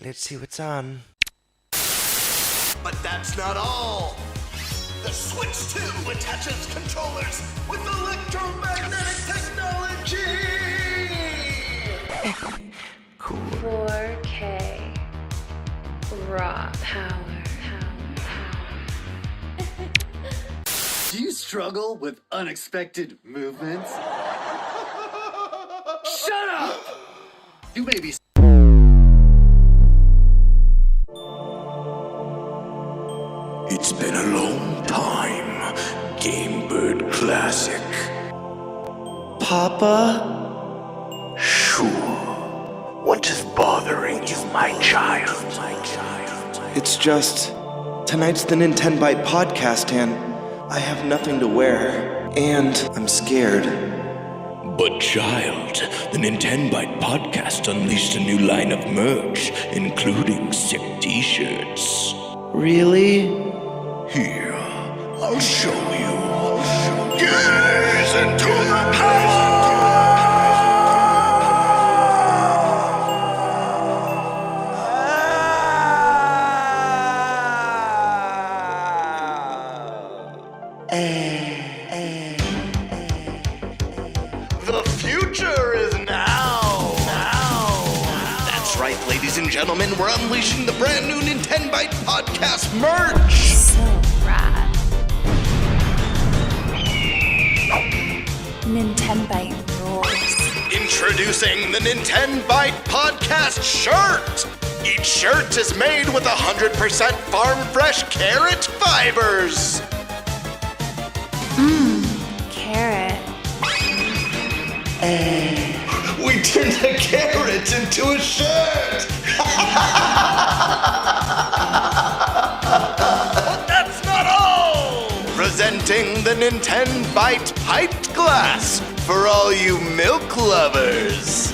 let's see what's on. But that's not all. The Switch 2 attaches controllers with electromagnetic technology. Cool. 4K raw power. Do you struggle with unexpected movements? Shut up! You may be... It's been a long time, Game Bird Classic. Papa? Sure. What is bothering you, my child? It's just, tonight's the Nintenbyte Podcast, and I have nothing to wear, and I'm scared. But child, the Nintenbyte Podcast unleashed a new line of merch, including sick t-shirts. Really? Here, I'll show you. Gaze into the power! The future is now. That's right, ladies and gentlemen, we're unleashing the brand new Nintenbyte Podcast merch. So rad. Nintenbyte rules. Introducing the Nintenbyte Podcast shirt. Each shirt is made with 100% farm fresh carrot fibers. Carrot. We turned a carrot into a shirt. But that's not all. Presenting the Nintenbyte piped glass for all you milk lovers.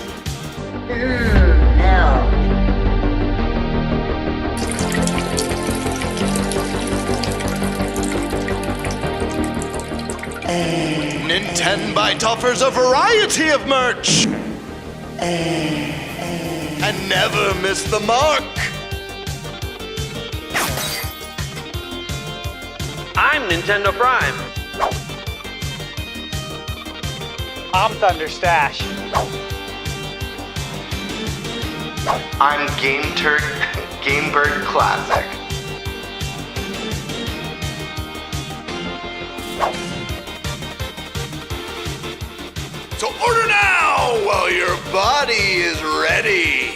Nintenbyte offers a variety of merch. And never miss the mark. I'm Nintendo Prime. I'm Thunderstash. I'm Game Bird Classic. So order now while your body is ready.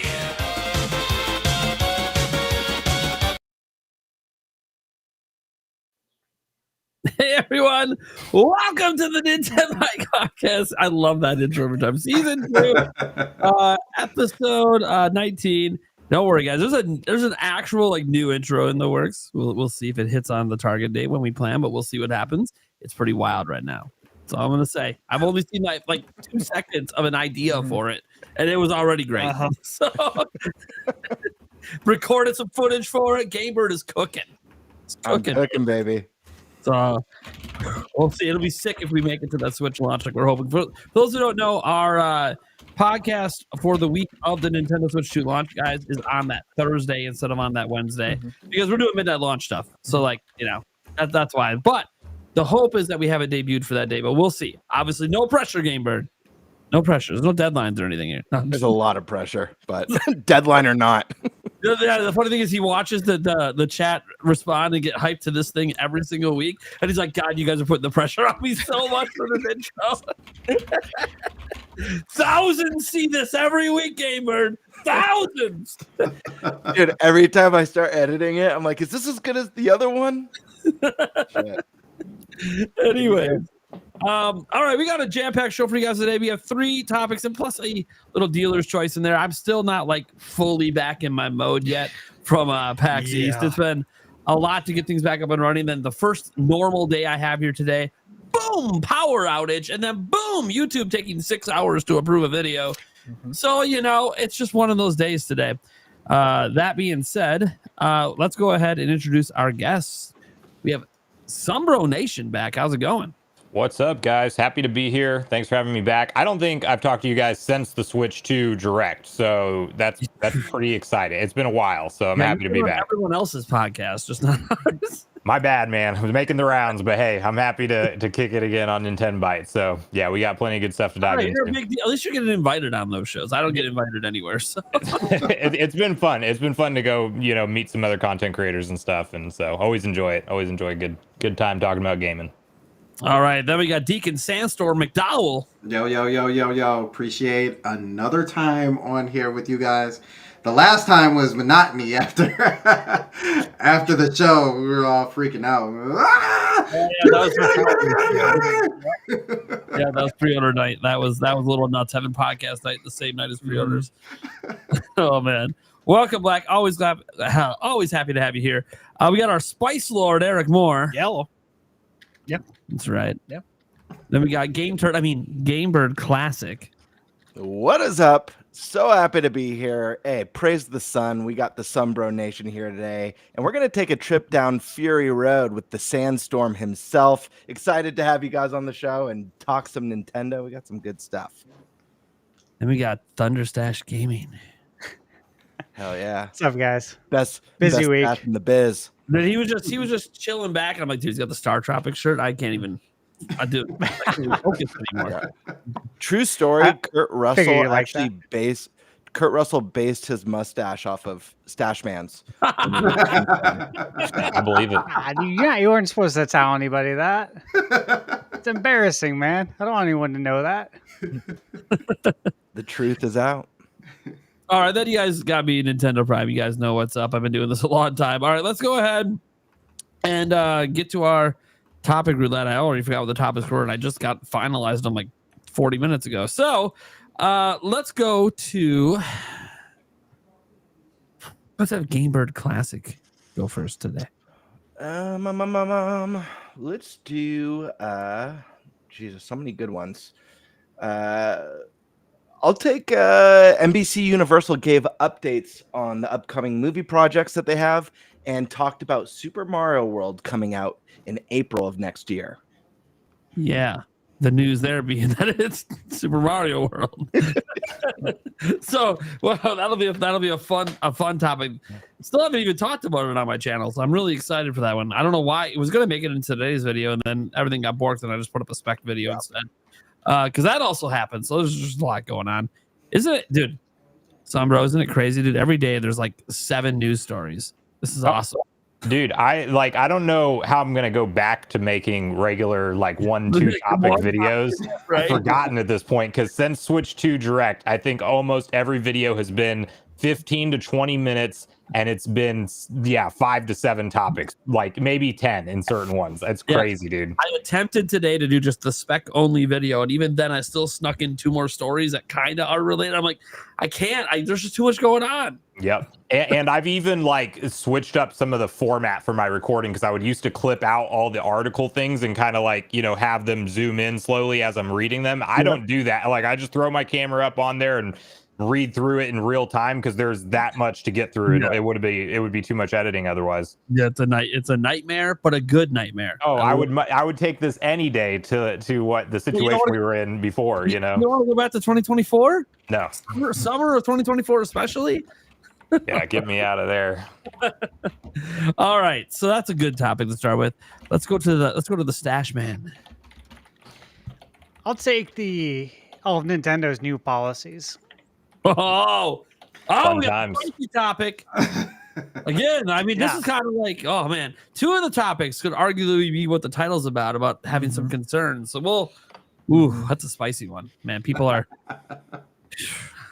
Hey everyone, welcome to the Nintenbyte Podcast. I love that intro every time. Season 2, episode 19. Don't worry, guys. There's an actual new intro in the works. We'll see if it hits on the target date when we plan, but we'll see what happens. It's pretty wild right now. That's all I'm gonna say. I've only seen like 2 seconds of an idea for it, and it was already great. So recorded some footage for it. Game Bird is cooking. It's cooking. I'm cooking, baby. So we'll see. It'll be sick if we make it to that Switch launch like we're hoping. For those who don't know, our podcast for the week of the Nintendo Switch 2 launch, guys, is on that Thursday instead of on that Wednesday because we're doing midnight launch stuff. So that's why. But the hope is that we have it debuted for that day, but we'll see. Obviously, no pressure, Game Bird. No pressure. There's no deadlines or anything here. There's a lot of pressure, but deadline or not. The funny thing is he watches the chat respond and get hyped to this thing every single week. And he's like, God, you guys are putting the pressure on me so much for this intro. Thousands see this every week, Game Bird. Thousands. Dude, every time I start editing it, I'm like, is this as good as the other one? Shit. Anyway. All right, we got a jam-packed show for you guys today. We have 3 topics and plus a little dealer's choice in there. I'm still not fully back in my mode yet from PAX East. It's been a lot to get things back up and running. Then the first normal day I have here today, boom, power outage, and then boom, YouTube taking 6 hours to approve a video. So, it's just one of those days today. That being said, let's go ahead and introduce our guests. We have Sumbro Nation back. How's it going? What's up, guys? Happy to be here. Thanks for having me back. I don't think I've talked to you guys since the Switch 2 Direct, so that's pretty exciting. It's been a while, so I'm happy to be back. Everyone else's podcast, just not ours. My bad, man. I was making the rounds, but hey, I'm happy to kick it again on Nintenbyte. So yeah, we got plenty of good stuff to dive into. At least you're getting invited on those shows. I don't get invited anywhere. So it's been fun. It's been fun to go, meet some other content creators and stuff, and so always enjoy it. Always enjoy a good time talking about gaming. All right, then we got Deacon Sandstorm McDowell. Yo. Appreciate another time on here with you guys. The last time was monotony after the show. We were all freaking out. That was pre-order night. That was a little nuts having podcast night the same night as pre-orders. Oh man. Welcome, Black. Always happy to have you here. We got our Spice Lord, Eric Moore. Yellow. Yep. That's right. Yep. Then we got Game Bird Classic. What is up? So happy to be here. Hey, praise the sun. We got the Sunbro Nation here today, and we're going to take a trip down Fury Road with the Sandstorm himself. Excited to have you guys on the show and talk some Nintendo. We got some good stuff. Then we got Thunderstash Gaming. Hell yeah. What's up, guys? Best Busy week in the biz. Then he was just chilling back, and I'm like, dude, he's got the Star Tropic shirt. I can't even focus anymore. True story. Kurt Russell based his mustache off of Stash Man's. I believe it. Yeah, you weren't supposed to tell anybody that. It's embarrassing, man. I don't want anyone to know that. The truth is out. All right, then you guys got me Nintendo Prime. You guys know what's up. I've been doing this a long time. All right, let's go ahead and get to our topic roulette. I already forgot what the topics were, and I just got finalized them like 40 minutes ago. So let's go to let's have Game Bird Classic go first today. Let's do Jesus, so many good ones. I'll take NBC Universal gave updates on the upcoming movie projects that they have and talked about Super Mario World coming out in April of next year. Yeah, the news there being that it's Super Mario World. So, well, that'll be a fun topic. Still haven't even talked about it on my channel, so I'm really excited for that one. I don't know why it was going to make it in today's video, and then everything got borked, and I just put up a spec video instead. Because that also happens. So there's just a lot going on, isn't it, dude? Sombro, isn't it crazy, dude? Every day there's like 7 news stories. This is awesome. Dude, I don't know how I'm gonna go back to making regular 1-2 topic videos. Right? I've forgotten at this point, because since Switch 2 Direct, I think almost every video has been 15 to 20 minutes, and it's been 5 to 7 topics, like maybe 10 in certain ones. That's crazy, dude. I attempted today to do just the spec only video, and even then I still snuck in 2 more stories that kind of are related. I'm like, I can't. There's just too much going on. Yep. And I've even switched up some of the format for my recording, because I would used to clip out all the article things and kind of have them zoom in slowly as I'm reading them. I don't do that. I just throw my camera up on there and read through it in real time, because there's that much to get through. Yeah. It would be too much editing otherwise. Yeah, it's a nightmare, but a good nightmare. Oh, I would take this any day to what the situation we were in before. You want to go back to 2024? No, summer of 2024 especially. Yeah, get me out of there. All right, so that's a good topic to start with. Let's go to the Stash Man. I'll take all of Nintendo's new policies. Fun times. Topic. Again, this is kind of oh man, 2 of the topics could arguably be what the title's about having some concerns. So that's a spicy one, man. People are.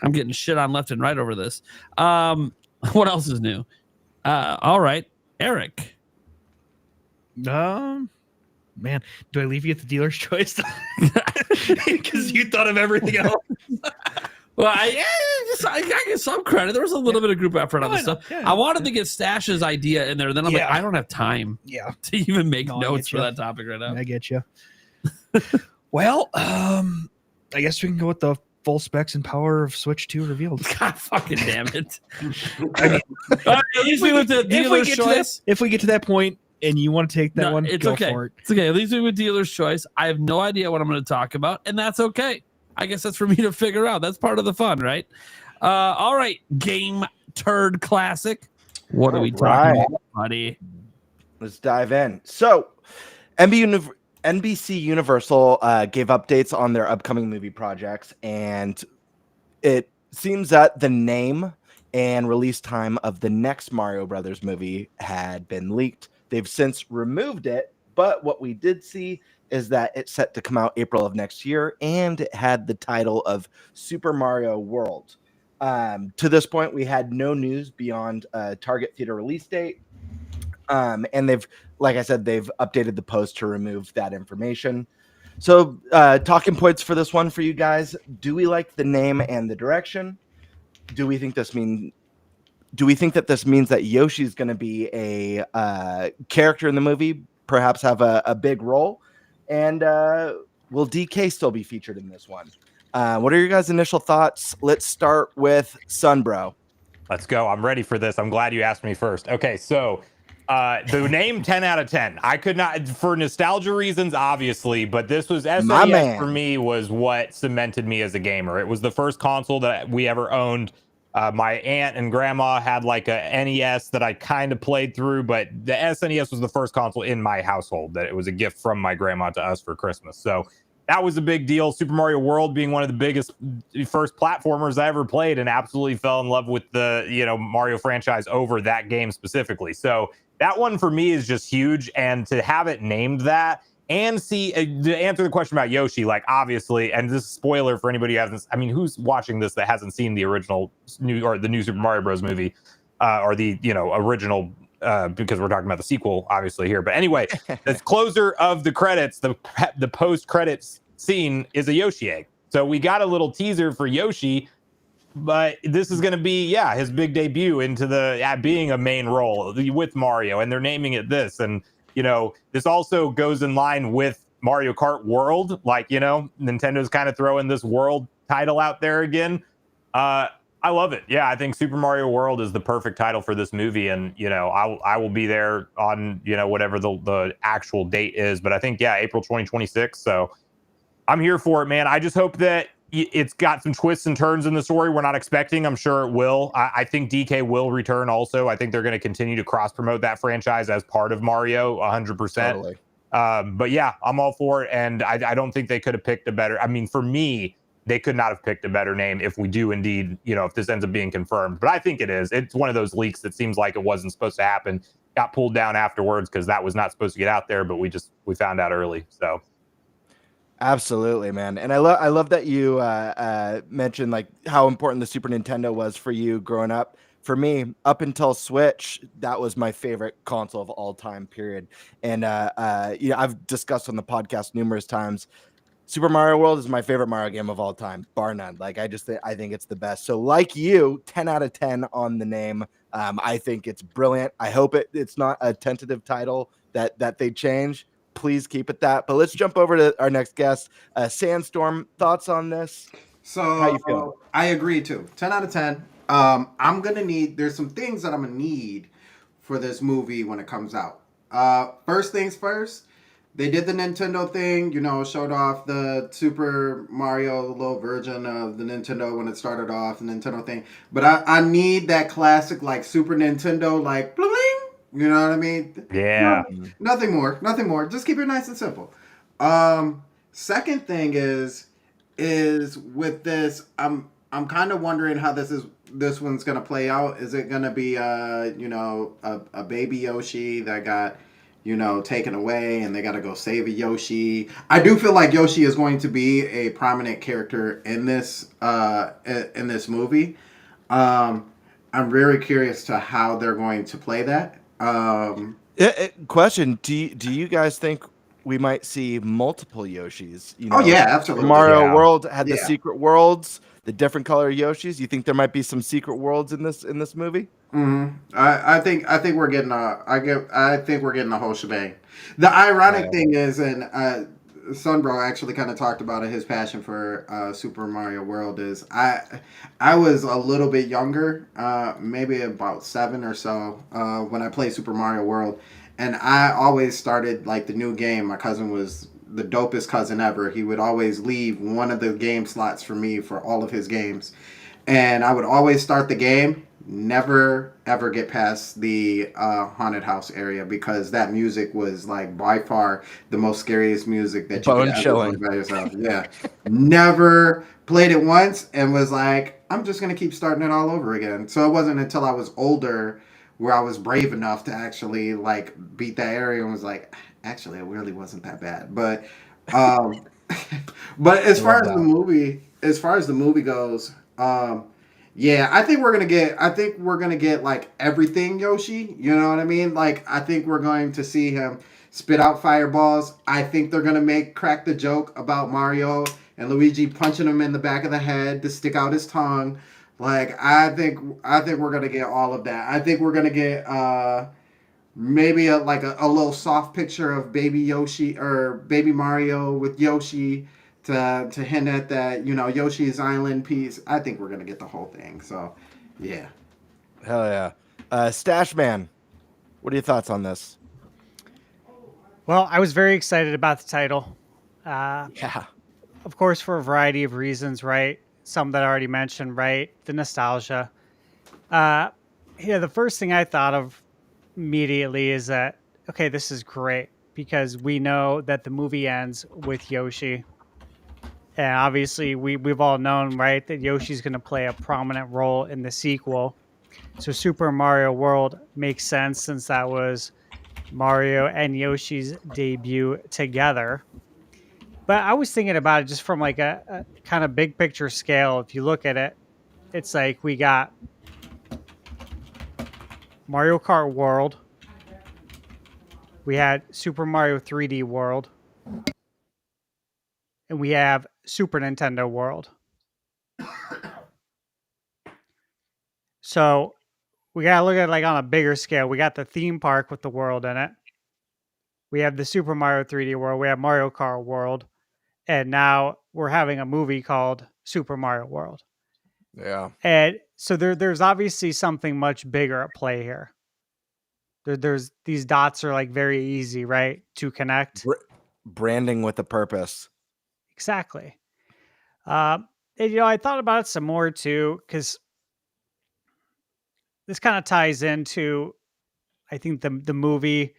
I'm getting shit on left and right over this. What else is new? All right, Eric. Man, do I leave you at the dealer's choice? Because you thought of everything else. Well, I get some credit. There was a little bit of group effort on this stuff. Yeah, I wanted to get Stash's idea in there. And then I'm like, I don't have time to even make notes for that topic right now. I get you. Well, I guess we can go with the full specs and power of Switch 2 revealed. God fucking damn it. Usually with the dealer's choice. If we get to that point, and you want to take that one, it's go okay. for it. It's okay. At least we with dealer's choice. I have no idea what I'm going to talk about, and that's okay. I guess that's for me to figure out. That's part of the fun, right? All right, Game Turd Classic. What are we talking about, buddy? Let's dive in. So, NBC Universal gave updates on their upcoming movie projects, and it seems that the name and release time of the next Mario Brothers movie had been leaked. They've since removed it, but what we did see is that it's set to come out April of next year, and it had the title of Super Mario World. To this point, we had no news beyond a target theater release date. And they've, like I said, they've updated the post to remove that information. So talking points for this one for you guys. Do we like the name and the direction? Do we think that this means that Yoshi's going to be a character in the movie, perhaps have a big role? And will DK still be featured in this one? What are your guys' initial thoughts? Let's start with Sunbro. Let's go. I'm ready for this. I'm glad you asked me first. Okay, so the name 10 out of 10. I could not, for nostalgia reasons, obviously, but this was SNES for me was what cemented me as a gamer. It was the first console that we ever owned. My aunt and grandma had like a NES that I kind of played through, but the SNES was the first console in my household that it was a gift from my grandma to us for Christmas. So that was a big deal. Super Mario World being one of the biggest first platformers I ever played, and absolutely fell in love with the Mario franchise over that game specifically. So that one for me is just huge, and to have it named that and see to answer the question about Yoshi, like obviously, and this is spoiler for anybody who hasn't. I mean, who's watching this that hasn't seen the original the new Super Mario Bros. Movie or the original? Because we're talking about the sequel, obviously here. But anyway, the closer of the credits, the post credits scene is a Yoshi egg. So we got a little teaser for Yoshi, but this is going to be his big debut into the being a main role with Mario, and they're naming it this. And this also goes in line with Mario Kart World, like Nintendo's kind of throwing this world title out there again. I love it. Yeah, I think Super Mario World is the perfect title for this movie, and I will be there on whatever the actual date is, but I think April 2026. So I'm here for it, man. I just hope that it's got some twists and turns in the story we're not expecting. I'm sure it will. I think DK will return also. I think they're going to continue to cross promote that franchise as part of Mario 100%. Totally. But yeah, I'm all for it, and I don't think they could have picked a better. I mean, for me, they could not have picked a better name if we do indeed, if this ends up being confirmed. But I think it is. It's one of those leaks that seems like it wasn't supposed to happen. Got pulled down afterwards because that was not supposed to get out there, but we found out early. So absolutely, man. And I love that you mentioned like how important the Super Nintendo was for you growing up. For me, up until Switch, that was my favorite console of all time, period. And I've discussed on the podcast numerous times, Super Mario World is my favorite Mario game of all time, bar none. Like I think it's the best. So like you, 10 out of 10 on the name. I think it's brilliant. I hope it's not a tentative title that they change. Please keep it that. But let's jump over to our next guest. Sandstorm, thoughts on this? So how you feeling? I agree too. 10 out of 10. There's some things that I'm gonna need for this movie when it comes out. First things first. They did the Nintendo thing, showed off the Super Mario, the little version of the Nintendo when it started off, the Nintendo thing. But I need that classic, like, Super Nintendo, like, bling, you know what I mean? Yeah. Nothing more. Just keep it nice and simple. Second thing is with this, I'm kind of wondering how this one's going to play out. Is it going to be, a baby Yoshi that got taken away and they got to go save a Yoshi? I do feel like Yoshi is going to be a prominent character in this movie. I'm very curious to how they're going to play that. Question: Do you guys think we might see multiple Yoshis? Absolutely. Mario World had the secret worlds, the different color Yoshis. You think there might be some secret worlds in this movie? Mm-hmm. I think we're getting a whole shebang. The ironic thing is, and Sunbro actually kind of talked about it, his passion for Super Mario World is I was a little bit younger, maybe about 7 or so, when I played Super Mario World, and I always started like the new game. My cousin was the dopest cousin ever. He would always leave one of the game slots for me for all of his games, and I would always start the game. Never ever get past the haunted house area because that music was like by far the most scariest music that you could ever play by yourself. Yeah, never played it once and was like, I'm just gonna keep starting it all over again. So it wasn't until I was older where I was brave enough to actually like beat that area and was like, actually, it really wasn't that bad. But but as far as the movie goes, yeah, I think we're gonna get like everything Yoshi. You know what I mean? Like I think we're going to see him spit out fireballs. I think they're gonna crack the joke about Mario and Luigi punching him in the back of the head to stick out his tongue. Like I think we're gonna get all of that. I think we're gonna get maybe a little soft picture of baby Yoshi or baby Mario with Yoshi to hint at that, Yoshi's Island piece. I think we're gonna get the whole thing. So, yeah. Hell yeah. Stash Man, what are your thoughts on this? Well, I was very excited about the title. Yeah. Of course, for a variety of reasons, right? Some that I already mentioned, right? The nostalgia. The first thing I thought of immediately is that, okay, this is great because we know that the movie ends with Yoshi. And obviously, we've all known, right, that Yoshi's going to play a prominent role in the sequel. So Super Mario World makes sense since that was Mario and Yoshi's debut together. But I was thinking about it just from like a kind of big picture scale. If you look at it, it's like we got Mario Kart World. We had Super Mario 3D World. And we have Super Nintendo World. So we got to look at it like on a bigger scale. We got the theme park with the world in it. We have the Super Mario 3D World. We have Mario Kart World. And now we're having a movie called Super Mario World. Yeah. And so there's obviously something much bigger at play here. There's these dots are like very easy, right, to connect. Branding with a purpose. Exactly. And, I thought about it some more too, because this kind of ties into, I think, the movie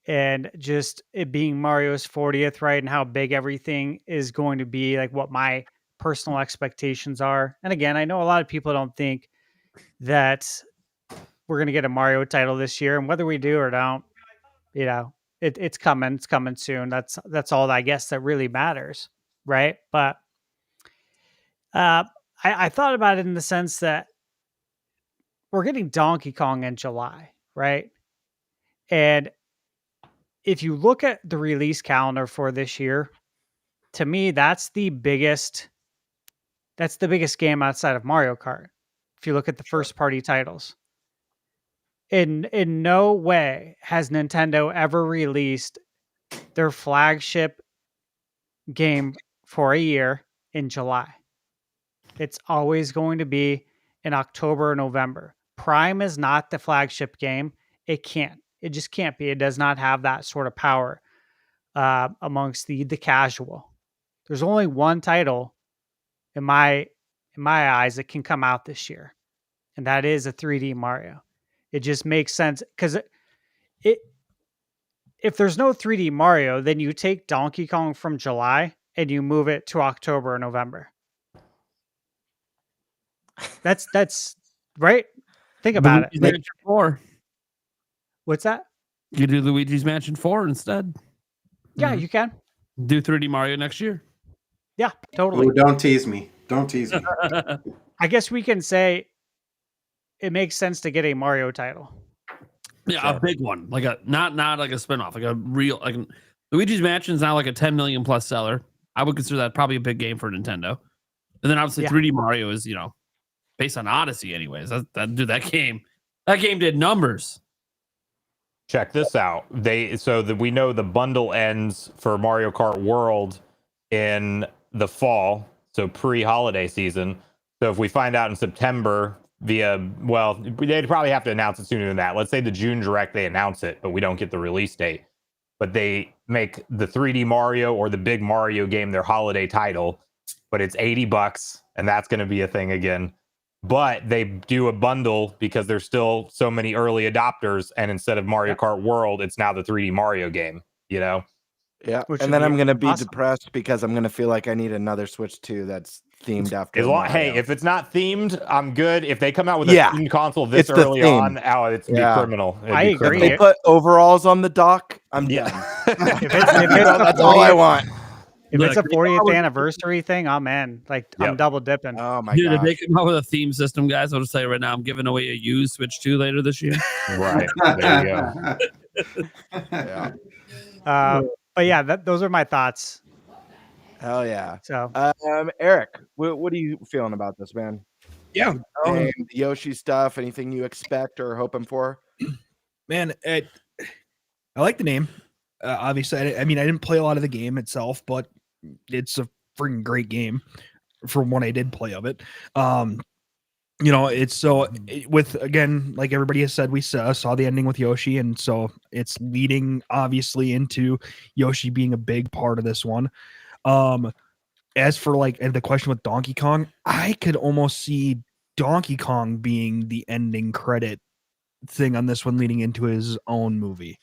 and just it being Mario's 40th, right? And how big everything is going to be, like what my personal expectations are. And again, I know a lot of people don't think that we're going to get a Mario title this year. And whether we do or don't, it's coming. It's coming soon. That's all I guess that really matters. Right. But I thought about it in the sense that we're getting Donkey Kong in July, right? And if you look at the release calendar for this year, to me, that's the biggest game outside of Mario Kart. If you look at the first party titles. In no way has Nintendo ever released their flagship game for a year in July. It's always going to be in October or November. Prime is not the flagship game. It can't. It just can't be. It does not have that sort of power amongst the casual. There's only one title in my eyes that can come out this year, and that is a 3D Mario. It just makes sense because if there's no 3D Mario, then you take Donkey Kong from July and you move it to October or November. That's right. Think about it. Mansion 4. What's that? You do Luigi's Mansion 4 instead. Yeah, you can. Do 3D Mario next year. Yeah, totally. Ooh, don't tease me. Don't tease me. I guess we can say it makes sense to get a Mario title. Yeah, sure. A big one. Like not like a spinoff, like a real Luigi's Mansion is now like a 10 million plus seller. I would consider that probably a big game for Nintendo. And then obviously 3D Mario is, based on Odyssey anyways. That game did numbers. Check this out. We know the bundle ends for Mario Kart World in the fall, so pre-holiday season. So if we find out in September well, they'd probably have to announce it sooner than that. Let's say the June Direct, they announce it, but we don't get the release date. But they make the 3D Mario or the big Mario game their holiday title, but it's $80, and that's going to be a thing again. But they do a bundle because there's still so many early adopters, and instead of Mario Kart World, it's now the 3D Mario game, you know? Yeah, Which and would then I'm be going to be awesome. depressed because I'm going to feel like I need another Switch 2 that's themed after Hey, Mario. if it's not themed, I'm good. If they come out with a Yeah, themed console this it's the early theme. on, it'd be criminal. It'd I be agree. If they put overalls on the dock, I'm done. If it's That's all I want. If it's a Look, 40th anniversary thing, I'm in. Like, I'm Yep. double dipping. Oh my Dude, if god! they come out with a theme system, guys, I'll just tell you right now, I'm giving away a used Switch 2 later this year. Right. There you go. Yeah. But yeah, those are my thoughts. Hell yeah. So Eric, what are you feeling about this, man? Yeah. And Yoshi stuff, anything you expect or hoping for? Man, I like the name. Obviously, I mean, I didn't play a lot of the game itself, but it's a freaking great game from what I did play of it. It's so with, again, like everybody has said, we saw the ending with Yoshi, and so it's leading obviously into Yoshi being a big part of this one. As for and the question with Donkey Kong, I could almost see Donkey Kong being the ending credit thing on this one, leading into his own movie.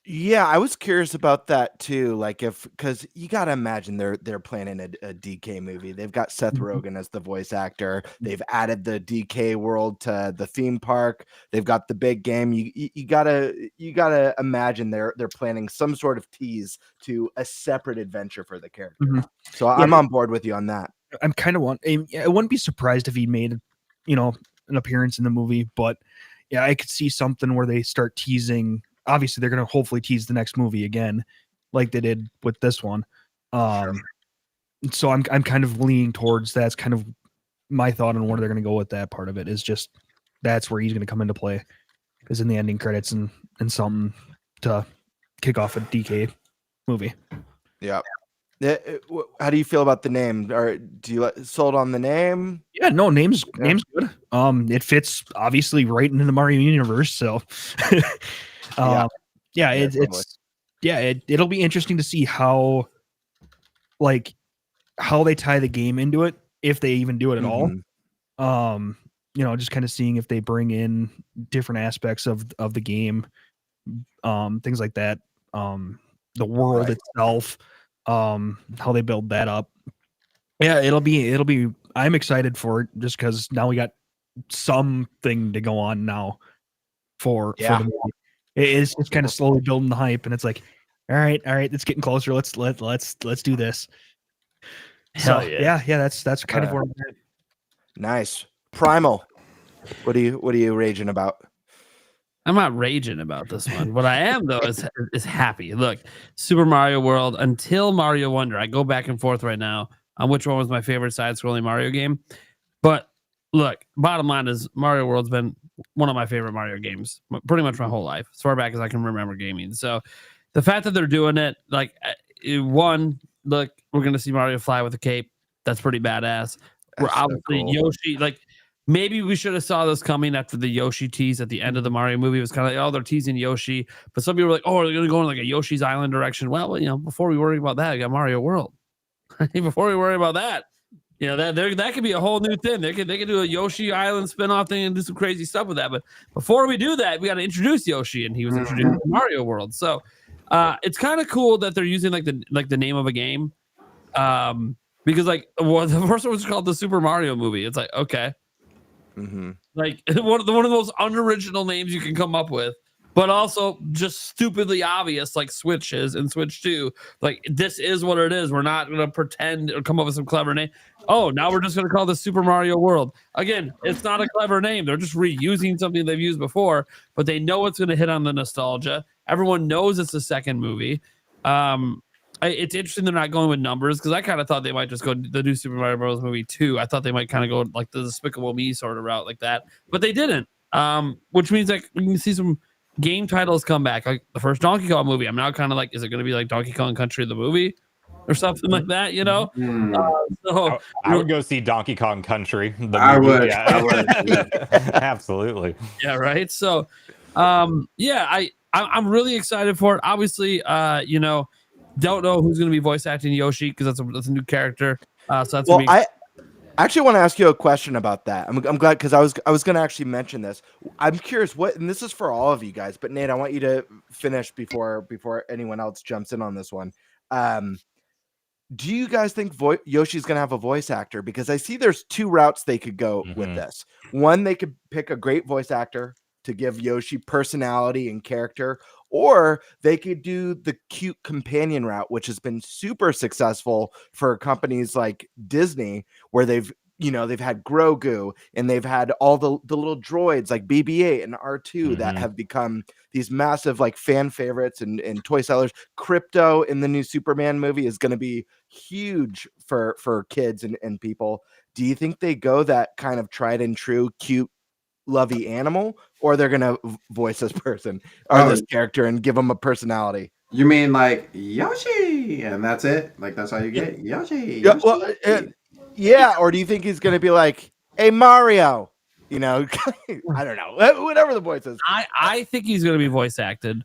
Yeah, I was curious about that too. Because you got to imagine they're planning a DK movie. They've got Seth Rogen as the voice actor. They've added the DK world to the theme park. They've got the big game. You gotta imagine they're planning some sort of tease to a separate adventure for the character. So I'm on board with you on that. I'm kind of I wouldn't be surprised if he made, an appearance in the movie, but yeah, I could see something where they start teasing. Obviously, they're going to hopefully tease the next movie again, like they did with this one. So I'm kind of leaning towards that's kind of my thought on where they're going to go with that part of it. Is just that's where he's going to come into play, is in the ending credits and something to kick off a DK movie. Yeah. How do you feel about the name? Or do you sold on the name? Yeah, no, name's good. It fits obviously right into the Mario universe, so it'll be interesting to see how they tie the game into it, if they even do it at all. Just kind of seeing if they bring in different aspects of the game, things like that, the world itself, how they build that up. Yeah, it'll be I'm excited for it just because now we got something to go on now for the movie. It's kind of slowly building the hype, and it's like, all right, it's getting closer. Let's do this. Hell So yeah. That's kind of where I'm at. Nice. Primal. What are you raging about? I'm not raging about this one. What I am though is happy. Look, Super Mario World until Mario Wonder. I go back and forth right now on which one was my favorite side-scrolling Mario game. But look, bottom line is Mario World's been one of my favorite Mario games pretty much my whole life, as far back as I can remember gaming. So the fact that they're doing it, one, look, we're gonna see Mario fly with a cape. That's pretty badass. We're obviously cool. Yoshi, maybe we should have saw this coming after the Yoshi tease at the end of the Mario movie. It was kind of like, they're teasing Yoshi, but some people were like, oh, they're going to go in a Yoshi's Island direction. Well, before we worry about that, I got Mario World. Before we worry about that, that could be a whole new thing. They could do a Yoshi Island spinoff thing and do some crazy stuff with that. But before we do that, we got to introduce Yoshi, and he was introduced in Mario World. So it's kind of cool that they're using the name of a game, because the first one was called the Super Mario movie. It's like, okay. One of the most unoriginal names you can come up with, but also just stupidly obvious, like Switch is and Switch 2. This is what it is. We're not going to pretend or come up with some clever name. Oh, now we're just going to call this Super Mario World. Again, it's not a clever name. They're just reusing something they've used before, but they know it's going to hit on the nostalgia. Everyone knows it's a second movie. It's interesting they're not going with numbers, because I kind of thought they might just go the new Super Mario Bros. Movie 2. I thought they might kind of go like the Despicable Me sort of route like that, but they didn't. Which means we can see some game titles come back, like the first Donkey Kong movie. I'm now kind of like, is it going to be like Donkey Kong Country the movie? or something like that, you know. So I would go see Donkey Kong Country. I would. Yeah. I would. Yeah. Absolutely. yeah, right. So, yeah, I'm really excited for it. Obviously, you know, don't know who's going to be voice acting Yoshi because that's a new character. So that's Well, gonna be. I actually want to ask you a question about that. I'm glad because I was going to actually mention this. I'm curious what, and this is for all of you guys, but Nate, I want you to finish before anyone else jumps in on this one. Do you guys think Yoshi's going to have a voice actor? Because I see there's two routes they could go with this. One, they could pick a great voice actor to give Yoshi personality and character, or they could do the cute companion route, which has been super successful for companies like Disney, where they've had Grogu and they've had all the little droids like BB-8 and R2 that have become these massive like fan favorites and toy sellers. Crypto in the new Superman movie is going to be huge for kids and people. Do you think they go that kind of tried and true cute lovey animal, or they're gonna voice this person or this character and give them a personality? You mean like Yoshi, and that's it? Like that's how you get Yoshi? Yeah, well, yeah. Or do you think he's gonna be like, "Hey Mario," you know? I don't know. Whatever the voice is. I think he's going to be voice acted,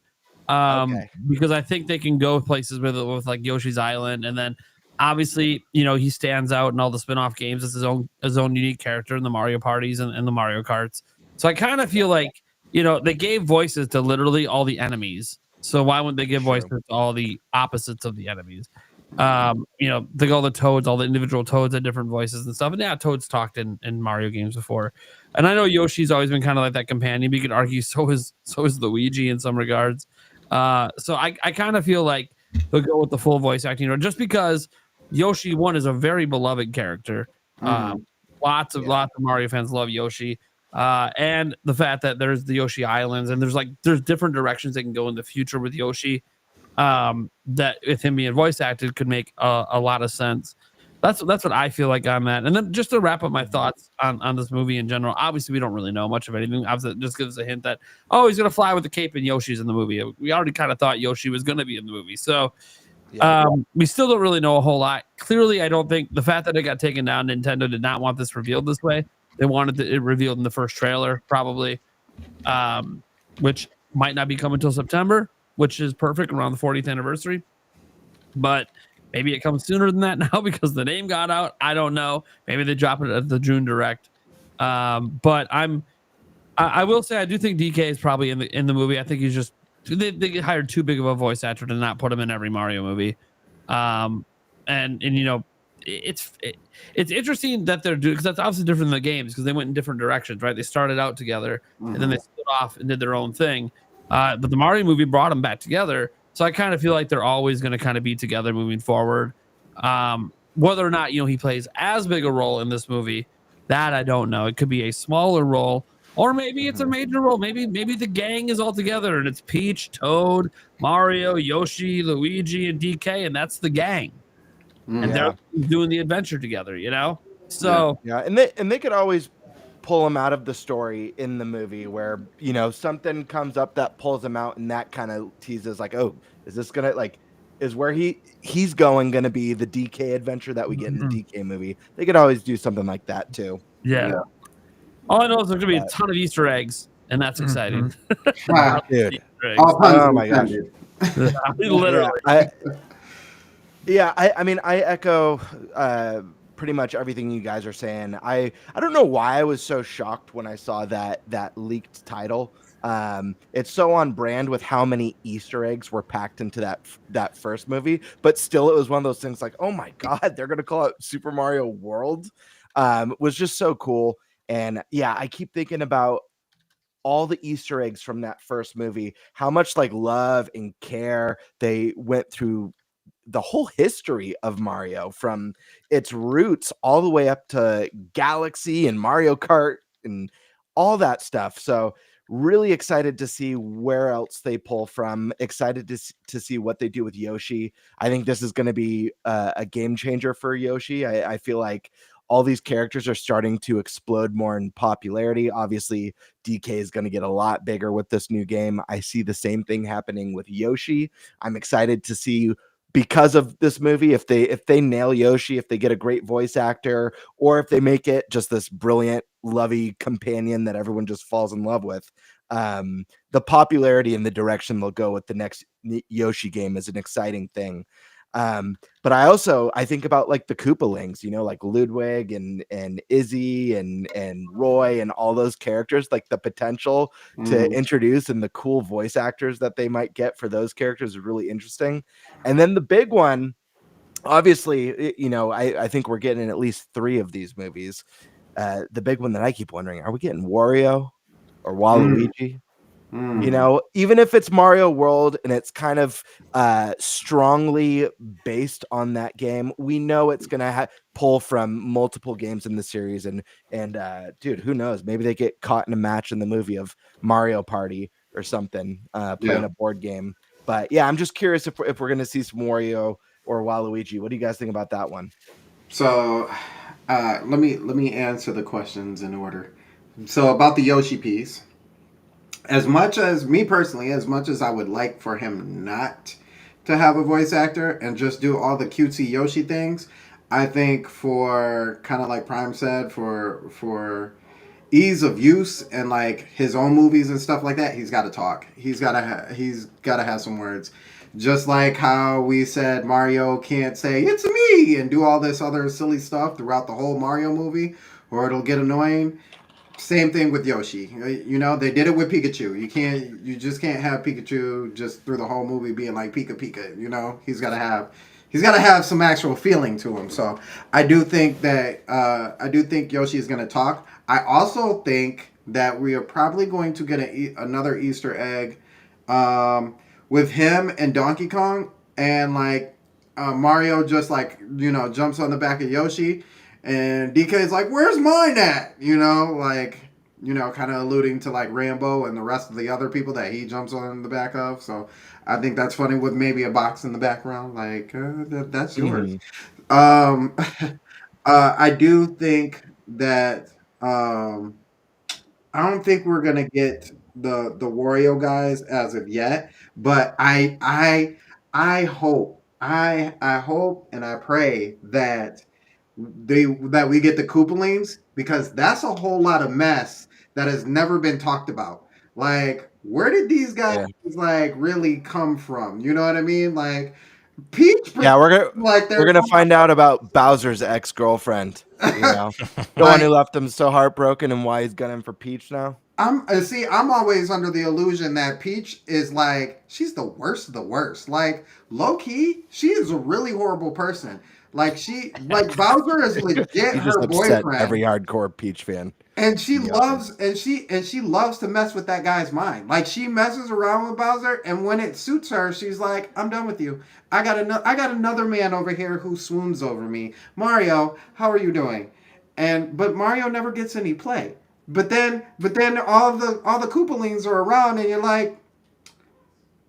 because I think they can go places with like Yoshi's Island, and then obviously, you know, he stands out in all the spin-off games as his own unique character in the Mario parties and the Mario Karts. So I kind of feel like, you know, they gave voices to literally all the enemies. So why wouldn't they give voices to all the opposites of the enemies? You know, all the Toads, all the individual Toads had different voices and stuff. And yeah, Toads talked in Mario games before. And I know Yoshi's always been kind of like that companion, but you could argue so is Luigi in some regards. So I kind of feel like they'll go with the full voice acting, you know, just because Yoshi one is a very beloved character. Lots of Mario fans love Yoshi. And the fact that there's the Yoshi Islands and there's different directions they can go in the future with Yoshi. That with him being voice acted could make a lot of sense. That's what I feel like on that. And then just to wrap up my thoughts on this movie in general, obviously we don't really know much of anything. Obviously, it just gives us a hint that, oh, he's gonna fly with the cape and Yoshi's in the movie. We already kind of thought Yoshi was gonna be in the movie. So we still don't really know a whole lot. Clearly, I don't think the fact that it got taken down, Nintendo did not want this revealed this way. They wanted it revealed in the first trailer, probably, which might not be coming until September, which is perfect around the 40th anniversary. But maybe it comes sooner than that now because the name got out. I don't know. Maybe they drop it at the June Direct. But I will say I do think DK is probably in the movie. I think he's just they hired too big of a voice actor to not put him in every Mario movie. And you know, it's interesting that they're doing, because that's obviously different than the games because they went in different directions, right? They started out together and then they split off and did their own thing. But the Mario movie brought them back together. So I kind of feel like they're always going to kind of be together moving forward. Whether or not, you know, he plays as big a role in this movie, that I don't know. It could be a smaller role, or maybe it's a major role. Maybe the gang is all together and it's Peach, Toad, Mario, Yoshi, Luigi, and DK, and that's the gang. And they're doing the adventure together, you know? So yeah. And they could always pull him out of the story in the movie where, you know, something comes up that pulls him out and that kind of teases like, oh, is this gonna is where he's going gonna be the DK adventure that we get in the DK movie? They could always do something like that too. Yeah. All I know is there's gonna be a ton of Easter eggs, and that's exciting. Dude. Oh my gosh. Literally. I mean, I echo pretty much everything you guys are saying. I don't know why I was so shocked when I saw that leaked title. It's so on brand with how many Easter eggs were packed into that first movie, but still it was one of those things like, oh my God, they're gonna call it Super Mario World. It was just so cool. And yeah, I keep thinking about all the Easter eggs from that first movie, how much like love and care they went through the whole history of Mario, from its roots all the way up to Galaxy and Mario Kart and all that stuff. So really excited to see where else they pull from. Excited to see what they do with Yoshi. I think this is going to be a game changer for Yoshi. I feel like all these characters are starting to explode more in popularity. Obviously, DK is going to get a lot bigger with this new game. I see the same thing happening with Yoshi. I'm excited to see because of this movie, if they nail Yoshi, if they get a great voice actor, or if they make it just this brilliant, lovey companion that everyone just falls in love with, the popularity and the direction they'll go with the next Yoshi game is an exciting thing. But I think about like the Koopalings, like Ludwig and Izzy and Roy and all those characters, like the potential to introduce and the cool voice actors that they might get for those characters is really interesting. And then the big one, obviously, I think we're getting at least 3 of these movies. The big one that I keep wondering, are we getting Wario or Waluigi? Even if it's Mario World and it's kind of strongly based on that game, we know it's gonna pull from multiple games in the series. And dude, who knows? Maybe they get caught in a match in the movie of Mario Party or something, playing a board game. But yeah, I'm just curious if we're gonna see some Wario or Waluigi. What do you guys think about that one? So, let me answer the questions in order. So about the Yoshi piece. As much as I would like for him not to have a voice actor and just do all the cutesy Yoshi things, I think for kind of like Prime said, for ease of use and like his own movies and stuff like that, he's got to talk. He's got to have some words. Just like how we said Mario can't say "it's me" and do all this other silly stuff throughout the whole Mario movie, or it'll get annoying. Same thing with Yoshi. They did it with Pikachu. You just can't have Pikachu just through the whole movie being like Pika Pika. He's got to have some actual feeling to him. So I do think Yoshi is going to talk. I also think that we are probably going to get another Easter egg with him and Donkey Kong, and like Mario just like jumps on the back of Yoshi. And DK is like, "Where's mine at?" Kind of alluding to like Rambo and the rest of the other people that he jumps on the back of. So I think that's funny with maybe a box in the background, like that's yours. I do think that I don't think we're gonna get the Wario guys as of yet, but I hope and I pray that we get the Koopalings, because that's a whole lot of mess that has never been talked about. Like, where did these guys like really come from? You know what I mean? Like Peach. Yeah, we're gonna find out about Bowser's ex-girlfriend. The one who left him so heartbroken, and why he's gunning for Peach now. I'm always under the illusion that Peach is like, she's the worst of the worst. Like, low key, she is a really horrible person. Like Bowser is legit her boyfriend. Every hardcore Peach fan. And she loves to mess with that guy's mind. Like, she messes around with Bowser, and when it suits her, she's like, "I'm done with you. I got another man over here who swoons over me. Mario, how are you doing?" But Mario never gets any play. But then all the Koopalings are around, and you're like,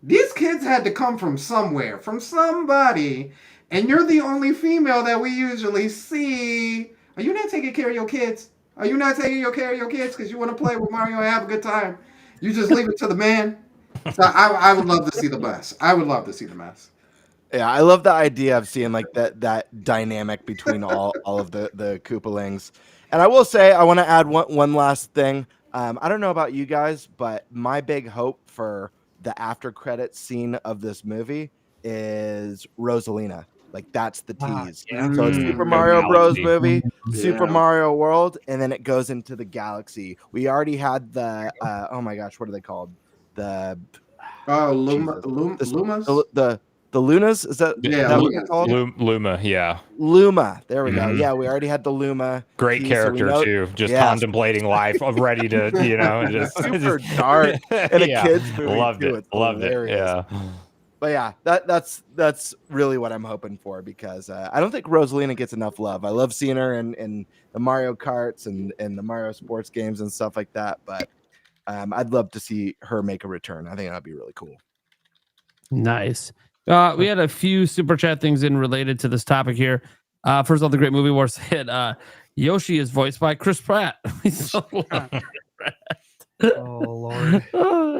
these kids had to come from somewhere, from somebody, and you're the only female that we usually see. Are you not taking care of your kids? Are you not taking care of your kids because you want to play with Mario and have a good time? You just leave it to the man? So I would love to see the mess. I would love to see the mess. Yeah, I love the idea of seeing like that dynamic between all of the Koopalings. And I will say, I want to add one last thing. I don't know about you guys, but my big hope for the after credits scene of this movie is Rosalina. Like, that's the tease. So it's Super Mario Bros. Movie, Super Mario World, and then it goes into the galaxy. We already had the oh my gosh, what are they called? The Lumas? The Lunas? Is that what it's called? Luma, yeah. Luma. There we go. Yeah, we already had the Luma. Great character too. Just contemplating life, ready to, just super dark. And a kid's movie. Loved too. it. Loved it. Yeah. But yeah, that's really what I'm hoping for, because I don't think Rosalina gets enough love. I love seeing her in the Mario Karts and the Mario sports games and stuff like that. But I'd love to see her make a return. I think that'd be really cool. Nice. We had a few super chat things in related to this topic here. First of all, the Great Movie Wars hit. Yoshi is voiced by Chris Pratt. Oh Lord!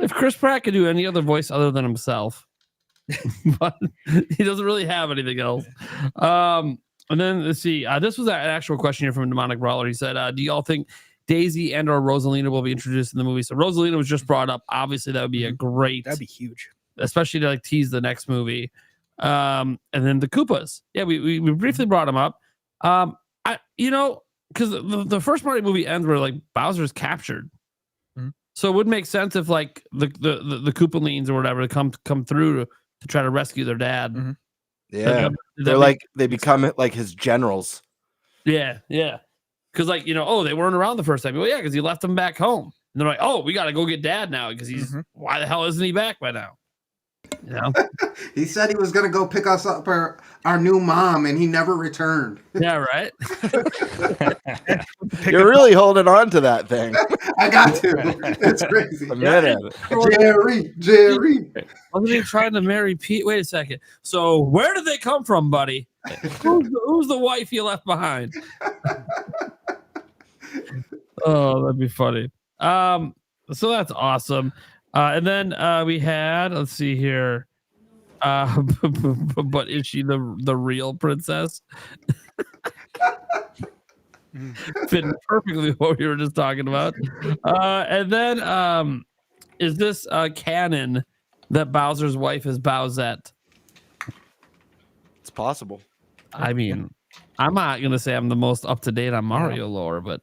If Chris Pratt could do any other voice other than himself, but he doesn't really have anything else. And then let's see. This was an actual question here from Demonic Brawler. He said, "Do y'all think Daisy and or Rosalina will be introduced in the movie?" So Rosalina was just brought up. Obviously, that would be a great. That'd be huge, especially to like tease the next movie. And then the Koopas. Yeah, we briefly brought them up. Because the first part of the movie ends where like Bowser's captured. So it would make sense if like the Koopalines or whatever come through to try to rescue their dad. Yeah, they're like they become like his generals. Yeah. Because like they weren't around the first time. Well, yeah, because he left them back home. And they're like, oh, we got to go get dad now because he's why the hell isn't he back by now? He said he was gonna go pick us up our new mom, and he never returned. Yeah, right. You're really holding on to that thing. I got to. It's crazy. Jerry. Wasn't he trying to marry Pete? Wait a second. So where did they come from, buddy? Who's the wife you left behind? Oh, that'd be funny. So that's awesome. And then we had, let's see here. But is she the real princess? Fitting perfectly with what we were just talking about. And then is this canon that Bowser's wife is Bowsette? It's possible. I mean, I'm not going to say I'm the most up to date on Mario lore, but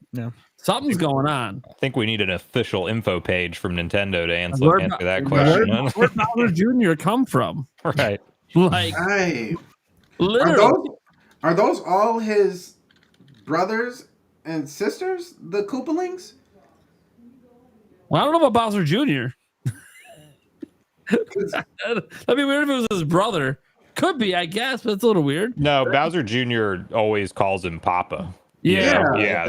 something's going on. I think we need an official info page from Nintendo to answer that question. Where Bowser Jr. come from? Right. Like, literally. Are those all his brothers and sisters, the Koopalings? Well, I don't know about Bowser Jr. That'd be weird if it was his brother. Could be, I guess, but it's a little weird. No, Bowser Jr. always calls him Papa. Yeah.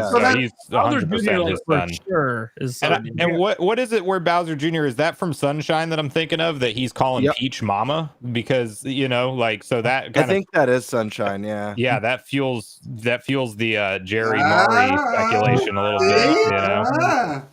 So he's 100% his son. Sure, his son. And what is it where Bowser Jr. is that from Sunshine that I'm thinking of that he's calling Peach Mama because so that I think that is Sunshine. Yeah, that fuels the Jerry Maury speculation a little bit.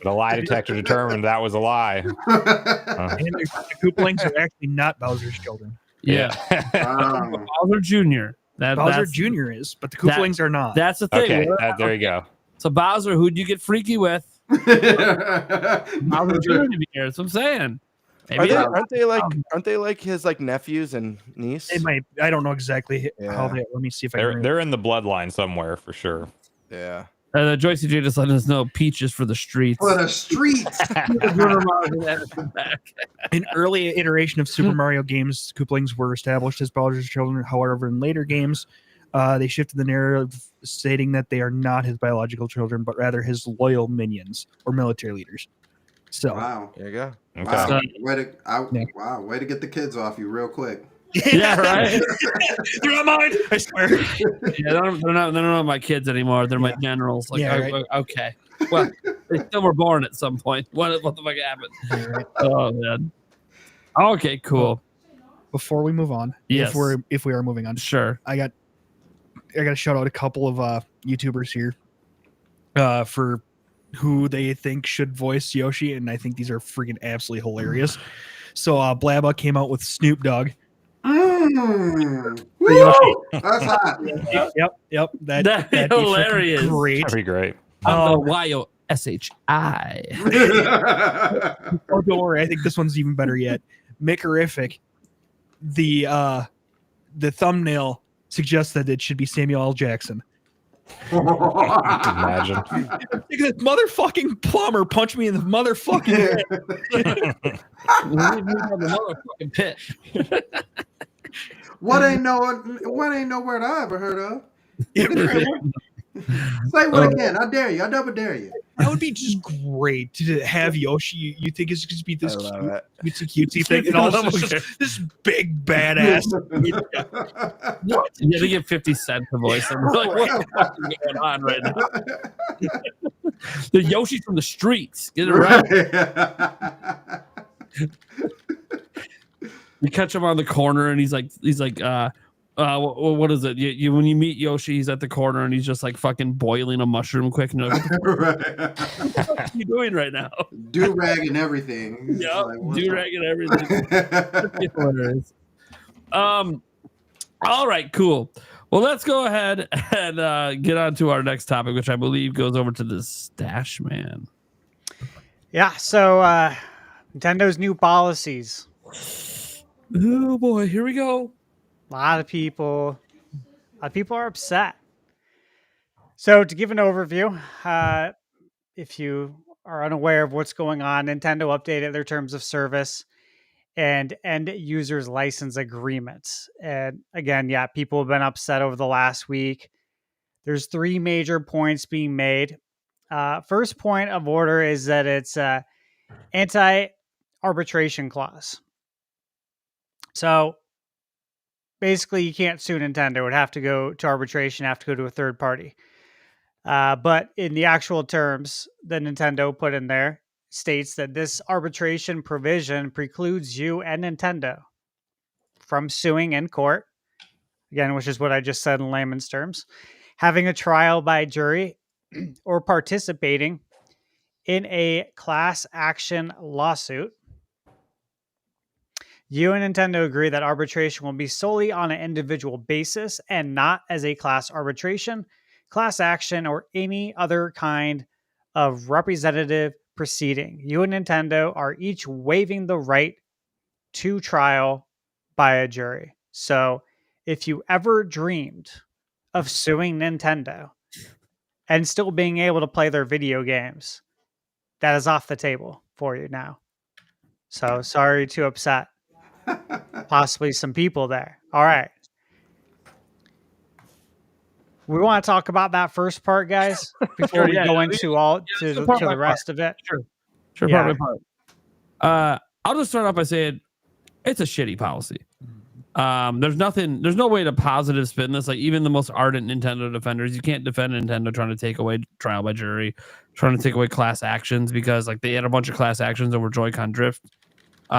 But a lie detector determined that was a lie. And the Koopalings are actually not Bowser's children. Yeah. Bowser Jr. Bowser Jr. is, but the Koopalings are not. That's the thing. Okay, there you go. So Bowser, who'd you get freaky with? Bowser Jr. That's what I'm saying. Aren't they like his like nephews and niece? They might. I don't know exactly how they. Let me see if they're in the bloodline somewhere for sure. Yeah. Joycey J just letting us know Peach is for the streets. For the streets. In early iteration of Super Mario games, Koopalings were established as Bowser's children. However, in later games, they shifted the narrative, stating that they are not his biological children, but rather his loyal minions or military leaders. So, wow, there you go. Okay. Wow, way to get the kids off you real quick. Yeah, right. They're not mine. I swear. Yeah, they're not my kids anymore. They're my generals. Like, okay. Well, they still were born at some point. What the fuck happened? Right. Oh man. Okay, cool. Before we move on, yes, if we are moving on, sure. I got to shout out a couple of YouTubers here for who they think should voice Yoshi, and I think these are freaking absolutely hilarious. So Blabba came out with Snoop Dogg. That's hot. Yep. That'd be hilarious. Great. That'd be great. Y-O-S-H-I. Oh, don't worry. I think this one's even better yet. Mickerific. The thumbnail suggests that it should be Samuel L. Jackson. Imagine. This motherfucking plumber punched me in the motherfucking head. The motherfucking pit. What ain't no word I ever heard of? Say what again? I dare you. I double dare you. That would be just great to have Yoshi. You think it's going to be this cutesy thing, and all this big badass. What? You have to get 50 Cent to voice him. Like, what the fuck is going on right now? The Yoshi from the streets. Get it right. You catch him on the corner, and he's like, what is it? You when you meet Yoshi, he's at the corner, and he's just like fucking boiling a mushroom quick. And like, what are you doing right now? Do rag and everything. Yeah, do rag and everything. All right, cool. Well, let's go ahead and get on to our next topic, which I believe goes over to the Stash Man. Yeah, so Nintendo's new policies. Oh boy, here we go. A lot of people are upset. So to give an overview, if you are unaware of what's going on, Nintendo updated their terms of service and end users license agreements. And again, yeah, people have been upset over the last week. There's 3 major points being made. First point of order is that it's anti-arbitration clause. So basically, you can't sue Nintendo. It would have to go to arbitration, have to go to a third party. But in the actual terms that Nintendo put in there, states that this arbitration provision precludes you and Nintendo from suing in court, again, which is what I just said in layman's terms, having a trial by jury, or participating in a class action lawsuit. You and Nintendo agree that arbitration will be solely on an individual basis and not as a class arbitration, class action, or any other kind of representative proceeding. You and Nintendo are each waiving the right to trial by a jury. So if you ever dreamed of suing Nintendo and still being able to play their video games, that is off the table for you now. So sorry to upset possibly some people there. All right. We want to talk about that first part, guys, before we go into the rest of it. Sure. Yeah. Part. I'll just start off by saying it's a shitty policy. There's no way to positive spin this. Like, even the most ardent Nintendo defenders, you can't defend Nintendo trying to take away trial by jury, trying to take away class actions, because like they had a bunch of class actions over Joy-Con drift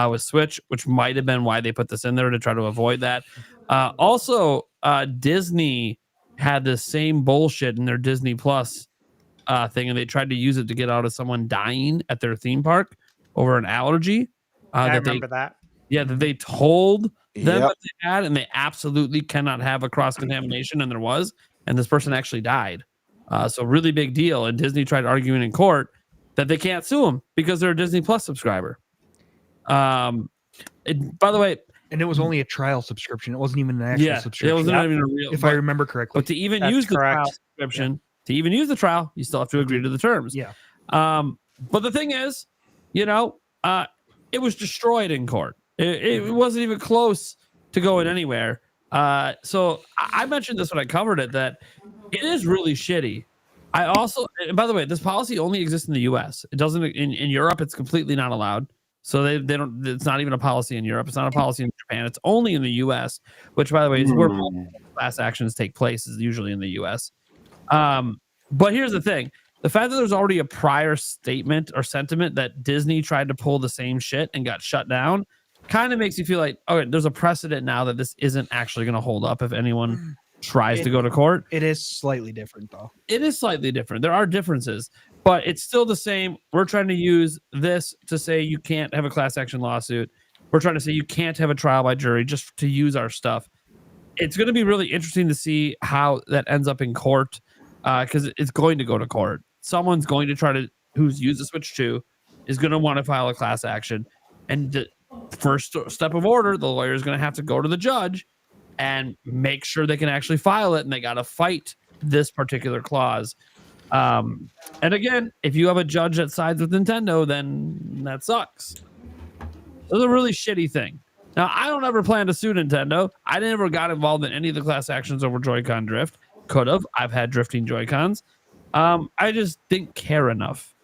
with Switch, which might have been why they put this in there, to try to avoid that. Also, Disney had the same bullshit in their Disney Plus thing, and they tried to use it to get out of someone dying at their theme park over an allergy. I remember that. Yeah, that they told them that they had, and they absolutely cannot have a cross-contamination, and there was, and this person actually died. So really big deal, and Disney tried arguing in court that they can't sue them because they're a Disney Plus subscriber. By the way, and it was only a trial subscription. It wasn't even an actual subscription. It wasn't even a real, if I remember correctly. But to even use the trial subscription, to even use the trial, you still have to agree to the terms. Yeah. But the thing is, it was destroyed in court. It wasn't even close to going anywhere. So I mentioned this when I covered it, that it is really shitty. I also, and by the way, this policy only exists in the US. It doesn't in Europe. It's completely not allowed. So they don't. It's not even a policy in Europe. It's not a policy in Japan. It's only in the U.S., which, by the way, is where class actions take place. Is usually in the U.S. But here's the thing: the fact that there's already a prior statement or sentiment that Disney tried to pull the same shit and got shut down, kind of makes you feel like, okay, there's a precedent now that this isn't actually going to hold up if anyone tries to go to court. It is slightly different, though. It is slightly different. There are differences, but it's still the same. We're trying to use this to say you can't have a class action lawsuit. We're trying to say you can't have a trial by jury just to use our stuff. It's going to be really interesting to see how that ends up in court, because it's going to go to court. Someone's going to try to, who's used the Switch 2, is going to want to file a class action. And the first step of order, the lawyer is going to have to go to the judge and make sure they can actually file it, and they got to fight this particular clause. And again, if you have a judge that sides with Nintendo, then that sucks. It's a really shitty thing. Now, I don't ever plan to sue Nintendo. I never got involved in any of the class actions over Joy-Con drift. Could have. I've had drifting Joy-Cons. I just didn't care enough.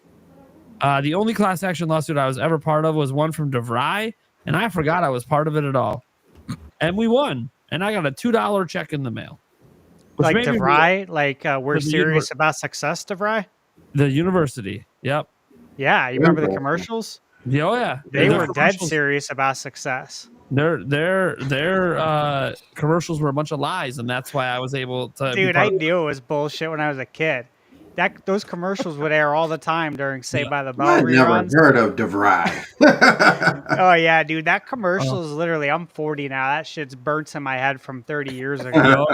The only class action lawsuit I was ever part of was one from DeVry, and I forgot I was part of it at all. And we won. And I got a $2 check in the mail. Like DeVry? Like we're serious about success, DeVry? The university. Yep. Yeah. You remember the commercials? Yeah, oh yeah. They were dead serious about success. Their commercials were a bunch of lies, and that's why I was able to. Dude, I knew it was bullshit when I was a kid. Those commercials would air all the time during Saved by the Bell reruns. Never heard of DeVry. Oh yeah, dude, that commercial is literally. I'm 40 now. That shit's burnt in my head from 30 years ago.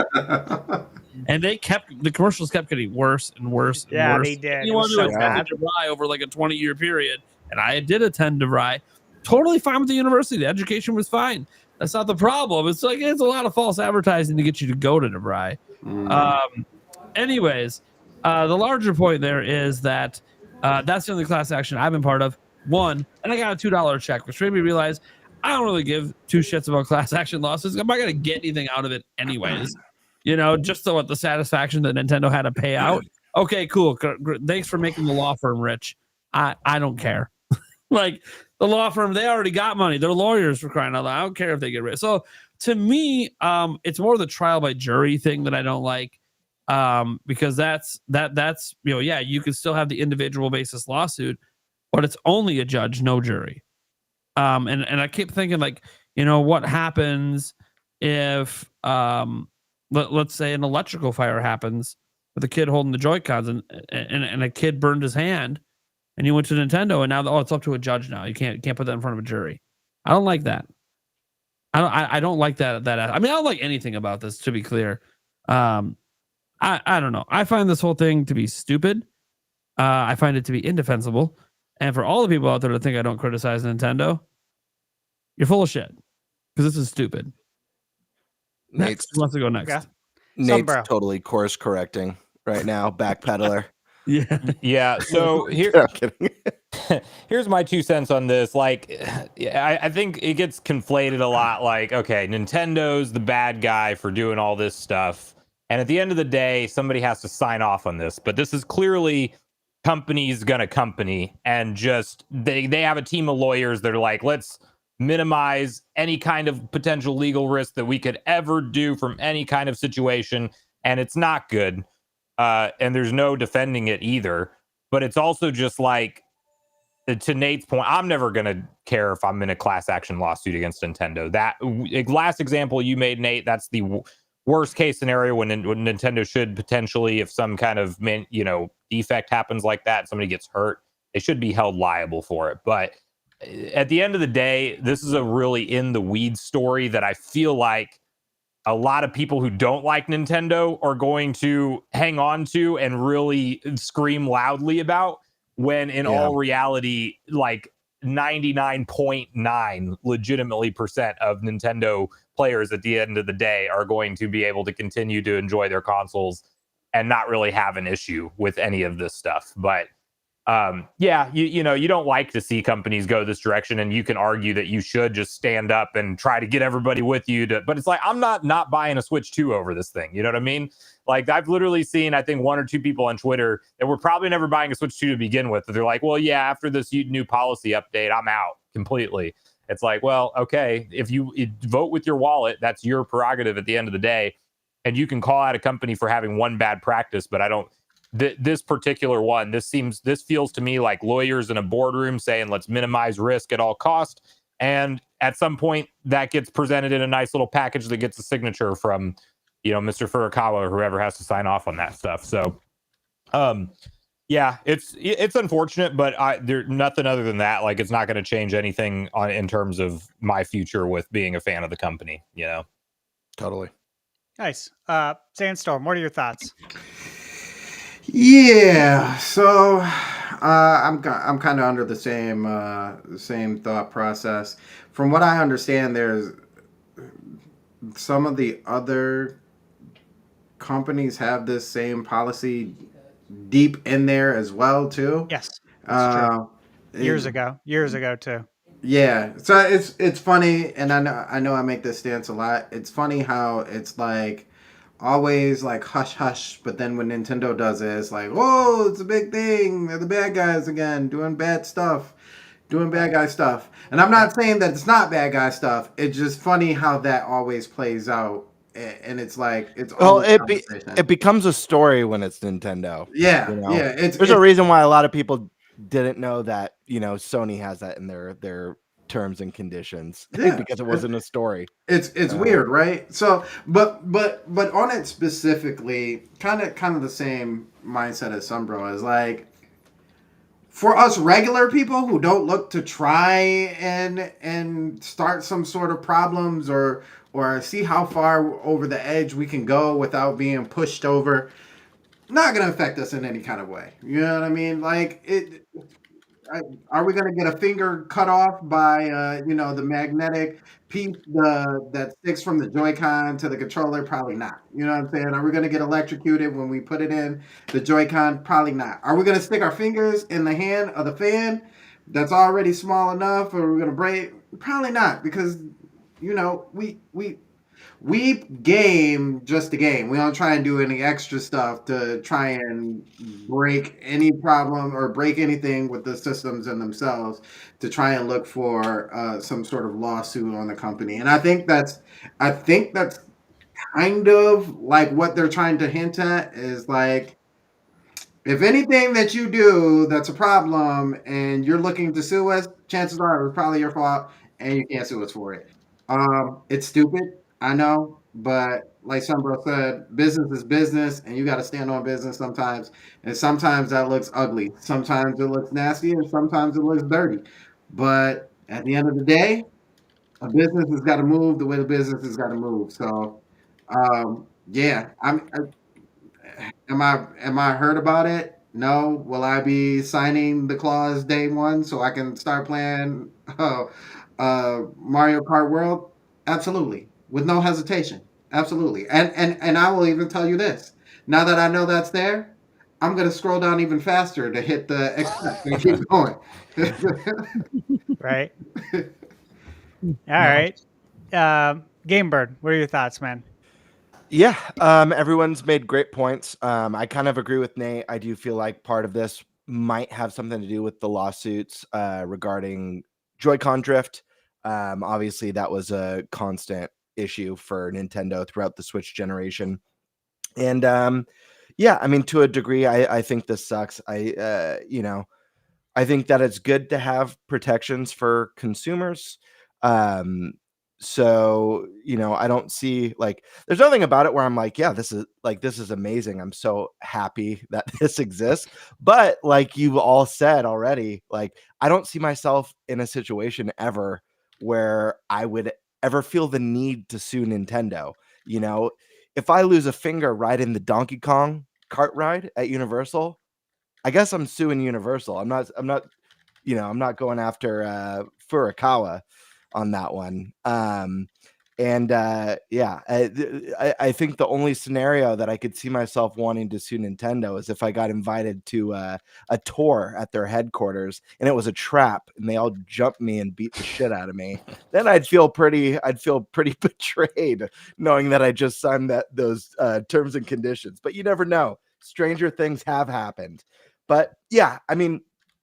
And the commercials kept getting worse and worse and Yeah, worse. they did. It Anyone was who so attended bad. DeVry over like a 20-year period, and I did attend DeVry, totally fine with the university. The education was fine. That's not the problem. It's like it's a lot of false advertising to get you to go to DeVry. Anyways, the larger point there is that that's the only class action I've been part of. One, and I got a $2 check, which made me realize I don't really give two shits about class action lawsuits. I'm not going to get anything out of it anyways. Just the satisfaction that Nintendo had to pay out. Okay, cool. Thanks for making the law firm rich. I don't care. Like the law firm, they already got money. They're lawyers, for crying out loud. I don't care if they get rich. So to me, it's more the trial by jury thing that I don't like. Because that's you can still have the individual basis lawsuit, but it's only a judge, no jury. And I keep thinking like, what happens if let's say an electrical fire happens with a kid holding the Joy-Cons and a kid burned his hand and he went to Nintendo and now it's up to a judge now. You can't put that in front of a jury. I don't like that. I don't like that. I mean, I don't like anything about this, to be clear. I don't know. I find this whole thing to be stupid. I find it to be indefensible. And for all the people out there that think I don't criticize Nintendo, you're full of shit because this is stupid. Next, who wants to go next? Yeah. Nate's totally course correcting right now, backpedaler. Yeah. So here, I'm kidding. here's my 2 cents on this. Like, I think it gets conflated a lot. Like, okay, Nintendo's the bad guy for doing all this stuff. And at the end of the day, somebody has to sign off on this. But this is clearly companies gonna company, and just they have a team of lawyers that are like, let's minimize any kind of potential legal risk that we could ever do from any kind of situation. And it's not good. And there's no defending it either. But it's also just like, to Nate's point, I'm never going to care if I'm in a class action lawsuit against Nintendo. That last example you made, Nate, that's the worst case scenario when Nintendo should potentially, if some kind of defect happens like that, somebody gets hurt, they should be held liable for it. But at the end of the day, this is a really in the weeds story that I feel like a lot of people who don't like Nintendo are going to hang on to and really scream loudly about, when in all reality, like 99.9 legitimately percent of Nintendo players at the end of the day are going to be able to continue to enjoy their consoles and not really have an issue with any of this stuff. But you don't like to see companies go this direction, and you can argue that you should just stand up and try to get everybody with you but it's like, I'm not buying a Switch 2 over this thing. You know what I mean? Like, I've literally seen, I think, 1 or 2 people on Twitter that were probably never buying a Switch 2 to begin with. They're like, well, yeah, after this new policy update, I'm out completely. It's like, well, okay, if you vote with your wallet, that's your prerogative at the end of the day. And you can call out a company for having one bad practice, but I don't. This particular one, this feels to me like lawyers in a boardroom saying, let's minimize risk at all cost. And at some point that gets presented in a nice little package that gets a signature from, Mr. Furukawa or whoever has to sign off on that stuff. So, it's unfortunate, but there's nothing other than that. Like, it's not going to change anything in terms of my future with being a fan of the company, Totally. Nice. Sandstorm, what are your thoughts? Yeah, so I'm kind of under the same thought process. From what I understand, there's some of the other companies have this same policy deep in there as well too. Yes, that's true. Years ago too. Yeah, so it's funny, and I know I make this stance a lot. It's funny how it's like always like hush hush, but then when Nintendo does it, it's like, whoa, it's a big thing. They're the bad guys again, doing bad guy stuff. And I'm not saying that it's not bad guy stuff. It's just funny how that always plays out, and it's like it becomes a story when it's Nintendo. Yeah, there's a reason why a lot of people didn't know that Sony has that in their terms and conditions, because it wasn't a story. It's weird, right? So, but on it specifically, kind of the same mindset as Sunbro is like, for us regular people who don't look to try and start some sort of problems or see how far over the edge we can go without being pushed over, not going to affect us in any kind of way. You know what I mean? Like are we going to get a finger cut off by the magnetic piece that sticks from the Joy-Con to the controller? Probably not. You know what I'm saying? Are we going to get electrocuted when we put it in the Joy-Con? Probably not. Are we going to stick our fingers in the hand of the fan that's already small enough, or are we going to break? Probably not, because we game just a game. We don't try and do any extra stuff to try and break any problem or break anything with the systems in themselves to try and look for some sort of lawsuit on the company. And I think that's kind of like what they're trying to hint at, is like, if anything that you do that's a problem and you're looking to sue us, chances are it was probably your fault and you can't sue us for it. It's stupid, I know, but like Sunbro said, business is business, and you got to stand on business sometimes. And sometimes that looks ugly. Sometimes it looks nasty, and sometimes it looks dirty. But at the end of the day, a business has got to move the way the business has got to move. So, yeah, am I hurt about it? No. Will I be signing the clause day one so I can start playing Mario Kart World? Absolutely, with no hesitation. Absolutely, and I will even tell you this. Now that I know that's there, I'm gonna scroll down even faster to hit the accept and keep going. Right. All right. Game Bird, what are your thoughts, man? Yeah, everyone's made great points. I kind of agree with Nate. I do feel like part of this might have something to do with the lawsuits regarding Joy-Con drift. Obviously, that was a constant issue for Nintendo throughout the Switch generation. And yeah, I mean, to a degree, I think this sucks. I think that it's good to have protections for consumers. So, I don't see, like, there's nothing about it where I'm like, yeah, this is amazing. I'm so happy that this exists. But like you've all said already, like, I don't see myself in a situation ever where I would ever feel the need to sue Nintendo. If I lose a finger riding the Donkey Kong cart ride at Universal, I guess I'm suing Universal. I'm not going after Furukawa on that one. Yeah, I think the only scenario that I could see myself wanting to sue Nintendo is if I got invited to a tour at their headquarters and it was a trap and they all jumped me and beat the shit out of me. Then I'd feel pretty betrayed knowing that I just signed those terms and conditions. But you never know. Stranger things have happened. But yeah, I mean,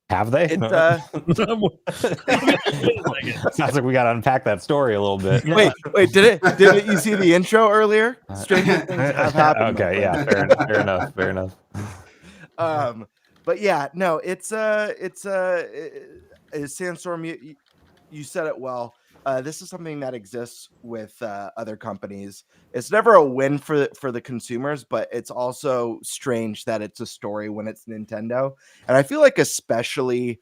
have they? Sounds like we got to unpack that story a little bit. Wait, didn't you see the intro earlier? Stranger things have happened. Okay, yeah, fair enough. But yeah, no, it's Sandstorm. You said it well. This is something that exists with other companies. It's never a win for the consumers, but it's also strange that it's a story when it's Nintendo. And I feel like especially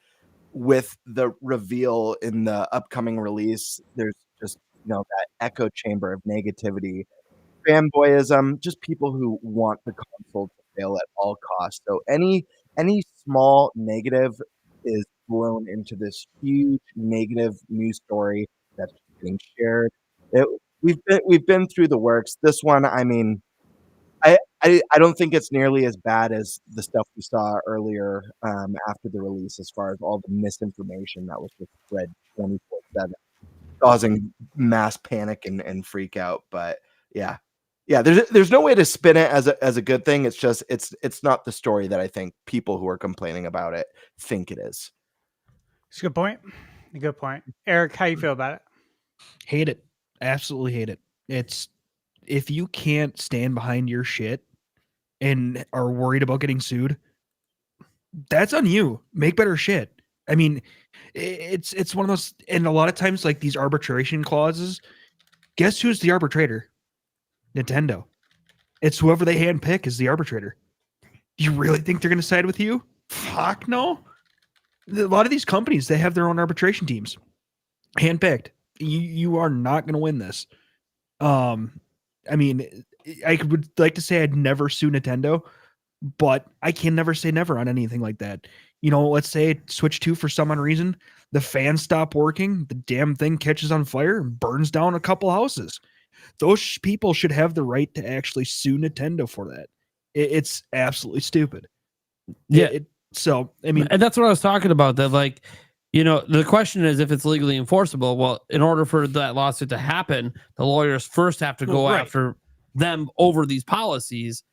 with the reveal in the upcoming release, there's just that echo chamber of negativity, fanboyism, just people who want the console to fail at all costs. So any small negative is blown into this huge negative news story that's being shared. We've been through the works. This one, I mean, I don't think it's nearly as bad as the stuff we saw earlier after the release, as far as all the misinformation that was just spread 24/7, causing mass panic and freak out. But yeah, there's no way to spin it as a good thing. It's just it's not the story that I think people who are complaining about it think it is. It's a good point. A good point. Eric, how you feel about it? Hate it. Absolutely hate it. It's, if you can't stand behind your shit and are worried about getting sued, that's on you. Make better shit. I mean, it's one of those, and a lot of times, like, these arbitration clauses, guess who's the arbitrator? Nintendo. It's whoever they handpick is the arbitrator. Do you really think they're going to side with you? Fuck no. A lot of these companies, they have their own arbitration teams, handpicked. You are not going to win this. I mean, I would like to say I'd never sue Nintendo, but I can never say never on anything like that. Let's say Switch 2 for some reason, the fans stop working, the damn thing catches on fire and burns down a couple houses. Those people should have the right to actually sue Nintendo for that. It's absolutely stupid. Yeah. So, I mean, and that's what I was talking about. That, like, the question is if it's legally enforceable. Well, in order for that lawsuit to happen, the lawyers first have to go after them over these policies,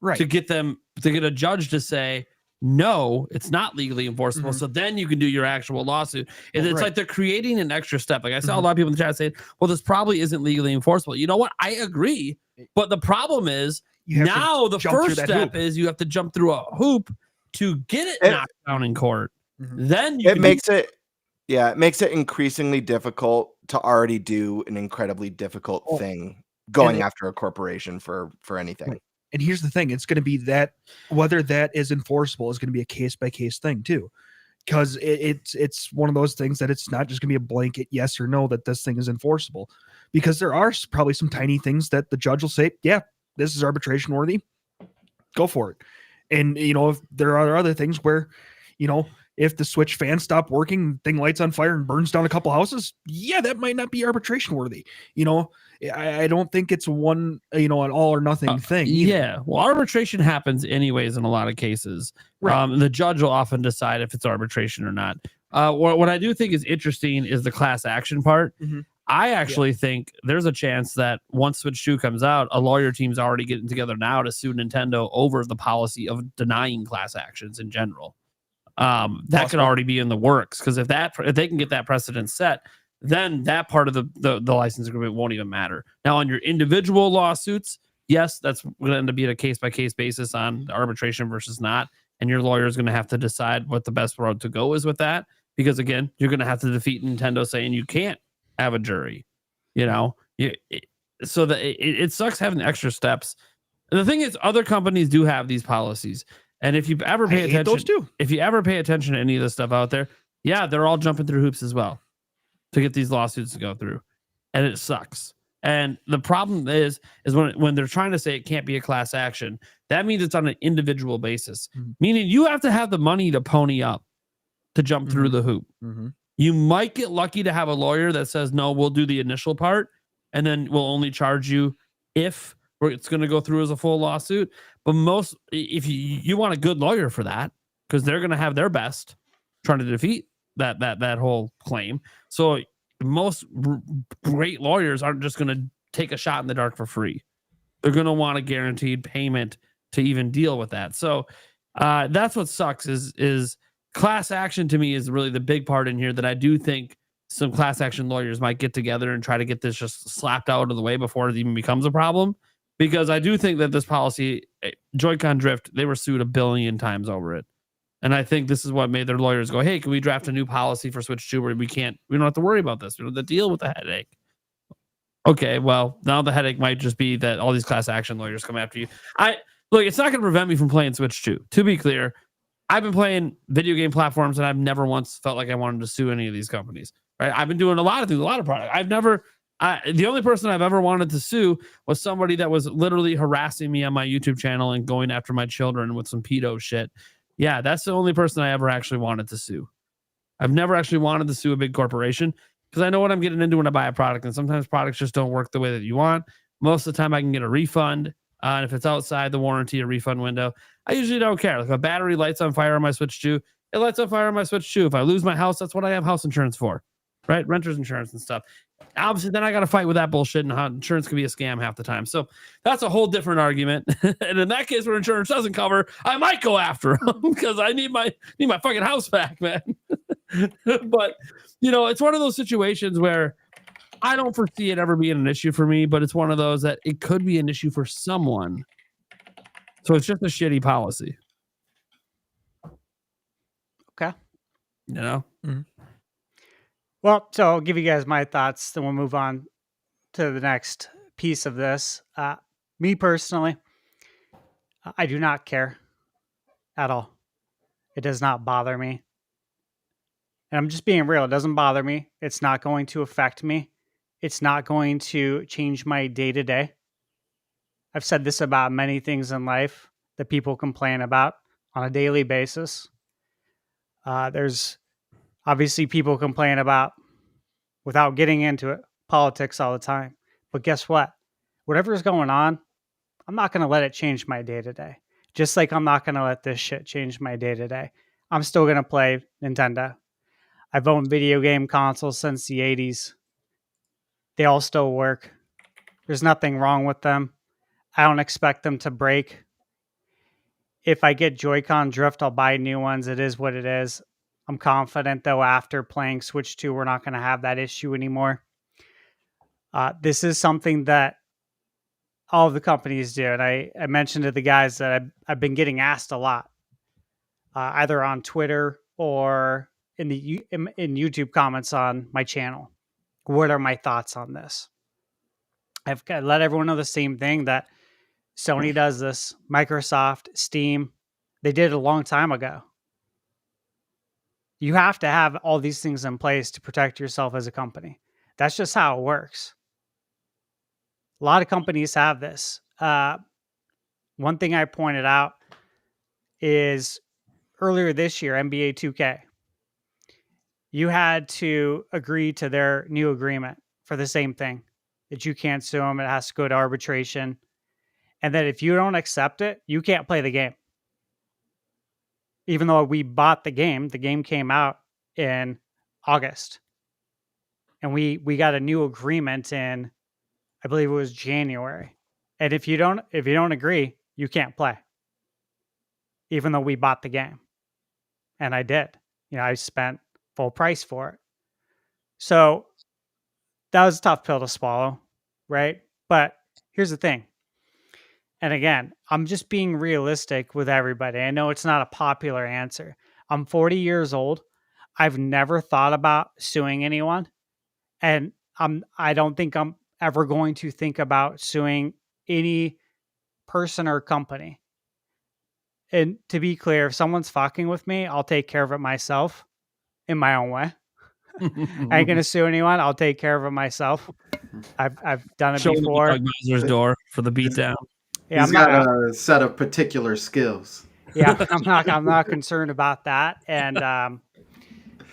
right? To get a judge to say, no, it's not legally enforceable. So then you can do your actual lawsuit. It's like they're creating an extra step. Like I saw a lot of people in the chat saying, well, this probably isn't legally enforceable. You know what? I agree. But the problem is now the first step is you have to jump through a hoop to get it knocked down in court. Then it makes it increasingly difficult to already do an incredibly difficult thing, going after a corporation for anything. Right. And here's the thing, it's going to be that whether that is enforceable is going to be a case-by-case thing too, because it's one of those things that it's not just going to be a blanket yes or no that this thing is enforceable, because there are probably some tiny things that the judge will say, yeah, this is arbitration worthy, go for it. And if there are other things where if the Switch fans stop working, thing lights on fire and burns down a couple houses, yeah, that might not be arbitration worthy. I don't think it's one, an all or nothing thing. Either. Yeah. Well, arbitration happens anyways in a lot of cases. Right. The judge will often decide if it's arbitration or not. What I do think is interesting is the class action part. I actually think there's a chance that once Switch 2 comes out, a lawyer team's already getting together now to sue Nintendo over the policy of denying class actions in general. That could already be in the works, because if they can get that precedent set, then that part of the license agreement won't even matter. Now, on your individual lawsuits, yes, that's going to end up being a case-by-case basis on arbitration versus not, and your lawyer is going to have to decide what the best road to go is with that, because, again, you're going to have to defeat Nintendo saying you can't have a jury, so that it sucks having extra steps. And the thing is, other companies do have these policies, and if you ever pay attention, those too. If you ever pay attention to any of the stuff out there, yeah, they're all jumping through hoops as well to get these lawsuits to go through, and it sucks. And the problem is when they're trying to say it can't be a class action, that means it's on an individual basis, meaning you have to have the money to pony up to jump through the hoop. You might get lucky to have a lawyer that says, no, we'll do the initial part, and then we'll only charge you if it's going to go through as a full lawsuit. But if you want a good lawyer for that, because they're going to have their best trying to defeat that whole claim. So most great lawyers aren't just going to take a shot in the dark for free. They're going to want a guaranteed payment to even deal with that. So that's what sucks is class action to me is really the big part in here that I do think some class action lawyers might get together and try to get this just slapped out of the way before it even becomes a problem. Because I do think that this policy, Joy-Con drift, they were sued 1 billion times over it. And I think this is what made their lawyers go, hey, can we draft a new policy for Switch 2 where we don't have to worry about this. We don't have to deal with the headache. Okay, well, now the headache might just be that all these class action lawyers come after you. Look, it's not going to prevent me from playing Switch 2. To be clear, I've been playing video game platforms and I've never once felt like I wanted to sue any of these companies. Right? I've been doing a lot of things, a lot of products. The only person I've ever wanted to sue was somebody that was literally harassing me on my YouTube channel and going after my children with some pedo shit. Yeah, that's the only person I ever actually wanted to sue. I've never actually wanted to sue a big corporation because I know what I'm getting into when I buy a product, and sometimes products just don't work the way that you want. Most of the time I can get a refund, and if it's outside the warranty or refund window, I usually don't care. Like, if a battery lights on fire on my Switch 2, it lights on fire on my Switch 2. If I lose my house, that's what I have house insurance for, right? Renter's insurance and stuff. Obviously, then I got to fight with that bullshit, and how insurance can be a scam half the time. So that's a whole different argument. And in that case, where insurance doesn't cover, I might go after them because I need my fucking house back, man. But it's one of those situations where I don't foresee it ever being an issue for me, but it's one of those that it could be an issue for someone. So it's just a shitty policy. Okay. Mm-hmm. Well, so I'll give you guys my thoughts, then we'll move on to the next piece of this. Me personally, I do not care at all. It does not bother me And I'm just being real. It doesn't bother me. It's not going to affect me. It's not going to change my day to day. I've said this about many things in life that people complain about on a daily basis. There's obviously people complain about, without getting into it, politics all the time. But guess what? Whatever is going on, I'm not going to let it change my day to day. Just like I'm not going to let this shit change my day to day. I'm still going to play Nintendo. I've owned video game consoles since the 80s. They all still work. There's nothing wrong with them. I don't expect them to break. If I get Joy-Con drift, I'll buy new ones. It is what it is. I'm confident, though, after playing Switch 2, we're not going to have that issue anymore. This is something that all of the companies do. And I mentioned to the guys that I've been getting asked a lot, either on Twitter or in YouTube comments on my channel. What are my thoughts on this? I've let everyone know the same thing, that Sony does this, Microsoft, Steam, they did it a long time ago. You have to have all these things in place to protect yourself as a company. That's just how it works. A lot of companies have this. One thing I pointed out is earlier this year, NBA 2K, you had to agree to their new agreement for the same thing, that you can't sue them. It has to go to arbitration. And that if you don't accept it, you can't play the game. Even though we bought the game came out in August. And we got a new agreement in, I believe it was January. And if you don't agree, you can't play. Even though we bought the game. And I did. I spent full price for it. So that was a tough pill to swallow, right? But here's the thing. And again, I'm just being realistic with everybody. I know it's not a popular answer. I'm 40 years old. I've never thought about suing anyone. And I don't think I'm ever going to think about suing any person or company. And to be clear, if someone's fucking with me, I'll take care of it myself in my own way. I ain't gonna sue anyone. I'll take care of it myself. I've done it before. Doug Bowser's door for the beatdown. Yeah, He's got a set of particular skills. Yeah, I'm not concerned about that. And I'm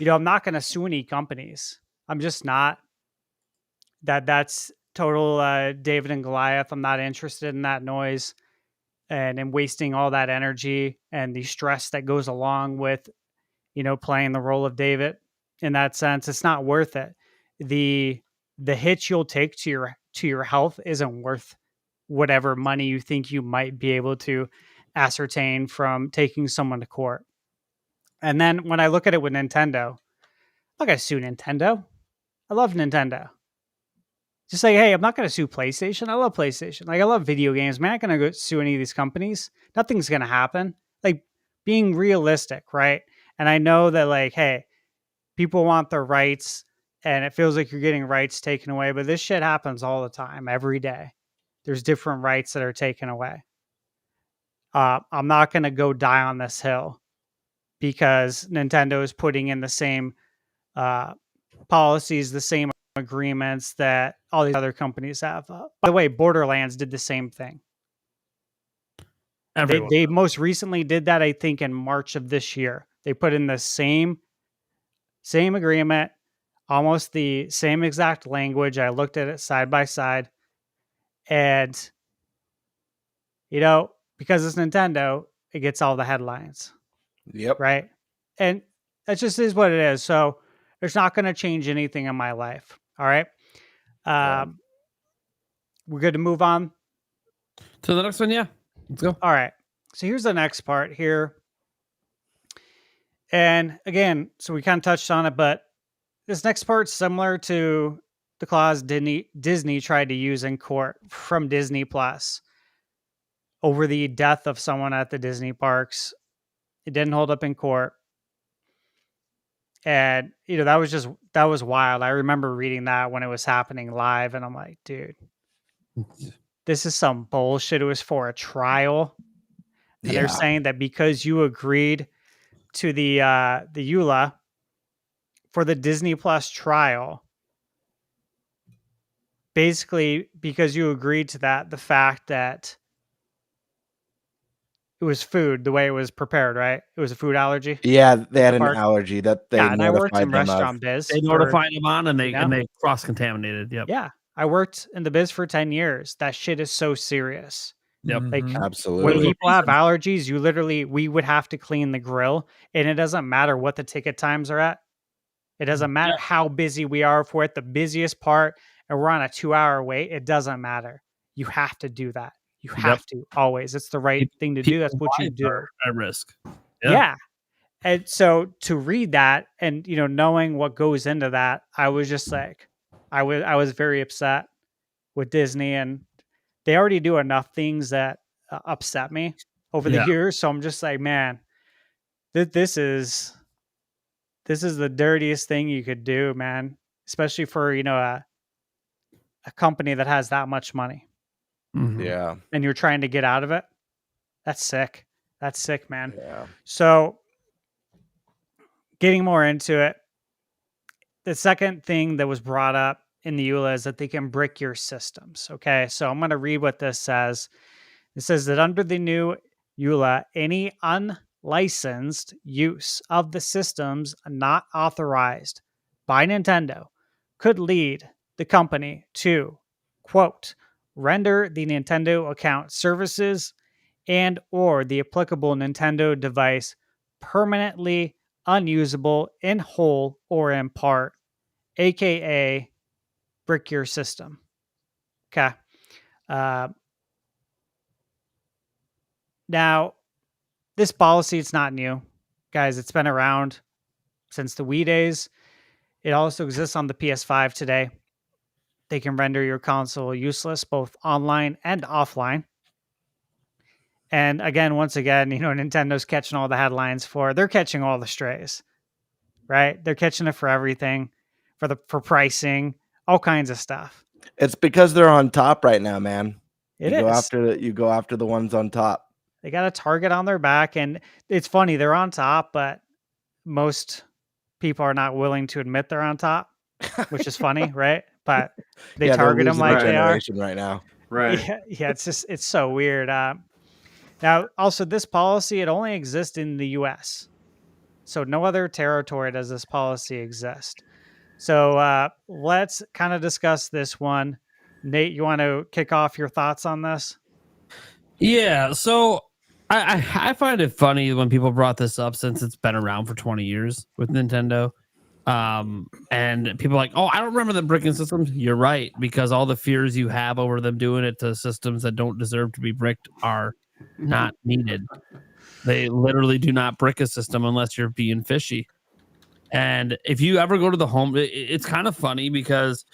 not gonna sue any companies. I'm just not. That's total David and Goliath. I'm not interested in that noise and wasting all that energy and the stress that goes along with, playing the role of David. In that sense, it's not worth it. The hit you'll take to your health isn't worth whatever money you think you might be able to ascertain from taking someone to court. And then when I look at it with Nintendo, I'm not gonna sue Nintendo. I love Nintendo. Just like, hey, I'm not gonna sue PlayStation. I love PlayStation. Like, I love video games. Man, I'm not gonna go sue any of these companies. Nothing's gonna happen. Like, being realistic, right? And I know that, like, hey, people want their rights, and it feels like you're getting rights taken away, but this shit happens all the time, every day. There's different rights that are taken away. I'm not going to go die on this hill because Nintendo is putting in the same policies, the same agreements that all these other companies have. By the way, Borderlands did the same thing. They most recently did that, I think, in March of this year. They put in the same agreement, almost the same exact language. I looked at it side by side. And, because it's Nintendo, it gets all the headlines. Yep. Right? And that just is what it is. So it's not going to change anything in my life. All right? We're good to move on to the next one. Yeah. Let's go. All right. So here's the next part here. And again, so we kind of touched on it, but this next part's similar to the clause Disney tried to use in court from Disney Plus over the death of someone at the Disney parks. It didn't hold up in court. And, that was wild. I remember reading that when it was happening live, and I'm like, dude, this is some bullshit. It was for a trial. And they're saying that because you agreed to the EULA, for the Disney Plus trial, basically because you agreed to that, the fact that it was food, the way it was prepared, right? It was a food allergy. Yeah, they had The an park. allergy that they Yeah, and I worked notified in them of. restaurant biz. They for- notified them on, and they you know? cross contaminated. Yep. Yeah, I worked in the biz for 10 years. That shit is so serious. Yep. Like Mhm. when Absolutely. people have allergies, we would have to clean the grill, and it doesn't matter what the ticket times are at. It doesn't matter how busy we are. If we're at the busiest part and we're on a 2-hour wait, it doesn't matter. You have to do that. You have to always. It's the right thing to do. That's what you do. At risk. Yeah. And so to read that and knowing what goes into that, I was just like, I was very upset with Disney, and they already do enough things that upset me over the years. So I'm just like, man, this is the dirtiest thing you could do, man. Especially for a company that has that much money, Yeah. and you're trying to get out of it. That's sick. That's sick, man. Yeah. So getting more into it, the second thing that was brought up in the EULA is that they can brick your systems. Okay, so I'm going to read what this says. It says that under the new EULA, any unlicensed use of the systems not authorized by Nintendo could lead the company to, quote, render the Nintendo account services and or the applicable Nintendo device permanently unusable in whole or in part, aka brick your system. Okay. Now, this policy, it's not new. Guys, it's been around since the Wii days. It also exists on the PS5 today. They can render your console useless both online and offline. And again, once again, Nintendo's catching all the headlines they're catching all the strays, right? They're catching it for everything, for pricing, all kinds of stuff. It's because they're on top right now, man. You go after the ones on top. They got a target on their back, and it's funny, they're on top, but most people are not willing to admit they're on top, which is funny, right? But they target them like they are right now. Right. Yeah, it's so weird. Now, also, this policy, it only exists in the U.S., so no other territory does this policy exist. So let's kind of discuss this one. Nate, you want to kick off your thoughts on this? Yeah, so I find it funny when people brought this up, since it's been around for 20 years with Nintendo. And people are like, oh, I don't remember them bricking systems. You're right, because all the fears you have over them doing it to systems that don't deserve to be bricked are not needed. They literally do not brick a system unless you're being fishy. And if you ever go to the home, it's kind of funny because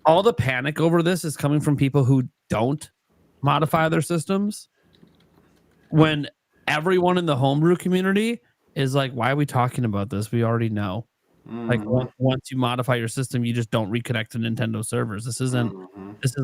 all the panic over this is coming from people who don't modify their systems, when everyone in the homebrew community is like, why are we talking about this? We already know. Like once you modify your system, you just don't reconnect to Nintendo servers. This is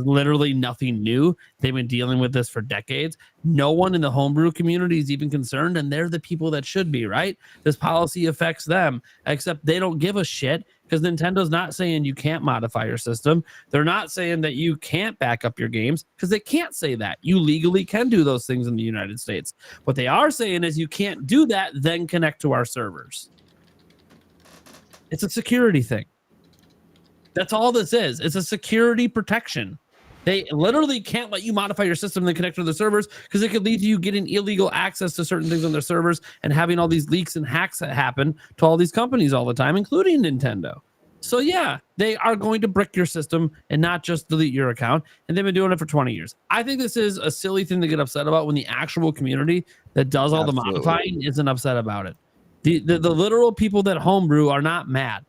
literally nothing new. They've been dealing with this for decades. No one in the homebrew community is even concerned, and they're the people that should be, right? This policy affects them, except they don't give a shit, because Nintendo's not saying you can't modify your system. They're not saying that you can't back up your games, because they can't say that. You legally can do those things in the United States. What they are saying is you can't do that, then connect to our servers. It's a security thing. That's all this is. It's a security protection. They literally can't let you modify your system and then connect to the servers, because it could lead to you getting illegal access to certain things on their servers and having all these leaks and hacks that happen to all these companies all the time, including Nintendo. So yeah, they are going to brick your system and not just delete your account. And they've been doing it for 20 years. I think this is a silly thing to get upset about when the actual community that does all the modifying isn't upset about it. The literal people that homebrew are not mad.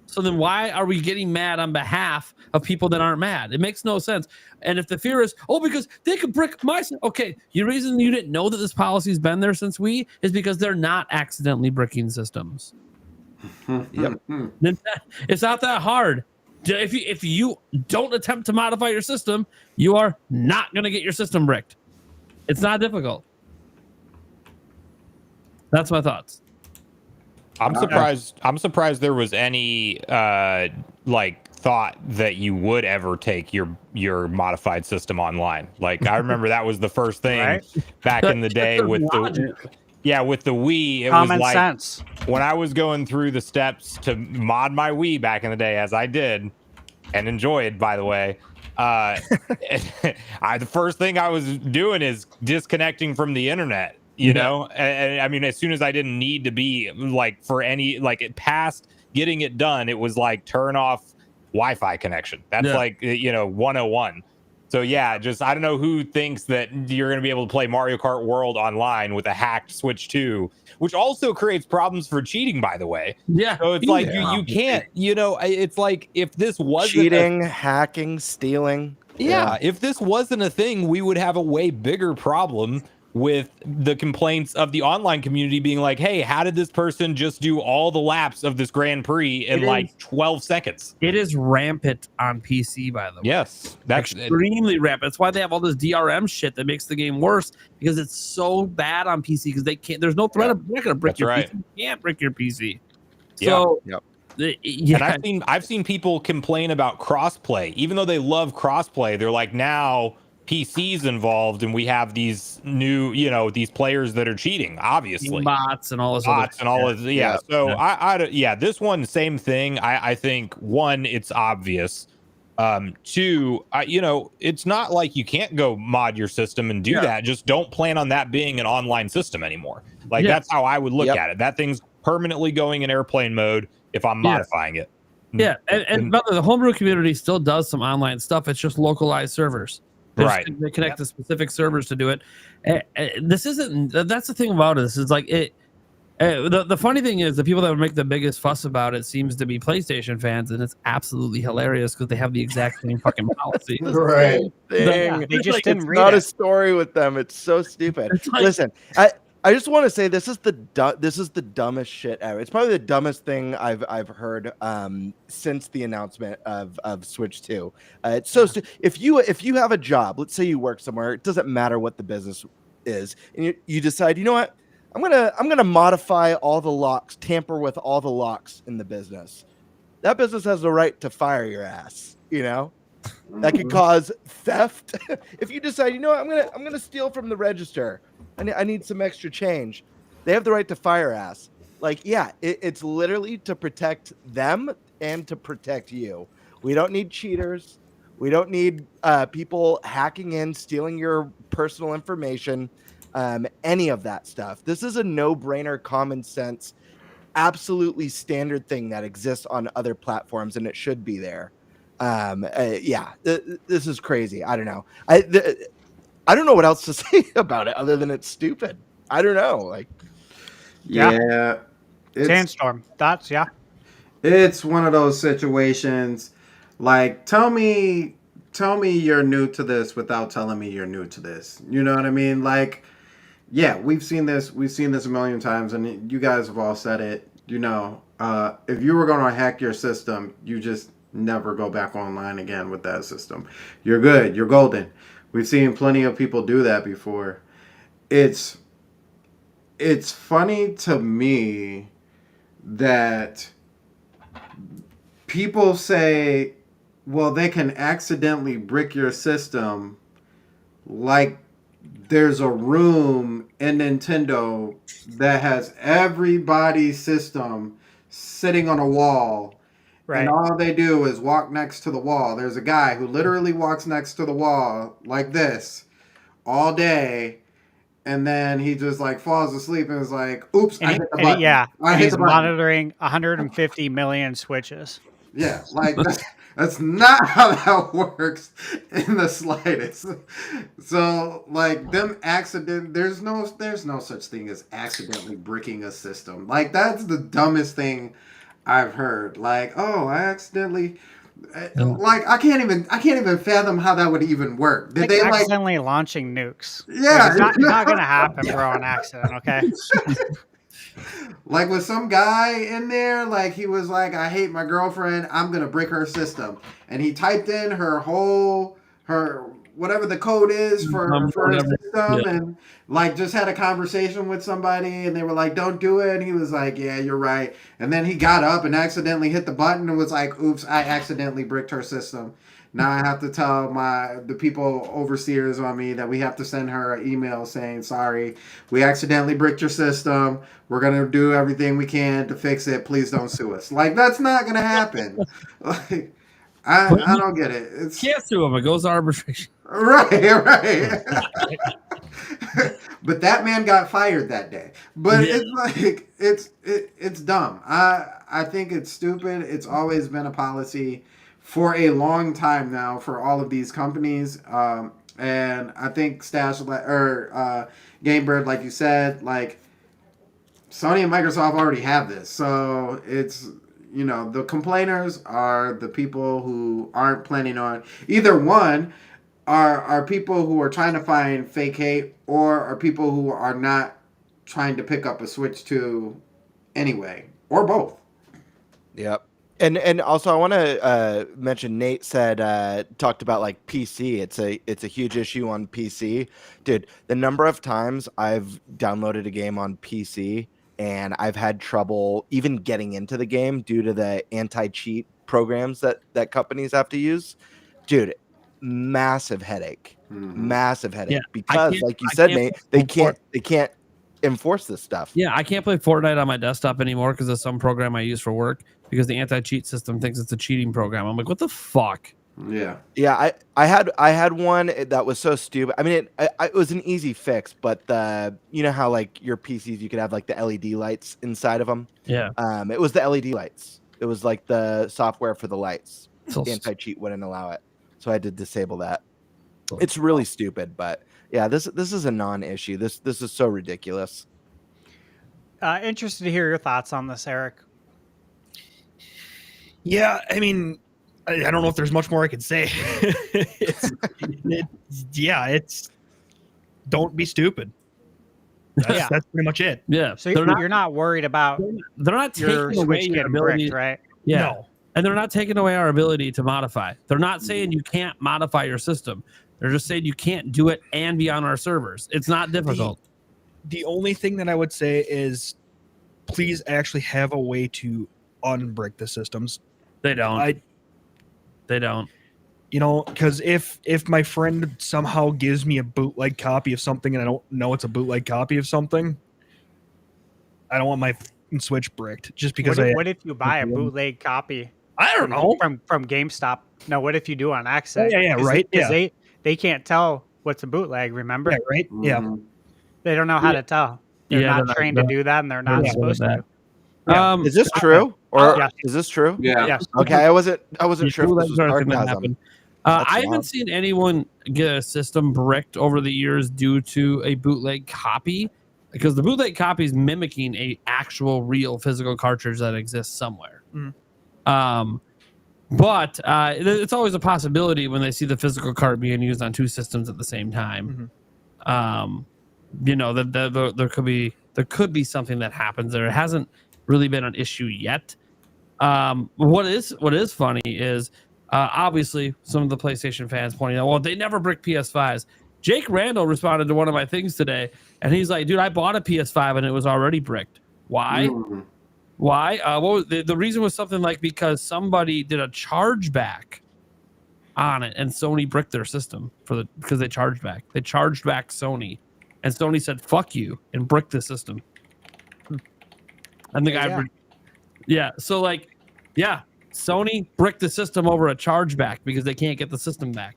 So then why are we getting mad on behalf of people that aren't mad? It makes no sense. And if the fear is, oh, because they could brick my... Okay, the reason you didn't know that this policy's been there since Wii is because they're not accidentally bricking systems. Yep. It's not that hard. If you don't attempt to modify your system, you are not going to get your system bricked. It's not difficult. That's my thoughts. I'm surprised. I'm surprised there was any like thought that you would ever take your modified system online. Like I remember that was the first thing back in the day with the Wii. It Common was like sense. when I was going through the steps to mod my Wii back in the day, as I did and enjoyed, by the way. The first thing I was doing is disconnecting from the internet. You know, and I mean, as soon as I didn't need to be like for any like it past getting it done, it was like turn off Wi-Fi connection. That's like 101. So yeah, just I don't know who thinks that you're going to be able to play Mario Kart World online with a hacked Switch 2, which also creates problems for cheating, by the way. Yeah. So it's like you can't. It's like if this wasn't cheating, hacking, stealing. Yeah, if this wasn't a thing, we would have a way bigger problem with the complaints of the online community being like, hey, how did this person just do all the laps of this Grand Prix in like 12 seconds? It is rampant on PC, by the way. Yes, that's extremely rampant. That's why they have all this DRM shit that makes the game worse, because it's so bad on PC because they can't, there's no threat of, they're not going to break your PC. You can't break your PC. So, and I've seen people complain about crossplay, even though they love crossplay. They're like, now PC's involved and we have these new, these players that are cheating, obviously bots and all this this one, same thing. I think one, it's obvious. Two, it's not like you can't go mod your system and do that. Just don't plan on that being an online system anymore. Like that's how I would look at it. That thing's permanently going in airplane mode if I'm modifying it. Yeah, and the homebrew community still does some online stuff. It's just localized servers. They connect to specific servers to do it. This isn't. That's the thing about it. This is like it. The funny thing is, the people that would make the biggest fuss about it seems to be PlayStation fans, and it's absolutely hilarious because they have the exact same fucking policy. Right. They just didn't read not it. a story with them. It's so stupid. Like, listen, I just want to say this is the dumbest shit ever. It's probably the dumbest thing I've heard since the announcement of Switch 2. It's so if you have a job, let's say you work somewhere, it doesn't matter what the business is, and you decide, you know what, I'm gonna modify all the locks, tamper with all the locks in the business. That business has the right to fire your ass. That could cause theft. If you decide, you know what, I'm gonna steal from the register. I need some extra change. They have the right to fire ass. Like, it's literally to protect them and to protect you. We don't need cheaters. We don't need people hacking in, stealing your personal information, any of that stuff. This is a no-brainer, common sense, absolutely standard thing that exists on other platforms, and it should be there. This is crazy. I don't know. I don't know what else to say about it other than it's stupid. I don't know. Like, Sandstorm. That's It's one of those situations. Like, tell me you're new to this without telling me you're new to this. You know what I mean? Like, we've seen this a million times, and you guys have all said it. If you were going to hack your system, you just never go back online again with that system. You're good. You're golden. We've seen plenty of people do that before. It's funny to me that people say, well, they can accidentally brick your system, like there's a room in Nintendo that has everybody's system sitting on a wall. Right. And all they do is walk next to the wall. There's a guy who literally walks next to the wall like this all day, and then he just like falls asleep and is like, "Oops, I hit the button." He's monitoring 150 million switches. Yeah, like that's not how that works in the slightest. So like there's no such thing as accidentally bricking a system. Like that's the dumbest thing I've heard. Like, oh, I accidentally, like I can't even fathom how that would even work. Did they accidentally launching nukes? Yeah, it's not gonna happen, bro. An accident, okay? Like with some guy in there, like he was like, I hate my girlfriend, I'm gonna brick her system, and he typed in her whatever the code is for a system, Yeah. and like just had a conversation with somebody, and they were like, "Don't do it." And he was like, "Yeah, you're right." And then he got up and accidentally hit the button and was like, "Oops, I accidentally bricked her system. Now I have to tell the people overseers on me that we have to send her an email saying, sorry, we accidentally bricked your system. We're gonna do everything we can to fix it. Please don't sue us." Like, that's not gonna happen. Like, I don't get it. It's Can't sue him. It goes to arbitration. right. But that man got fired that day. But Yeah. it's like it's dumb. I think it's stupid. It's always been a policy for a long time now for all of these companies. And I think Gamebird, like you said, like Sony and Microsoft already have this. So it's, the complainers are the people who aren't planning on either one are people who are trying to find fake hate, or are people who are not trying to pick up a Switch 2 anyway, or both. Yep. And also I want to mention Nate talked about like PC. It's a huge issue on PC. Dude, the number of times I've downloaded a game on PC and I've had trouble even getting into the game due to the anti-cheat programs that companies have to use. Dude, massive headache. Massive headache. Yeah, because like you said, Nate, they can't enforce this stuff. Yeah, I can't play Fortnite on my desktop anymore because of some program I use for work, because the anti-cheat system thinks it's a cheating program. I'm like, what the fuck? Yeah. I had one that was so stupid. I mean, it was an easy fix, but you know how like your PCs, you could have like the LED lights inside of them. Yeah. It was the LED lights. It was like the software for the lights. So Anti-cheat wouldn't allow it, so I had to disable that. It's really stupid, but yeah, this is a non-issue. This is so ridiculous. Interested to hear your thoughts on this, Eric. Yeah, I mean, I don't know if there's much more I could say. It's don't be stupid. That's pretty much it. Yeah. So you're not worried about they're not your taking away Switch your getting ability, bricked, right? Yeah. No. And they're not taking away our ability to modify. They're not saying you can't modify your system. They're just saying you can't do it and be on our servers. It's not difficult. The only thing that I would say is please actually have a way to unbrick the systems. They don't. They don't. Because if my friend somehow gives me a bootleg copy of something and I don't know it's a bootleg copy of something, I don't want my Switch bricked just because What if you buy a bootleg copy? I don't know. From GameStop. No, what if you do on accident? Yeah, right. Because they can't tell what's a bootleg, remember? Yeah, right? Yeah. They don't know how to tell. They're not trained to do that, and they're not supposed to. Is this true? Or yes. is this true? Yeah. Yes. Okay, I wasn't sure if this was Bootlegs aren't gonna sarcasm. happen. That's I haven't wild. seen anyone get a system bricked over the years due to a bootleg copy, because the bootleg copy is mimicking a actual real physical cartridge that exists somewhere. But it's always a possibility when they see the physical cart being used on two systems at the same time. There could be something that happens there. It hasn't really been an issue yet. What is funny is obviously some of the PlayStation fans pointing out, well, they never brick PS5s. Jake Randall responded to one of my things today, and he's like, dude, I bought a PS5 and it was already bricked. Why? Why? What was the reason was something like because somebody did a chargeback on it, and Sony bricked their system because they charged back. They charged back Sony, and Sony said "fuck you" and bricked the system. And the guy, so like, yeah, Sony bricked the system over a chargeback because they can't get the system back.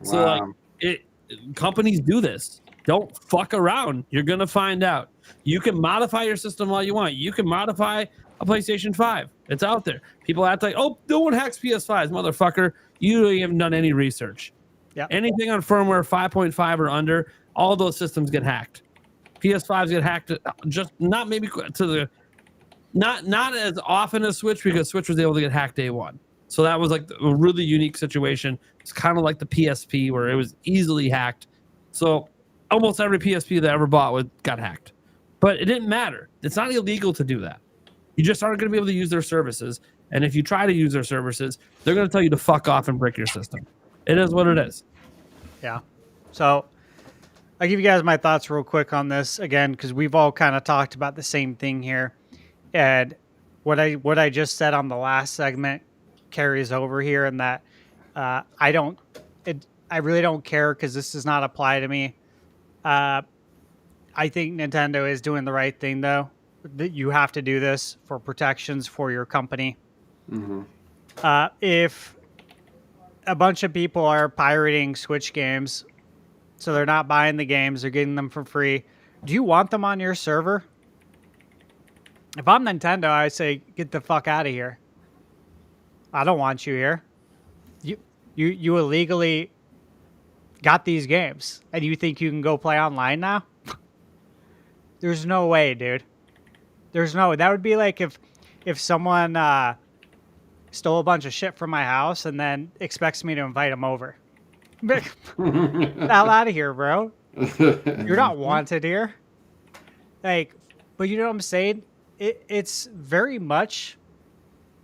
So like, companies do this. Don't fuck around. You're gonna find out. You can modify your system all you want. You can modify a PlayStation 5. It's out there. People act like, oh, no one hacks PS5s, motherfucker. You haven't done any research. Yeah. Anything on firmware 5.5 or under, all those systems get hacked. PS5s get hacked, just not maybe to the not as often as Switch, because Switch was able to get hacked day one. So that was like a really unique situation. It's kind of like the PSP where it was easily hacked. So almost every PSP that I ever bought got hacked. But it didn't matter. It's not illegal to do that. You just aren't going to be able to use their services. And if you try to use their services, they're going to tell you to fuck off and brick your system. It is what it is. Yeah. So I'll give you guys my thoughts real quick on this again, because we've all kind of talked about the same thing here. And what I just said on the last segment carries over here, in that I really don't care, because this does not apply to me. I think Nintendo is doing the right thing, though. That you have to do this for protections for your company. If a bunch of people are pirating Switch games, so they're not buying the games, they're getting them for free, do you want them on your server? If I'm Nintendo, I say, get the fuck out of here. I don't want you here. You illegally got these games, and you think you can go play online now? There's no way, dude. There's no way. That would be like if someone stole a bunch of shit from my house and then expects me to invite them over. Hell out of here, bro. You're not wanted here. Like, but you know what I'm saying? It's very much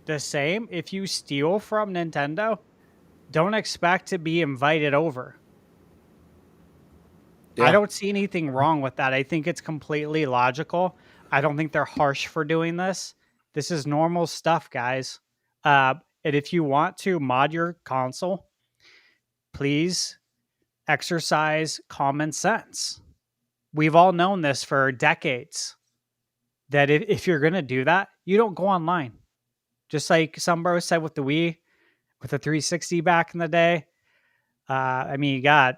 the same. If you steal from Nintendo, don't expect to be invited over. Yeah. I don't see anything wrong with that. I think it's completely logical. I don't think they're harsh for doing this. This is normal stuff, guys. And if you want to mod your console, please exercise common sense. We've all known this for decades, that if you're going to do that, you don't go online. Just like some bro said with the Wii, with the 360 back in the day. I mean, you got,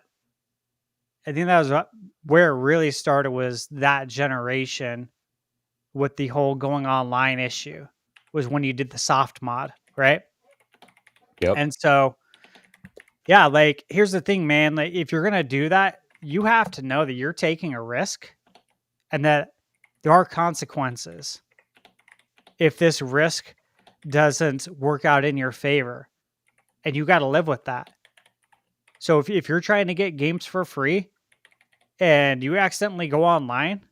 I think that was where it really started, was that generation with the whole going online issue, was when you did the soft mod, right? Yep. And so, yeah, like, here's the thing, man. Like, if you're going to do that, you have to know that you're taking a risk and that there are consequences if this risk doesn't work out in your favor. And you got to live with that. So if you're trying to get games for free and you accidentally go online,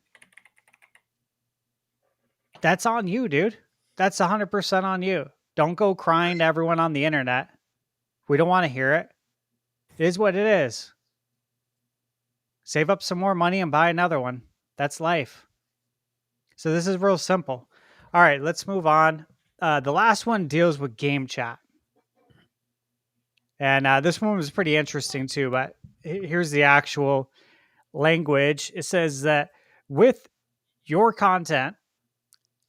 that's on you, dude. That's 100% on you. Don't go crying to everyone on the internet. We don't want to hear it. It is what it is. Save up some more money and buy another one. That's life. So this is real simple. All right, let's move on. The last one deals with game chat. And this one was pretty interesting too, but here's the actual language. It says that with your content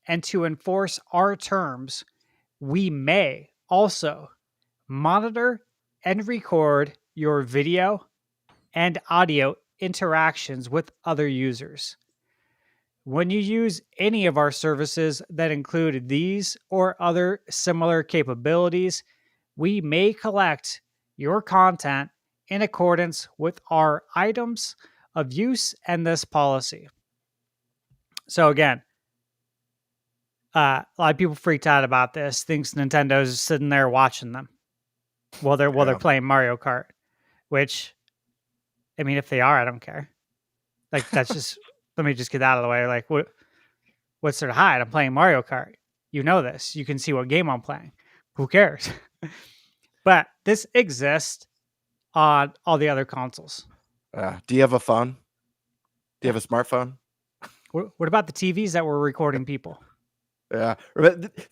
and to enforce our terms, we may also monitor and record your video and audio interactions with other users. When you use any of our services that include these or other similar capabilities, we may collect your content in accordance with our items of use and this policy. So again, a lot of people freaked out about this, thinks Nintendo's sitting there watching them while they're playing Mario Kart, which, I mean, if they are, I don't care. Like, that's just, let me just get that out of the way. Like, what's there to hide? I'm playing Mario Kart. You know this. You can see what game I'm playing. Who cares? But this exists on all the other consoles. Do you have a phone? Do you have a smartphone? What about the TVs that were recording people? Yeah,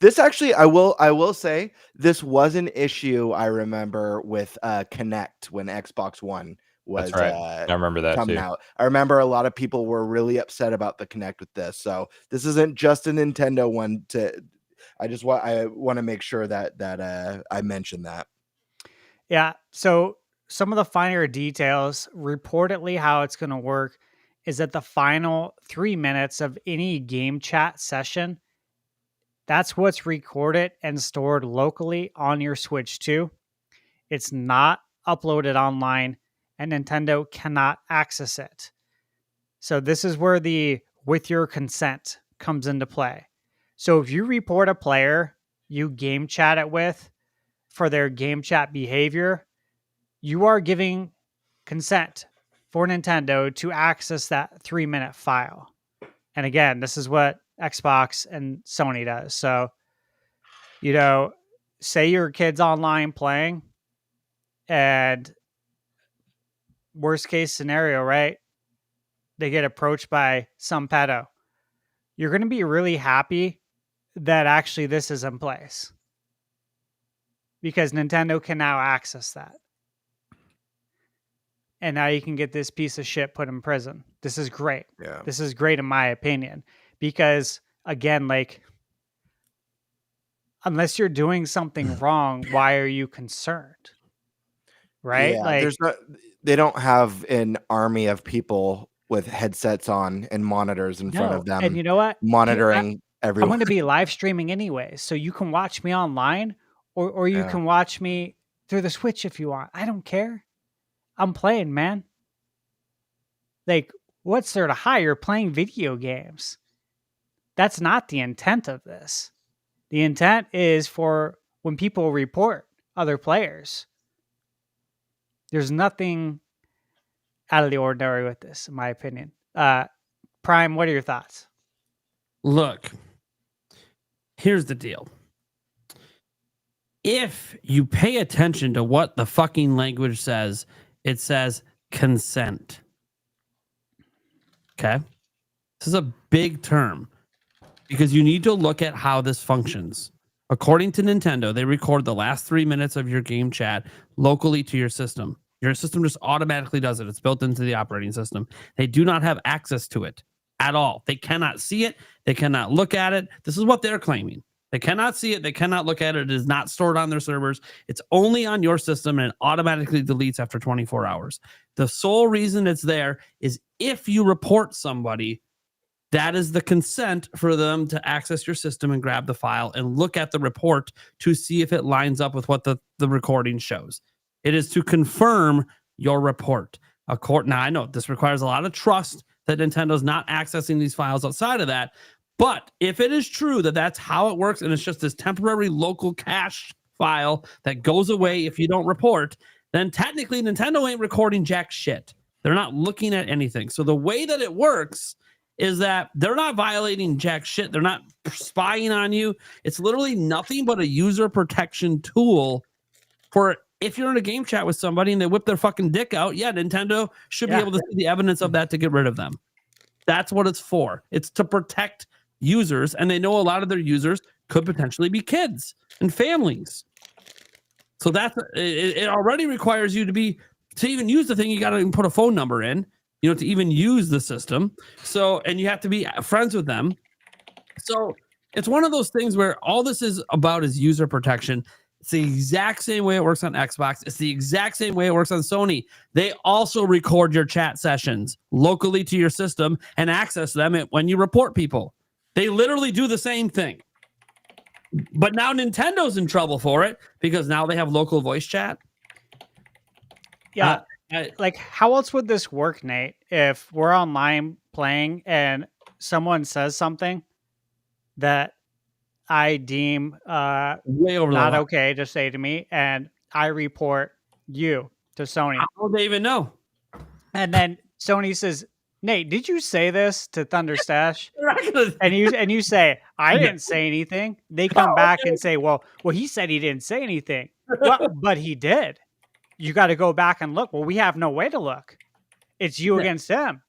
this actually, I will say, this was an issue. I remember with Kinect when Xbox One was I remember that coming too. out. I remember a lot of people were really upset about the Kinect with this. So this isn't just a Nintendo one. I want to make sure that I mention that. Yeah. So some of the finer details, reportedly how it's going to work, is that the final 3 minutes of any game chat session, that's what's recorded and stored locally on your Switch 2. It's not uploaded online, and Nintendo cannot access it. So this is where the with your consent comes into play. So if you report a player you game chat it with for their game chat behavior, you are giving consent for Nintendo to access that 3-minute file. And again, this is what Xbox and Sony does. So, you know, say your kid's online playing and worst case scenario, right? They get approached by some pedo. You're going to be really happy that actually this is in place because Nintendo can now access that. And now you can get this piece of shit put in prison. This is great. Yeah. This is great in my opinion because again, like, unless you're doing something wrong, why are you concerned? Right? Yeah, like, they don't have an army of people with headsets on and monitors in front of them. And you know what? Monitoring I'm everyone. going to be live streaming anyway, so you can watch me online, or you Yeah. can watch me through the Switch if you want. I don't care. I'm playing, man. Like, what's there to hide? You're playing video games. That's not the intent of this. The intent is for when people report other players. There's nothing out of the ordinary with this, in my opinion. Prime, what are your thoughts? Look, here's the deal. If you pay attention to what the fucking language says, it says consent. Okay? This is a big term because you need to look at how this functions. According to Nintendo, they record the last 3 minutes of your game chat locally to your system. Your system just automatically does it. It's built into the operating system. They do not have access to it at all. They cannot see it. They cannot look at it. This is what they're claiming. They cannot see it. They cannot look at it. It is not stored on their servers. It's only on your system and it automatically deletes after 24 hours. The sole reason it's there is if you report somebody, that is the consent for them to access your system and grab the file and look at the report to see if it lines up with what the recording shows. It is to confirm your report. Now, I know this requires a lot of trust that Nintendo's not accessing these files outside of that. But if it is true that that's how it works and it's just this temporary local cache file that goes away if you don't report, then technically Nintendo ain't recording jack shit. They're not looking at anything. So the way that it works is that they're not violating jack shit. They're not spying on you. It's literally nothing but a user protection tool for if you're in a game chat with somebody and they whip their fucking dick out. Yeah, Nintendo should be able to see the evidence of that to get rid of them. That's what it's for. It's to protect users, and they know a lot of their users could potentially be kids and families. So that's it already requires you to even use the thing, you got to put a phone number in, to even use the system. So, and you have to be friends with them. So it's one of those things where all this is about is user protection. It's the exact same way it works on Xbox. It's the exact same way it works on Sony. They also record your chat sessions locally to your system and access them when you report people. They literally do the same thing. But now Nintendo's in trouble for it because now they have local voice chat. Yeah. Like, how else would this work, Nate, if we're online playing and someone says something that I deem way over not okay to say to me, and I report you to Sony? How do they even know? And then Sony says, Nate, did you say this to Thunderstash? and you say, I didn't say anything. They come back and say, well, he said he didn't say anything. Well, but he did. You got to go back and look. Well, we have no way to look. It's you against them.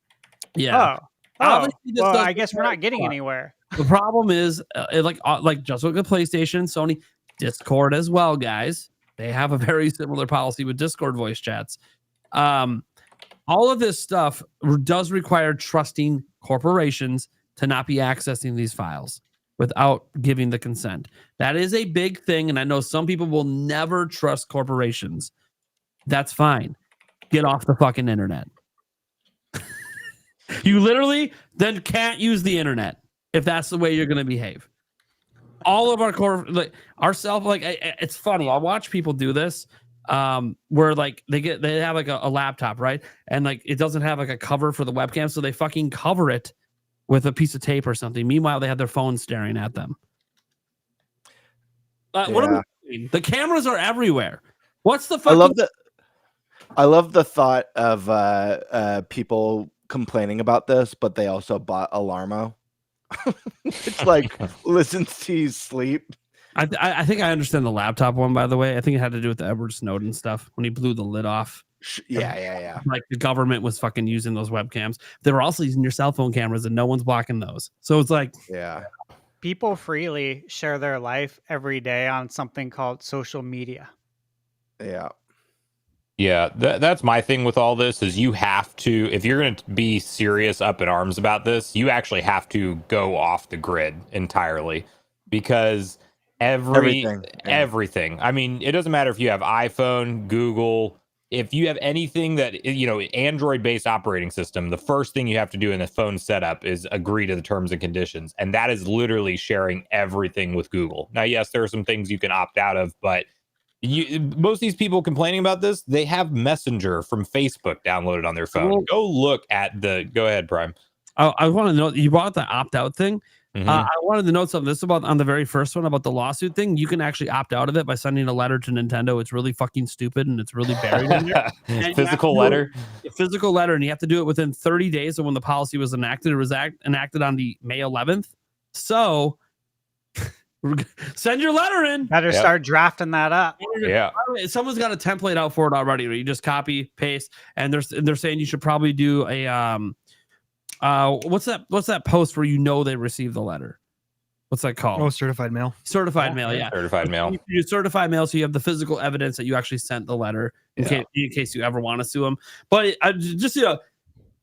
Yeah. Well, I guess we're not getting anywhere. The problem is, like just like the PlayStation, Sony, Discord as well, guys. They have a very similar policy with Discord voice chats. All of this stuff does require trusting corporations to not be accessing these files without giving the consent. That is a big thing, and I know some people will never trust corporations. That's fine. Get off the fucking internet. You literally then can't use the internet if that's the way you're going to behave. All of our it's funny. I watch people do this. Where like they have like a laptop, right? And like it doesn't have like a cover for the webcam, so they fucking cover it with a piece of tape or something. Meanwhile, they have their phone staring at them. What are we doing? The cameras are everywhere. What's the fucking... I love the thought of people complaining about this, but they also bought Alarmo. It's like listens to you sleep. I think I understand the laptop one, by the way. I think it had to do with the Edward Snowden stuff when he blew the lid off Yeah. Like the government was fucking using those webcams. They were also using your cell phone cameras, and no one's blocking those. So it's like, yeah. People freely share their life every day on something called social media. Yeah. Yeah, that's my thing with all this is you have to, if you're going to be serious up in arms about this, you actually have to go off the grid entirely because everything. I mean, it doesn't matter if you have iPhone, Google, if you have anything that, Android based operating system, the first thing you have to do in the phone setup is agree to the terms and conditions. And that is literally sharing everything with Google. Now, yes, there are some things you can opt out of, but most of these people complaining about this, they have Messenger from Facebook downloaded on their phone. Go look at go ahead, Prime. I want to know, you brought the opt-out thing. Mm-hmm. I wanted to note something. This is about on the very first one about the lawsuit thing. You can actually opt out of it by sending a letter to Nintendo. It's really fucking stupid and it's really buried in there. Physical letter, and you have to do it within 30 days of when the policy was enacted. It was enacted on the May 11th. So send your letter in. Better start drafting that up. Yeah. Someone's got a template out for it already where you just copy, paste, and they're saying you should probably do a what's that post where they received the letter? What's that called? Oh, certified mail. Certified mail, yeah. Certified mail. You certified mail, so you have the physical evidence that you actually sent the letter in case you ever want to sue them. But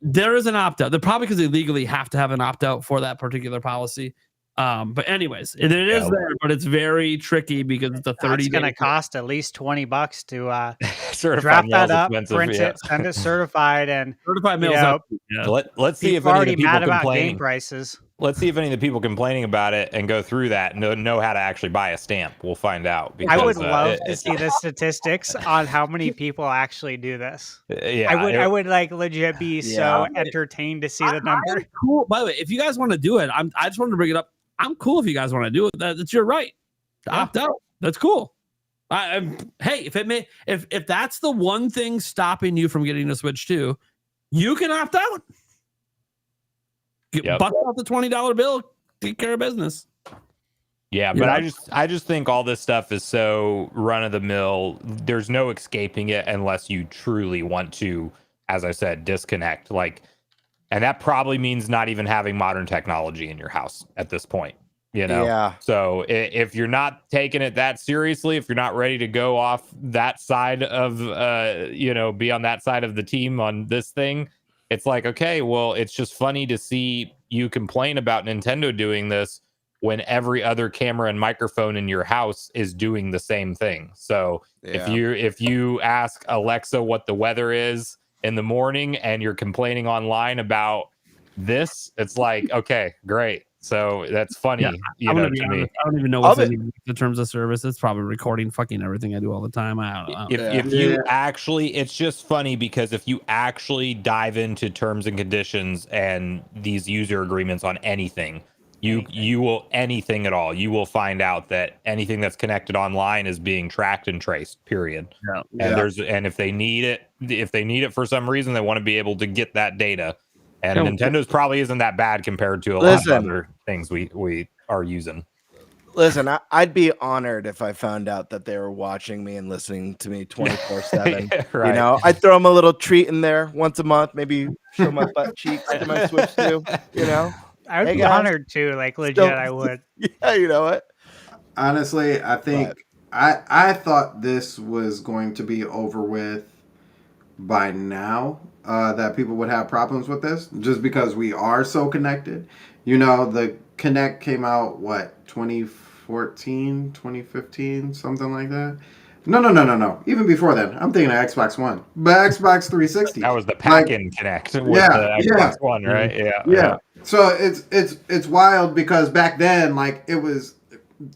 there is an opt-out. They're probably because they legally have to have an opt-out for that particular policy. But anyways, it is there, but it's very tricky because it's a 30. It's going to cost at least $20 to draft that up, print it, send it certified, and certified mail. Let's see if any of the people complaining prices. Let's see if any of the people complaining about it and go through that know how to actually buy a stamp. We'll find out. Because, I would love to see the statistics on how many people actually do this. Yeah, I would like legit be so entertained to see the number. Cool. By the way, if you guys want to do it, I just wanted to bring it up. I'm cool if you guys want to do it. That's your right to opt out. That's cool. Hey, if that's the one thing stopping you from getting a Switch 2, you can opt out. Buck out the $20 bill. Take care of business. Yeah, but I just think all this stuff is so run of the mill. There's no escaping it unless you truly want to, as I said, disconnect. And that probably means not even having modern technology in your house at this point, Yeah. So if you're not taking it that seriously, if you're not ready to go off that side of, be on that side of the team on this thing, it's like, okay, well, it's just funny to see you complain about Nintendo doing this when every other camera and microphone in your house is doing the same thing. So if you ask Alexa what the weather is in the morning and you're complaining online about this, it's like, okay, great. So that's funny. Yeah, to me. I don't even know what's in the terms of service. It's probably recording fucking everything I do all the time. I don't know. If you actually, it's just funny because if you actually dive into terms and conditions and these user agreements on anything, you will anything at all, you will find out that anything that's connected online is being tracked and traced, period. And if they need it for some reason, they want to be able to get that data. And Nintendo's probably isn't that bad compared to a lot of other things we are using. Listen, I'd be honored if I found out that they were watching me and listening to me 24/7. Right. I'd throw them a little treat in there once a month, maybe show my butt cheeks to my Switch too. I would be honored too, legit. I would. Yeah, you know what? Honestly, I think I thought this was going to be over with by now. That people would have problems with this just because we are so connected. The Kinect came out 2014, 2015, something like that. No. Even before then, I'm thinking of Xbox One, but Xbox 360. That was the pack-in Kinect with the Xbox One, right? Yeah. So it's wild because back then, it was,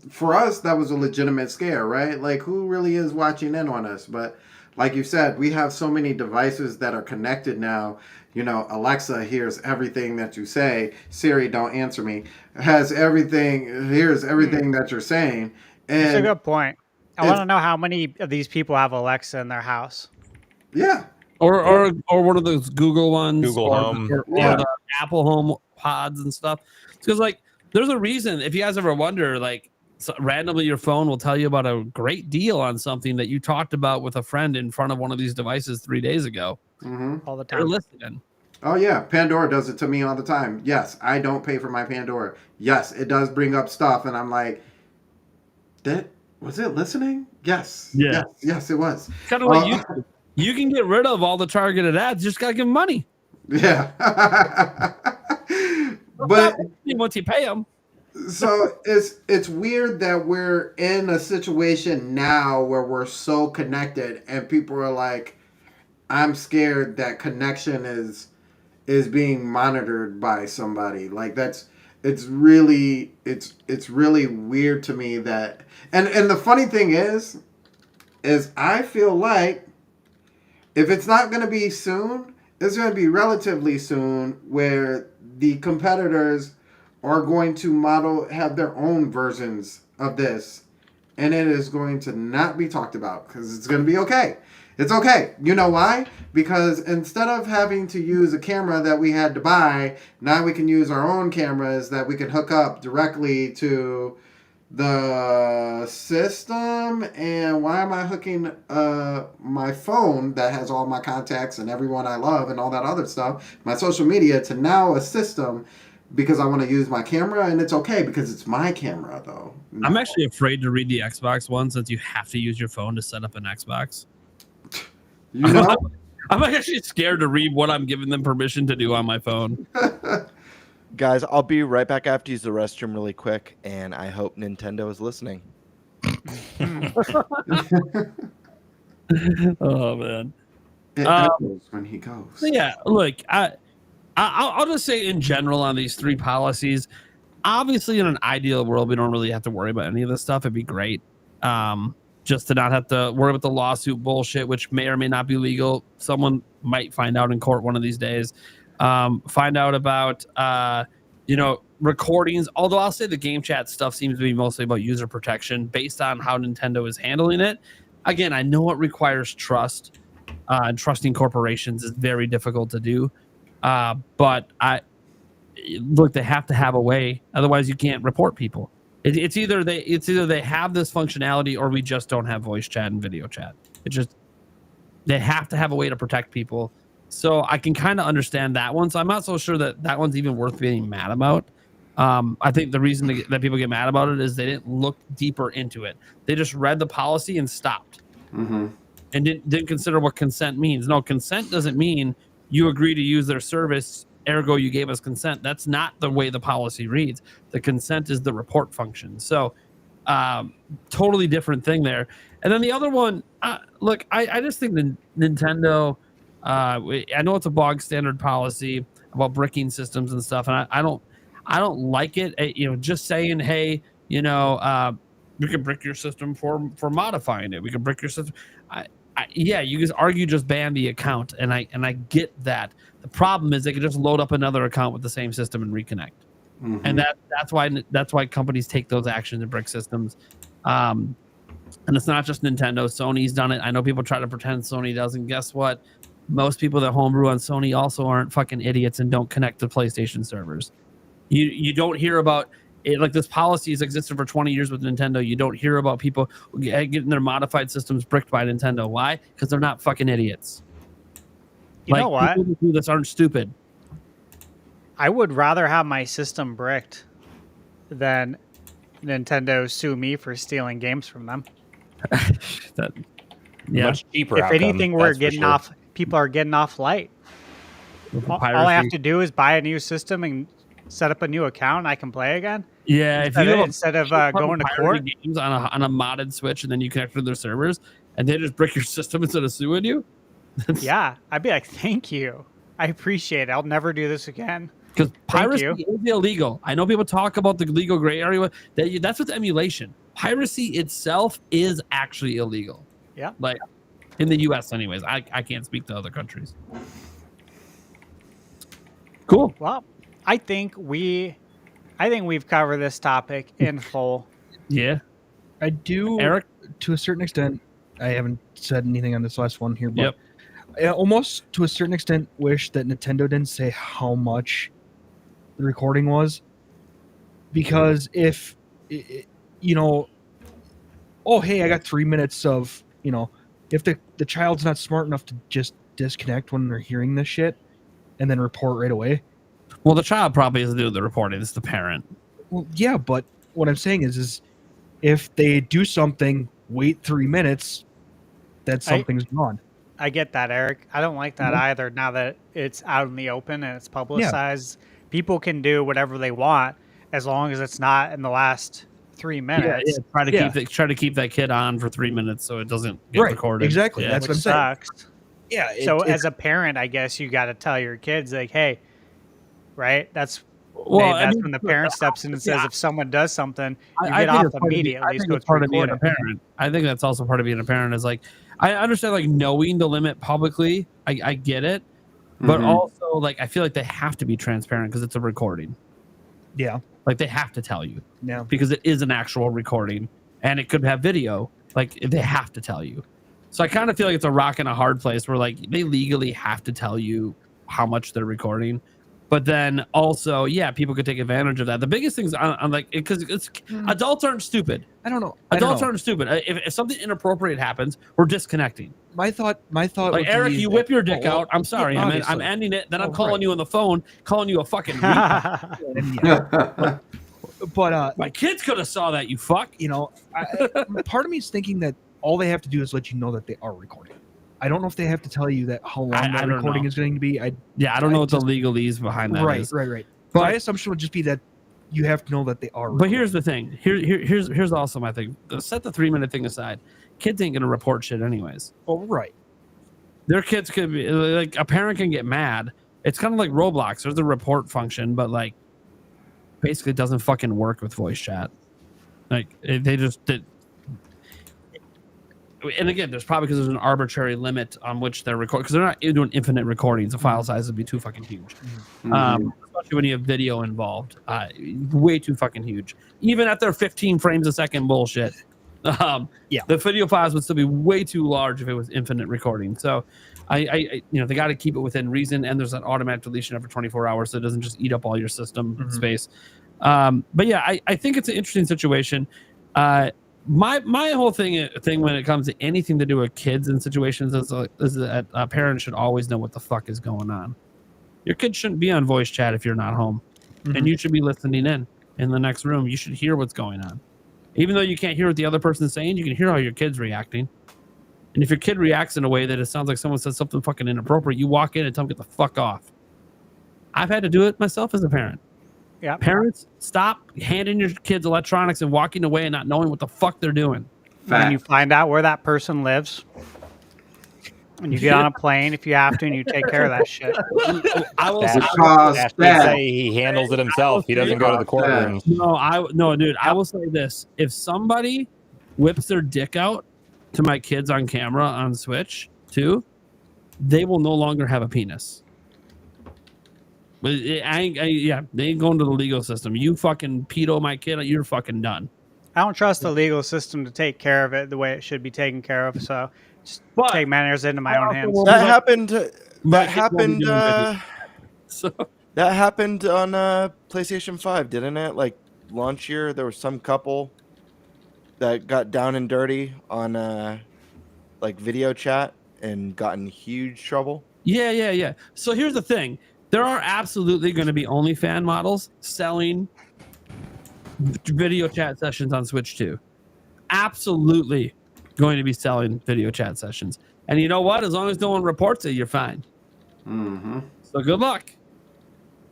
for us, that was a legitimate scare, right? Who really is watching in on us? But like you said, we have so many devices that are connected now. Alexa hears everything that you say. Siri, don't answer me. Hears everything that you're saying. And that's a good point. I want to know how many of these people have Alexa in their house. Yeah. Or one of those Google ones. Google Home. Or the Apple Home Pods and stuff. Because there's a reason, if you guys ever wonder, So randomly, your phone will tell you about a great deal on something that you talked about with a friend in front of one of these devices 3 days ago. All the They're time. listening. Oh yeah, Pandora does it to me all the time. Yes, I don't pay for my Pandora. Yes, it does bring up stuff, and I'm like, that was it listening? Yes. Yeah. Yes, it was. Kind of like YouTube. You can get rid of all the targeted ads. You just gotta give them money. Yeah. But once you pay them. So it's weird that we're in a situation now where we're so connected, and people are like, I'm scared that connection is being monitored by somebody. Like it's really weird to me that, and the funny thing is I feel like if it's not going to be soon, it's going to be relatively soon, where the competitors are going to have their own versions of this, and it is going to not be talked about because it's going to be okay. It's okay. You know why? Because instead of having to use a camera that we had to buy, now we can use our own cameras that we can hook up directly to the system. And why am I hooking my phone that has all my contacts and everyone I love and all that other stuff, my social media, to now a system because I want to use my camera? And it's okay because it's my camera, though. No. I'm actually afraid to read the Xbox one since you have to use your phone to set up an Xbox. You know? I'm actually scared to read what I'm giving them permission to do on my phone. Guys, I'll be right back. I have to use the restroom really quick, and I hope Nintendo is listening. Oh, man. It echoes when he goes. Yeah, look, I'll just say in general on these three policies, obviously in an ideal world, we don't really have to worry about any of this stuff. It'd be great. Just to not have to worry about the lawsuit bullshit, which may or may not be legal. Someone might find out in court one of these days. Find out about, recordings. Although I'll say the game chat stuff seems to be mostly about user protection based on how Nintendo is handling it. Again, I know it requires trust, and trusting corporations is very difficult to do. But they have to have a way. Otherwise, you can't report people. It's either they have this functionality or we just don't have voice chat and video chat. They have to have a way to protect people. So I can kind of understand that one. So I'm not so sure that one's even worth being mad about. I think the reason that people get mad about it is they didn't look deeper into it. They just read the policy and stopped, and didn't consider what consent means. No, consent doesn't mean you agree to use their service. Ergo, you gave us consent. That's not the way the policy reads. The consent is the report function. So, totally different thing there. And then the other one, look, I just think the Nintendo. I know it's a bog standard policy about bricking systems and stuff, and I don't like it. Just saying, hey, we can brick your system for modifying it. We can brick your system. You just argue, just ban the account, and I get that. The problem is they could just load up another account with the same system and reconnect, and that's why companies take those actions and brick systems. And it's not just Nintendo. Sony's done it. I know people try to pretend Sony doesn't. Guess what? Most people that homebrew on Sony also aren't fucking idiots and don't connect to PlayStation servers. You don't hear about it. Like, this policy has existed for 20 years with Nintendo. You don't hear about people getting their modified systems bricked by Nintendo. Why? Because they're not fucking idiots. You know what? People who do this aren't stupid. I would rather have my system bricked than Nintendo sue me for stealing games from them. Much cheaper. If anything, we're getting off. People are getting off light. All I have to do is buy a new system and set up a new account, and I can play again. Yeah, instead of going to court games on a modded Switch, and then you connect to their servers, and they just brick your system instead of suing you. Yeah, I'd be like, thank you. I appreciate it. I'll never do this again. Because piracy is illegal. I know people talk about the legal gray area. That's with emulation. Piracy itself is actually illegal. Yeah. Like, in the U.S. anyways. I can't speak to other countries. Cool. Well, I think we've covered this topic in full. Yeah. I do, Eric, to a certain extent. I haven't said anything on this last one here, but yep. I almost, to a certain extent, wish that Nintendo didn't say how much the recording was, because if you know, oh, hey, I got 3 minutes of, you know, if the child's not smart enough to just disconnect when they're hearing this shit and then report right away. Well, the child probably isn't doing the reporting. It's the parent. Well, yeah, but what I'm saying is if they do something, wait 3 minutes, that something's gone. I get that, Eric. I don't like that either. Now that it's out in the open and it's publicized, people can do whatever they want as long as it's not in the last 3 minutes. Yeah. Try to keep that kid on for 3 minutes so it doesn't get recorded. Exactly. Yeah. That's what I'm saying. Sucks. Yeah. So as a parent, I guess you got to tell your kids, like, hey, right? That's when the parent steps in and says, if someone does something, you get off immediately. So it's part of being a parent. I think that's also part of being a parent is like, I understand like knowing the limit publicly. I get it. But also like, I feel like they have to be transparent because it's a recording. Yeah. Like they have to tell you. Yeah. Because it is an actual recording and it could have video. Like they have to tell you. So I kind of feel like it's a rock and a hard place where like they legally have to tell you how much they're recording. But then also, yeah, people could take advantage of that. The biggest things on like, because it's adults aren't stupid. I don't know. Adults aren't stupid. If something inappropriate happens, we're disconnecting. My thought. Like Eric, you whip your dick out. I'm sorry, I'm ending it. Then I'm calling you on the phone, calling you a fucking. But my kids could have saw that. You fuck. You know, part of me is thinking that all they have to do is let you know that they are recording. I don't know if they have to tell you that how long that recording is going to be. I don't know what the legalese behind that is. Right. But my assumption would just be that you have to know that they are recording. But here's the thing. Here's also my thing. Set the 3 minute thing aside. Kids ain't going to report shit anyways. Oh, right. Their kids could be like a parent can get mad. It's kind of like Roblox. There's a report function, but like basically it doesn't fucking work with voice chat. Like they just did. And again, there's probably because there's an arbitrary limit on which they're recording because they're not doing infinite recordings. The file size would be too fucking huge, especially when you have video involved. Way too fucking huge. Even at their 15 frames a second bullshit, the video files would still be way too large if it was infinite recording. So, they got to keep it within reason. And there's an automatic deletion every 24 hours, so it doesn't just eat up all your system space. But yeah, I think it's an interesting situation. My whole thing when it comes to anything to do with kids in situations is that a parent should always know what the fuck is going on. Your kid shouldn't be on voice chat if you're not home, and you should be listening in the next room. You should hear what's going on, even though you can't hear what the other person's saying. You can hear how your kid's reacting, and if your kid reacts in a way that it sounds like someone said something fucking inappropriate, you walk in and tell them get the fuck off. I've had to do it myself as a parent. Yeah. Parents, stop handing your kids electronics and walking away and not knowing what the fuck they're doing. When you find out where that person lives, and you get on a plane if you have to, and you take care of that shit. I will say he handles it himself. He doesn't go to the courtroom. No, dude. I will say this: if somebody whips their dick out to my kids on camera on Switch too, they will no longer have a penis. But they ain't going to the legal system. You fucking pedo my kid, you're fucking done. I don't trust the legal system to take care of it the way it should be taken care of. So just take matters into my own hands. That happened. That happened on PlayStation 5, didn't it? Like launch year, there was some couple that got down and dirty on like video chat and got in huge trouble. Yeah. So here's the thing. There are absolutely going to be OnlyFans models selling video chat sessions on Switch 2. Absolutely going to be selling video chat sessions. And you know what? As long as no one reports it, you're fine. So good luck.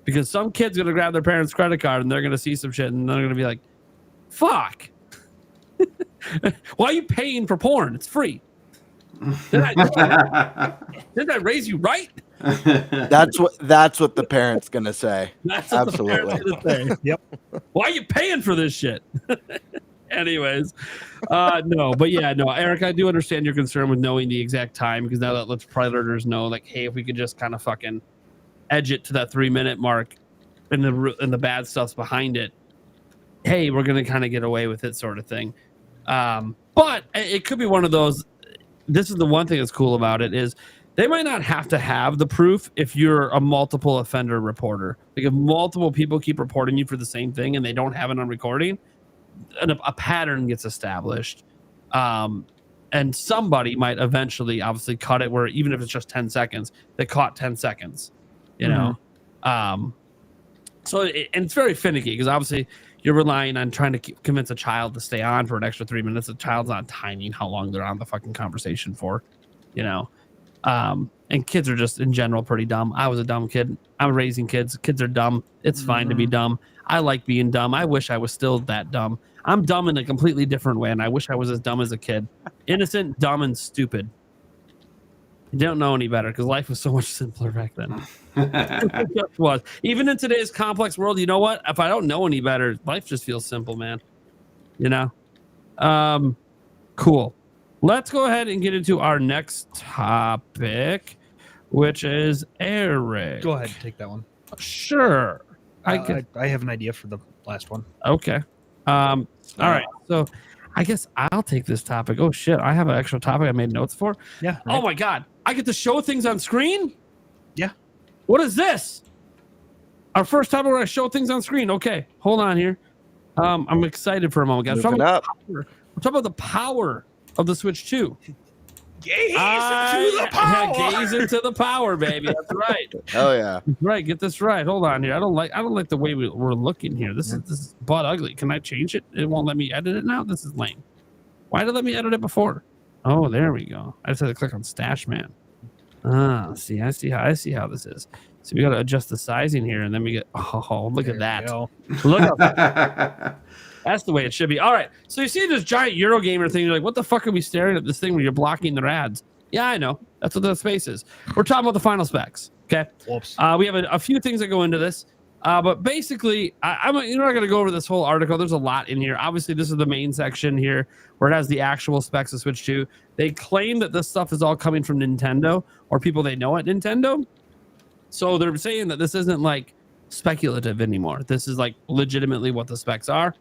Because some kid's going to grab their parents' credit card and they're going to see some shit and they're going to be like, fuck. Why are you paying for porn? It's free. Didn't I raise you right? That's what the parent's gonna say. Absolutely. Yep. Why are you paying for this shit? Anyways, no, Eric, I do understand your concern with knowing the exact time because now that lets predators know, like, hey, if we could just kind of fucking edge it to that 3 minute mark, and the bad stuff's behind it, hey, we're gonna kind of get away with it, sort of thing. But it could be one of those. This is the one thing that's cool about it is they might not have to have the proof if you're a multiple offender reporter. Like if multiple people keep reporting you for the same thing and they don't have it on recording, a pattern gets established, and somebody might eventually obviously cut it where even if it's just 10 seconds, they caught 10 seconds, you know. So and it's very finicky because obviously you're relying on trying to convince a child to stay on for an extra 3 minutes. The child's not timing how long they're on the fucking conversation for, you know. And kids are just in general pretty dumb. I was a dumb kid. I'm raising kids. Kids are dumb. It's fine to be dumb. I like being dumb. I wish I was still that dumb. I'm dumb in a completely different way, and I wish I was as dumb as a kid. Innocent, dumb, and stupid. You don't know any better because life was so much simpler back then. It just was. Even in today's complex world, you know what? If I don't know any better, life just feels simple, man. You know? Cool. Let's go ahead and get into our next topic, which is Eric. Go ahead and take that one. Sure. I have an idea for the last one. Okay. All right. So I guess I'll take this topic. Oh, shit. I have an extra topic I made notes for. Yeah. Right. Oh, my God. I get to show things on screen? Yeah. What is this? Our first time where I show things on screen. Okay. Hold on here. I'm excited for a moment, guys. We're talking about the power of the Switch 2. Gaze into the power. Gaze into the power, baby. That's right. Oh yeah. Right. Get this right. Hold on here. I don't like the way we're looking here. This is butt ugly. Can I change it? It won't let me edit it now. This is lame. Why did it let me edit it before? Oh, there we go. I just had to click on Stash Man. I see how this is. So we got to adjust the sizing here, and then we get. Oh, look at that. Look at that. That's the way it should be. All right. So you see this giant Eurogamer thing. You're like, what the fuck are we staring at this thing when you're blocking the ads? Yeah, I know. That's what the space is. We're talking about the final specs. Okay. Whoops. We have a few things that go into this. But basically, you're not going to go over this whole article. There's a lot in here. Obviously, this is the main section here where it has the actual specs of Switch 2. They claim that this stuff is all coming from Nintendo or people they know at Nintendo. So they're saying that this isn't like speculative anymore. This is like legitimately what the specs are.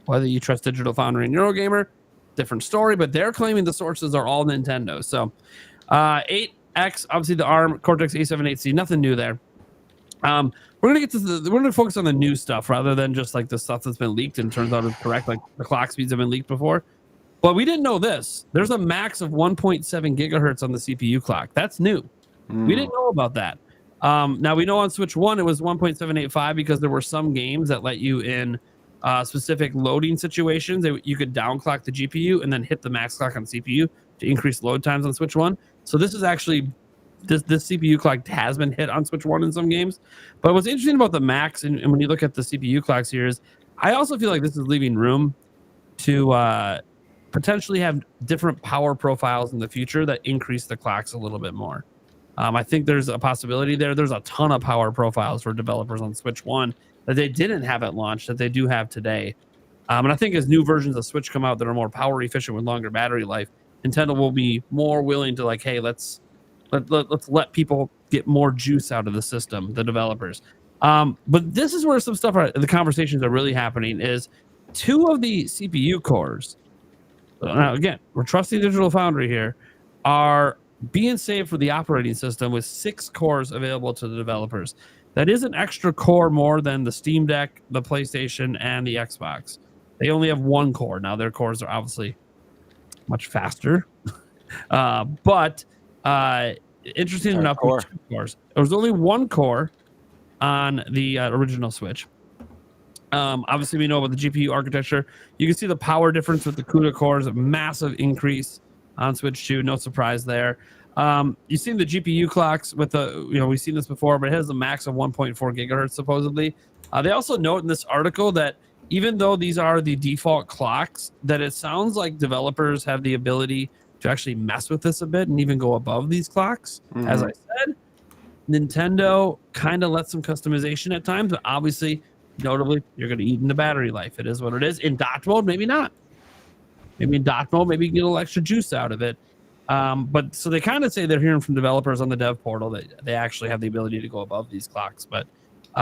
Whether you trust Digital Foundry and Eurogamer, different story, but they're claiming the sources are all Nintendo. So 8X, obviously the ARM Cortex A78C, nothing new there. We're gonna focus on the new stuff rather than just like the stuff that's been leaked and turns out is correct, like the clock speeds have been leaked before. But we didn't know this. There's a max of 1.7 gigahertz on the CPU clock. That's new. We didn't know about that. Now we know on Switch 1 it was 1.785 because there were some games that let you in specific loading situations. You could downclock the GPU and then hit the max clock on CPU to increase load times on Switch 1. So this is actually this CPU clock has been hit on Switch 1 in some games. But what's interesting about the max and when you look at the CPU clocks here is I also feel like this is leaving room to potentially have different power profiles in the future that increase the clocks a little bit more. I think there's a possibility there. There's a ton of power profiles for developers on Switch 1 that they didn't have at launch that they do have today. And I think as new versions of Switch come out that are more power efficient with longer battery life, Nintendo will be more willing to like, hey, let's let people get more juice out of the system, the developers. But this is where some stuff the conversations are really happening is 2 of the CPU cores. Now, again, we're trusting Digital Foundry here, are being saved for the operating system with 6 cores available to the developers. That is an extra core more than the Steam Deck, the PlayStation, and the Xbox. They only have 1 core. Now, their cores are obviously much faster. But interesting enough, 2 cores. There was only 1 core on the original Switch. Obviously, we know about the GPU architecture. You can see the power difference with the CUDA cores, a massive increase on Switch 2. No surprise there. You've seen the GPU clocks with we've seen this before, but it has a max of 1.4 gigahertz supposedly. They also note in this article that even though these are the default clocks, that it sounds like developers have the ability to actually mess with this a bit and even go above these clocks. As I said, Nintendo kind of lets some customization at times, but obviously, notably, you're going to eat in the battery life. It is what it is. In dock mode, maybe not. Maybe in dock mode, maybe you get a little extra juice out of it. But so they kind of say they're hearing from developers on the dev portal that they actually have the ability to go above these clocks. But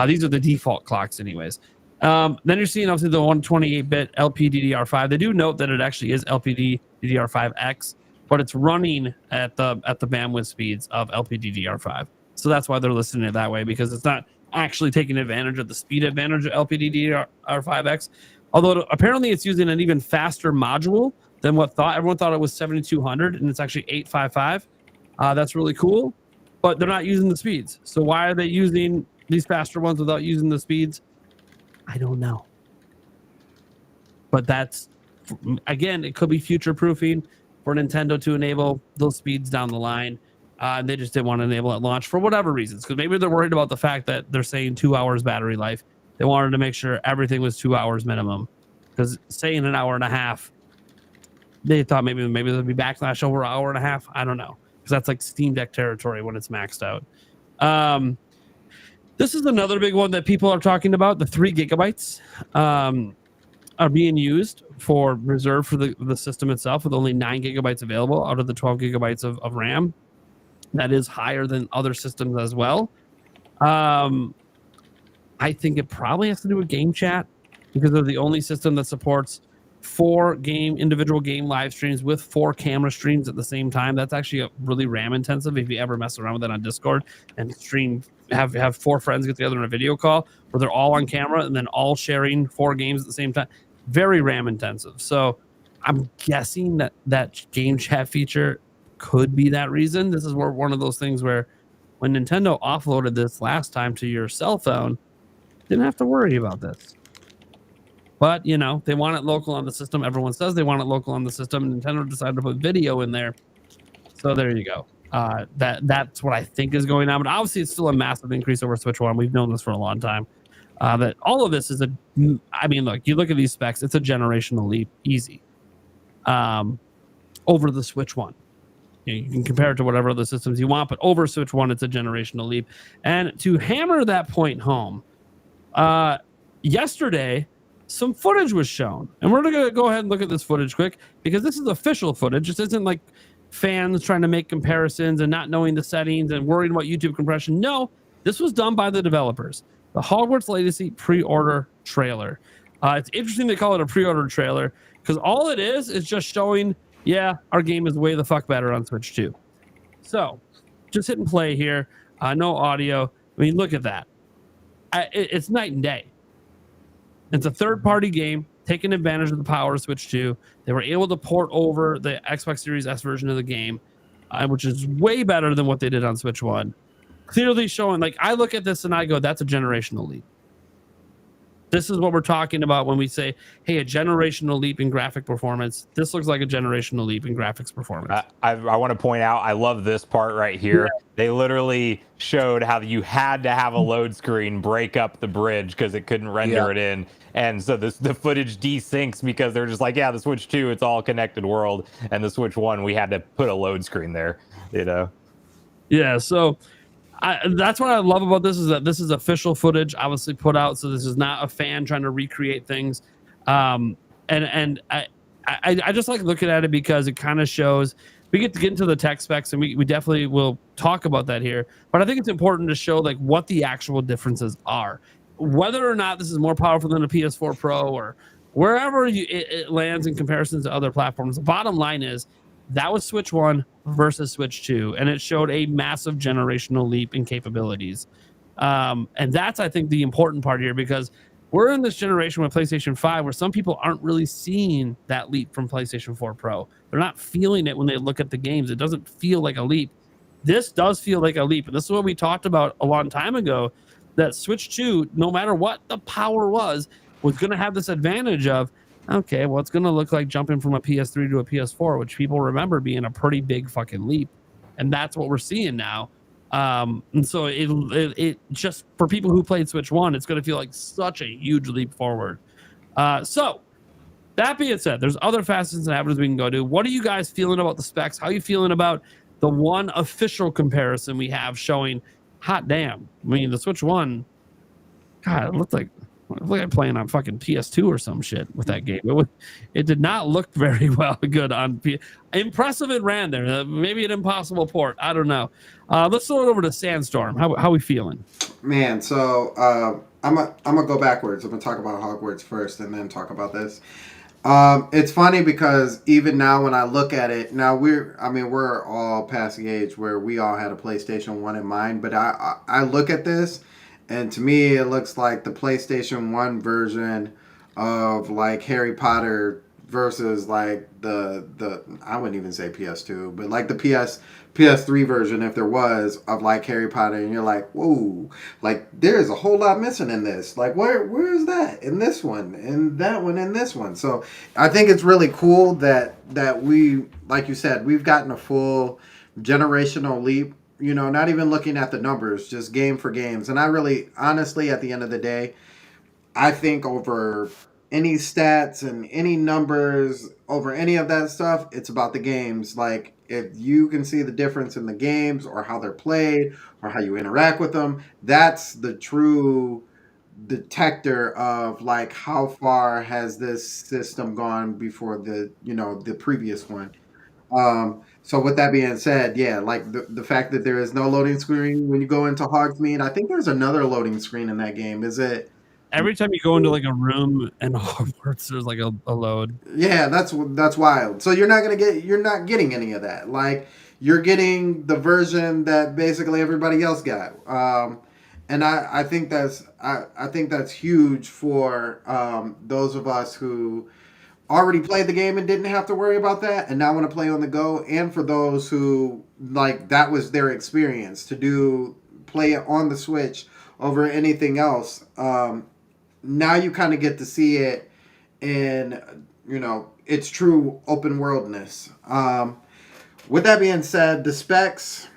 these are the default clocks anyways. Then you're seeing obviously the 128-bit LPDDR5. They do note that it actually is LPDDR5X, but it's running at the bandwidth speeds of LPDDR5. So that's why they're listing it that way, because it's not actually taking advantage of the speed advantage of LPDDR5X, Although apparently it's using an even faster module than everyone thought it was 7200, and it's actually 855. That's really cool, but they're not using the speeds. So why are they using these faster ones without using the speeds? I don't know. But that's, again, it could be future proofing for Nintendo to enable those speeds down the line. They just didn't want to enable at launch for whatever reasons, because maybe they're worried about the fact that they're saying 2 hours battery life. They wanted to make sure everything was 2 hours minimum, because saying an hour and a half, they thought maybe there'd be backlash over an hour and a half. I don't know, because that's like Steam Deck territory when it's maxed out. This is another big one that people are talking about. The 3 gigabytes are being used for reserved for the system itself, with only 9 gigabytes available out of the 12 gigabytes of RAM. That is higher than other systems as well. I think it probably has to do with game chat, because they're the only system that supports 4 individual game live streams with 4 camera streams at the same time. That's actually a really RAM intensive if you ever mess around with that on Discord and have 4 friends get together in a video call where they're all on camera and then all sharing 4 games at the same time. Very RAM intensive. So I'm guessing that game chat feature could be that reason. This is one of those things where when Nintendo offloaded this last time to your cell phone, didn't have to worry about this. But, they want it local on the system. Everyone says they want it local on the system. Nintendo decided to put video in there. So there you go. That's what I think is going on. But obviously, it's still a massive increase over Switch 1. We've known this for a long time. That all of this is look, you look at these specs, it's a generational leap, easy, over the Switch 1. You can compare it to whatever other systems you want, but over Switch 1, it's a generational leap. And to hammer that point home, yesterday, some footage was shown. And we're going to go ahead and look at this footage quick, because this is official footage. This isn't like fans trying to make comparisons and not knowing the settings and worrying about YouTube compression. No, this was done by the developers. The Hogwarts Legacy pre-order trailer. It's interesting they call it a pre-order trailer, because all it is just showing, yeah, our game is way the fuck better on Switch 2. So, just hit and play here. No audio. I mean, look at that. It's night and day. It's a third-party game taking advantage of the power of Switch 2. They were able to port over the Xbox Series S version of the game, which is way better than what they did on Switch 1. Clearly showing, like, I look at this and I go, that's a generational leap. This is what we're talking about when we say, hey, a generational leap in graphic performance. This looks like a generational leap in graphics performance. I want to point out, I love this part right here. Yeah. They literally showed how you had to have a load screen break up the bridge because it couldn't render it in. And so the footage desyncs because they're just like, yeah, the Switch 2, it's all connected world. And the Switch 1, we had to put a load screen there, Yeah, so that's what I love about this, is that this is official footage, obviously put out. So this is not a fan trying to recreate things. And I just like looking at it because it kind of shows, we get to get into the tech specs, and we definitely will talk about that here. But I think it's important to show like what the actual differences are, whether or not this is more powerful than a PS4 Pro or wherever it lands in comparison to other platforms. The bottom line is that was Switch 1 versus Switch 2, and it showed a massive generational leap in capabilities. And that's, I think, the important part here, because we're in this generation with PlayStation 5 where some people aren't really seeing that leap from PlayStation 4 Pro. They're not feeling it when they look at the games. It doesn't feel like a leap. This does feel like a leap. And this is what we talked about a long time ago, that Switch 2, no matter what the power was going to have this advantage of, okay, well, it's going to look like jumping from a PS3 to a PS4, which people remember being a pretty big fucking leap. And that's what we're seeing now. And so it just, for people who played Switch 1, it's going to feel like such a huge leap forward. So that being said, there's other facets and avenues we can go to. What are you guys feeling about the specs? How are you feeling about the one official comparison we have showing, hot damn, I mean, the Switch 1, God, it looked like I'm playing on fucking PS2 or some shit with that game. It did not look very good on impressive it ran there. Maybe an impossible port. I don't know. Let's throw it over to Sandstorm. How we feeling? Man, so I'm gonna go backwards. I'm gonna talk about Hogwarts first and then talk about this. It's funny because even now when I look at it, now we're all past the age where we all had a PlayStation 1 in mind, but I look at this, and to me, it looks like the PlayStation 1 version of like Harry Potter versus like the I wouldn't even say PS2, but like the PS3 version, if there was, of like Harry Potter, and you're like, whoa, like there's a whole lot missing in this. Like where is that in this one, and that one in this one? So I think it's really cool that we, like you said, we've gotten a full generational leap. You know, not even looking at the numbers, just game for games. And I really, honestly, at the end of the day, I think over any stats and any numbers, over any of that stuff, it's about the games. Like, if you can see the difference in the games or how they're played or how you interact with them, that's the true detector of like how far has this system gone before the previous one. So with that being said, yeah, like the fact that there is no loading screen when you go into Hogsmeade, I think there's another loading screen in that game. Is it? Every time you go into like a room in Hogwarts, there's like a load. Yeah, that's wild. So you're not getting any of that. Like you're getting the version that basically everybody else got. And I think that's huge for those of us who already played the game and didn't have to worry about that and now want to play on the go, and for those who like that was their experience to do play it on the Switch over anything else. Now you kind of get to see it in its true open worldness. With that being said, the specs,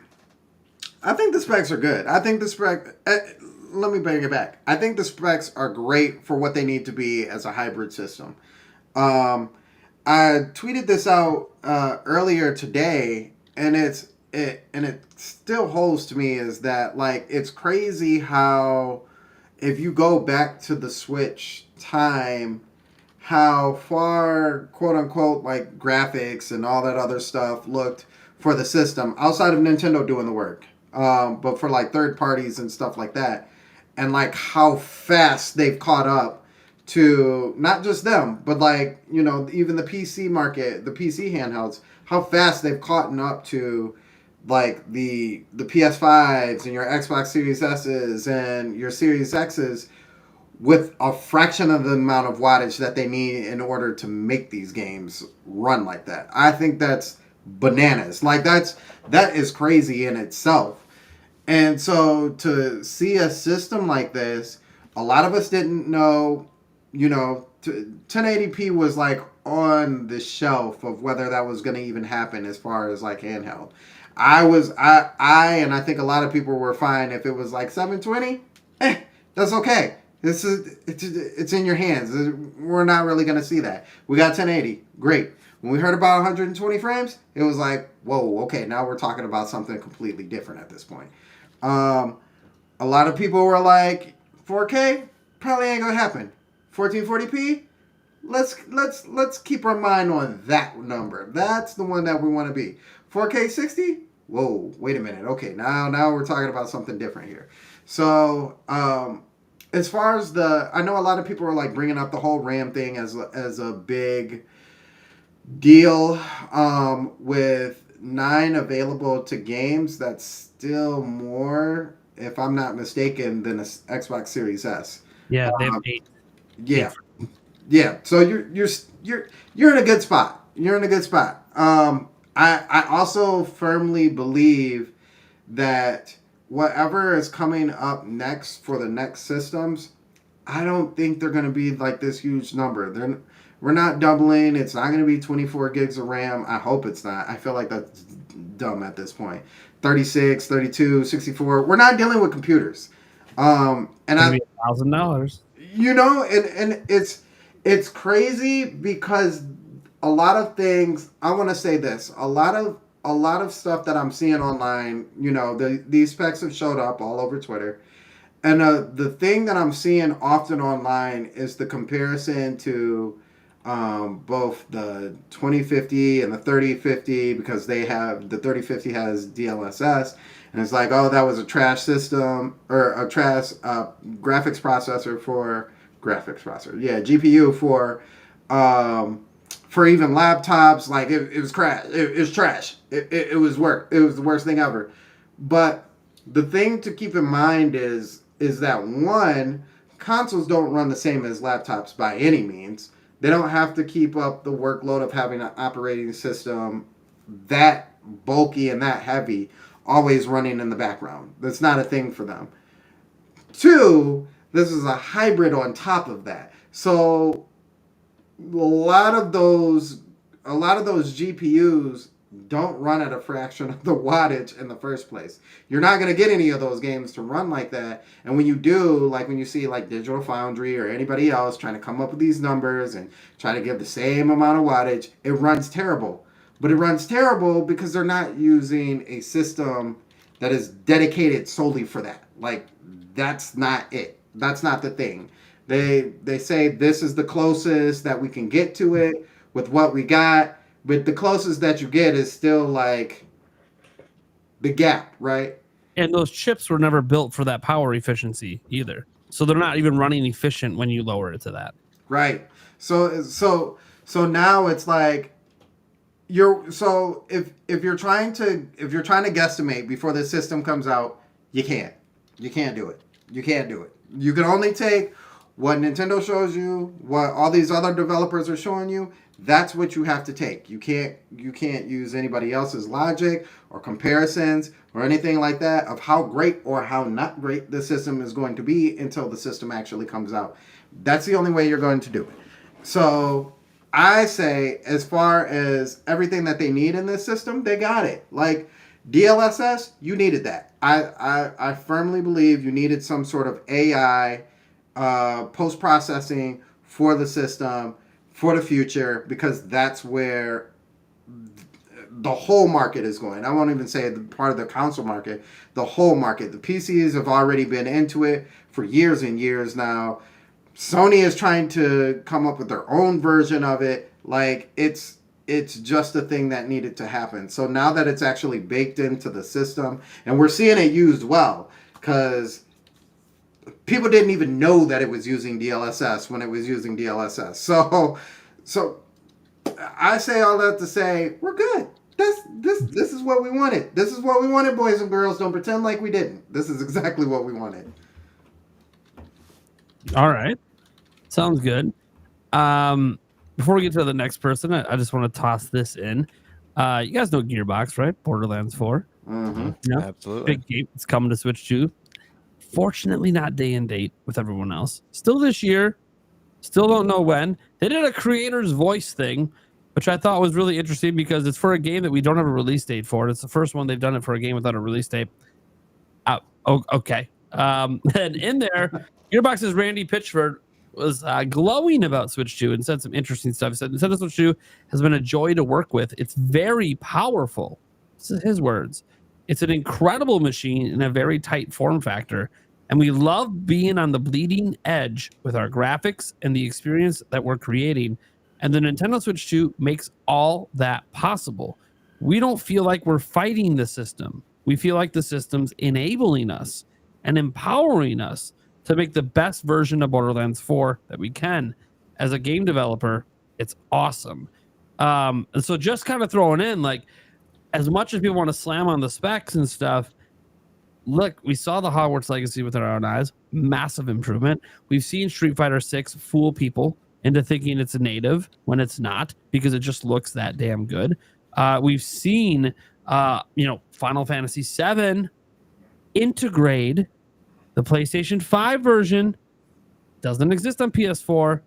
I think the specs are good. I think the spec. Let me bring it back. I think the specs are great for what they need to be as a hybrid system. I tweeted this out earlier today, and it still holds to me, is that like it's crazy how if you go back to the Switch time, how far quote unquote like graphics and all that other stuff looked for the system outside of Nintendo doing the work, but for like third parties and stuff like that, and like how fast they've caught up to not just them, but like, even the PC market, the PC handhelds, how fast they've caught up to like the PS5s and your Xbox Series S's and your Series X's with a fraction of the amount of wattage that they need in order to make these games run like that. I think that's bananas. Like that is crazy in itself. And so to see a system like this, a lot of us didn't know, 1080p was like on the shelf of whether that was going to even happen as far as like handheld. I think a lot of people were fine if it was like 720. That's okay. It's in your hands. We're not really going to see that. We got 1080. Great. When we heard about 120 frames, it was like, whoa, okay, now we're talking about something completely different at this point. A lot of people were like, 4K probably ain't gonna happen. 1440p, let's keep our mind on that number. That's the one that we want to be. 4K 60. Whoa, wait a minute. Okay, now we're talking about something different here. So, as far as I know a lot of people are like bringing up the whole RAM thing as a big deal. With 9 available to games, that's still more, if I'm not mistaken, than a Xbox Series S. Yeah, they have 8. Yeah. So you're in a good spot. You're in a good spot. I also firmly believe that whatever is coming up next for the next systems, I don't think they're going to be like this huge number. We're not doubling. It's not going to be 24 gigs of RAM. I hope it's not. I feel like that's dumb at this point. 36, 32, 64. We're not dealing with computers. And $1,000. And it's crazy because a lot of things, I want to say this, a lot of stuff that I'm seeing online, these specs have showed up all over Twitter. And the thing that I'm seeing often online is the comparison to both the 2050 and the 3050, because the 3050 has DLSS, and it's like, oh, that was a trash system, or a trash GPU for even laptops. Like it was crash. It was trash. It was the worst thing ever. But the thing to keep in mind is that one, consoles don't run the same as laptops by any means. They don't have to keep up the workload of having an operating system that bulky and that heavy always running in the background. That's not a thing for them. Two, this is a hybrid on top of that. So a lot of those GPUs don't run at a fraction of the wattage in the first place. You're not going to get any of those games to run like that. And when you do, like when you see like Digital Foundry or anybody else trying to come up with these numbers and try to give the same amount of wattage, it runs terrible. But it runs terrible because they're not using a system that is dedicated solely for that. Like, that's not it. That's not the thing. They say this is the closest that we can get to it with what we got, but the closest that you get is still like the gap, right? And those chips were never built for that power efficiency either. So they're not even running efficient when you lower it to that. Right. So now it's like if you're trying to guesstimate before the system comes out, you can't do it. You can't do it. You can only take what Nintendo shows you, what all these other developers are showing you. That's what you have to take. You can't use anybody else's logic or comparisons or anything like that of how great or how not great the system is going to be until the system actually comes out. That's the only way you're going to do it. So I say, as far as everything that they need in this system, they got it. Like DLSS, you needed that. I firmly believe you needed some sort of AI post-processing for the system for the future, because that's where the whole market is going. I won't even say the part of the console market, the whole market. The PCs have already been into it for years and years now. Sony is trying to come up with their own version of it. Like, it's just a thing that needed to happen. So now that it's actually baked into the system, and we're seeing it used well, because people didn't even know that it was using DLSS when it was using DLSS. So I say all that to say we're good. This is what we wanted. This is what we wanted, boys and girls. Don't pretend like we didn't. This is exactly what we wanted. All right. Sounds good. Before we get to the next person, I just want to toss this in. You guys know Gearbox, right? Borderlands 4. Mm-hmm. Yeah. Absolutely. Big game. It's coming to Switch 2. Fortunately, not day and date with everyone else. Still this year. Still don't know when. They did a creator's voice thing, which I thought was really interesting because it's for a game that we don't have a release date for. It's the first one they've done it for a game without a release date. Okay. And in there, Gearbox's Randy Pitchford was glowing about Switch 2 and said some interesting stuff. He said, Nintendo Switch 2 has been a joy to work with. It's very powerful. This is his words. It's an incredible machine in a very tight form factor. And we love being on the bleeding edge with our graphics and the experience that we're creating. And the Nintendo Switch 2 makes all that possible. We don't feel like we're fighting the system. We feel like the system's enabling us and empowering us to make the best version of Borderlands 4 that we can. As a game developer, it's awesome. And so just kind of throwing in, like, as much as people want to slam on the specs and stuff, look, we saw the Hogwarts Legacy with our own eyes. Massive improvement. We've seen Street Fighter 6 fool people into thinking it's a native when it's not, because it just looks that damn good. We've seen, Final Fantasy 7 integrate the PlayStation 5 version. Doesn't exist on PS4,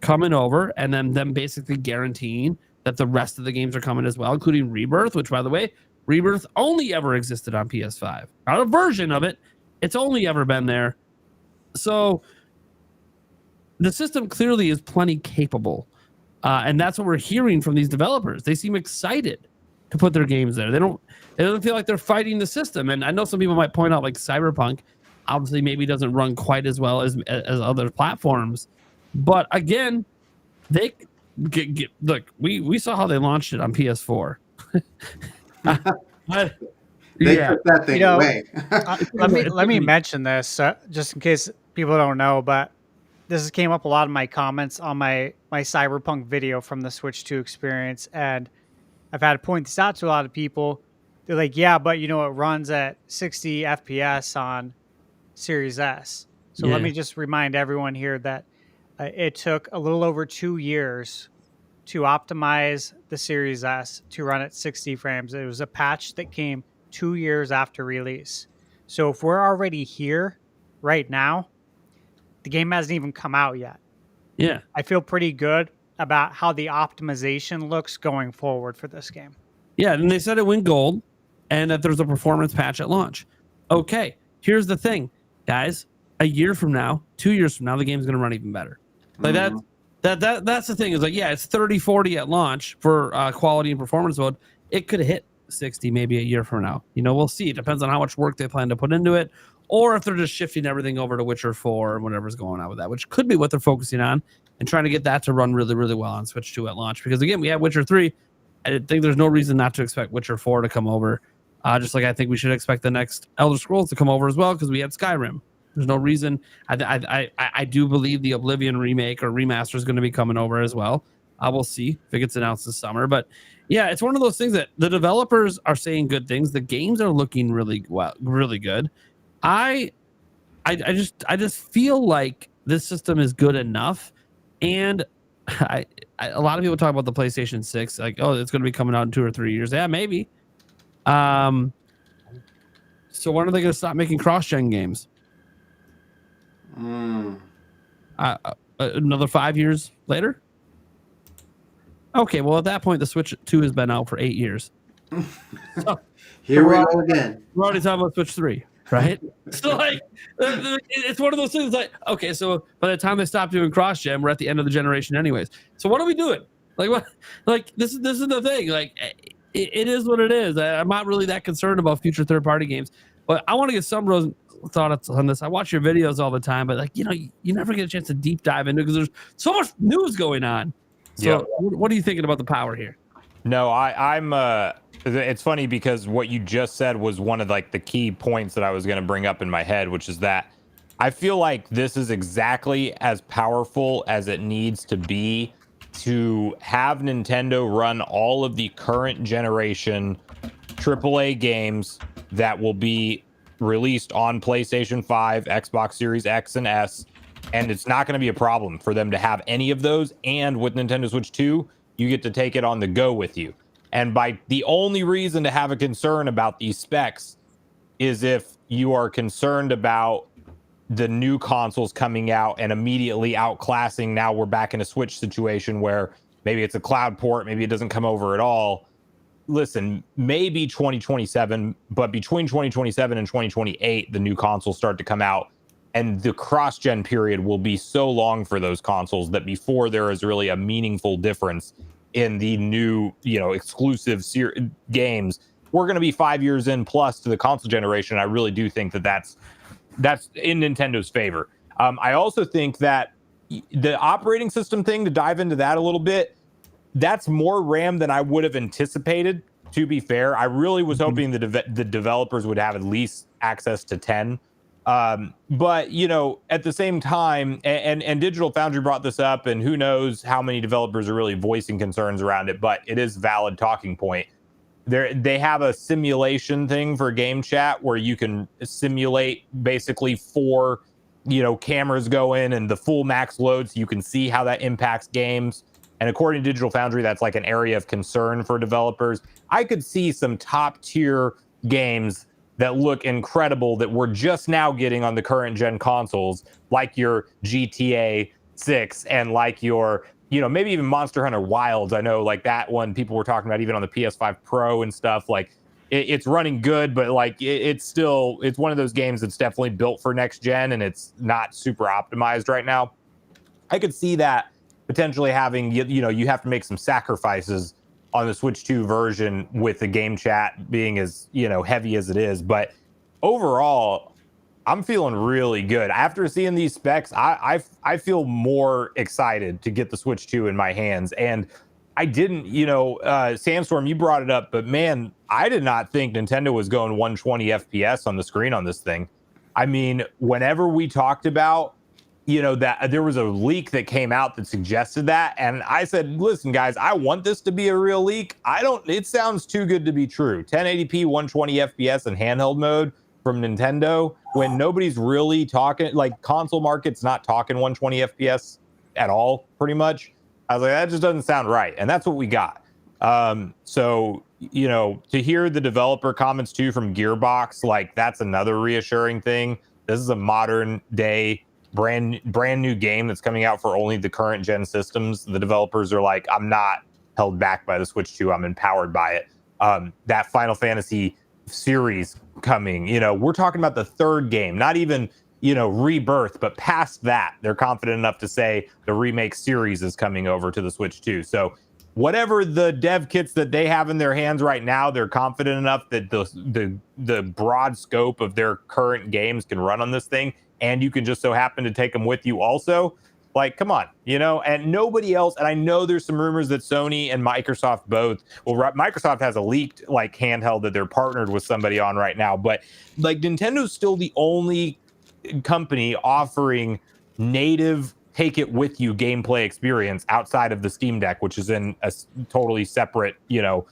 coming over, and then them basically guaranteeing that the rest of the games are coming as well, including Rebirth, which, by the way, Rebirth only ever existed on PS5. Not a version of it. It's only ever been there. So the system clearly is plenty capable. And that's what we're hearing from these developers. They seem excited to put their games there. They don't feel like they're fighting the system. And I know some people might point out, like, Cyberpunk obviously maybe doesn't run quite as well as other platforms. But again, they look, we saw how they launched it on PS4. They took that thing away. let me mention this just in case people don't know, but this came up a lot in my comments on my Cyberpunk video from the Switch 2 experience, and I've had to point this out to a lot of people. They're like, yeah, but it runs at 60 FPS on Series S. So let me just remind everyone here that it took a little over 2 years to optimize the Series S to run at 60 frames. It was a patch that came 2 years after release. So if we're already here right now, the game hasn't even come out yet. Yeah. I feel pretty good about how the optimization looks going forward for this game. Yeah, and they said it went gold and that there's a performance patch at launch. Okay, here's the thing, guys. A year from now, 2 years from now, the game's going to run even better. Like that's the thing is like, yeah, it's 30, 40 at launch for quality and performance mode. It could hit 60 maybe a year from now. You know, we'll see. It depends on how much work they plan to put into it, or if they're just shifting everything over to Witcher 4 and whatever's going on with that, which could be what they're focusing on and trying to get that to run really, really well on Switch 2 at launch. Because again, we have Witcher 3. I think there's no reason not to expect Witcher 4 to come over. Just like I think we should expect the next Elder Scrolls to come over as well, because we had Skyrim. There's no reason. I do believe the Oblivion remake or remaster is going to be coming over as well. We'll see if it gets announced this summer. But yeah, it's one of those things that the developers are saying good things. The games are looking really well, really good. I just feel like this system is good enough, and a lot of people talk about the PlayStation 6, like, oh, it's going to be coming out in 2 or 3 years. Yeah, maybe. So when are they going to stop making cross-gen games? Another 5 years later? Okay, well, at that point, the Switch 2 has been out for 8 years. So, Here we go again. We're already talking about Switch 3, right? So, like, it's one of those things like, okay, so by the time they stop doing cross-gen, we're at the end of the generation anyways. So what are we doing? Like, what? Like, this is the thing. Like, it is what it is. I'm not really that concerned about future third-party games. But I want to get some thoughts on this. I watch your videos all the time, but, like, you know, you never get a chance to deep dive into it because there's so much news going on. So what are you thinking about the power here? No, I'm it's funny because what you just said was one of like the key points that I was going to bring up in my head, which is that I feel like this is exactly as powerful as it needs to be to have Nintendo run all of the current generation AAA games that will be released on PlayStation 5, Xbox Series X and S. And it's not going to be a problem for them to have any of those. And with Nintendo Switch 2, you get to take it on the go with you. And by the only reason to have a concern about these specs is if you are concerned about the new consoles coming out and immediately outclassing. Now we're back in a Switch situation where maybe it's a cloud port, maybe it doesn't come over at all. Listen, maybe 2027, but between 2027 and 2028, the new consoles start to come out. And the cross-gen period will be so long for those consoles that before there is really a meaningful difference in the new, exclusive games, we're going to be 5 years in plus to the console generation. I really do think that that's in Nintendo's favor. I also think that the operating system thing, to dive into that a little bit, that's more RAM than I would have anticipated, to be fair. I really was hoping the developers would have at least access to 10. But, at the same time, and Digital Foundry brought this up, and who knows how many developers are really voicing concerns around it, but it is a valid talking point. They have a simulation thing for game chat where you can simulate basically 4, cameras go in and the full max load, so you can see how that impacts games. And according to Digital Foundry, that's like an area of concern for developers. I could see some top tier games that look incredible that we're just now getting on the current gen consoles, like your GTA 6 and like your, maybe even Monster Hunter Wilds. I know like that one people were talking about even on the PS5 Pro and stuff. Like it's running good, but like it's one of those games that's definitely built for next gen and it's not super optimized right now. I could see that potentially having, you have to make some sacrifices on the Switch 2 version with the game chat being as, heavy as it is. But overall, I'm feeling really good. After seeing these specs, I feel more excited to get the Switch 2 in my hands. And I didn't, Sandstorm, you brought it up, but man, I did not think Nintendo was going 120 FPS on the screen on this thing. I mean, whenever we talked about, that there was a leak that came out that suggested that. And I said, listen, guys, I want this to be a real leak. It sounds too good to be true. 1080p, 120 FPS in handheld mode from Nintendo when nobody's really talking, like console market's not talking 120 FPS at all, pretty much. I was like, that just doesn't sound right. And that's what we got. So, you know, to hear the developer comments too from Gearbox, like that's another reassuring thing. This is a modern day brand new game that's coming out for only the current gen systems. The developers are like, I'm not held back by the Switch 2. I'm empowered by it. That Final Fantasy series coming, you know, we're talking about the third game, not even, you know, Rebirth, but past that, they're confident enough to say the remake series is coming over to the Switch 2. So whatever the dev kits that they have in their hands right now, they're confident enough that the broad scope of their current games can run on this thing, and you can just so happen to take them with you also. Like, come on, you know, and nobody else. And I know there's some rumors that Sony and Microsoft both, well, Microsoft has a leaked like handheld that they're partnered with somebody on right now, but like Nintendo's still the only company offering native take it with you gameplay experience outside of the Steam Deck, which is in a totally separate, you know,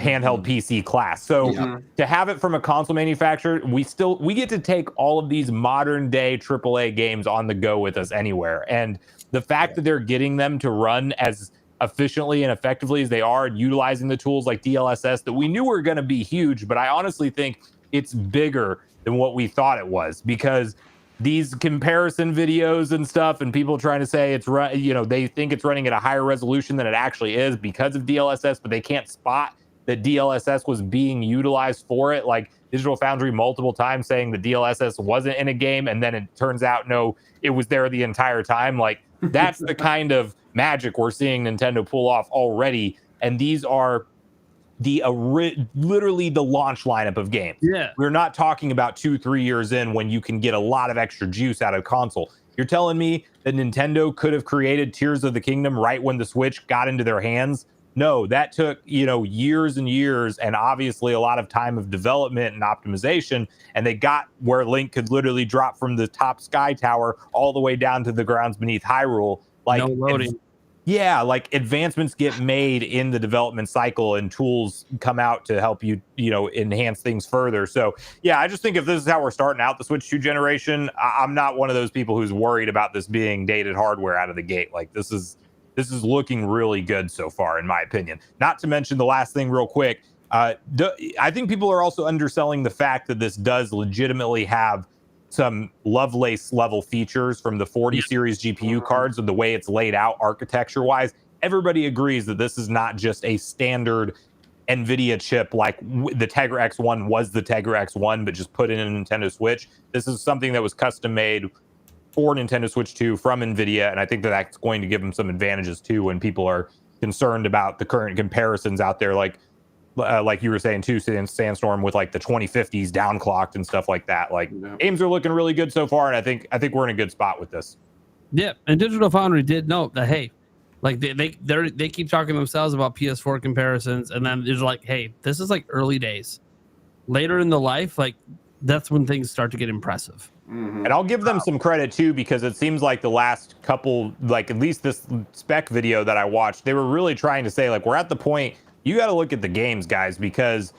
handheld PC class. So to have it from a console manufacturer, we get to take all of these modern day AAA games on the go with us anywhere. And the fact that they're getting them to run as efficiently and effectively as they are, and utilizing the tools like DLSS that we knew were going to be huge, but I honestly think it's bigger than what we thought it was, because these comparison videos and stuff and people trying to say it's you know, they think it's running at a higher resolution than it actually is because of DLSS, but they can't spot that DLSS was being utilized for it. Like Digital Foundry multiple times saying the DLSS wasn't in a game, and then it turns out, no, it was there the entire time. Like that's the kind of magic we're seeing Nintendo pull off already. And these are literally the launch lineup of games. Yeah. We're not talking about 2-3 years in when you can get a lot of extra juice out of console. You're telling me that Nintendo could have created Tears of the Kingdom right when the Switch got into their hands? No, that took, you know, years and years, and obviously a lot of time of development and optimization. And they got where Link could literally drop from the top Sky Tower all the way down to the grounds beneath Hyrule. Like, no loading. Yeah, like advancements get made in the development cycle, and tools come out to help you, you know, enhance things further. So yeah, I just think if this is how we're starting out the Switch 2 generation, I'm not one of those people who's worried about this being dated hardware out of the gate. Like this is looking really good so far, in my opinion. Not to mention the last thing real quick. I think people are also underselling the fact that this does legitimately have some Lovelace level features from the 40 series GPU cards and the way it's laid out architecture wise. Everybody agrees that this is not just a standard NVIDIA chip like the Tegra X1 was the Tegra X1, but just put in a Nintendo Switch. This is something that was custom made for Nintendo Switch 2 from NVIDIA, and I think that that's going to give them some advantages too when people are concerned about the current comparisons out there, like you were saying too, Sandstorm with like the 2050s downclocked and stuff like that. Like games are looking really good so far, and I think we're in a good spot with this. Yeah, and Digital Foundry did note that, hey, like they keep talking to themselves about PS4 comparisons, and then it's like, hey, this is like early days. Later in the life, like that's when things start to get impressive. Mm-hmm. And I'll give them some credit too, because it seems like the last couple, like at least this spec video that I watched, they were really trying to say like, we're at the point, you got to look at the games, guys, because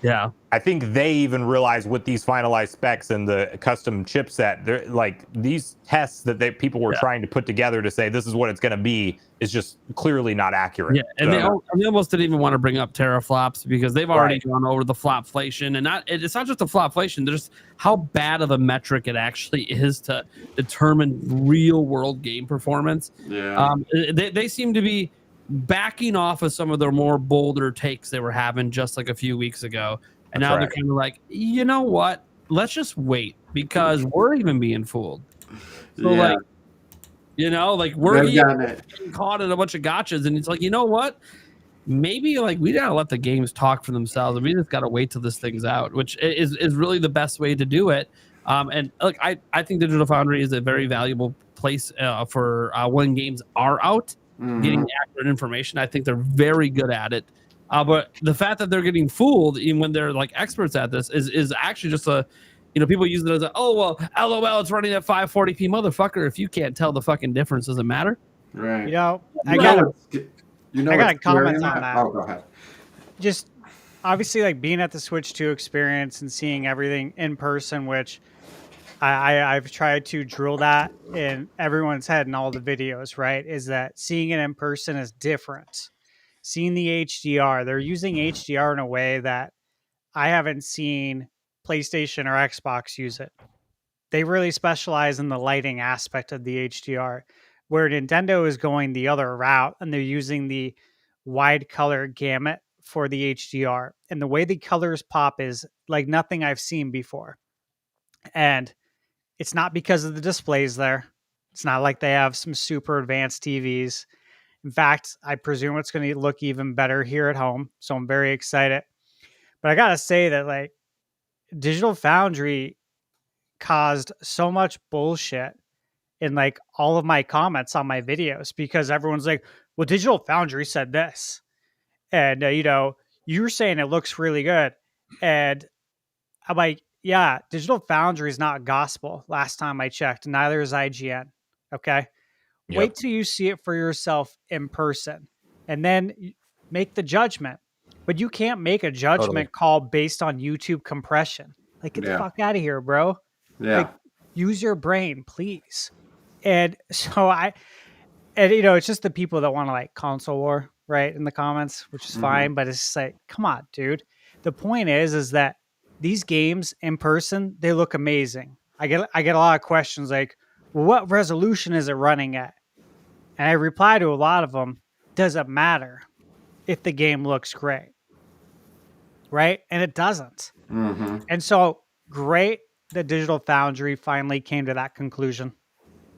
I think they even realize with these finalized specs and the custom chipset, they're like these tests that people were trying to put together to say this is what it's going to be is just clearly not accurate. Yeah, and they almost didn't even want to bring up teraflops because they've already gone over the flopflation, and it's not just the flopflation, there's how bad of a metric it actually is to determine real world game performance. Yeah, they seem to be backing off of some of their more bolder takes they were having just like a few weeks ago. And now they're kind of like, you know what? Let's just wait because we're even being fooled. So like, you know, like we're getting caught in a bunch of gotchas, and it's like, you know what? Maybe like we gotta let the games talk for themselves, and we just gotta wait till this thing's out, which is really the best way to do it. And look, I think Digital Foundry is a very valuable place for when games are out. Mm-hmm. Getting accurate information. I think they're very good at it. But the fact that they're getting fooled, even when they're like experts at this, is actually just a, you know, people use it as a, oh, well, LOL, it's running at 540p. Motherfucker, if you can't tell the fucking difference, does it matter? Right. You know, I got a comment on that. Oh, go ahead. Just obviously, like being at the Switch 2 experience and seeing everything in person, which I've tried to drill that in everyone's head in all the videos, right? Is that seeing it in person is different. Seeing the HDR, they're using HDR in a way that I haven't seen PlayStation or Xbox use it. They really specialize in the lighting aspect of the HDR, where Nintendo is going the other route and they're using the wide color gamut for the HDR. And the way the colors pop is like nothing I've seen before. And it's not because of the displays there. It's not like they have some super advanced TVs. In fact, I presume it's going to look even better here at home. So I'm very excited. But I got to say that like Digital Foundry caused so much bullshit in like all of my comments on my videos because everyone's like, well, Digital Foundry said this. And, you were saying it looks really good. And I'm like, yeah, Digital Foundry is not gospel. Last time I checked, neither is IGN. Okay. Yep. Wait till you see it for yourself in person and then make the judgment. But you can't make a judgment call based on YouTube compression. Like, get the fuck out of here, bro. Yeah. Like, use your brain, please. And so it's just the people that want to like console war, right, in the comments, which is fine. But it's just like, come on, dude. The point is that these games in person, they look amazing. I get a lot of questions like, well, what resolution is it running at? And I reply to a lot of them, does it matter if the game looks great? Right? And it doesn't. And so great that Digital Foundry finally came to that conclusion.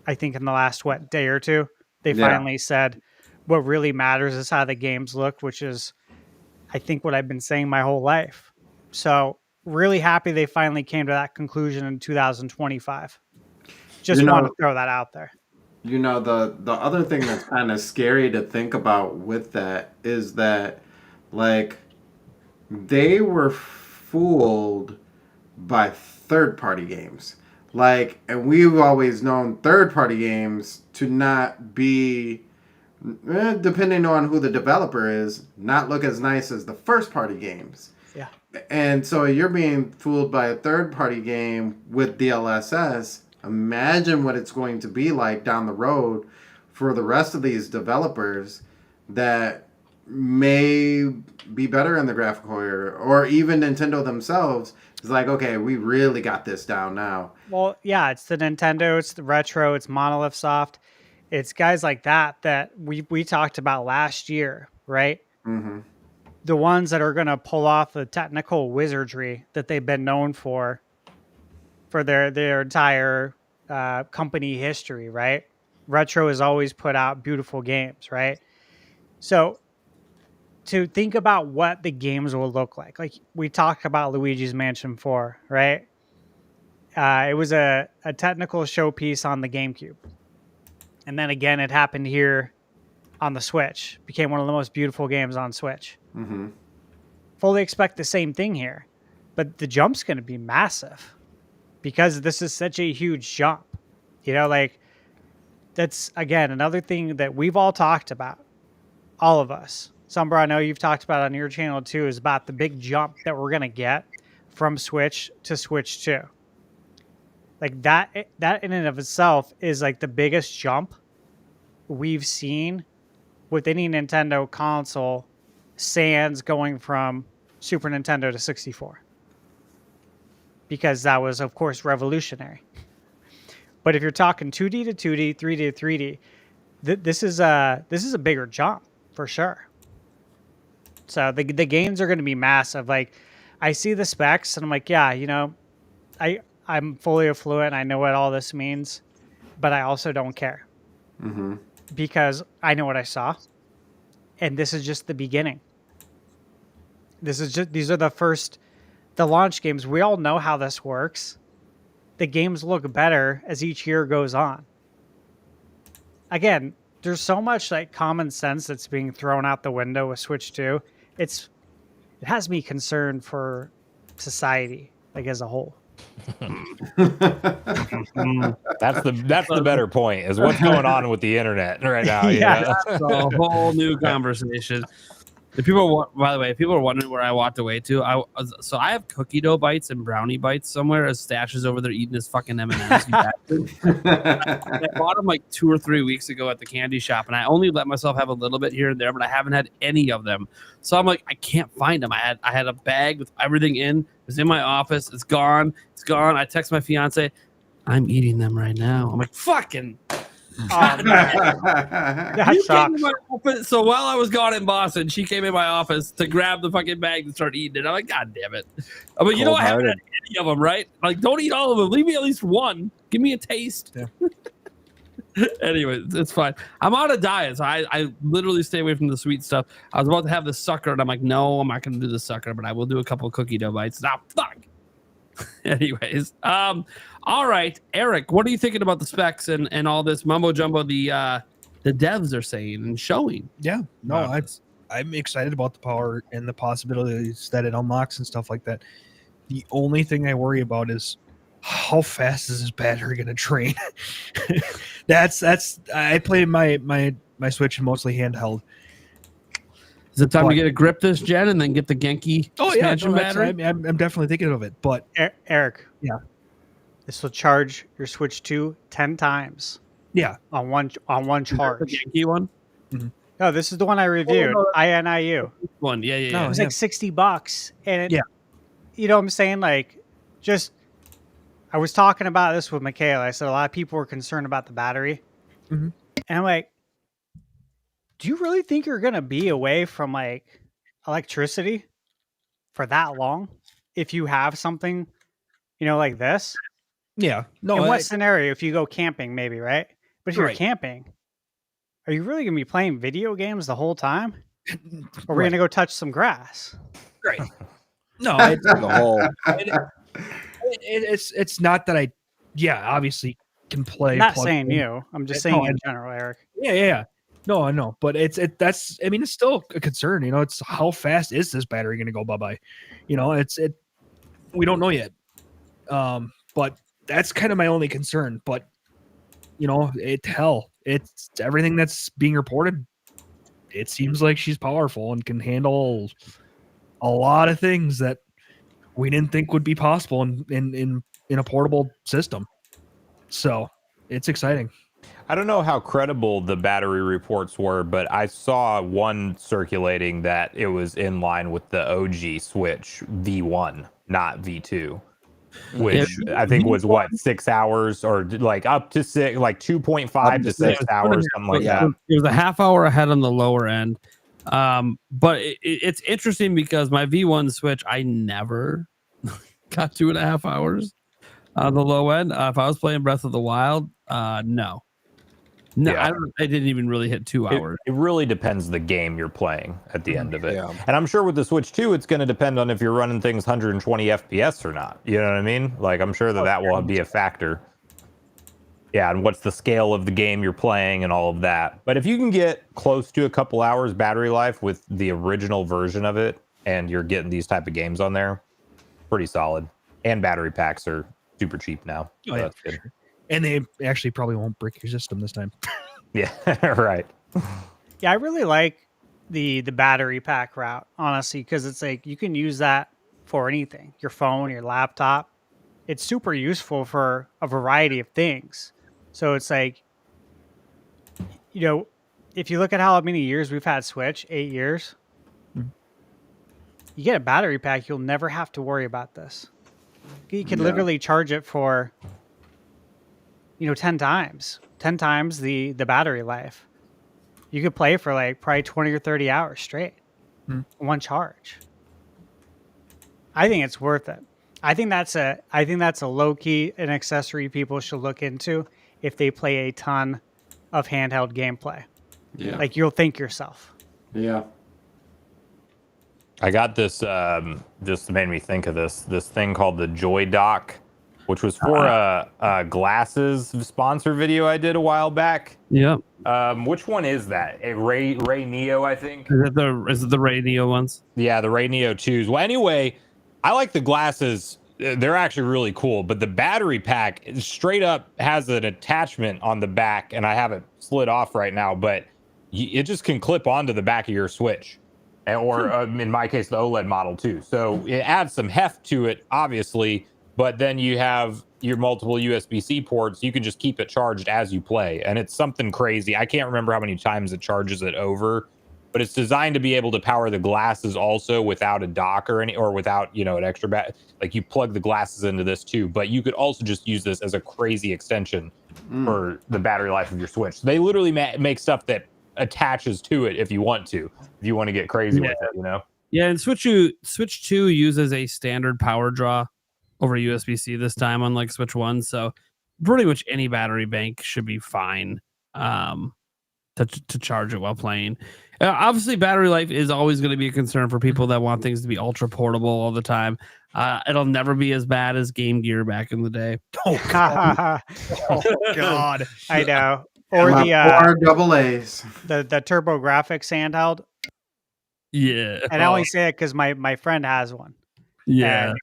I think in the last, day or two, they finally said what really matters is how the games look, which is, I think, what I've been saying my whole life. So really happy they finally came to that conclusion in 2025. Just want to throw that out there. The other thing that's kind of scary to think about with that is that, like, they were fooled by third-party games. Like, and we've always known third-party games to not be, depending on who the developer is, not look as nice as the first-party games. Yeah. And so you're being fooled by a third-party game with DLSS. Imagine what it's going to be like down the road for the rest of these developers that may be better in the graphical area, or even Nintendo themselves is like, okay, we really got this down now. Well, yeah, it's the Nintendo, it's the Retro, it's Monolith Soft. It's guys like that we talked about last year, right? The ones that are going to pull off the technical wizardry that they've been known for their entire company history, right? Retro has always put out beautiful games, right? So to think about what the games will look like we talked about Luigi's Mansion 4, right? It was a technical showpiece on the GameCube. And then again, it happened here on the Switch. Became one of the most beautiful games on Switch. Fully expect the same thing here. But the jump's going to be massive because this is such a huge jump. That's, again, another thing that we've all talked about. All of us. Sombra, I know you've talked about on your channel too, is about the big jump that we're going to get from Switch to Switch 2. Like that in and of itself is like the biggest jump we've seen with any Nintendo console, sans going from Super Nintendo to 64. Because that was, of course, revolutionary. But if you're talking 2D to 2D, 3D to 3D, this is a bigger jump for sure. So the games are going to be massive. Like, I see the specs and I'm like, yeah, I'm fully affluent. I know what all this means, but I also don't care because I know what I saw, and this is just the beginning. These are the launch games. We all know how this works. The games look better as each year goes on. Again, there's so much like common sense that's being thrown out the window with Switch 2. It has me concerned for society, like as a whole. That's the better point, is what's going on with the internet right now. That's a whole new conversation. By the way, if people are wondering where I walked away to, I have cookie dough bites and brownie bites somewhere as stashes over there eating his fucking M&Ms. I bought them like 2 or 3 weeks ago at the candy shop, and I only let myself have a little bit here and there, but I haven't had any of them. So I'm like, I can't find them. I had a bag with everything in. It was in my office. It's gone. It's gone. I text my fiance, I'm eating them right now. I'm like, fucking. That sucks. So while I was gone in Boston, she came in my office to grab the fucking bag and start eating it. I'm like, God damn it. I mean, you know, I haven't had any of them, right? Like, don't eat all of them. Leave me at least one. Give me a taste. Yeah. Anyway, it's fine. I'm on a diet, so I literally stay away from the sweet stuff. I was about to have the sucker, and I'm like, no, I'm not going to do the sucker, but I will do a couple of cookie dough bites. Now, fuck. Anyways, all right, Eric, what are you thinking about the specs and all this mumbo jumbo the devs are saying and showing? Yeah, no, I'm excited about the power and the possibilities that it unlocks and stuff like that. The only thing I worry about is how fast is this battery going to drain? that's I play my Switch mostly handheld. Is it time to get a grip this gen and then get the Genki expansion battery? I'm definitely thinking of it, but Eric, yeah, this will charge your Switch 2 10 times. Yeah, on one charge. The Genki one? Mm-hmm. No, this is the one I reviewed. INIU one. Yeah. No, it was like $60, and you know what I'm saying? Like, just I was talking about this with Michaela. I said a lot of people were concerned about the battery, and I'm like, do you really think you're going to be away from like electricity for that long if you have something, you know, like this? Yeah. No. In what scenario? If you go camping, maybe, right? But if you're camping, are you really going to be playing video games the whole time? Or are we going to go touch some grass? Right. No, it's not that I, obviously can play. I'm not saying you. I'm just saying in general, Eric. Yeah. No, I know, but it's still a concern. You know, it's how fast is this battery going to go bye-bye? You know, we don't know yet. But that's kind of my only concern. But you know, it's everything that's being reported. It seems like she's powerful and can handle a lot of things that we didn't think would be possible in a portable system. So it's exciting. I don't know how credible the battery reports were, but I saw one circulating that it was in line with the OG Switch V1, not V2, which I think was 6 hours or like up to 2.5 to 6 hours, something like that. It was a half hour ahead on the lower end. But it's interesting because my V1 Switch, I never got 2.5 hours on the low end. If I was playing Breath of the Wild, no. I didn't even really hit 2 hours. It really depends the game you're playing at the end of it. Yeah. And I'm sure with the Switch 2, it's going to depend on if you're running things 120 FPS or not. You know what I mean? Like, I'm sure that will be a factor. Yeah, and what's the scale of the game you're playing and all of that. But if you can get close to a couple hours battery life with the original version of it, and you're getting these type of games on there, pretty solid. And battery packs are super cheap now. Oh, yeah, for sure. And they actually probably won't break your system this time. Yeah, right. Yeah, I really like the battery pack route, honestly, because it's like you can use that for anything. Your phone, your laptop. It's super useful for a variety of things. So it's like, you know, if you look at how many years we've had Switch, 8 years, you get a battery pack, you'll never have to worry about this. You can literally charge it for 10 times the battery life. You could play for like probably 20 or 30 hours straight. One charge. I think it's worth it. I think that's a low key an accessory people should look into if they play a ton of handheld gameplay. Yeah. Like you'll think yourself. Yeah. I got this just made me think of this thing called the Joy Dock, which was for a glasses sponsor video I did a while back. Yeah. Which one is that? A Ray Neo, I think. Is it the Ray Neo ones? Yeah, the Ray Neo 2s. Well, anyway, I like the glasses. They're actually really cool, but the battery pack straight up has an attachment on the back, and I have it slid off right now, but it just can clip onto the back of your Switch. or in my case, the OLED model too. So it adds some heft to it, obviously, but then you have your multiple USB-C ports. You can just keep it charged as you play, and it's something crazy. I can't remember how many times it charges it over, but it's designed to be able to power the glasses also without a dock or without, an extra like you plug the glasses into this too, but you could also just use this as a crazy extension for the battery life of your Switch. So they literally make stuff that attaches to it if you want to get crazy with it, Yeah, and Switch 2 uses a standard power draw over USB-C this time, unlike Switch 1. So pretty much any battery bank should be fine to charge it while playing. Obviously, battery life is always going to be a concern for people that want things to be ultra portable all the time. It'll never be as bad as Game Gear back in the day. Oh God! Oh God! I know. Or four double A's. The TurboGrafx handheld. Yeah. And I only say it because my friend has one. Yeah.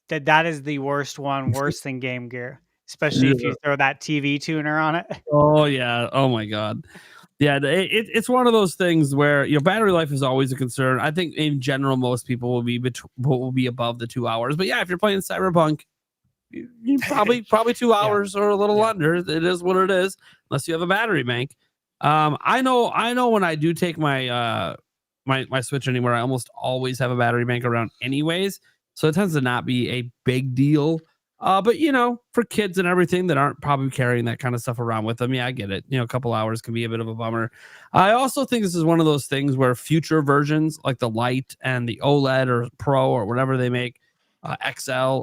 And that is the worst one, worse than Game Gear, especially if you throw that TV tuner on it. Oh yeah. Oh my God. Yeah, it's one of those things where battery life is always a concern. I think in general most people will be above the 2 hours. But yeah, if you're playing Cyberpunk, you probably 2 hours or a little under. It is what it is, unless you have a battery bank. I know when I do take my my Switch anywhere, I almost always have a battery bank around anyways. So it tends to not be a big deal. But for kids and everything that aren't probably carrying that kind of stuff around with them, yeah, I get it. A couple hours can be a bit of a bummer. I also think this is one of those things where future versions like the Lite and the OLED or Pro or whatever they make, XL,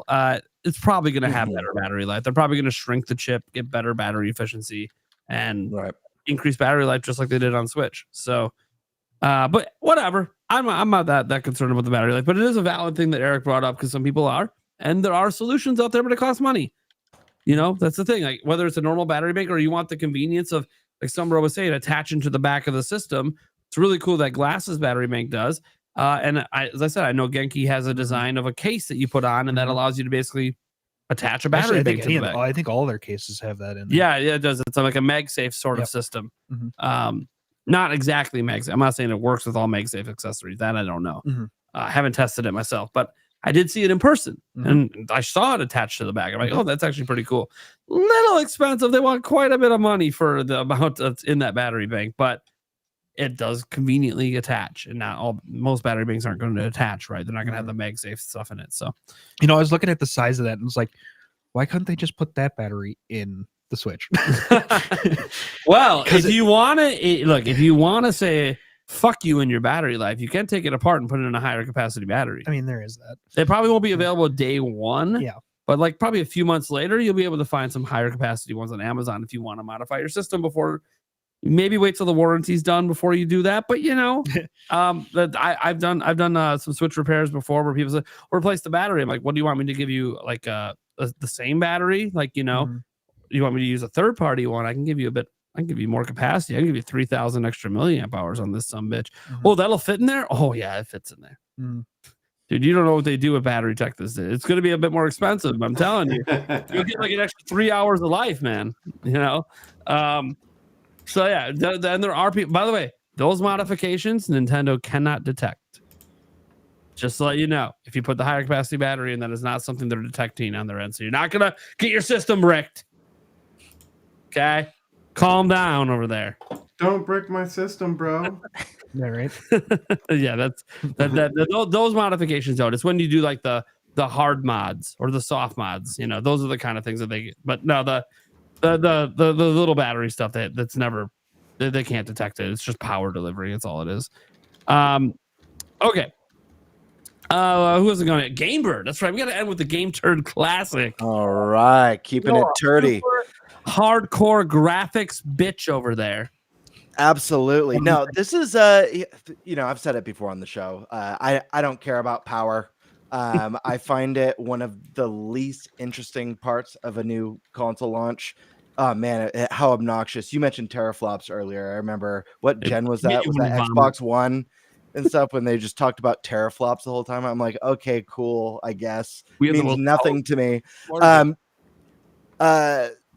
it's probably going to have better battery life. They're probably going to shrink the chip, get better battery efficiency, and increase battery life just like they did on Switch. So, but whatever. I'm not that concerned about the battery life, but it is a valid thing that Eric brought up because some people are. And there are solutions out there, but it costs money. That's the thing. Like whether it's a normal battery bank or you want the convenience of, like some bro was saying, attaching to the back of the system. It's really cool that Glasses battery bank does. And as I said, I know Genki has a design of a case that you put on, and that allows you to basically attach a battery bank to the back. I think all their cases have that in there. Yeah, it does. It's like a MagSafe sort of system. Not exactly MagSafe. I'm not saying it works with all MagSafe accessories. That I don't know. I haven't tested it myself, but I did see it in person, and I saw it attached to the back. I'm like, oh, that's actually pretty cool. Little expensive. They want quite a bit of money for the amount that's in that battery bank, but it does conveniently attach. And most battery banks aren't going to attach, right? They're not going to have the MagSafe stuff in it. So, I was looking at the size of that and was like, why couldn't they just put that battery in the Switch? Well, if you want to say fuck you in your battery life, you can take it apart and put it in a higher capacity battery. I mean, there is that. They probably won't be available day one. Yeah. But like probably a few months later, you'll be able to find some higher capacity ones on Amazon if you want to modify your system before. Maybe wait till the warranty's done before you do that. But I've done some Switch repairs before where people say, replace the battery. I'm like, what do you want me to give you? Like the same battery? Like, you want me to use a third party one? I can give you more capacity. I can give you 3,000 extra milliamp hours on this sumbitch. Oh, that'll fit in there? Oh, yeah, it fits in there. Dude, you don't know what they do with battery tech this day. It's going to be a bit more expensive. I'm telling you. You'll get like an extra 3 hours of life, man. So, yeah. Then there are people. By the way, those modifications, Nintendo cannot detect. Just to let you know. If you put the higher capacity battery in, that is not something they're detecting on their end. So you're not going to get your system bricked. Okay? Calm down over there. Don't brick my system, bro. Yeah, right. Yeah, those modifications don't. It's when you do like the hard mods or the soft mods. Those are the kind of things that they get. But no, the little battery stuff that's never they can't detect it. It's just power delivery. That's all it is. Okay. Who is it going to? Game Bird. That's right. We got to end with the Game Turd Classic. All right, keeping it turdy. Hardcore graphics bitch over there. Absolutely. No, this is I've said it before on the show. I don't care about power. I find it one of the least interesting parts of a new console launch. Oh man, how obnoxious. You mentioned teraflops earlier. I remember what gen was that? Was that Xbox One and stuff when they just talked about teraflops the whole time? I'm like, okay, cool, I guess. It means nothing to me.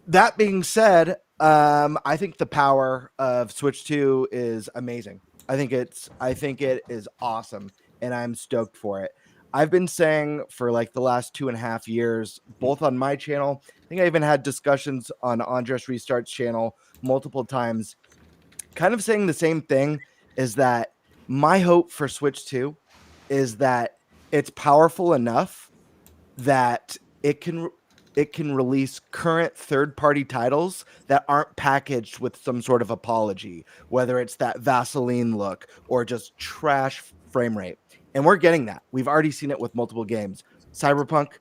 That being said, I think the power of Switch 2 is amazing. I think it is awesome, and I'm stoked for it. I've been saying for like the last 2.5 years, both on my channel. I think I even had discussions on Andres Restart's channel multiple times, kind of saying the same thing, is that my hope for Switch 2 is that it's powerful enough that it can release current third-party titles that aren't packaged with some sort of apology, whether it's that Vaseline look or just trash frame rate. And we're getting that. We've already seen it with multiple games. Cyberpunk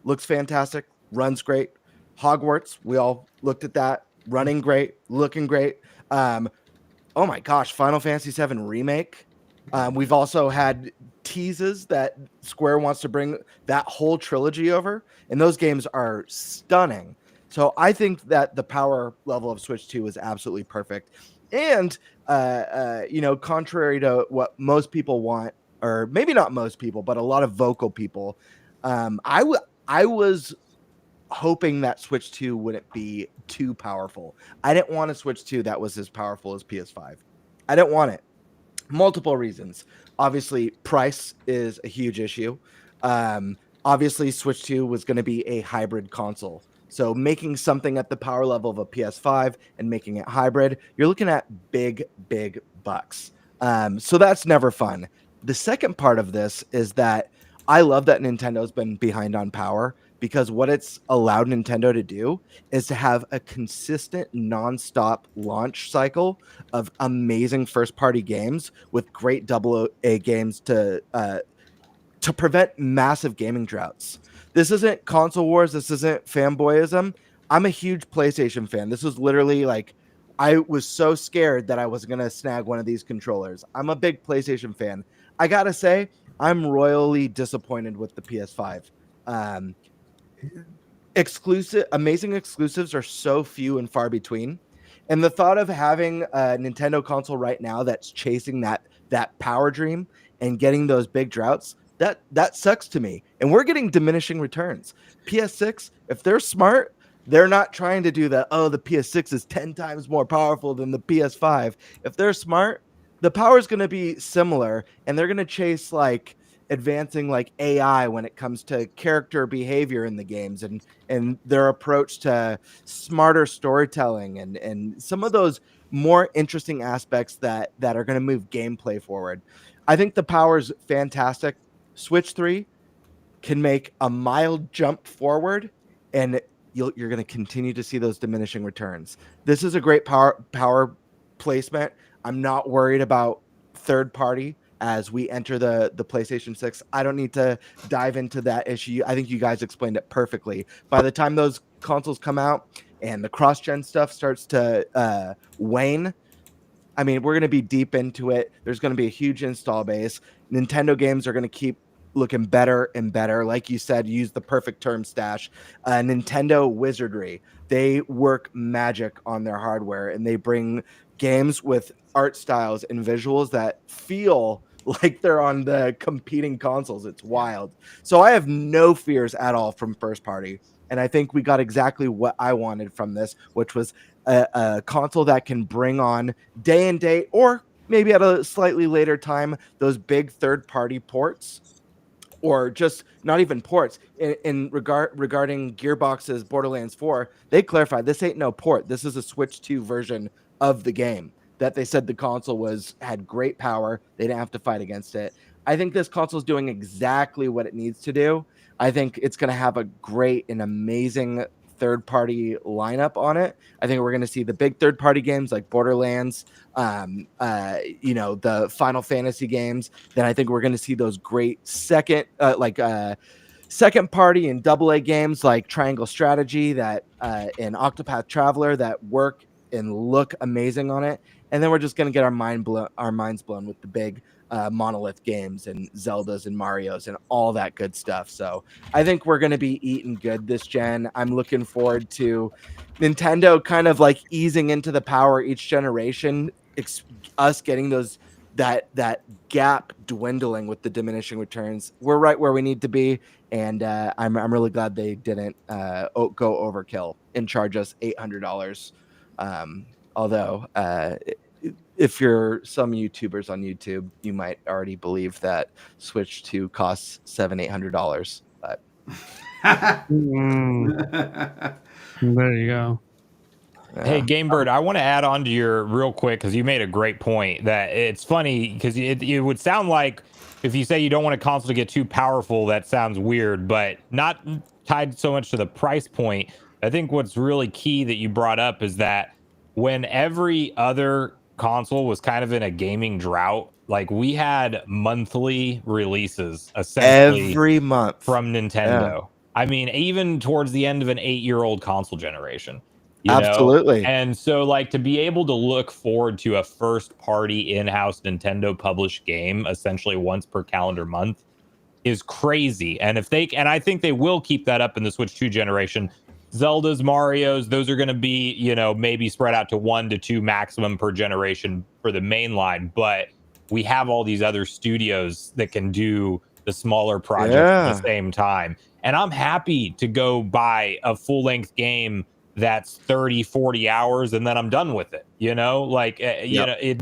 looks fantastic, runs great. Hogwarts, we all looked at that, running great, looking great. Oh my gosh, Final Fantasy VII Remake. We've also had teases that Square wants to bring that whole trilogy over, and those games are stunning. So I think that the power level of Switch 2 is absolutely perfect. And, contrary to what most people want, or maybe not most people, but a lot of vocal people, I was hoping that Switch 2 wouldn't be too powerful. I didn't want a Switch 2 that was as powerful as PS5. I didn't want it. Multiple reasons. Obviously, price is a huge issue. Obviously, Switch 2 was going to be a hybrid console. So making something at the power level of a PS5 and making it hybrid, you're looking at big, big bucks. So that's never fun. The second part of this is that I love that Nintendo's been behind on power, because what it's allowed Nintendo to do is to have a consistent nonstop launch cycle of amazing first-party games with great AA games to prevent massive gaming droughts. This isn't console wars. This isn't fanboyism. I'm a huge PlayStation fan. This was literally like, I was so scared that I was going to snag one of these controllers. I'm a big PlayStation fan. I got to say, I'm royally disappointed with the PS5. Amazing exclusives are so few and far between. And the thought of having a Nintendo console right now that's chasing that power dream and getting those big droughts, that sucks to me. And we're getting diminishing returns. PS6, if they're smart, they're not trying to do that. Oh, the PS6 is 10 times more powerful than the PS5. If they're smart, the power is going to be similar, and they're going to chase like advancing like AI when it comes to character behavior in the games and their approach to smarter storytelling and some of those more interesting aspects that are going to move gameplay forward. I think the power is fantastic. Switch 3 can make a mild jump forward, and you're going to continue to see those diminishing returns. This is a great power placement. I'm not worried about third party as we enter the PlayStation 6. I don't need to dive into that issue. I think you guys explained it perfectly. By the time those consoles come out and the cross-gen stuff starts to wane, I mean, we're going to be deep into it. There's going to be a huge install base. Nintendo games are going to keep looking better and better. Like you said, use the perfect term, Stash. Nintendo wizardry. They work magic on their hardware, and they bring games with art styles and visuals that feel like they're on the competing consoles. It's wild. So I have no fears at all from first party. And I think we got exactly what I wanted from this, which was a console that can bring on day and date, or maybe at a slightly later time, those big third-party ports, or just not even ports. Regarding Gearbox's Borderlands 4, they clarified this ain't no port. This is a Switch 2 version of the game. That they said the console had great power. They didn't have to fight against it. I think this console is doing exactly what it needs to do. I think it's going to have a great and amazing third-party lineup on it. I think we're going to see the big third-party games like Borderlands, the Final Fantasy games. Then I think we're going to see those great second party and AA games like Triangle Strategy and Octopath Traveler that work and look amazing on it. And then we're just going to get our minds blown with the big Monolith games and Zeldas and Marios and all that good stuff. So I think we're going to be eating good this gen. I'm looking forward to Nintendo kind of like easing into the power each generation, us getting that gap dwindling with the diminishing returns. We're right where we need to be, and I'm really glad they didn't go overkill and charge us $800. Although if you're some YouTubers on YouTube, you might already believe that Switch 2 costs $700-800. But there you go. Hey, Gamebird, I want to add on to your real quick because you made a great point that it's funny because it would sound like if you say you don't want a console to get too powerful, that sounds weird, but not tied so much to the price point. I think what's really key that you brought up is that when every other console was kind of in a gaming drought, like we had monthly releases essentially every month from Nintendo. Yeah. I mean, even towards the end of an 8-year-old console generation. Absolutely. Know? And so like to be able to look forward to a first party in-house Nintendo published game essentially once per calendar month is crazy. And I think they will keep that up in the Switch 2 generation. Zeldas, Marios, those are going to be, maybe spread out to 1 to 2 maximum per generation for the main line. But we have all these other studios that can do the smaller projects at the same time. And I'm happy to go buy a full-length game that's 30-40 hours and then I'm done with it.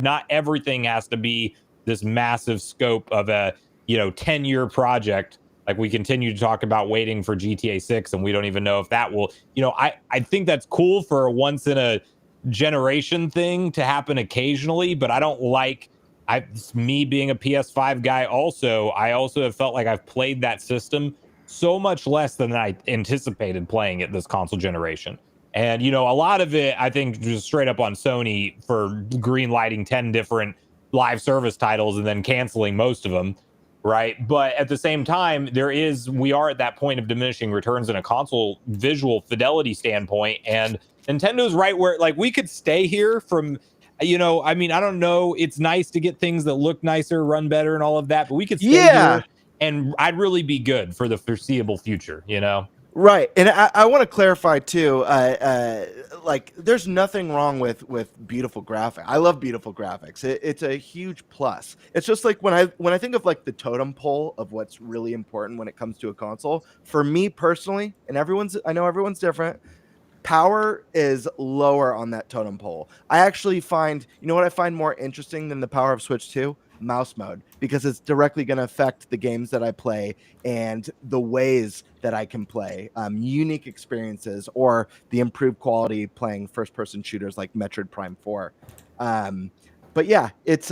Not everything has to be this massive scope of a 10-year project. Like we continue to talk about waiting for GTA 6 and we don't even know if that will, I think that's cool for a once in a generation thing to happen occasionally, but I don't like me being a PS5 guy. I also have felt like I've played that system so much less than I anticipated playing it this console generation. And, a lot of it, I think, just straight up on Sony for green lighting 10 different live service titles and then canceling most of them. Right. But at the same time, we are at that point of diminishing returns in a console visual fidelity standpoint. And Nintendo's right where like we could stay here from, I don't know. It's nice to get things that look nicer, run better and all of that. But we could stay here and I'd really be good for the foreseeable future, Right. And I want to clarify too, there's nothing wrong with beautiful graphics. I love beautiful graphics. It's a huge plus. It's just like when I think of like the totem pole of what's really important when it comes to a console, for me personally, and I know everyone's different, power is lower on that totem pole. I actually find, what I find more interesting than the power of Switch 2? Mouse mode, because it's directly going to affect the games that I play and the ways that I can play, unique experiences, or the improved quality playing first-person shooters like Metroid Prime 4. But yeah, it's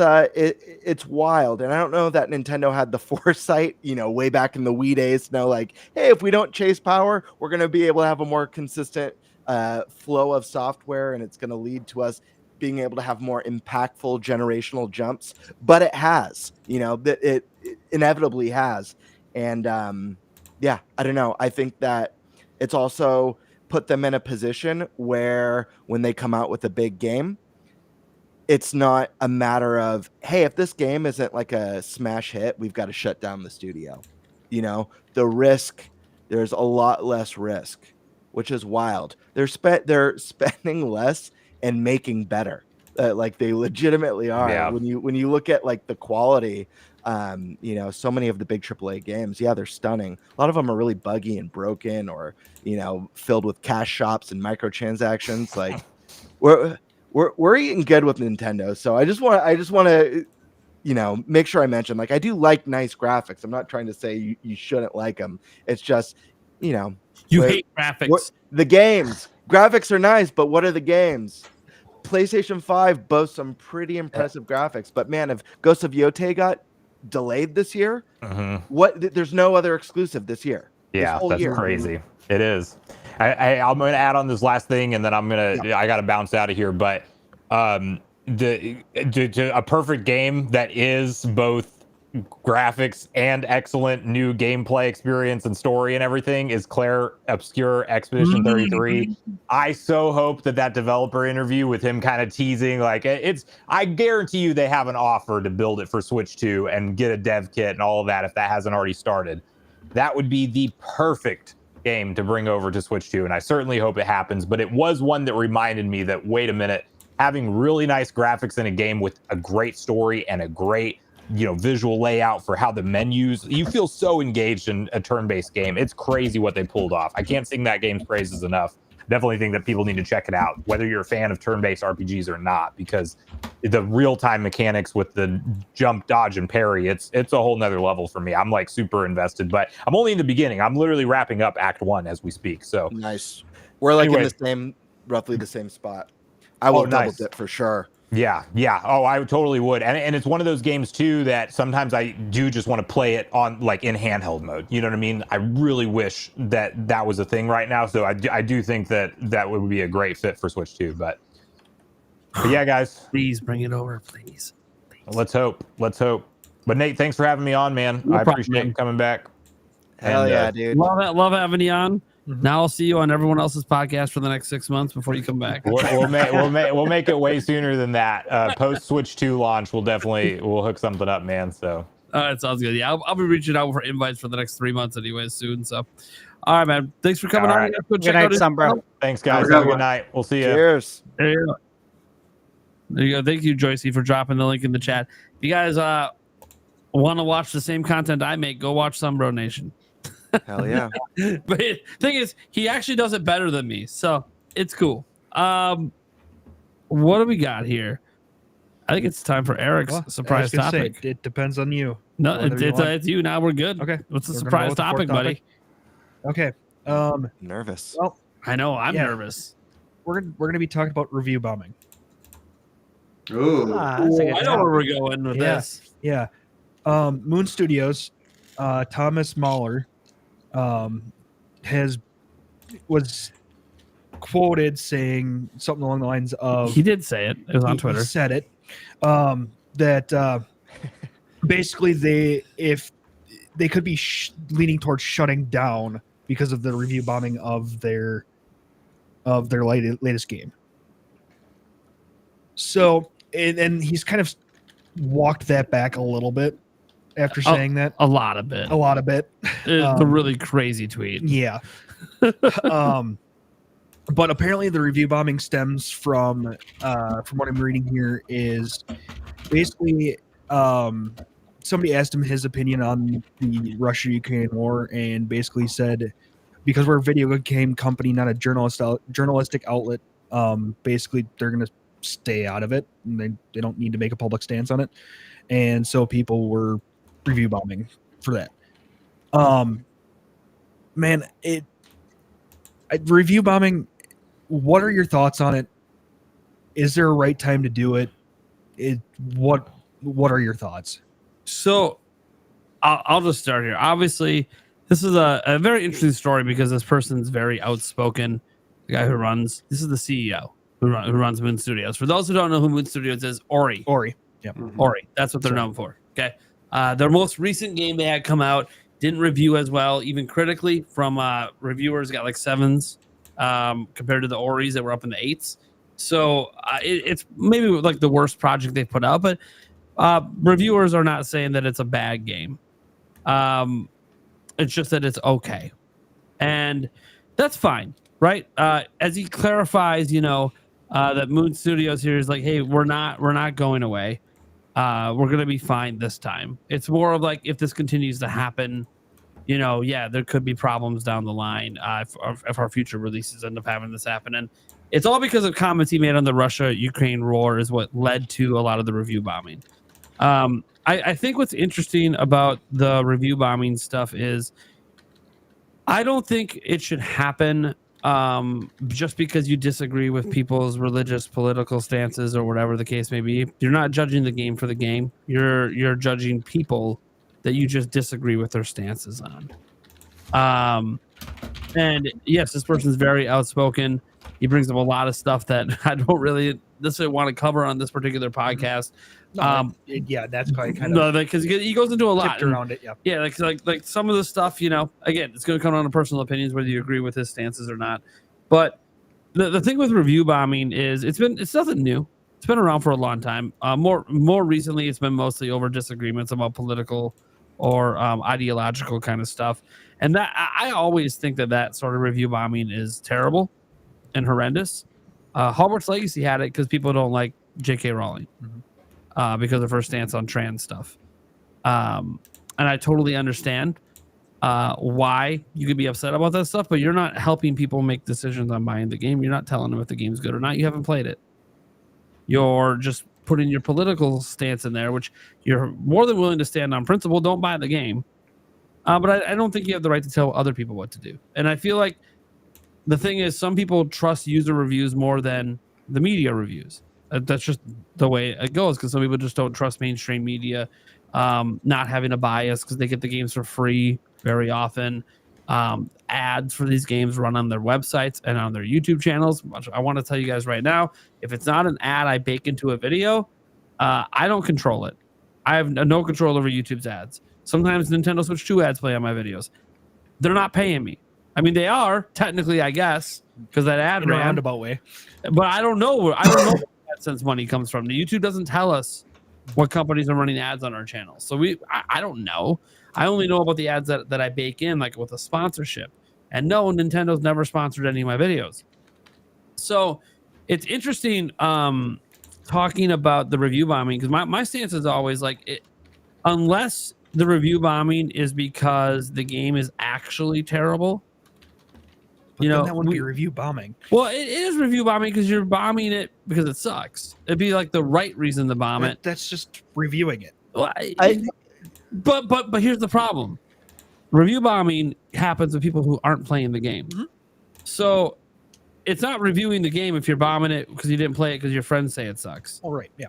wild, and I don't know that Nintendo had the foresight, way back in the Wii days, to know like, hey, if we don't chase power, we're going to be able to have a more consistent flow of software, and it's going to lead to us being able to have more impactful generational jumps. But it has, it inevitably has. And I don't know. I think that it's also put them in a position where when they come out with a big game, it's not a matter of, hey, if this game isn't like a smash hit, we've got to shut down the studio. The risk, there's a lot less risk, which is wild. They're spending less and making better, like they legitimately are. Yeah. When you look at like the quality, so many of the big AAA games, they're stunning. A lot of them are really buggy and broken, or filled with cash shops and microtransactions. Like we're eating good with Nintendo. So I just want to make sure I mention, like, I do like nice graphics. I'm not trying to say you shouldn't like them. It's just you hate graphics. The games. Graphics are nice, but what are the games? PlayStation 5 boasts some pretty impressive graphics, but man, if Ghost of Yotei got delayed this year, there's no other exclusive this year. Yeah, that's crazy. It is. I'm going to add on this last thing, and then I got to bounce out of here. But a perfect game that is both graphics and excellent new gameplay experience and story and everything is Claire Obscure Expedition 33. I so hope that developer interview with him kind of teasing, like, I guarantee you they have an offer to build it for Switch 2 and get a dev kit and all of that if that hasn't already started. That would be the perfect game to bring over to Switch 2, and I certainly hope it happens. But it was one that reminded me that, wait a minute, having really nice graphics in a game with a great story and a great visual layout for how the menus, you feel so engaged in a turn-based game. It's crazy what they pulled off. I can't sing that game's praises enough. definitely think that people need to check it out, whether you're a fan of turn-based RPGs or not, because the real-time mechanics with the jump, dodge, and parry, it's a whole nother level for me. I'm like super invested, but I'm only in the beginning. I'm literally wrapping up Act 1 as we speak. So nice. We're like anyway, in the same, roughly the same spot. I will double dip for sure. Yeah. Oh, I totally would. And it's one of those games too that sometimes I do just want to play it on like in handheld mode. You know what I mean? I really wish that was a thing right now. So I do think that would be a great fit for Switch 2. But yeah, guys, please bring it over, please. Let's hope. But Nate, thanks for having me on, man. No I problem, appreciate you coming back. Hell yeah, dude. Love having you on. Now I'll see you on everyone else's podcast for the next 6 months before you come back. We'll make it way sooner than that. Post Switch 2 launch, we'll hook something up, man. So all right, sounds good. Yeah, I'll be reaching out for invites for the next 3 months anyways soon. So all right, man. Thanks for coming on. Good night, Sunbro. Thanks, guys. Have a good night. We'll see you. Cheers. There you go. Thank you, Joycey, for dropping the link in the chat. If you guys want to watch the same content I make, go watch Sunbro Nation. Hell yeah. But the thing is, he actually does it better than me, so it's cool. What do we got here? I think it's time for Eric's surprise topic. It depends on you. No, it's you. Now we're good. Okay. What's the surprise topic, buddy? Okay. Nervous. Well, I know. I'm nervous. We're gonna be talking about review bombing. Ooh. I know where we're going with this. Yeah. Moon Studios, Thomas Mahler, was quoted saying something along the lines of, he did say it. It was on Twitter. He said it. That basically they could be leaning towards shutting down because of the review bombing of their latest game. So, and he's kind of walked that back a little bit after saying that. A lot of it. It's a really crazy tweet. Yeah. But apparently the review bombing stems from what I'm reading here is basically somebody asked him his opinion on the Russia-Ukraine war and basically said, because we're a video game company, not a journalistic outlet, basically they're going to stay out of it and they don't need to make a public stance on it. And so people were review bombing for that. Man, review bombing, what are your thoughts on it? Is there a right time to do it? What are your thoughts? So I'll just start here. Obviously, this is a very interesting story because this person's very outspoken. The guy who runs, this is the CEO who runs Moon Studios. For those who don't know who Moon Studios is, Ori. Yep. Ori. That's what they're known for. Okay. Their most recent game they had come out didn't review as well, even critically from reviewers got like 7s compared to the Oris that were up in the 8s. So it's maybe like the worst project they've put out, but reviewers are not saying that it's a bad game. It's just that it's okay. And that's fine, right? As he clarifies, that Moon Studios here is like, hey, we're not going away. We're going to be fine this time. It's more of like, if this continues to happen, there could be problems down the line if our future releases end up having this happen. And it's all because of comments he made on the Russia-Ukraine war is what led to a lot of the review bombing. I think what's interesting about the review bombing stuff is I don't think it should happen just because you disagree with people's religious, political stances or whatever the case may be. You're not judging the game for the game. You're judging people that you just disagree with their stances on. And yes, this person's very outspoken. He brings up a lot of stuff that I don't really necessarily want to cover on this particular podcast. That's probably kind of because he goes into a lot around it. Yeah, like some of the stuff, again, it's going to come down to personal opinions whether you agree with his stances or not. But the thing with review bombing is it's nothing new. It's been around for a long time. More recently, it's been mostly over disagreements about political or ideological kind of stuff. And that I always think that sort of review bombing is terrible and horrendous. Hogwarts Legacy had it because people don't like J.K. Rowling because of her stance on trans stuff. And I totally understand. why you could be upset about that stuff, but you're not helping people make decisions on buying the game. You're not telling them if the game's good or not. You haven't played it. You're just putting your political stance in there, which you're more than willing to stand on principle. Don't buy the game. But I don't think you have the right to tell other people what to do. And I feel like the thing is, some people trust user reviews more than the media reviews. That's just the way it goes, because some people just don't trust mainstream media, not having a bias because they get the games for free very often. Ads for these games run on their websites and on their YouTube channels. I want to tell you guys right now, if it's not an ad I bake into a video, I don't control it. I have no control over YouTube's ads. Sometimes Nintendo Switch 2 ads play on my videos. They're not paying me. I mean, they are technically, I guess, because that ad in a ran. roundabout way. But I don't know. I don't know where AdSense money comes from. The YouTube doesn't tell us what companies are running ads on our channel. So I don't know. I only know about the ads that I bake in, like with a sponsorship. And no, Nintendo's never sponsored any of my videos. So it's interesting talking about the review bombing, because my stance is always like, unless the review bombing is because the game is actually terrible. But then that wouldn't be review bombing. Well, it is review bombing because you're bombing it because it sucks. It'd be like the right reason to bomb it. That's just reviewing it. Well, but here's the problem. Review bombing happens with people who aren't playing the game. Mm-hmm. So it's not reviewing the game if you're bombing it because you didn't play it because your friends say it sucks. All right, yeah.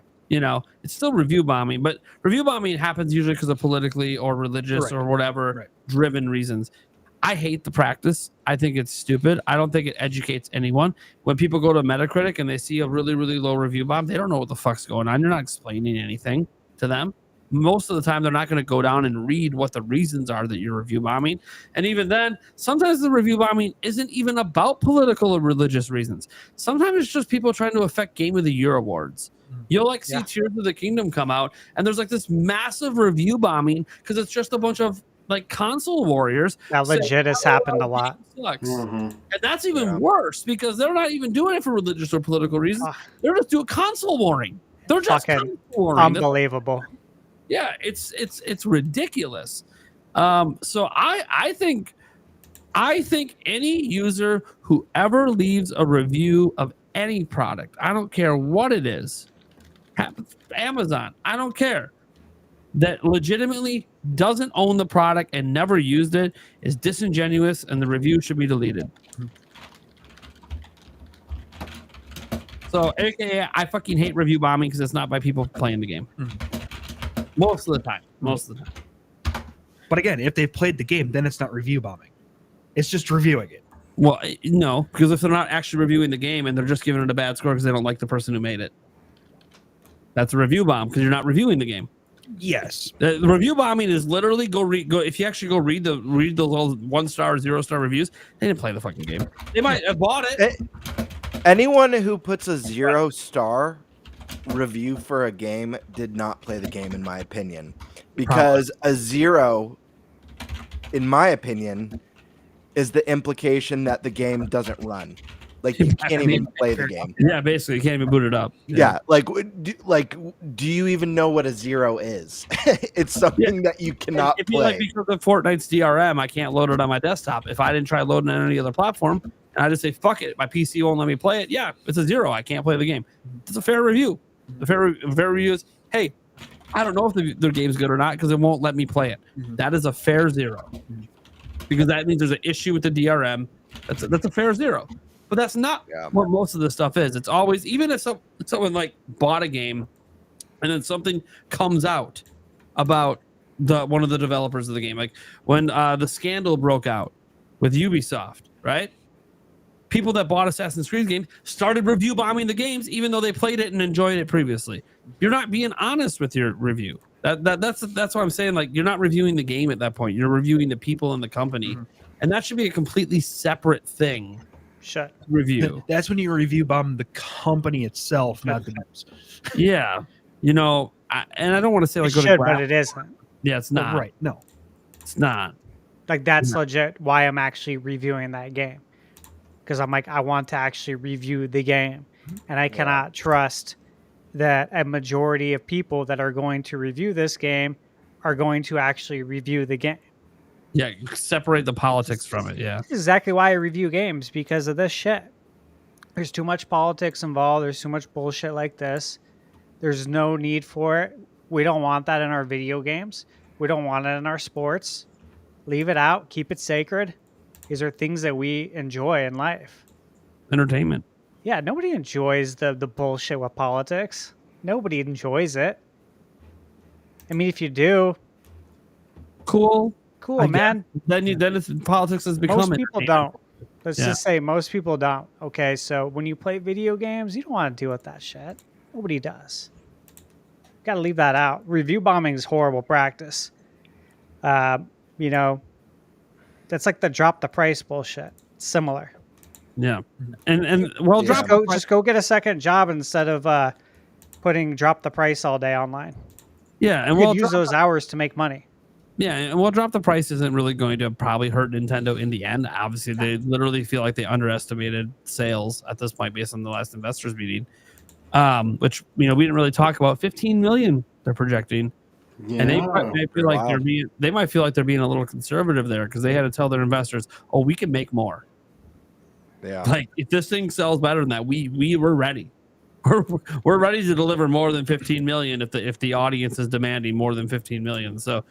It's still review bombing, but review bombing happens usually because of politically or religious or whatever driven reasons. I hate the practice. I think it's stupid. I don't think it educates anyone. When people go to Metacritic and they see a really, really low review bomb, they don't know what the fuck's going on. You're not explaining anything to them. Most of the time, they're not going to go down and read what the reasons are that you're review bombing. And even then, sometimes the review bombing isn't even about political or religious reasons. Sometimes it's just people trying to affect Game of the Year awards. You'll see Tears of the Kingdom come out, and there's like this massive review bombing because it's just a bunch of like console warriors. That legit has happened a lot. And that's even worse because they're not even doing it for religious or political reasons. They're just doing console warring. They're just console warring. Unbelievable. Yeah, it's ridiculous. So I think any user who ever leaves a review of any product, I don't care what it is, Amazon, I don't care, that legitimately doesn't own the product and never used it is disingenuous, and the review should be deleted. So, AKA, I fucking hate review bombing because it's not by people playing the game. Most of the time. But again, if they've played the game, then it's not review bombing. It's just reviewing it. Well, no, because if they're not actually reviewing the game and they're just giving it a bad score because they don't like the person who made it, that's a review bomb because you're not reviewing the game. Yes. The review bombing is literally go if you actually go read those little 1-star, 0-star reviews, they didn't play the fucking game. They might have bought it. Anyone who puts a 0-star review for a game did not play the game, in my opinion, because a 0, in my opinion, is the implication that the game doesn't run. Like you can't even play the game. Yeah, basically, you can't even boot it up. Yeah, do you even know what a 0 is? It's something that you cannot if play. You like, because of Fortnite's DRM, I can't load it on my desktop. If I didn't try loading it on any other platform, and I just say fuck it, my PC won't let me play it. Yeah, it's a 0. I can't play the game. It's a fair review. The fair review is, hey, I don't know if the game's good or not because it won't let me play it. That is a fair 0. Because that means there's an issue with the DRM. That's a fair 0. But that's not what most of the stuff is. It's always, even if someone like bought a game and then something comes out about one of the developers of the game, like when the scandal broke out with Ubisoft, right? People that bought Assassin's Creed games started review bombing the games even though they played it and enjoyed it previously. You're not being honest with your review. That's what I'm saying. Like, you're not reviewing the game at that point. You're reviewing the people in the company, and that should be a completely separate thing. Review. That's when you review bomb the company itself, not the games. Yeah, and I don't want to say like it should, but it isn't. Yeah, it's not. Right? No, it's not. Like that's legit. Why I'm actually reviewing that game, because I'm like, I want to actually review the game, and I cannot trust that a majority of people that are going to review this game are going to actually review the game. Yeah, separate the politics from it. Yeah. This is exactly why I review games, because of this shit. There's too much politics involved. There's too much bullshit like this. There's no need for it. We don't want that in our video games. We don't want it in our sports. Leave it out. Keep it sacred. These are things that we enjoy in life. Entertainment. Yeah, nobody enjoys the bullshit with politics. Nobody enjoys it. I mean, if you do, cool, man. Then politics has become. Most people don't. Let's Yeah. just say most people don't. Okay, so when you play video games, you don't want to deal with that shit. Nobody does. Got to leave that out. Review bombing is horrible practice. You know, that's like the drop the price bullshit. It's similar. Yeah, and well, just go get a second job instead of putting drop the price all day online. Yeah, and we'll we'll use those hours to make money. Yeah, and we'll drop the price isn't really going to probably hurt Nintendo in the end. Obviously, they literally feel like they underestimated sales at this point based on the last investors meeting, which we didn't really talk about. 15 million they're projecting, and they might feel like they might feel like they're being a little conservative there because they had to tell their investors, "Oh, we can make more." Yeah, like if this thing sells better than that, we were ready. We're ready to deliver more than 15 million if the audience is demanding more than 15 million. So.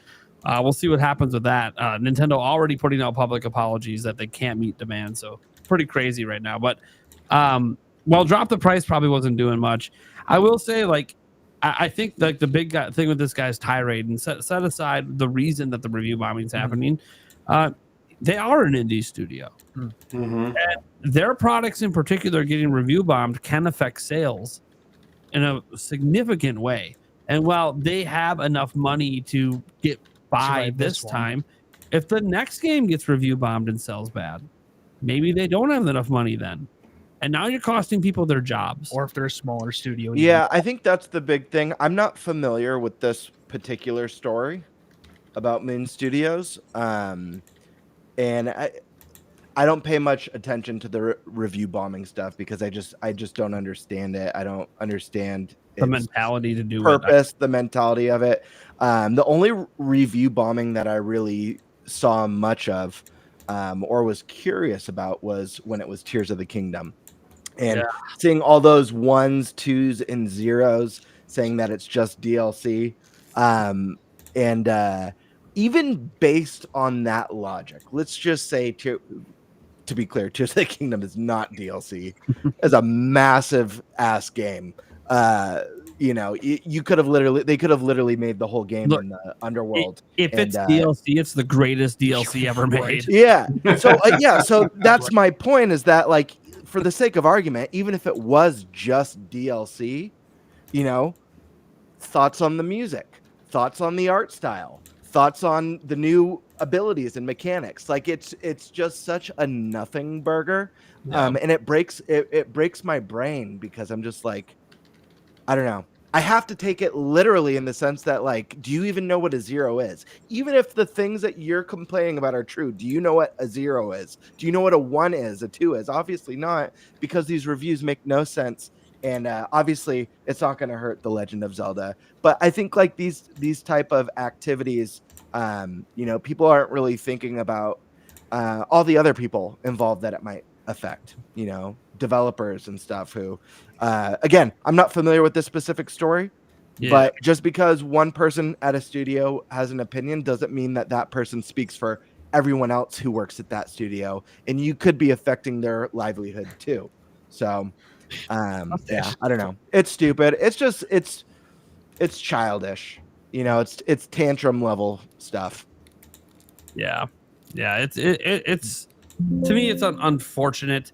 We'll see what happens with that. Nintendo already putting out public apologies that they can't meet demand, so pretty crazy right now. But drop the price probably wasn't doing much. I will say, I think like the big thing with this guy's tirade, and set aside the reason that the review bombing is happening, they are an indie studio, and their products in particular getting review bombed can affect sales in a significant way. And while they have enough money to get by this time, if the next game gets review bombed and sells bad, maybe they don't have enough money then, and now you're costing people their jobs. Or if they're a smaller studio. Yeah, I think that's the big thing. I'm not familiar with this particular story about Moon Studios, and I don't pay much attention to the review bombing stuff because I just don't understand it. I don't understand the mentality to do purpose, the mentality of it. The only review bombing that I really saw much of or was curious about was when it was Tears of the Kingdom, and seeing all those 1s, 2s, and 0s saying that it's just DLC, and even based on that logic, let's just say to be clear, Tears of the Kingdom is not DLC. It's a massive ass game. You could have literally made the whole game in the underworld. If it's DLC, it's the greatest DLC ever made. Yeah. So so that's my point, is that like, for the sake of argument, even if it was just DLC, thoughts on the music, thoughts on the art style, thoughts on the new abilities and mechanics. Like it's just such a nothing burger. And it breaks my brain because I'm just like, I don't know. I have to take it literally in the sense that, like, do you even know what a 0 is? Even if the things that you're complaining about are true, do you know what a 0 is? Do you know what a 1 is, a 2 is? Obviously not, because these reviews make no sense. And obviously, it's not going to hurt The Legend of Zelda. But I think like these type of activities, people aren't really thinking about all the other people involved that it might affect, developers and stuff who, again, I'm not familiar with this specific story, but just because one person at a studio has an opinion doesn't mean that person speaks for everyone else who works at that studio, and you could be affecting their livelihood too. So, I don't know. It's stupid. It's just, it's childish, it's tantrum level stuff. Yeah. It's to me, it's unfortunate.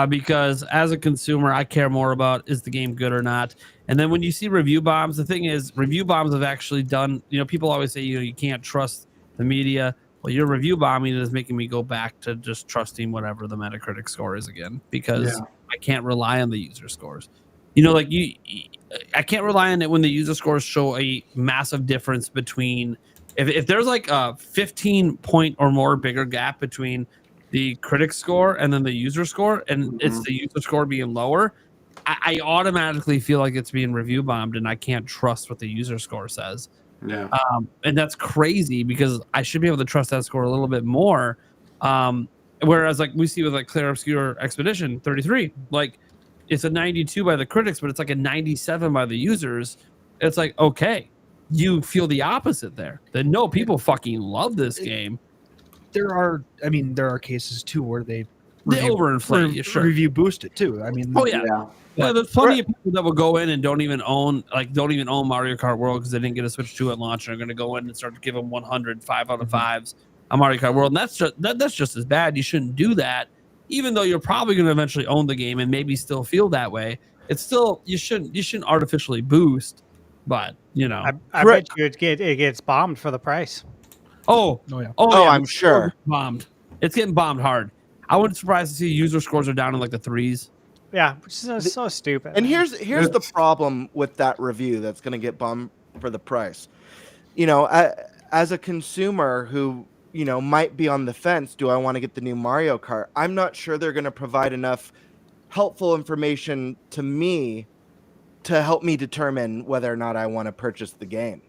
Because as a consumer, I care more about is the game good or not. And then when you see review bombs, the thing is, review bombs have actually done, people always say, you can't trust the media. Well, your review bombing is making me go back to just trusting whatever the Metacritic score is again, because I can't rely on the user scores. I can't rely on it when the user scores show a massive difference between, if there's like a 15 point or more bigger gap between the critic score and then the user score, and it's the user score being lower, I automatically feel like it's being review bombed, and I can't trust what the user score says. Yeah. And that's crazy because I should be able to trust that score a little bit more. Whereas like we see with like Clear Obscure Expedition 33, like it's a 92 by the critics, but it's like a 97 by the users. It's like, okay, you feel the opposite there. That no, people fucking love this game. There are cases too where they overinflate, sure. review boost it too. I mean, Yeah, there's plenty of people that will go in and don't even own Mario Kart World because they didn't get a Switch 2 at launch and are going to go in and start to give them 100 5 out of 5s on Mario Kart World. And that's just as bad. You shouldn't do that, even though you're probably going to eventually own the game and maybe still feel that way. It's still you shouldn't artificially boost, but you know, I bet you it gets bombed for the price. Oh yeah. I'm sure. Bombed. It's getting bombed hard. I wouldn't be surprised to see user scores are down in like the 3s. Yeah, which is so stupid. And here's the problem with that review that's going to get bummed for the price. You know, as a consumer who, you know, might be on the fence, do I want to get the new Mario Kart? I'm not sure they're going to provide enough helpful information to me to help me determine whether or not I want to purchase the game.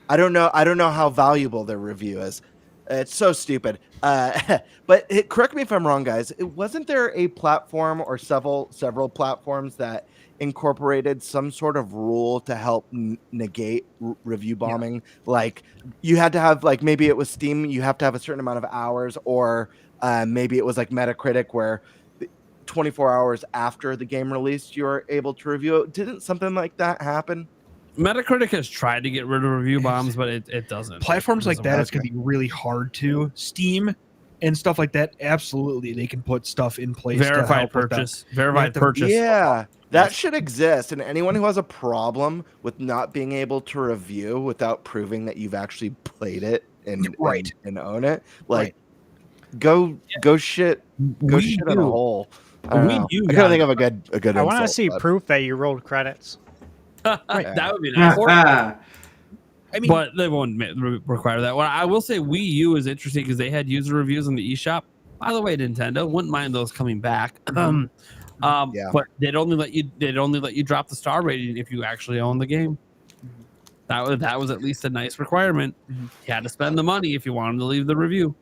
I don't know how valuable their review is. It's so stupid. But correct me if I'm wrong, guys. Wasn't there a platform or several platforms that incorporated some sort of rule to help negate review bombing? Yeah. Like you had to have, like, maybe it was Steam, you have to have a certain amount of hours, or maybe it was like Metacritic where 24 hours after the game released, you're able to review it. Didn't something like that happen? Metacritic has tried to get rid of review bombs, but it doesn't. Platforms like that, it's going to be really hard to. Steam and stuff like that, absolutely, they can put stuff in place. Verified purchase. Yeah, that should exist. And anyone who has a problem with not being able to review without proving that you've actually played it and own it, like, go shit in a hole. I gotta think of a good. I want to see proof that you rolled credits. That would be nice. I mean, but they won't require that. Well, I will say Wii U is interesting because they had user reviews in the eShop. By the way, Nintendo wouldn't mind those coming back. But they'd only let you drop the star rating if you actually own the game. That was at least a nice requirement. You had to spend the money if you wanted to leave the review.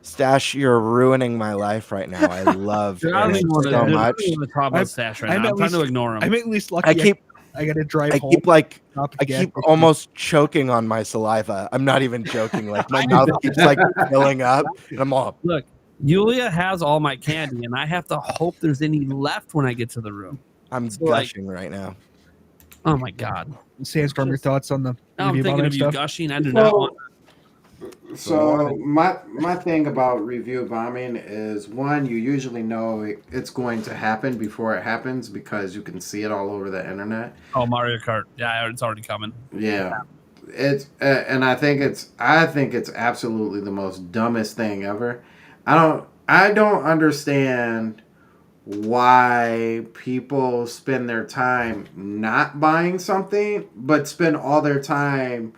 Stash, you're ruining my life right now. I love it so much. I'm trying to ignore him. I'm at least lucky. I got to drive home. I keep almost choking on my saliva. I'm not even joking. Like my mouth keeps like filling up. And I'm all, look, Yulia has all my candy, and I have to hope there's any left when I get to the room. I'm gushing right now. Oh my god, Sandstorm, your thoughts on the? Now I'm thinking of you gushing. I do not want. So my thing about review bombing is, one, you usually know it's going to happen before it happens because you can see it all over the internet. Oh, Mario Kart, yeah, it's already coming. Yeah, it's and I think it's absolutely the most dumbest thing ever. I don't understand why people spend their time not buying something, but spend all their time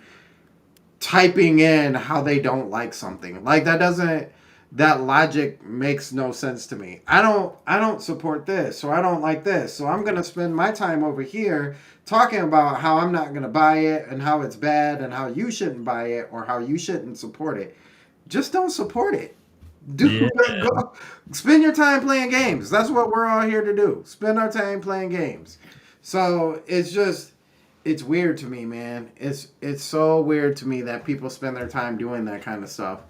typing in how they don't like something. Like that logic makes no sense to me. I don't support this, so I don't like this, so I'm gonna spend my time over here talking about how I'm not gonna buy it and how it's bad and how you shouldn't buy it or how you shouldn't support it. Just don't support it. Go spend your time playing games. That's what we're all here to do. Spend our time playing games. So it's weird to me, man. It's so weird to me that people spend their time doing that kind of stuff.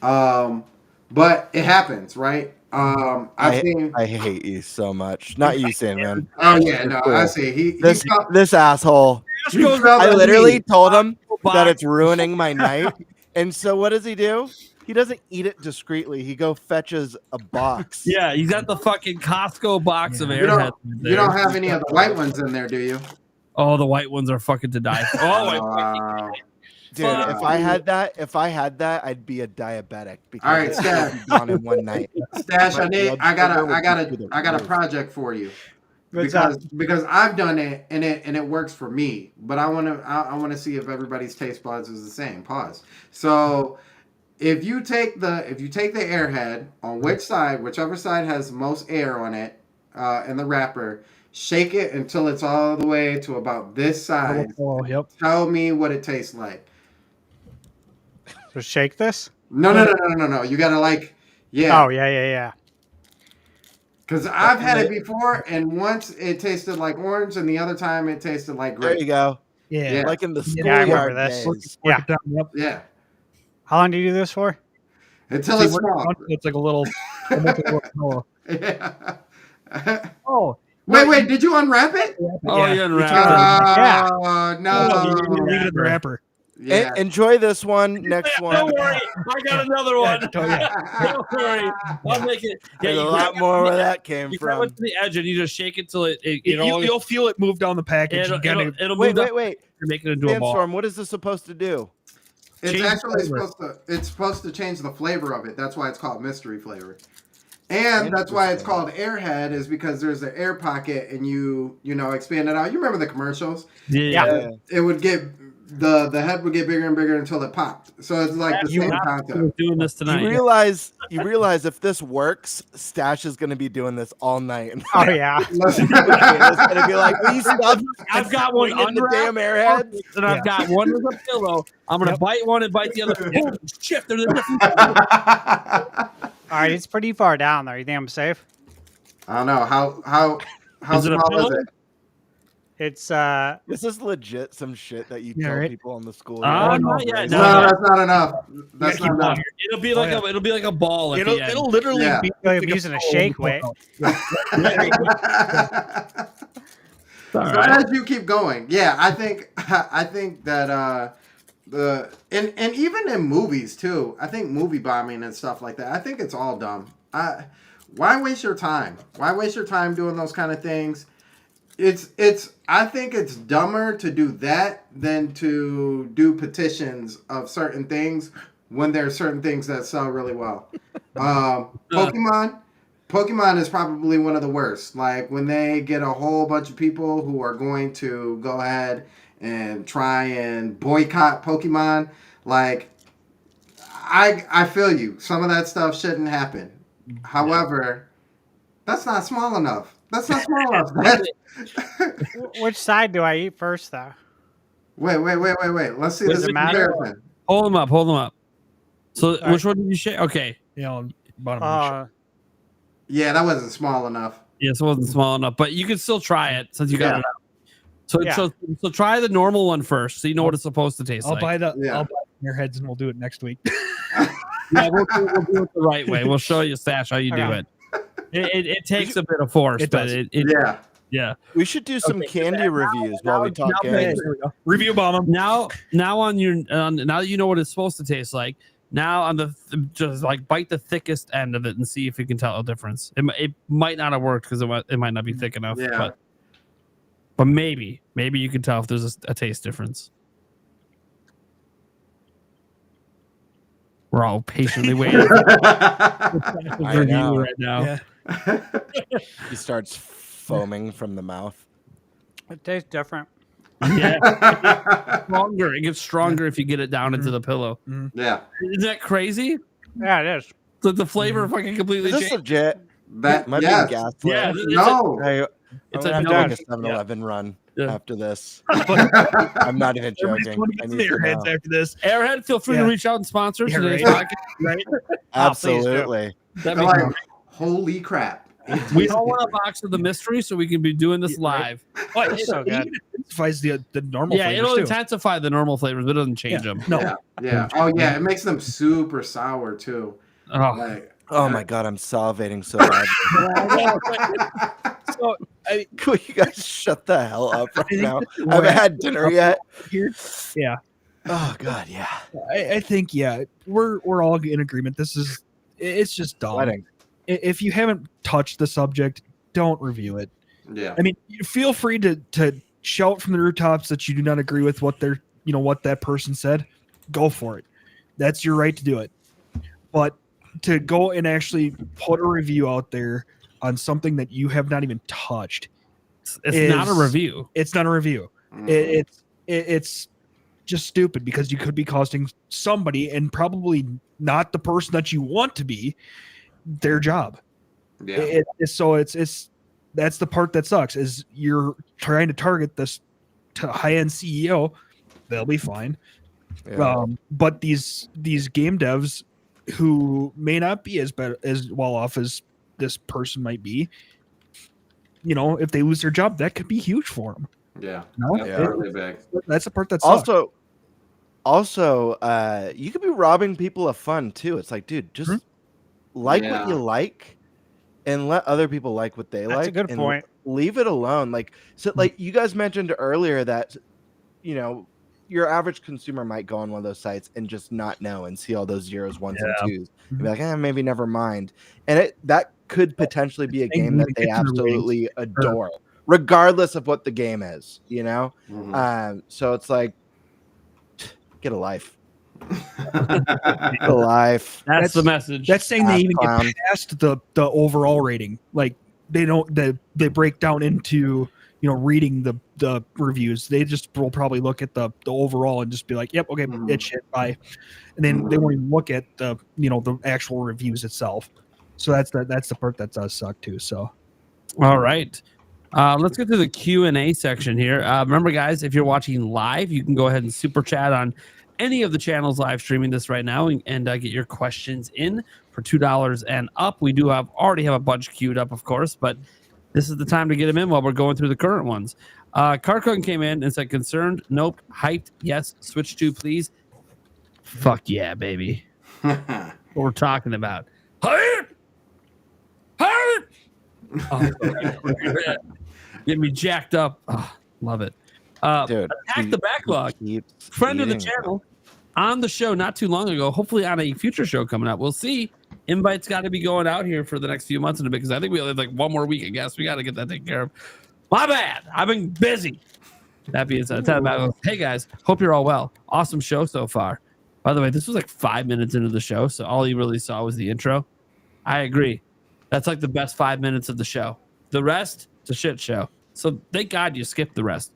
But it happens, right? I hate you so much. Not you, Sandman. Oh yeah, no, I see. This asshole. I literally told him that it's ruining my night. And so what does he do? He doesn't eat it discreetly. He fetches a box. Yeah, he's got the fucking Costco box of Airheads. You don't have any of the white ones in there, do you? Oh, the white ones are fucking to die for. Oh, dude! If I had that, I'd be a diabetic. All right, Stash. Gone in one night. Stash, I got a project for you. Because I've done it and it works for me, but I want to see if everybody's taste buds is the same. Pause. So if you take the Airhead on whichever side has most air on it in the wrapper, Shake it until it's all the way to about this size. Oh, yep. Tell me what it tastes like. So shake this. No. You gotta like, yeah. Oh yeah. Because I've had it before, and once it tasted like orange, and the other time it tasted like grape. There you go. Yeah. Like in the Yeah, I remember schoolyard this. days. Yeah. Yep. Yeah. How long do you do this for? Until it's small. It's like a little. Yeah. Oh. Wait, did you unwrap it? Oh, you unwrapped Oh, no. Leave it in the wrapper. Yeah. Enjoy this one. Next one. Don't worry, I got another one. Don't worry, I'll make it. Yeah, There's a lot more where that came you from. come up to the edge and you just shake it till it You'll feel it move down the package. it'll Wait. move up. You're making it into a ball. Sandstorm, what is this supposed to do? It's Change actually flavor. supposed to change the flavor of it. That's why it's called mystery flavor. And that's why it's called Airhead, is because there's an air pocket and you expand it out. You remember the commercials? Yeah. It would get the head would get bigger and bigger until it popped. So it's like the same concept. We're doing this tonight. You realize if this works, Stash is going to be doing this all night. Oh yeah. It's going to be like, will you stop? I've got one in the damn unwrapped, airhead. and I've got one with a pillow. I'm gonna bite one and bite the other. Holy shit! There's a different. All right, it's pretty far down there. You think I'm safe? I don't know how Is it a small pillow? is it? It's This is legit some shit that you Yeah, tell right? people in the school. Not yet. No, that's not enough. That's not enough. It'll be like it'll be like a ball at the end. It'll literally Yeah. be like like using a shake weight. So as you keep going, yeah, I think that and even in movies too, I think movie bombing and stuff like that, I think it's all dumb. Why waste your time? Why waste your time doing those kind of things? I think it's dumber to do that than to do petitions of certain things when there's certain things that sell really well. Pokemon is probably one of the worst. Like when they get a whole bunch of people who are going to go ahead and try and boycott Pokemon, like I feel you. Some of that stuff shouldn't happen. However, that's not small enough. That's not small enough. Which side do I eat first, though? Wait. Let's see Does this it matter? comparison. Hold them up. So which one did you shake? Okay. Bottom Yeah, that wasn't small enough. Yes, it wasn't small enough, but you can still try it since you got Yeah. it out. So try the normal one first, so you know what it's supposed to taste I'll like. buy the airheads and we'll do it next week. Yeah, we'll do it the right way. We'll show you, Stash, how you do it. It takes a bit of force, but yeah. We should do some candy reviews while we talk games. Review bomb them. Now that you know what it's supposed to taste like, now on just like bite the thickest end of it and see if you can tell a difference. It might not have worked because it might not be thick enough. Yeah. But maybe you can tell if there's a taste difference. We're all patiently waiting I for know. you right now. Yeah. He starts foaming from the mouth. It tastes different. Yeah, stronger. It gets stronger if you get it down into the pillow. Yeah. Isn't that crazy? Yeah, it is. So the flavor fucking completely Is this changed. legit? That Might yes. be a gas. Yeah, No. It's I'm a gonna no. take a 7-Eleven run Yeah. after this. I'm not even joking. I need to Airheads know. after this. Airhead, feel free to Yeah. reach out and sponsor Yeah, today's right. podcast. Right? Absolutely. That'd They're be like, holy crap. We all want a box of the mystery so we can be doing this live. Oh, It's so good. It intensifies the normal Yeah, flavors it'll too. intensify the normal flavors, but it doesn't change them. No. Yeah. Oh yeah, it makes them super sour too. Oh. Like, Oh my god, I'm salivating so bad. So Could you guys shut the hell up right think now? that's I haven't right. had dinner yet. here, yeah, Oh god, yeah. I think we're all in agreement. It's just dumb. Wedding. If you haven't touched the subject, don't review it. yeah. I mean, feel free to shout from the rooftops that you do not agree with what what that person said. Go for it. That's your right to do it. But to go and actually put a review out there on something that you have not even touched, It's not a review. It's not a review. Mhm. It's just stupid because you could be costing somebody, and probably not the person that you want to be, their job. Yeah. So it's that's the part that sucks. Is you're trying to target this high-end CEO, they'll be fine. Yeah. But these game devs who may not be as well off as this person might be, you know, if they lose their job, that could be huge for them. Yeah. No? Yeah. Really big. That's the part that sucks. Also, you could be robbing people of fun too. It's like, dude, just like what you like, and let other people like what they like. That's a good and point. Leave it alone. Like, so, like you guys mentioned earlier that, you know, your average consumer might go on one of those sites and just not know and see all those zeros, ones, and twos, and be like, maybe never mind. And that could potentially be a game that they absolutely adore, regardless of what the game is. You know, so it's like, get a life. Get a life. That's the message. That's saying they even get past the overall rating. Like they don't. They break down into, you know, reading the reviews. They just will probably look at the overall and just be like, yep, okay, it's shit, bye. And then they won't even look at the, you know, the actual reviews itself. So that's the part that does suck too. So all right. Let's get to the Q&A section here. Remember, guys, if you're watching live, you can go ahead and super chat on any of the channels live streaming this right now and get your questions in for $2 and up. We do already have a bunch queued up, of course, but this is the time to get them in while we're going through the current ones. Carcon came in and said, concerned, nope, hyped, yes, switch to, please. Fuck yeah, baby. What we're talking about. Hype! Hype! Oh, get me jacked up. Oh, love it. Dude, Attack the Backlog. Friend of the channel on the show not too long ago, hopefully on a future show coming up. We'll see. Invite's got to be going out here for the next few months in a bit because I think we only have like one more week. I guess we got to get that taken care of. My bad. I've been busy. That being said, hey guys, hope you're all well. Awesome show so far. By the way, this was like 5 minutes into the show, so all you really saw was the intro. I agree. That's like the best 5 minutes of the show. The rest, it's a shit show. So thank God you skipped the rest.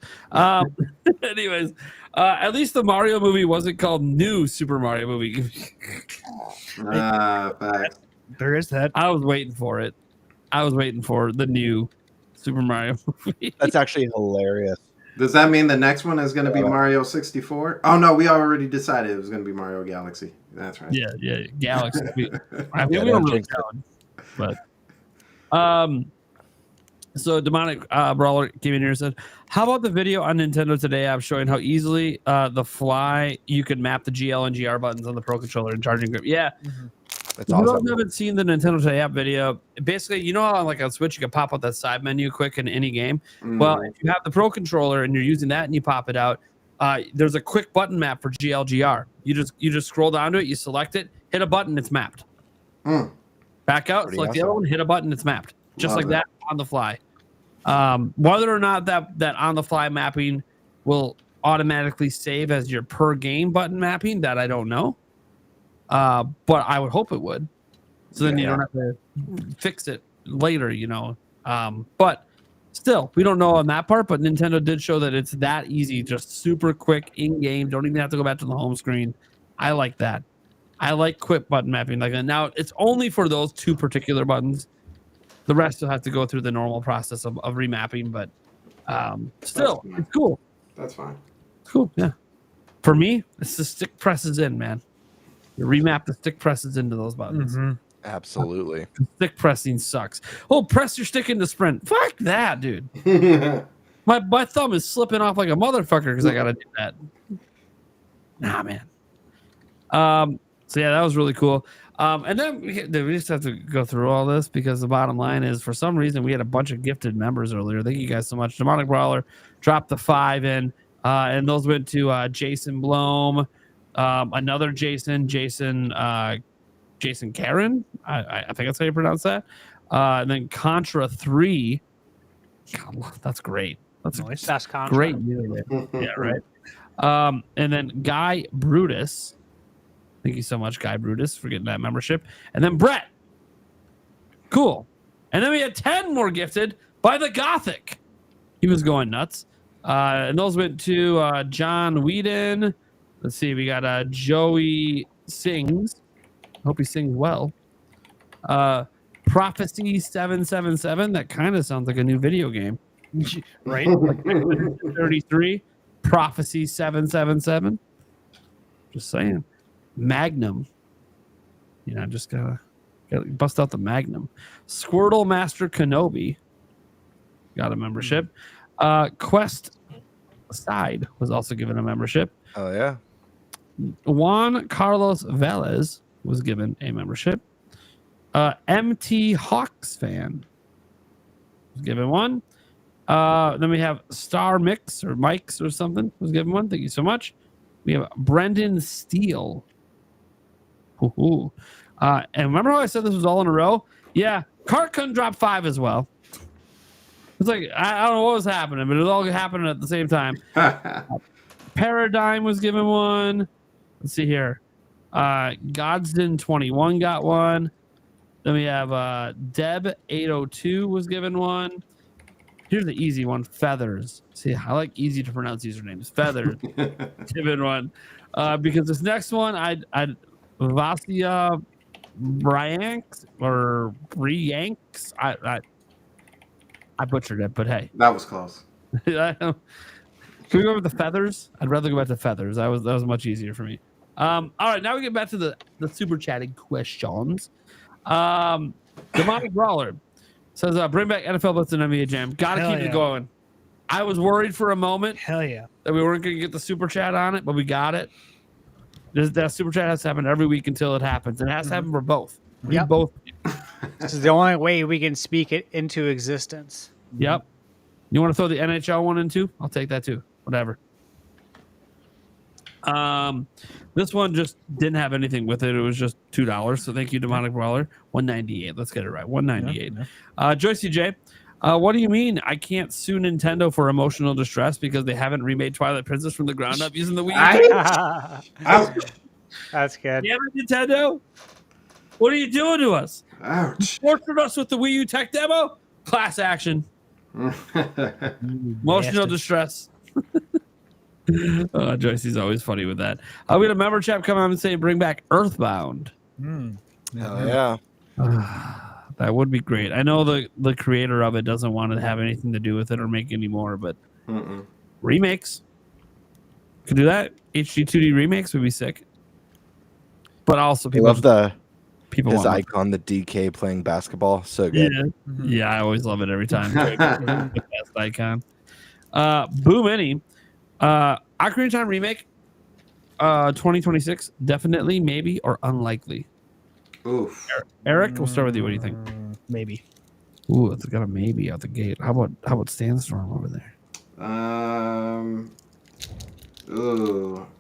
Anyways, at least the Mario movie wasn't called New Super Mario Movie. There is that. I was waiting for it. I was waiting for the new Super Mario movie. That's actually hilarious. Does that mean the next one is going to be Mario 64? Oh, no, we already decided it was going to be Mario Galaxy. That's right. Yeah, Galaxy. I mean, we don't really know, but so Demonic Brawler came in here and said, how about the video on Nintendo Today app showing how easily the fly you could map the GL and GR buttons on the Pro Controller and charging grip? Yeah. That's awesome. awesome. You haven't seen the Nintendo Today app video. Basically, you know how like on Switch you can pop out that side menu quick in any game? Well, if you have the Pro Controller and you're using that and you pop it out, there's a quick button map for GLGR. You just scroll down to it, you select it, hit a button, it's mapped. Back out, select the other one, hit a button, it's mapped. Just like that on the fly. Whether or not that on the fly mapping will automatically save as your per game button mapping, that I don't know. But I would hope it would. So then you don't have to fix it later, you know. But still, we don't know on that part, but Nintendo did show that it's that easy, just super quick in game. Don't even have to go back to the home screen. I like that. I like quick button mapping like that. Now it's only for those two particular buttons. The rest will have to go through the normal process of remapping, but still, it's cool. That's fine. It's cool, yeah. For me, it's the stick presses in, man. You remap the stick presses into those buttons. Absolutely. Stick pressing sucks. Oh, press your stick into sprint. Fuck that, dude. my thumb is slipping off like a motherfucker because I gotta do that. Nah, man. So yeah, that was really cool. And then we just have to go through all this because the bottom line is, for some reason, we had a bunch of gifted members earlier. Thank you guys so much. Demonic Brawler dropped the 5 in, and those went to Jason Blome, another Jason Karen. I think that's how you pronounce that. And then Contra 3. God, that's great. That's nice. That's Contra. Great. Yeah, right. And then Guy Brutus. Thank you so much, Guy Brutus, for getting that membership. And then Brett. Cool. And then we had 10 more gifted by the Gothic. He was going nuts. And those went to John Whedon. Let's see. We got Joey Sings. Hope he sings well. Prophecy 777. That kind of sounds like a new video game, Right? like 33. Prophecy 777. Just saying. Magnum. Just gotta bust out the Magnum. Squirtle Master Kenobi got a membership. Quest Side was also given a membership. Oh yeah. Juan Carlos Velez was given a membership. MT Hawks fan was given one. Then we have Star Mix or Mike's or something was given one. Thank you so much. We have Brendan Steele. And remember how I said this was all in a row? Yeah, Cart couldn't drop 5 as well. It's like I don't know what was happening, but it was all happening at the same time. Paradigm was given one. Let's see here. Godsden 21 got one. Then we have Deb 802 was given one. Here's the easy one, Feathers. See, I like easy to pronounce usernames. Feathers given one. Because this next one, I'd Vasia Bryanks or Bryanks. I butchered it, but hey. That was close. Can we go with the Feathers? I'd rather go back to Feathers. That was much easier for me. All right, now we get back to the super chatting questions. Demonic Brawler says, bring back NFL Blitz and NBA Jam. Gotta keep it going. I was worried for a moment. Hell yeah. That we weren't going to get the super chat on it, but we got it. That super chat has to happen every week until it happens. It has to happen for both. Yep. Both. This is the only way we can speak it into existence. Yep. You want to throw the NHL one in too? I'll take that too. Whatever. This one just didn't have anything with it. It was just $2. So thank you, Demonic Brawler. $198. Let's get it right. $198. Joyce CJ, what do you mean I can't sue Nintendo for emotional distress because they haven't remade Twilight Princess from the ground up using the Wii? That's good. Damn it, Nintendo. What are you doing to us? Ouch. You tortured us with the Wii U tech demo? Class action. Emotional distress. Joycey's always funny with that. We had a member chap come on and say, bring back Earthbound. Hell yeah. That would be great. I know the creator of it doesn't want to have anything to do with it or make any more, but remakes. Could do that. HD 2D remakes would be sick. But also people love his want icon, the DK playing basketball. So good. Yeah, I always love it every time. The best icon. Boom Any. Ocarina of Time remake. 2026, definitely, maybe, or unlikely. Oof. Eric, we'll start with you. What do you think? Maybe. Ooh, it's got a maybe out the gate. How about Sandstorm over there?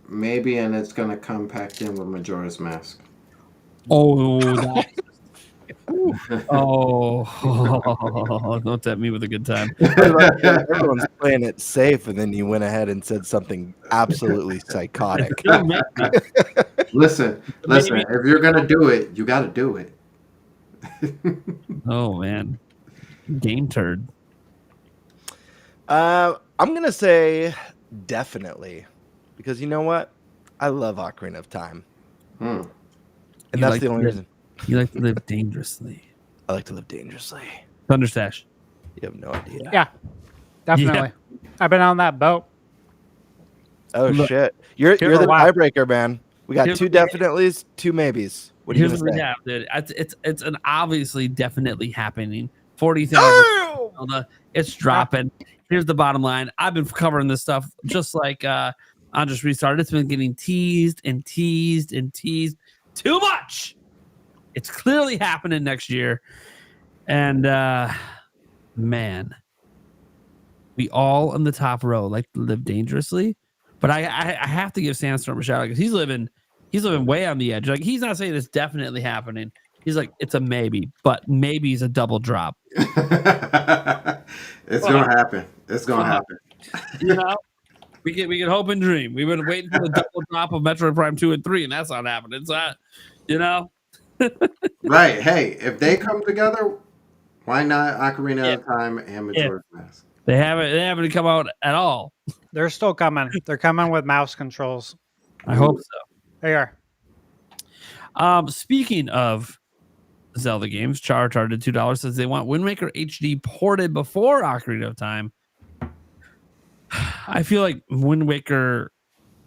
Maybe, and it's gonna come packed in with Majora's Mask. Oh, don't tempt me with a good time. Everyone's playing it safe, and then you went ahead and said something absolutely psychotic. Listen. If you're gonna do it, you got to do it. Oh man, game turd. I'm gonna say definitely, because you know what? I love Ocarina of Time, and that's the only reason. You like to live dangerously. I like to live dangerously. Thunderstash. You have no idea. Yeah, definitely. Yeah. I've been on that boat. Oh shit! You're the tiebreaker, man. We got two definitelys, two maybes. What are you gonna say? Yeah, dude. It's an obviously definitely happening. 40th. It's dropping. Here's the bottom line. I've been covering this stuff just like on Just Restarted. It's been getting teased and teased and teased too much. It's clearly happening next year. And man, we all in the top row like to live dangerously. But I have to give Sandstorm a shout out because he's living way on the edge. Like, he's not saying it's definitely happening. He's like, it's a maybe, but maybe is a double drop. It's gonna happen. It's gonna happen. You know, we can hope and dream. We've been waiting for the double drop of Metroid Prime 2 and 3, and that's not happening. It's not, you know. Right. Hey, if they come together, why not Ocarina of Time and Majora's Mask? They haven't come out at all. They're still coming. They're coming with mouse controls. I hope so. They are. Speaking of Zelda games. Char did $2, says they want Wind Waker HD ported before Ocarina of Time. I feel like Wind Waker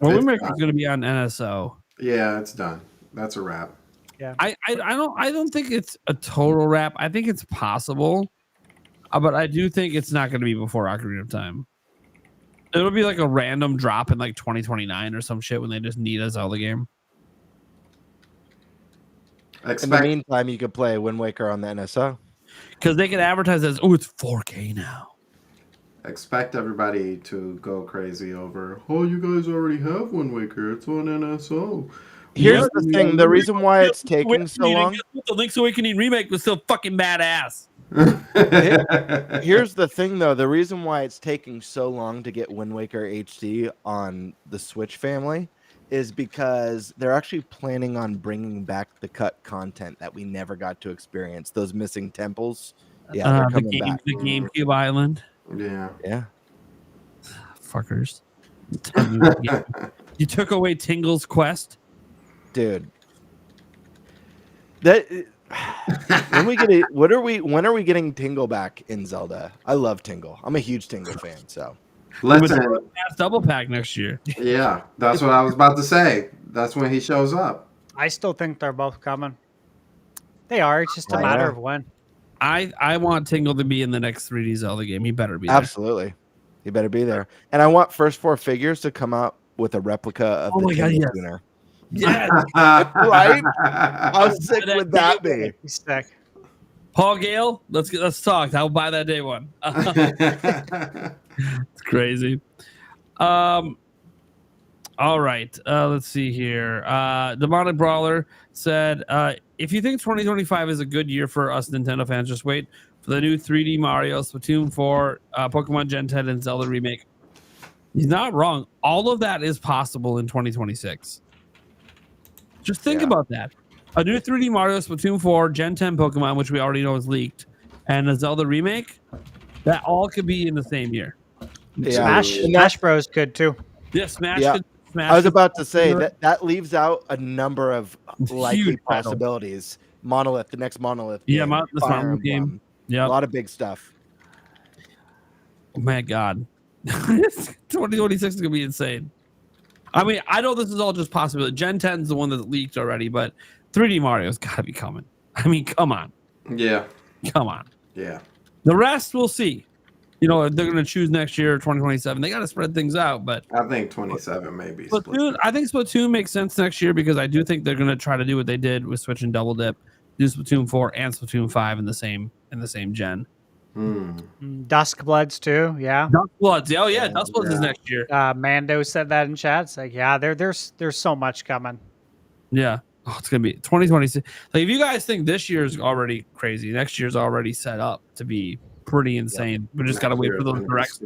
is going to be on NSO. Yeah, it's done. That's a wrap. Yeah. I don't think it's a total wrap. I think it's possible, but I do think it's not going to be before Ocarina of Time. It'll be like a random drop in like 2029 or some shit when they just need a Zelda game. In the meantime, you could play Wind Waker on the NSO. Because they can advertise as, oh, it's 4K now. Expect everybody to go crazy over, oh, you guys already have Wind Waker. It's on NSO. Here's the thing. The reason why it's taking so long. The Link's Awakening remake was still fucking badass. Here's the thing, though. The reason why it's taking so long to get Wind Waker HD on the Switch family is because they're actually planning on bringing back the cut content that we never got to experience. Those missing temples. Yeah, they're coming back. The GameCube Island. Yeah. Fuckers. You took away Tingle's quest? Dude. That when are we getting Tingle back in Zelda? I love Tingle. I'm a huge Tingle fan, so Let's double pack next year. Yeah, that's what I was about to say. That's when he shows up. I still think they're both coming. They are. It's just a matter of when. I want Tingle to be in the next 3D Zelda game. He better be there. Absolutely. He better be there. And I want First Four Figures to come out with a replica of the Tingle tuner. Yes. Right? How sick would that be? Sick. Paul Gale, let's talk. I'll buy that day one. It's crazy. All right. Let's see here. Demonic Brawler said, if you think 2025 is a good year for us Nintendo fans, just wait for the new 3D Mario, Splatoon 4, Pokemon Gen 10, and Zelda Remake. He's not wrong. All of that is possible in 2026. Just think about that. A new 3D Mario, Splatoon 4, Gen 10 Pokemon, which we already know is leaked, and a Zelda Remake, that all could be in the same year. Yeah. Smash Bros could too. Yeah, Smash. Yeah. Could, Smash I was about to say that leaves out a number of likely Huge possibilities. Monolith, the next Monolith. Yeah, game, the Fire Monolith game. Emblem. Yeah, A lot of big stuff. Oh my God. 2026 is gonna be insane. I mean, I know this is all just possibility. Gen 10 is the one that's leaked already, but 3D Mario's got to be coming. I mean, come on. Yeah. Come on. Yeah. The rest we'll see. You know, they're going to choose next year, 2027. They got to spread things out, but I think 27 maybe. Splatoon, I think Splatoon makes sense next year because I do think they're going to try to do what they did with Switch and Double Dip, do Splatoon 4 and Splatoon 5 in the same gen. Duskbloods too, yeah. Duskbloods, oh yeah, Duskbloods is next year. Mando said that in chat. It's like, yeah, there's so much coming. Yeah, it's gonna be 2026. Like, if you guys think this year's already crazy, next year's already set up to be pretty insane. We just gotta wait for those directs.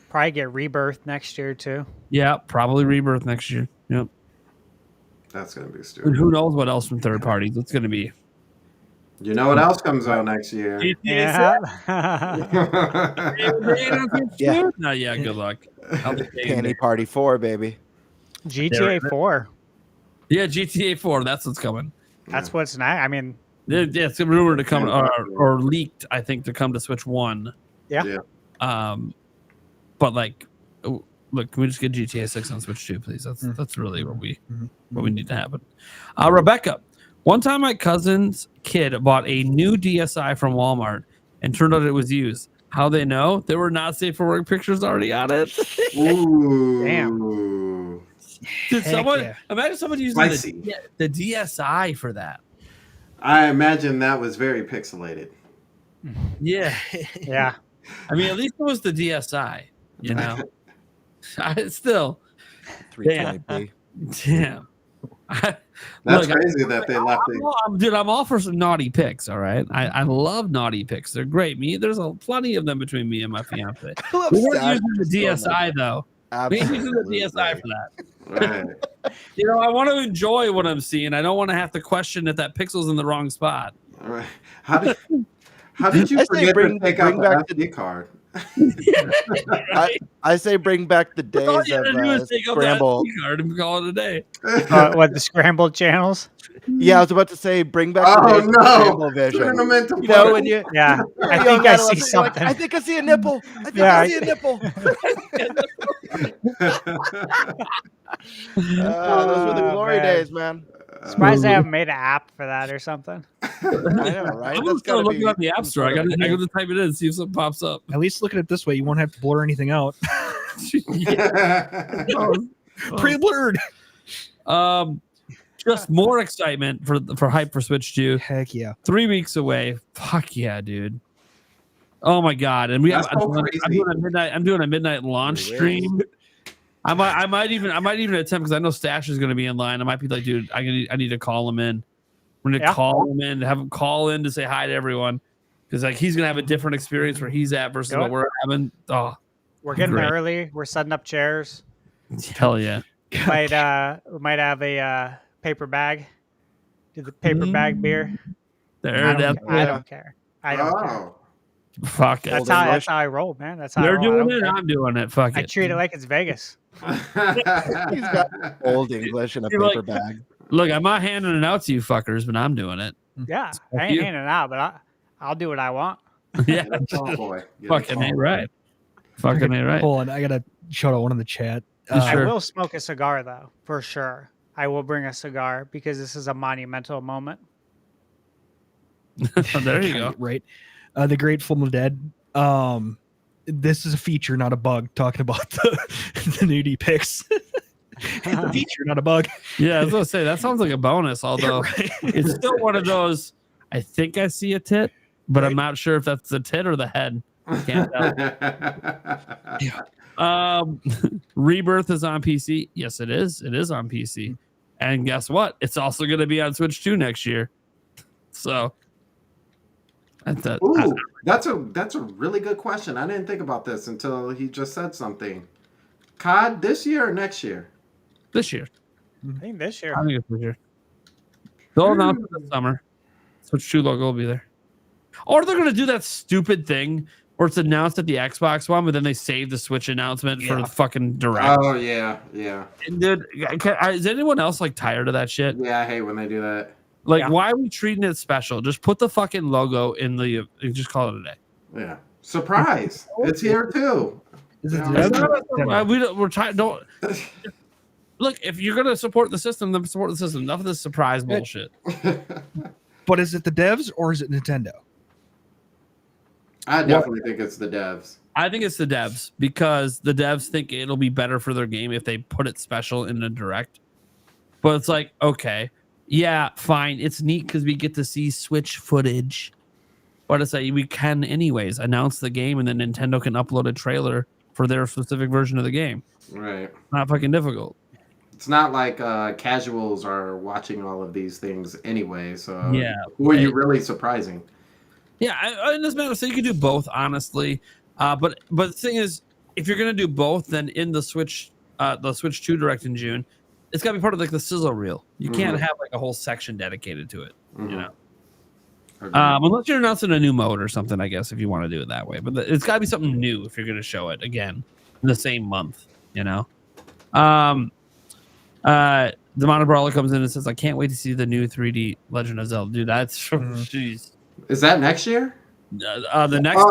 Probably get Rebirth next year too. Yeah, probably Rebirth next year. Yep. That's gonna be stupid. And who knows what else from third parties? It's gonna be. You know what else comes out next year? Yeah. Yeah, good luck. Candy Party 4, baby. GTA 4. Yeah, GTA 4. That's what's coming. That's what's next. I mean, yeah, it's rumored to come or leaked, I think, to come to Switch 1. Yeah. But like, look, can we just get GTA 6 on Switch 2, please? That's really what we need to happen. Rebecca. One time, my cousin's kid bought a new DSi from Walmart and turned out it was used. How they know? There were not safe for work pictures already on it. Ooh. Damn. Did imagine someone using the DSi for that? I imagine that was very pixelated. Yeah. Yeah. I mean, at least it was the DSi, you know? Still. 320p. Damn. That's crazy that they left it. Dude, I'm all for some naughty pics. All right, I love naughty pics. They're great. There's plenty of them between me and my fiance. We weren't using the DSi though. We ain't using the DSi for that. Right. You know, I want to enjoy what I'm seeing. I don't want to have to question if that pixel's in the wrong spot. All right. How did you forget to take out the SD card? I say bring back the days All you gotta do of is take out that scramble. SD card and call it a day. What, the scrambled channels? Yeah, I was about to say bring back the Oh days of no! scramble vision. Turn them into You know, when you Yeah, you're I a think young I see adolescent, you're like, something. I think I see a nipple. I think Yeah, I see a nipple. Those were the Oh, glory man. days, man. Surprised they haven't made an app for that or something. I know, right? I'm That's still gotta looking be on the App Store. I got to type it in and see if something pops up. At least look at it this way, you won't have to blur anything out. Pre-blurred. Just more excitement for hype for Switch 2. Heck yeah. 3 weeks away. Fuck yeah, dude. Oh my god! And we have. That's so crazy. I'm doing a midnight launch stream. I might even attempt, because I know Stash is going to be in line. I might be like, dude, I need to call him in. We're gonna call him in, have him call in to say hi to everyone, because like he's gonna have a different experience where he's at versus what we're having. Oh, We're getting great. early. We're setting up chairs. Hell yeah! We might have a paper bag. Do the paper bag beer. I don't care. I don't care. Fuck it. That's how I roll, man. That's how You're I roll. doing it. I'm doing it. Fuck I it. treat it like it's Vegas. He's got old English in a You're paper like, bag. Look, I'm not handing it out to you fuckers, but I'm doing it. Yeah, I ain't handing it out, but I'll do what I want. Yeah. Oh boy. Fucking ain't right. Fucking ain't right. Hold on, I gotta shout out one in the chat. I will smoke a cigar though, for sure. I will bring a cigar because this is a monumental moment. There you go. Right. The Grateful Dead. This is a feature, not a bug. Talking about the nudie pics. A feature, not a bug. Yeah, I was gonna say that sounds like a bonus, although Right. it's still one of those. I think I see a tit, but I'm not sure if that's the tit or the head. Can't tell. Rebirth is on PC. Yes, it is. It is on PC. And guess what? It's also going to be on Switch 2 next year. So Ooh, that's a really good question. I didn't think about this until he just said something. COD this year or next year? This year. I think this year. I think it's this year. They'll announce it this summer. Switch 2 logo will be there. Or they're going to do that stupid thing where it's announced at the Xbox one, but then they save the Switch announcement for the fucking direct. Oh yeah. And dude, is anyone else like tired of that shit? Yeah, I hate when they do that. Like, why are we treating it special? Just put the fucking logo in the. Just call it a day. Yeah, surprise! It's here too. We're trying. Don't look. If you're gonna support the system, then support the system. Enough of this surprise bullshit. But is it the devs or is it Nintendo? I definitely think it's the devs. I think it's the devs, because the devs think it'll be better for their game if they put it special in a direct. But it's like, okay, yeah, fine. It's neat because we get to see Switch footage. But it's like we can anyways announce the game, and then Nintendo can upload a trailer for their specific version of the game. Right. Not fucking difficult. It's not like casuals are watching all of these things anyway. So yeah, who are you really surprising? Yeah, in this matter, so you can do both, honestly. But the thing is, if you're gonna do both, then in the Switch 2 Direct in June, it's gotta be part of like the sizzle reel. You can't have like a whole section dedicated to it, you know. Unless you're announcing a new mode or something, I guess, if you want to do it that way. But it's gotta be something new if you're gonna show it again in the same month, you know. The Brawler comes in and says, "I can't wait to see the new 3D Legend of Zelda." Dude, that's jeez. Is that next year? The next.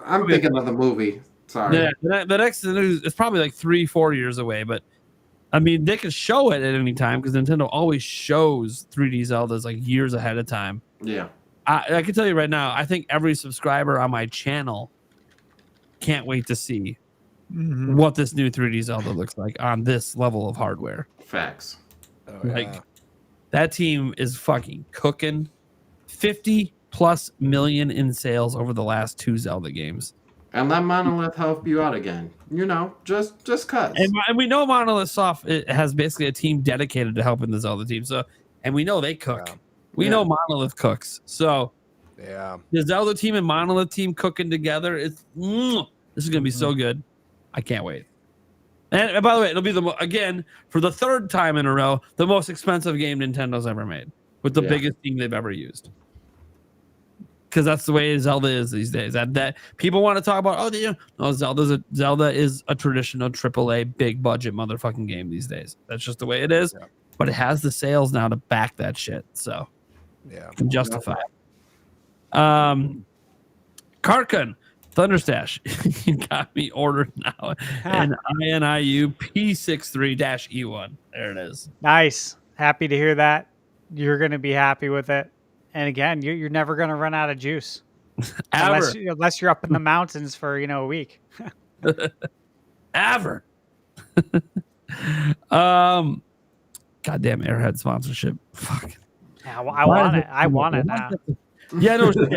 I'm thinking of the movie. Sorry. Yeah, the next is probably like 3-4 years away, but I mean they can show it at any time because Nintendo always shows 3D Zeldas like years ahead of time. Yeah. I can tell you right now, I think every subscriber on my channel can't wait to see what this new 3D Zelda looks like on this level of hardware. Facts. That team is fucking cooking. 50+ million in sales over the last 2 Zelda games. And let Monolith help you out again. You know, just cuz. And we know Monolith Soft has basically a team dedicated to helping the Zelda team. So, and we know they cook. We know Monolith cooks. So, the Zelda team and Monolith team cooking together. This is gonna be so good. I can't wait. And by the way, it'll be again for the 3rd time in a row the most expensive game Nintendo's ever made with the biggest team they've ever used. because that's the way Zelda is these days. That people want to talk about. No, Zelda is a traditional AAA big budget motherfucking game these days. That's just the way it is. Yeah. But it has the sales now to back that shit, so yeah, can justify it. Karkin Thunderstash, you got me ordered now. And INIU P63-E1. There it is. Nice. Happy to hear that. You're going to be happy with it. And again, you're never going to run out of juice. Unless you're up in the mountains for, a week. Ever. Goddamn Airhead sponsorship. Fuck. Yeah, well, I want it. I want it now. Yeah, no shit.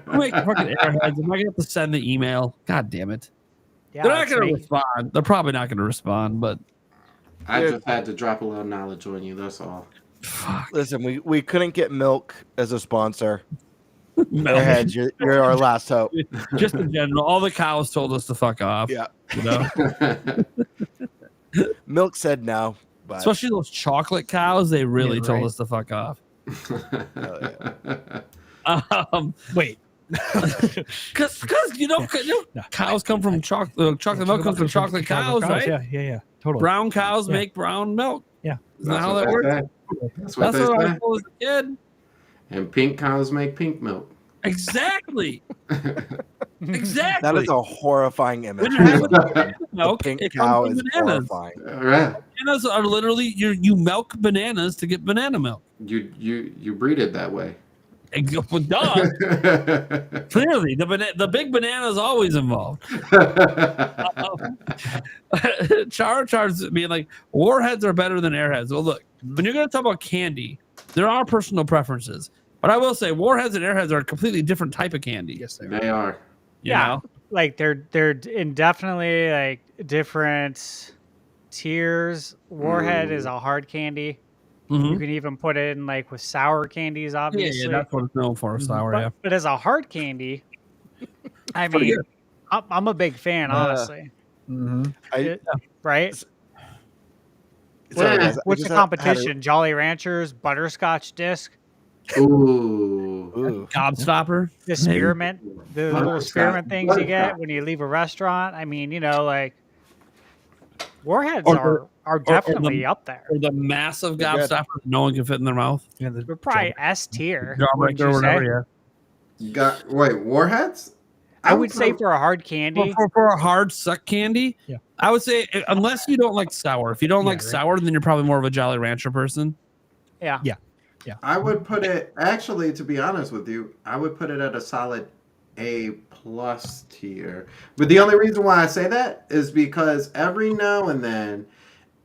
I'm making fucking Airheads. Am I gonna have to send the email? God damn it. Yeah, they're not gonna respond. They're probably not gonna respond, but I just had to drop a little knowledge on you, that's all. Fuck. Listen, we couldn't get Milk as a sponsor. Airheads, you're our last hope. Just in general, all the cows told us to fuck off. Yeah. Milk said no. But... Especially those chocolate cows, they really told us to fuck off. Wait. Because cows come from chocolate. Chocolate milk comes from chocolate cows, right? Yeah, totally. Brown cows make brown milk. Yeah, isn't that how that works? That's what I was told as a kid. And pink cows make pink milk. Exactly. That is a horrifying image. When you're having milk, pink it cow comes is from bananas. horrifying. Right. Bananas are literally you milk bananas to get banana milk. You breed it that way. Well, duh. Clearly, the big banana is always involved. Char's being like, Warheads are better than Airheads. Well, look, when you're going to talk about candy, there are personal preferences. But I will say, Warheads and Airheads are a completely different type of candy. Yes, they are. You know? Like they're definitely like different tiers. Warhead is a hard candy. You can even put it in like with sour candies, obviously. Yeah, that's what it's known for, sour, but as a hard candy, I mean, I'm a big fan, honestly. Right? What's the competition? Jolly Ranchers, Butterscotch Disc? Ooh. Gobstopper? The spearmint? The little spearmint things you get when you leave a restaurant? I mean, like, Warheads are definitely up there. Or the massive gobstopper that no one can fit in their mouth. Yeah, We're probably S tier. Or whatever, Wait, Warheads? I would say for a hard candy. For a hard suck candy, yeah. I would say unless you don't like sour. If you don't like sour, then you're probably more of a Jolly Rancher person. Yeah. I would put it, actually, to be honest with you, I would put it at a solid A+ tier. But the only reason why I say that is because every now and then,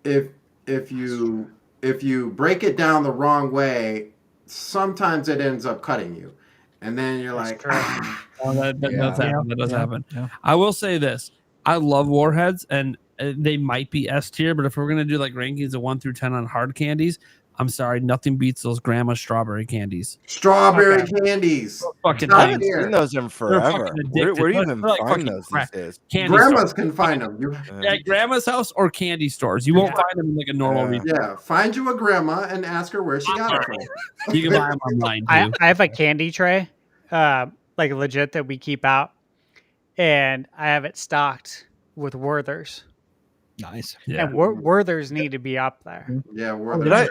if you break it down the wrong way, sometimes it ends up cutting you. And then you're like, that does happen. Yeah. I will say this. I love Warheads, and they might be S tier, but if we're going to do like rankings of 1 through 10 on hard candies, I'm sorry, nothing beats those grandma strawberry candies. Strawberry candies. I haven't seen those in forever. Where do you even find those these days? Grandmas can find them. At grandma's house or candy stores. You won't find them in like a normal retail. Yeah, find you a grandma and ask her where she got it from. You can buy them online too. I have a candy tray, like legit, that we keep out, and I have it stocked with Werther's. Nice. Yeah. And Werther's need to be up there. Yeah, Werther's.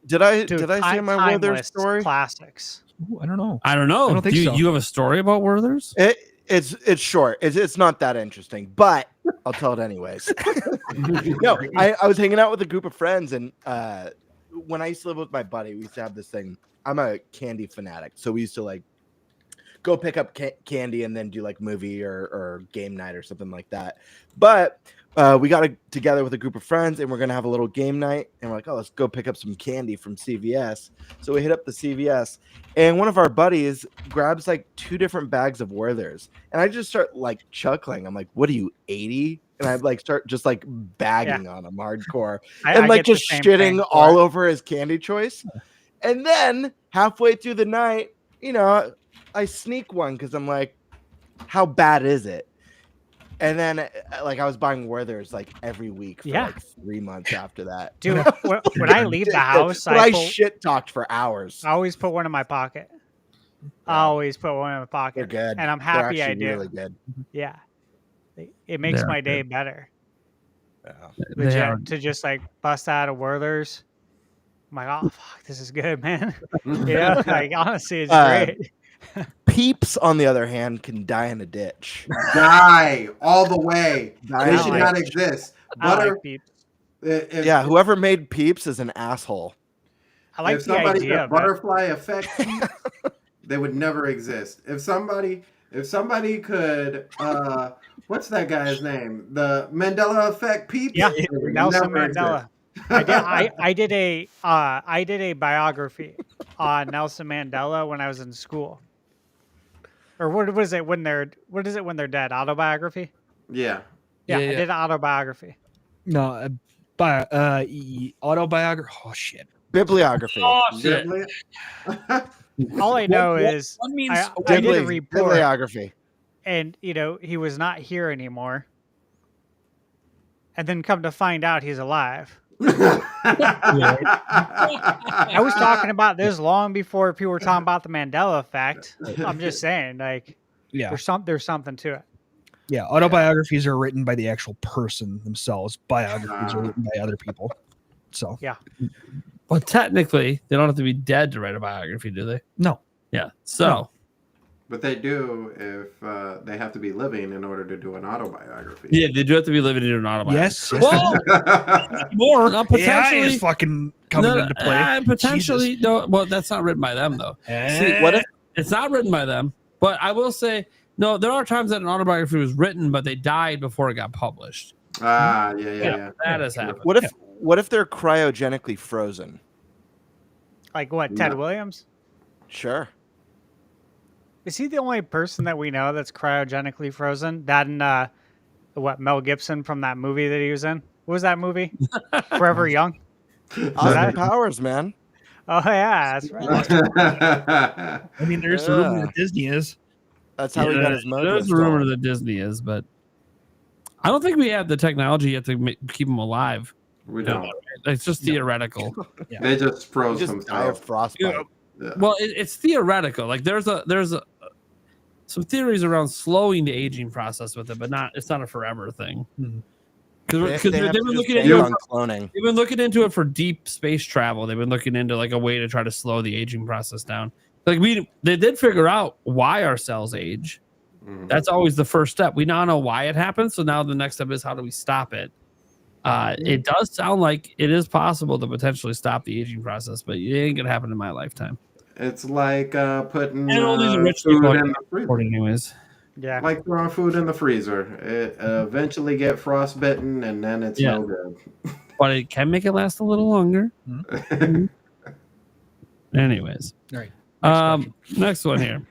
Did I say my Werther's story? Classics. Ooh, I don't know. I don't think so. You have a story about Werther's? It's short. It's not that interesting, but I'll tell it anyways. No, I was hanging out with a group of friends, and when I used to live with my buddy, we used to have this thing. I'm a candy fanatic, so we used to like go pick up candy and then do like movie or game night or something like that. But we got together with a group of friends, and we're gonna have a little game night. And we're like, oh, let's go pick up some candy from CVS. So we hit up the CVS, and one of our buddies grabs like 2 different bags of Werther's, and I just start like chuckling. I'm like, "What are you, 80?" And I like start just like bagging on him hardcore, and like just shitting all over his candy choice. And then halfway through the night, I sneak one because I'm like, "How bad is it?" And then, like, I was buying Werther's like every week for like 3 months after that. Dude, when I leave the house, I shit talked for hours. I always put one in my pocket. I always put one in my pocket. They're good. And I'm They're happy I actually do. really good. Yeah. It makes They my are day good. better. They Legit, are. to just like bust out of Werther's. I'm like, oh fuck, this is good, man. Like honestly, it's great. Peeps, on the other hand, can die in a ditch. Die all the way. Die They in a should ditch. not exist. I Butter. like Peeps. Yeah, whoever made Peeps is an asshole. I like If the somebody idea could of it. butterfly effect Peeps, they would never exist. If somebody could what's that guy's name? The Mandela effect Peeps? Yeah, they would Nelson never Mandela. exist. I did a biography on Nelson Mandela when I was in school. Or what is it when they're dead? Autobiography? Yeah. Yeah, Yeah, I yeah. did an autobiography. No, autobiography. Oh shit. Bibliography. Oh shit! Bibli- All I know What is means I did a report, Bibliography. and he was not here anymore. And then come to find out he's alive. I was talking about this long before people were talking about the Mandela effect. I'm just saying, like, Yeah. there's something to it. Yeah. Autobiographies are written by the actual person themselves. Biographies are written by other people. So Yeah. Well, technically, they don't have to be dead to write a biography, do they? no. Yeah. So. No. But they do if they have to be living in order to do an autobiography. Yeah, they do have to be living in an autobiography. Yes. Well, more potentially. AI is fucking coming into play. Potentially, no. Well, that's not written by them though. See, what if it's not written by them? But I will say, no. There are times that an autobiography was written, but they died before it got published. Yeah. That has happened. what if they're cryogenically frozen? Like what? Ted Williams? Sure. Is he the only person that we know that's cryogenically frozen? That and Mel Gibson from that movie that he was in? What was that movie? Forever Young? Austin Powers, man. Oh yeah, that's right. I mean, there's a rumor that Disney is. That's how he got his mojo. There's a rumor that Disney is, but I don't think we have the technology yet to keep them alive. We don't. It's just theoretical. They just froze Just die of themselves. frostbite. Yeah. Well, it's theoretical. Like there's some theories around slowing the aging process with it, but it's not a forever thing. Because They they've have been to looking just into bank it. on cloning. They've been looking into it for deep space travel. They've been looking into like a way to try to slow the aging process down. Like they did figure out why our cells age. That's always the first step. We now know why it happens. So now the next step is how do we stop it? It does sound like it is possible to potentially stop the aging process, but it ain't gonna happen in my lifetime. It's like putting And only the rich food people in can the freezer. afford it anyways. Yeah. Like throwing food in the freezer. It eventually get frostbitten, and then it's no good. But it can make it last a little longer. Anyways. All right. Next one here.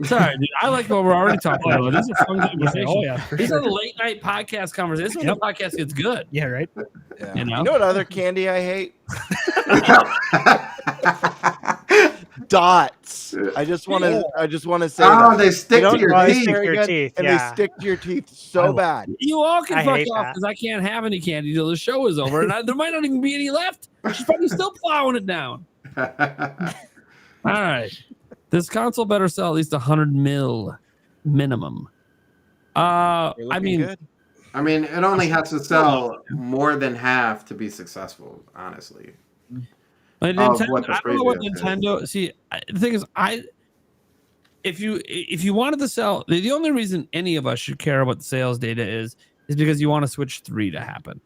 Sorry, dude. I like what we're already talking about. These are fun conversations. Oh, yeah, for These sure. are the late night podcast conversations. This is when the podcast gets good. Yeah, right. Yeah. You know? You know what other candy I hate? Dots. I just want to say Oh, that. they stick to your they teeth. stick to your teeth, and yeah. they stick to your teeth so bad. You all can I fuck hate off that. because I can't have any candy till the show is over, and there might not even be any left. She's probably still plowing it down. All right, this console better sell at least 100 mil minimum. I mean, good. I mean, it only has to sell more than half to be successful, honestly. like Of Nintendo, what the I don't know what previous is. Nintendo. See, the thing is, if you wanted to sell, the only reason any of us should care about the sales data is because you want to Switch 3 to happen.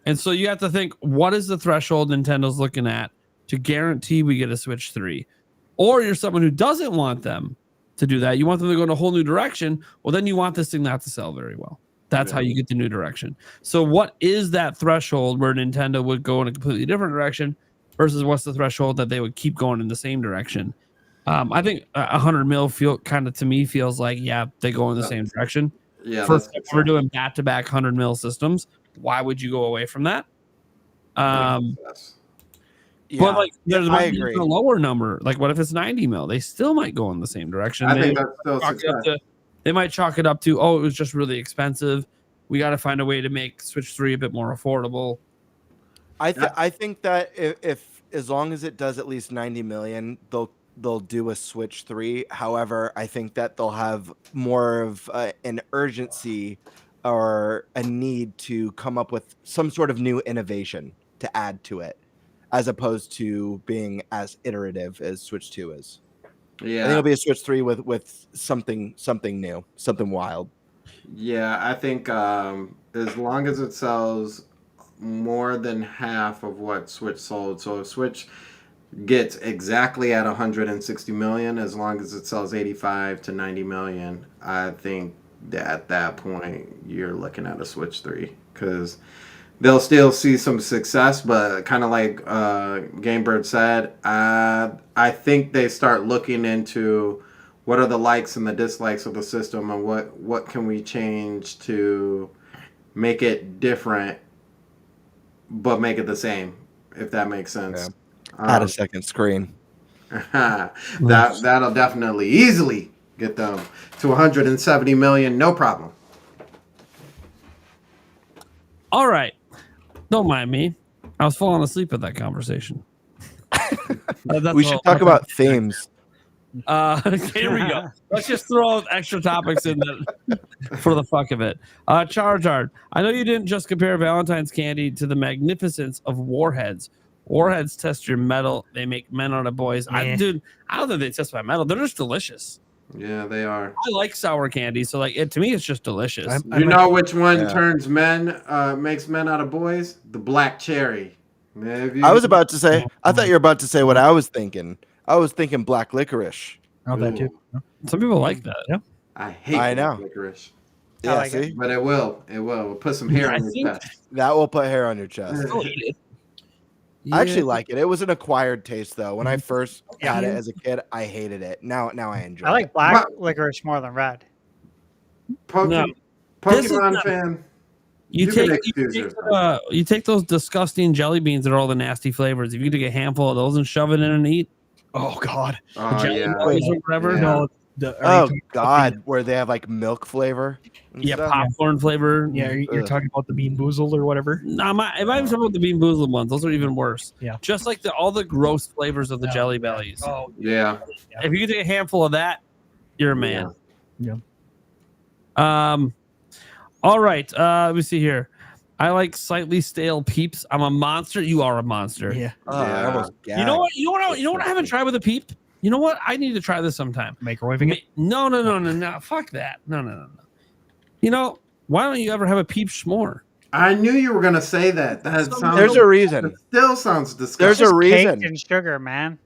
And so you have to think, what is the threshold Nintendo's looking at to guarantee we get a Switch 3? Or you're someone who doesn't want them to do that. You want them to go in a whole new direction. Well, then you want this thing not to sell very well. That's how you get the new direction. So what is that threshold where Nintendo would go in a completely different direction versus what's the threshold that they would keep going in the same direction? I think 100 mil to me feels like, they go in the same direction. Yeah, First, if we're doing back-to-back 100 mil systems, why would you go away from that? But like, there's I might be agree. a lower number. Like, what if it's 90 mil? They still might go in the same direction. I think that's still success. They might chalk it up to, it was just really expensive. We got to find a way to make Switch 3 a bit more affordable. I think that if as long as it does at least 90 million, they'll they'll do a Switch 3. However, I think that they'll have more of an urgency or a need to come up with some sort of new innovation to add to it, as opposed to being as iterative as Switch 2 is. Yeah, I think it'll be a Switch 3 with something new, something wild. Yeah, I think as long as it sells more than half of what Switch sold, so if Switch gets exactly at 160 million, as long as it sells 85 to 90 million, I think that at that point you're looking at a Switch 3, because they'll still see some success, but kind of like Gamebird said, I think they start looking into what are the likes and the dislikes of the system, and what can we change to make it different, but make it the same, if that makes sense. Add a second screen. That'll definitely easily get them to 170 million, no problem. All right. Don't mind me. I was falling asleep at that conversation. We should talk about themes. Here we go. Let's just throw extra topics in for the fuck of it. Charizard, I know you didn't just compare Valentine's candy to the magnificence of warheads. Warheads test your metal. They make men out of boys. I don't think they test my metal. They're just delicious. Yeah, they are. I like sour candy, so like to me, it's just delicious. You know which one turns makes men out of boys? The black cherry. I was about to say. I thought you were about to say what I was thinking. I was thinking black licorice. Oh, that too. Some people like that. Yeah. I hate black licorice. Yeah, like see? But it will. We'll put some hair on your chest. That will put hair on your chest. I actually like it. It was an acquired taste, though. When I first had it as a kid, I hated it. Now I enjoy it. I like black licorice more than red. Pokemon fan. You take those disgusting jelly beans that are all the nasty flavors. If you take a handful of those and shove it in and eat. Oh God. Whatever. No, God, where they have like milk flavor. Yeah, popcorn flavor. Yeah, you're talking about the Bean Boozled or whatever. No, if I'm talking about the Bean Boozled ones, those are even worse. Yeah, just like all the gross flavors of the Jelly Bellies. Oh yeah. If you can take a handful of that, you're a man. Yeah. All right. Let me see here. I like slightly stale Peeps. I'm a monster. You are a monster. Yeah. I almost You know what? You know what I haven't tried with a Peep? You know what? I need to try this sometime. Microwaving it? No. Fuck that. No. You know, why don't you ever have a Peep s'more? I knew you were gonna say that. There's a reason. It still sounds disgusting. There's a reason. Cake and sugar, man.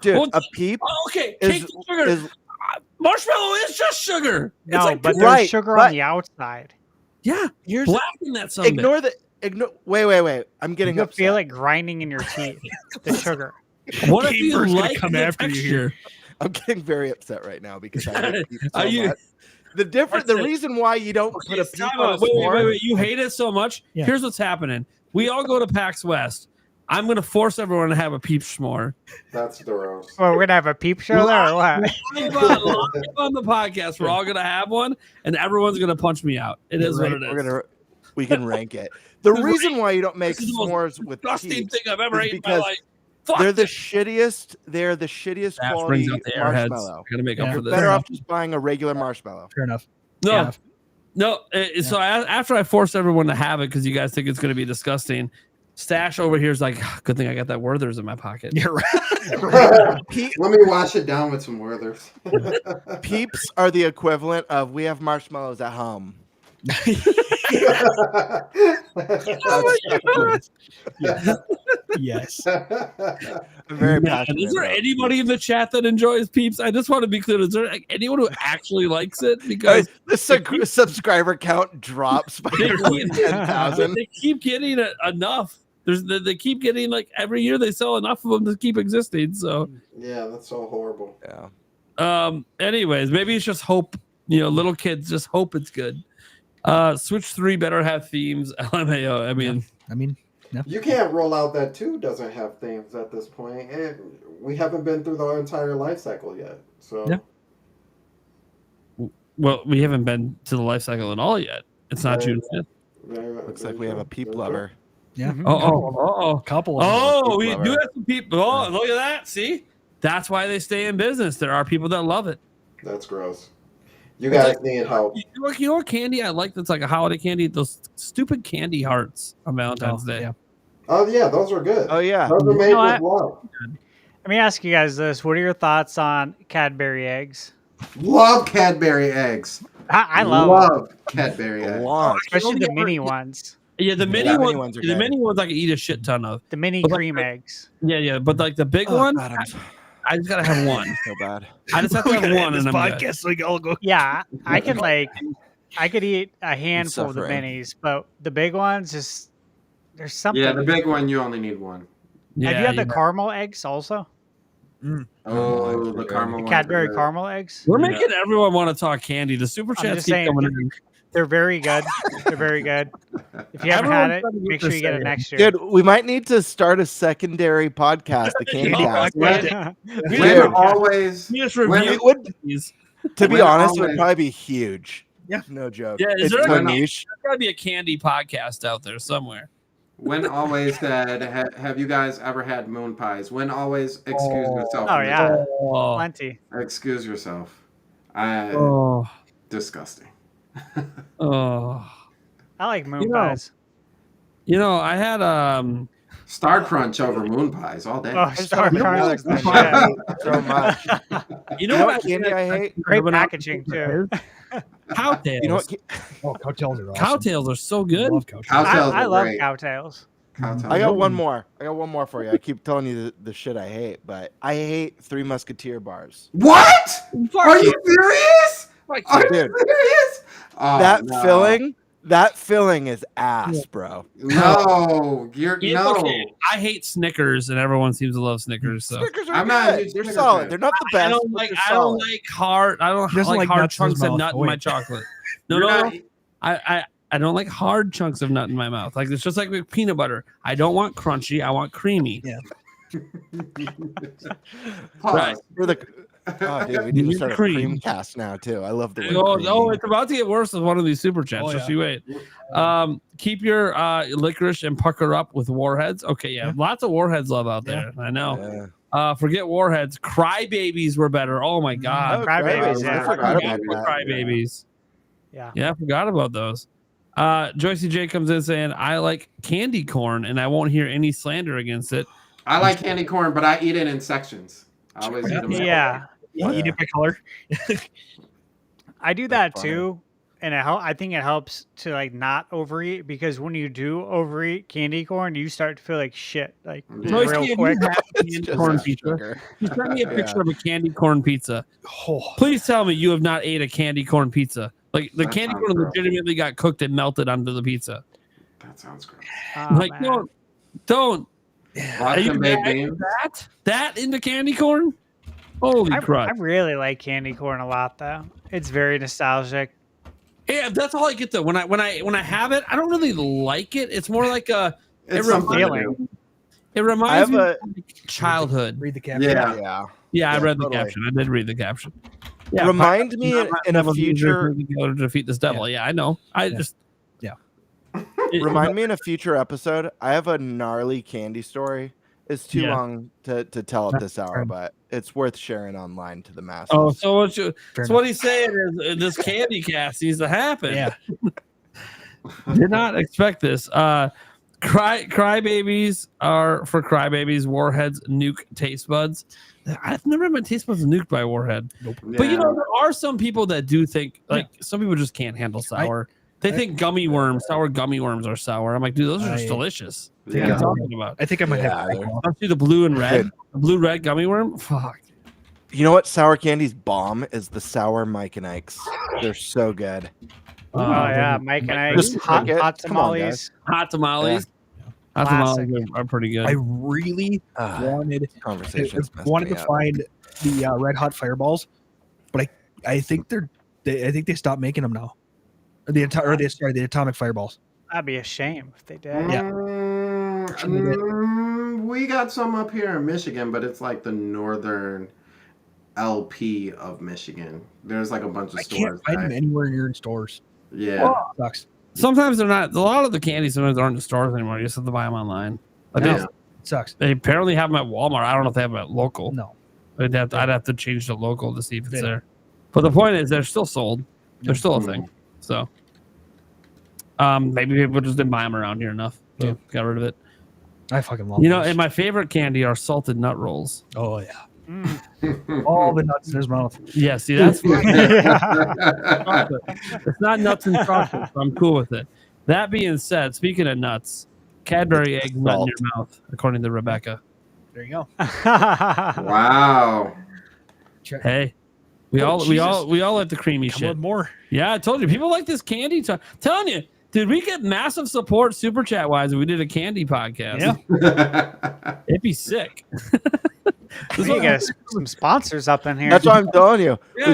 Dude, a Peep. Oh, okay, cake and sugar. Marshmallow is just sugar. No, it's like but there's sugar on the outside. Yeah, you're blacken that something. Wait. I'm getting You upset. feel it grinding in your teeth. The sugar. What if you like come the after texture? you here. I'm getting very upset right now because I hate Peep so Are you- much. The reason why you don't put a Peep on a s'more. Wait. You hate it so much? Yeah. Here's what's happening. We all go to PAX West. I'm going to force everyone to have a Peep s'more. That's gross. Well, we're gonna have a peep show there or what? Live on the podcast, we're all going to have one, and everyone's going to punch me out. It is what it is. We can rank it. The reason why you don't make This is the s'mores with disgusting Peeps thing I've ever is eaten in my because life. Fuck they're the it. shittiest. They're the shittiest That quality brings out the airheads. marshmallow. Gotta make up Yeah. for this. Better off just buying a regular marshmallow. Fair enough. No. So after I forced everyone to have it because you guys think it's going to be disgusting, Stash over here is like, good thing I got that Werther's in my pocket. Yeah, right. Let me wash it down with some Werther's. Peeps are the equivalent of we have marshmallows at home. Yes. I'm very passionate. Is there about anybody in the chat that enjoys Peeps? I just want to be clear. Is there anyone who actually likes it? Because the subscriber count drops by 10,000. They keep getting enough. They keep getting like every year they sell enough of them to keep existing. So Yeah, that's so horrible. Yeah. Anyways, maybe it's just hope. Little kids just hope it's good. Switch 3 better have themes. LMAO. I mean, You can't roll out that 2 doesn't have themes at this point. And we haven't been through the entire life cycle yet. So Yeah. Well, we haven't been to the life cycle at all yet. It's not June 5th. Looks like we have a Peep lover. yeah. Oh. Couple of Oh, we lover. do have some people. Oh, look at that. See? That's why they stay in business. There are people that love it. That's gross. You guys need help. You know what candy I like that's like a holiday candy? Those stupid candy hearts on Valentine's Day. Yeah. Oh yeah, those are good. Oh yeah. Those are made with love. Let me ask you guys this: what are your thoughts on Cadbury eggs? Love Cadbury eggs. I love Cadbury eggs, especially the mini ones. Yeah, the mini ones. are The good. mini ones I can eat a shit ton of. The mini But cream eggs. Yeah, but like the big one, God, I just gotta have one. so bad. I just have to have one, this and I'm good. podcast so we can all go. Yeah, I could eat a handful of the suffering. minis, but the big ones just there's something. Yeah, the big one you only need one. Have you had the caramel eggs also? Oh, the caramel The ones Cadbury are good. caramel eggs. We're making everyone want to talk candy. The super I'm chats just keep saying, coming in. they're very good. They're very good. If you haven't had it, Everyone's make sure you get it next year. Dude, we might need to start a secondary podcast, the Candy House. When always, We just when- review It would, these. to be When honest, it would always- probably be huge. Yeah. No joke. Yeah, is it's there so a- niche. There's gotta be a candy podcast out there somewhere. when always said, have you guys ever had moon pies? When always excuse yourself. Oh yeah, Oh, plenty. Excuse yourself. oh, Disgusting. oh. I like moon You know, pies. You know, I had Star Crunch over moon pies all day. Oh, Star You know Crunch. what? Yeah. So much. you know know what candy I hate? Great packaging too. Cowtails. You know what? Oh, cowtails are awesome. Cowtails are so good. I love cowtails. Cowtails I are love great. cowtails. Cowtails. I got one more. For you. I keep telling you the shit I hate, but I hate Three Musketeer bars. What? Are you serious? Like, Are Dude. you serious? Oh, that no. filling is ass, bro. No, you're yeah, no. okay. I hate Snickers, and everyone seems to love Snickers. So Snickers are I'm not a good. huge They're Snickers solid. fan. They're not the best. I don't but like. they're I don't solid. like hard. I don't He doesn't like like hard nuts in his chunks of mouth. nut in Oh, my wait. chocolate. No, You're no, not- no. I don't like hard chunks of nut in my mouth. Like it's just like with peanut butter. I don't want crunchy. I want creamy. Yeah. Pause. Right. We're the oh, dude, we need to start a Cream. cream cast now too. I love the word Oh, creamy. no, it's about to get worse with one of these super chats. Oh, Just yeah. you wait. Keep your licorice and pucker up with warheads. Okay, yeah. Lots of warheads love out there. I know. Yeah. Forget warheads. Crybabies were better. Oh my god. Oh, Crybabies, Crybabies. yeah. I forgot about Yeah, that. Crybabies. Yeah. Yeah, I forgot about those. Joycey J comes in saying, I like candy corn and I won't hear any slander against it. I like candy corn, but I eat it in sections. I always eat them. Yeah. You eat it by color. I do that funny. too, and I think it helps to like not overeat because when you do overeat candy corn, you start to feel like shit, like Joyce, real if you quick. have It's candy just corn that pizza. sugar. You send me a picture Yeah. of a candy corn pizza. Oh, Please tell me you have not ate a candy corn pizza. Like the That candy sounds corn gross. legitimately got cooked and melted onto the pizza. That sounds gross. Oh, Like man. don't. Are you Vodka baked mad beans. at that into candy corn? Holy I crap! really like candy corn a lot though. It's very nostalgic. Yeah, that's all I get though. When I have it, I don't really like it. It's more like a. It's it something to feeling. do. It I reminds have me a of childhood. read the caption. Yeah. yeah. Yeah, I Yeah, read the totally. caption. I did read the caption. Yeah, Remind me in a Devil future. together to defeat this devil. Yeah, I know. I Yeah. just Yeah. Remind me in a future episode. I have a gnarly candy story. It's too Yeah. long to tell at this hour, fair. but it's worth sharing online to the masses. Oh, so what you? Fair So what he's saying is this candy cast needs to happen. Yeah. Did not expect this. Crybabies are for crybabies. Warheads nuke taste buds. I've never had my taste buds nuked by Warhead. But you know, there are some people that do think like some people just can't handle sour. They think sour gummy worms are sour. I'm like, dude, those are just delicious. What are you Yeah. talking about? I think I might Yeah, have. they're- I'll see the blue and red. Good. The blue red gummy worm. Fuck. You know what? Sour candy's bomb is the sour Mike and Ike's. They're so good. Oh yeah, Mike and I Just hot, pick it. hot Come on, tamales. Hot tamales. Hot Classic. tamales are pretty good. I really wanted Conversations. wanted to find the red hot fireballs, but I think I think they stopped making them now. The atomic fireballs. That'd be a shame if they did. Yeah. We got some up here in Michigan, but it's like the northern LP of Michigan. There's like a bunch of I stores. can't find them that- anywhere near in stores. Yeah. Well, Sucks. sometimes they're not. A lot of the candies sometimes aren't in stores anymore. You just have to buy them online. Like Yeah. Sucks. they apparently have them at Walmart. I don't know if they have them at local. No. I'd have to change the local to see if it's there. But the point is, they're still sold. They're still a thing. So maybe people just didn't buy them around here enough. So got rid of it. I fucking love and my favorite candy are salted nut rolls. Oh yeah. All the nuts in his mouth. Yeah, see, that's it's not nuts and chocolate, so I'm cool with it. That being said, speaking of nuts, Cadbury egg nut in your mouth, according to Rebecca. There you go. Wow. Hey, we all like the creamy Come shit. on, more. Yeah, I told you, people like this candy talk. Telling you, dude, we get massive support super chat wise if we did a candy podcast. Yeah. It'd be sick. We get some sponsors up in here. That's what I'm telling you. Yeah,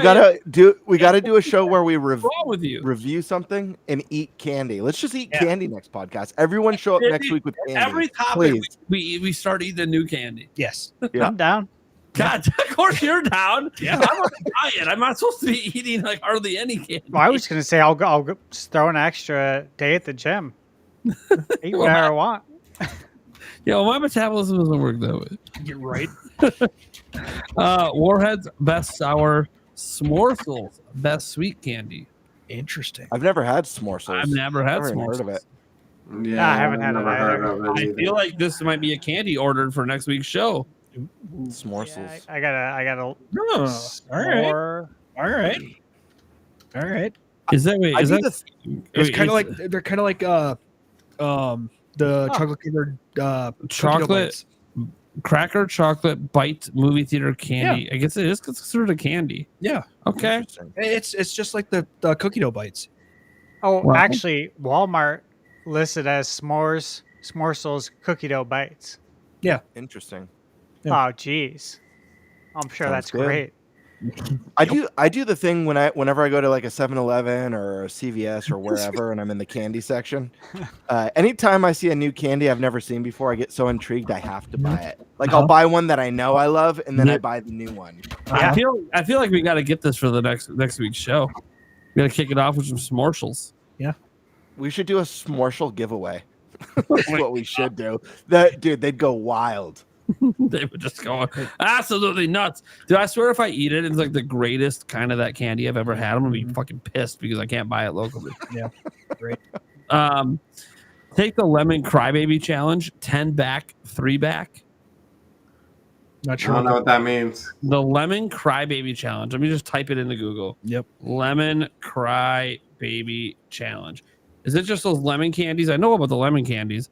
we gotta do a show where we What's wrong with you? review something and eat candy. Let's just eat candy next podcast. Everyone show up next week with candy. Every topic please. we start eating a new candy. Yes. Yeah. I'm down. God, of course you're down. Yeah. I'm on a diet. I'm not supposed to be eating like hardly any candy. Well, I was going to say I'll go just throw an extra day at the gym. Eat whatever I want. Yeah, my metabolism doesn't work that way. You're right. Warhead's best sour, S'morsels best sweet candy. Interesting. I've never had s'morsels. I've never had Never even heard of S'morsels. it. Yeah, I haven't had it never heard either. of it I either. feel like this might be a candy ordered for next week's show. S'morsels. I gotta. All right. All right. Is that wait? I Is do that It's kind of like they're kind of like the chocolate covered chocolate cracker chocolate bite movie theater candy? I guess it is considered a candy. Yeah. Okay. Interesting. It's just like the cookie dough bites. Oh, Well- actually, Walmart listed as S'morsels cookie dough bites. Interesting. Yeah. Oh, geez. I'm sure Sounds that's good. great. I do the thing whenever I go to like a 7-Eleven or a CVS or wherever and I'm in the candy section. Anytime I see a new candy I've never seen before, I get so intrigued I have to buy it. Like I'll buy one that I know I love and then I buy the new one. I feel like we got to get this for the next week's show. We got to kick it off with some s'morsels. We should do a s'morsel giveaway. That's what we should do. Dude, they'd go wild. They would just go absolutely nuts. Dude, I swear if I eat it, it's like the greatest kind of that candy I've ever had. I'm gonna be fucking pissed because I can't buy it locally. Yeah. Great. Take the lemon crybaby challenge. 10 back, 3 back. Not I sure. don't know what that means. The lemon crybaby challenge. Let me just type it into Google. Yep. Lemon crybaby challenge. Is it just those lemon candies? I know about the lemon candies.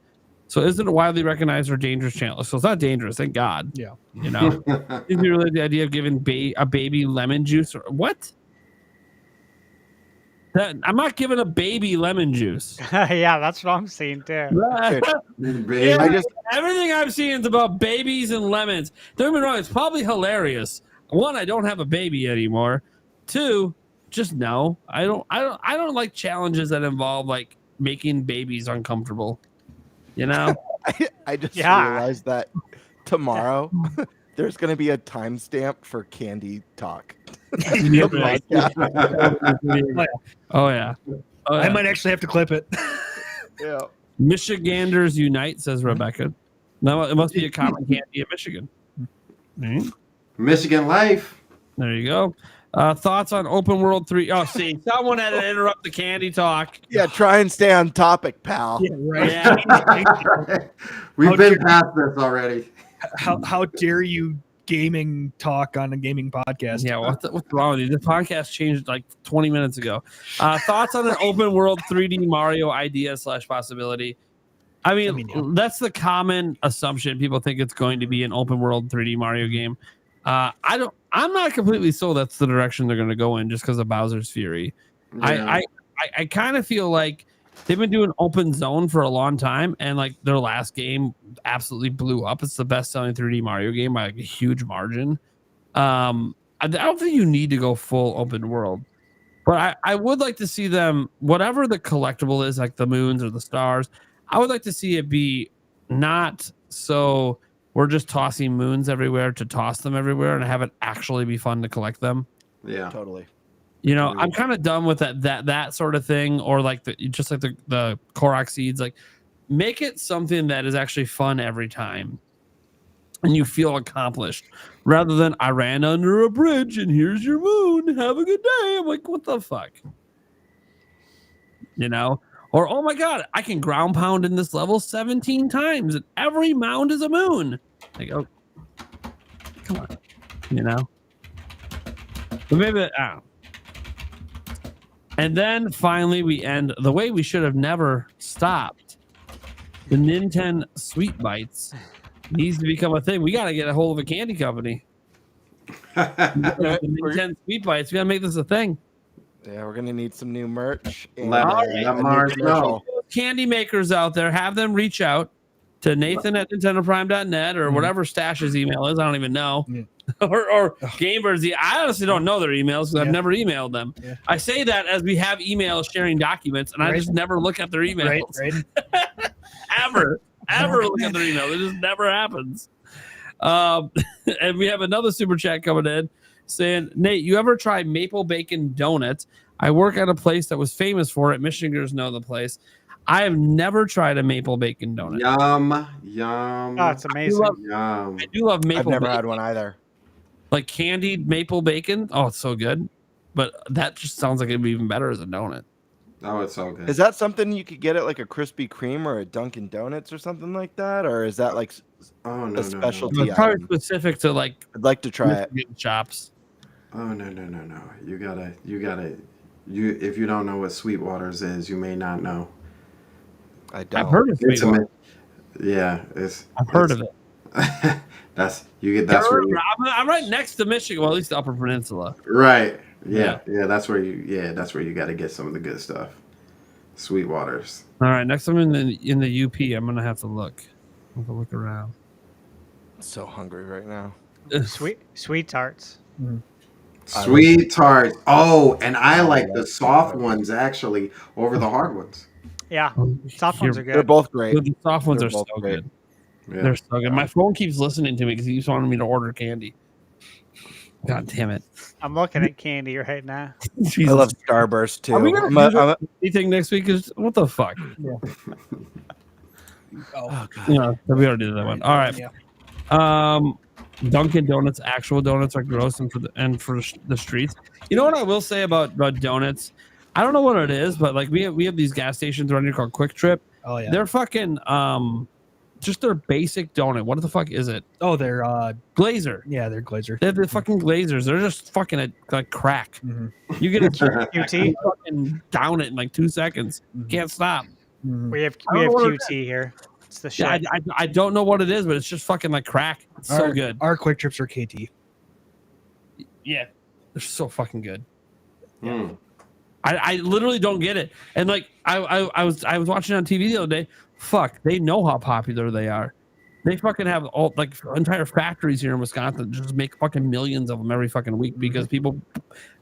So is it a widely recognized or dangerous challenge? So it's not dangerous, thank God. Yeah. You know, is you really the idea of giving a baby lemon juice or what? I'm not giving a baby lemon juice. Yeah, that's what I'm seeing too. Everything I'm seeing is about babies and lemons. Don't get me wrong, it's probably hilarious. One, I don't have a baby anymore. Two, just no. I don't like challenges that involve like making babies uncomfortable. You know? I just realized that tomorrow there's going to be a timestamp for candy talk. Oh yeah. I might actually have to clip it. Yeah. Michiganders unite, says Rebecca. No, it must be a common candy in Michigan. Michigan life. There you go. Thoughts on Open World 3? Oh, see, someone had to interrupt the candy talk. Yeah, try and stay on topic, pal. Yeah, right. Yeah. We've been past this already. How dare you gaming talk on a gaming podcast? Yeah, what's wrong with you? The podcast changed like 20 minutes ago. Thoughts on an Open World 3D Mario idea / possibility? I mean, that's the common assumption. People think it's going to be an Open World 3D Mario game. I'm not completely sold that's the direction they're going to go in just because of Bowser's Fury. Yeah. I kind of feel like they've been doing open zone for a long time, and like their last game absolutely blew up. It's the best-selling 3D Mario game by like a huge margin. I don't think you need to go full open world, but I would like to see them, whatever the collectible is, like the moons or the stars, I would like to see it be not so we're just tossing moons everywhere to toss them everywhere and have it actually be fun to collect them. Yeah, totally. You know, I'm kind of done with that sort of thing, or like the Korok seeds. Like, make it something that is actually fun every time. and you feel accomplished rather than I ran under a bridge and here's your moon. Have a good day. I'm like, what the fuck? You know? Or, oh my God, I can ground pound in this level 17 times and every mound is a moon. Like, oh, come on. You know? But maybe, and then finally we end the way we should have never stopped. The Nintendo Sweet Bites needs to become a thing. We got to get a hold of a candy company. The Nintendo Sweet Bites. We got to make this a thing. Yeah, we're gonna need some new merch. Let Mars know. Candy makers out there, have them reach out to Nathan at NintendoPrime.net or whatever Stash's email is. I don't even know. Yeah. or Gamebird's. I honestly don't know their emails because I've never emailed them. Yeah. I say that as we have emails sharing documents, and I just never look at their emails. Right. ever look at their email. It just never happens. And we have another super chat coming in saying, Nate, you ever try maple bacon donuts? I work at a place that was famous for it. Michiganders know the place. I have never tried a maple bacon donut. Yum. Oh, it's amazing. Yum. I do love maple I've never bacon. had one either. Like candied maple bacon. Oh, it's so good. But that just sounds like it'd be even better as a donut. Oh, it's so good. Is that something you could get at like a Krispy Kreme or a Dunkin' Donuts or something like that? Or is that like a specialty It's probably item? specific to like I'd like to try it. Chops. Oh no. You gotta if you don't know what Sweetwater's is, you may not know. I don't. I've heard of It's Sweetwater. I've heard of it. That's where you, I'm right next to Michigan, well, at least the Upper Peninsula. right. Yeah, that's where you got to get some of the good stuff. Sweetwater's. All right, next time in the UP, I'm gonna have to look. I'll have to look around. So hungry right now. Sweet tarts. Sweet tarts. Oh, and I like the soft ones actually over the hard ones. Yeah, soft ones are good. They're both great. The soft ones They're are so both great. good. Yeah. They're so good. My phone keeps listening to me because he keeps wanting me to order candy. God damn it! I'm looking at candy right now. I love Starburst too. Are we gonna do anything next week? Is what the fuck? Oh, God. Yeah, we already did that one. All right. Dunkin' Donuts actual donuts are gross and for the streets. You know what I will say about donuts? I don't know what it is, but like we have these gas stations around here called Quick Trip. Oh yeah. They're fucking just their basic donut. What the fuck is it? Oh, they're Glazer. Yeah, they're Glazer. They're the fucking Glazers. They're just fucking like crack. Mm-hmm. You get a QT, fucking down it in like 2 seconds. Can't stop. Mm-hmm. We have QT here. It's the shit. Yeah, I don't know what it is, but it's just fucking like crack. It's so good. Our Quick Trips are KT. Yeah, they're so fucking good. Mm. I literally don't get it. And like I was watching on TV the other day. Fuck, they know how popular they are. They fucking have all like entire factories here in Wisconsin that just make fucking millions of them every fucking week because people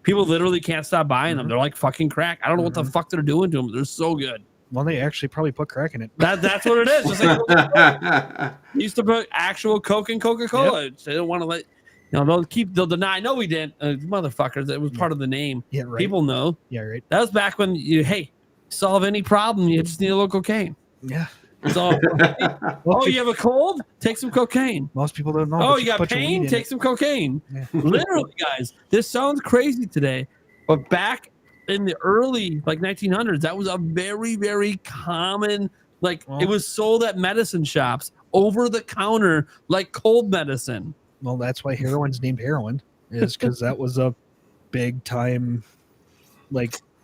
literally can't stop buying them. They're like fucking crack. I don't know what the fuck they're doing to them. They're so good. Well, they actually probably put crack in it. That's what it is. Just like used to put actual Coke and Coca-Cola. Yep. They don't want to let they'll deny. No, we didn't. Motherfuckers. It was part of the name. Yeah, right. People know. Yeah, right. That was back when solve any problem. You just need a little cocaine. Yeah. So, you have a cold? Take some cocaine. Most people don't know. Oh, you got pain? Take some cocaine. Yeah. Literally, guys, this sounds crazy today, but back in the early 1900s, that was a very, very common. It was sold at medicine shops over the counter, like cold medicine. Well, that's why heroin's named heroin, is because that was a big time,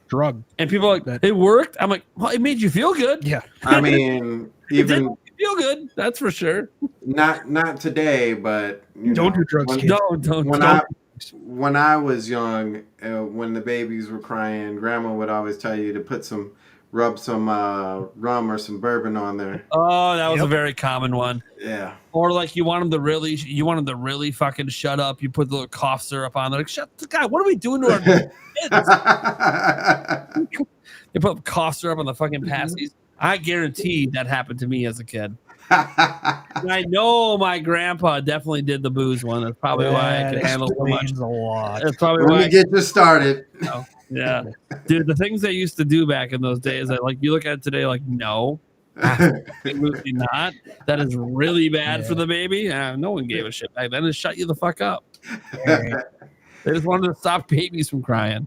drug. And people are like, it worked. I'm like, well, it made you feel good. Yeah. I mean, even feel good. That's for sure. Not today, but don't do drugs. When I was young, when the babies were crying, Grandma would always tell you to rub some rum or some bourbon on there. Oh, that was a very common one. Yeah. Or you want them to really fucking shut up. You put the little cough syrup on. They're like, shut the guy. What are we doing to our kids? They put cough syrup on the fucking pasties. I guarantee that happened to me as a kid. And I know my grandpa definitely did the booze one. That's probably why I could handle so much. A lot. That's probably Let why. me get you started. Yeah, dude, the things they used to do back in those days, you look at it today, no, Absolutely not. That is really bad for the baby. No one gave a shit back then. Just shut you the fuck up. They just wanted to stop babies from crying.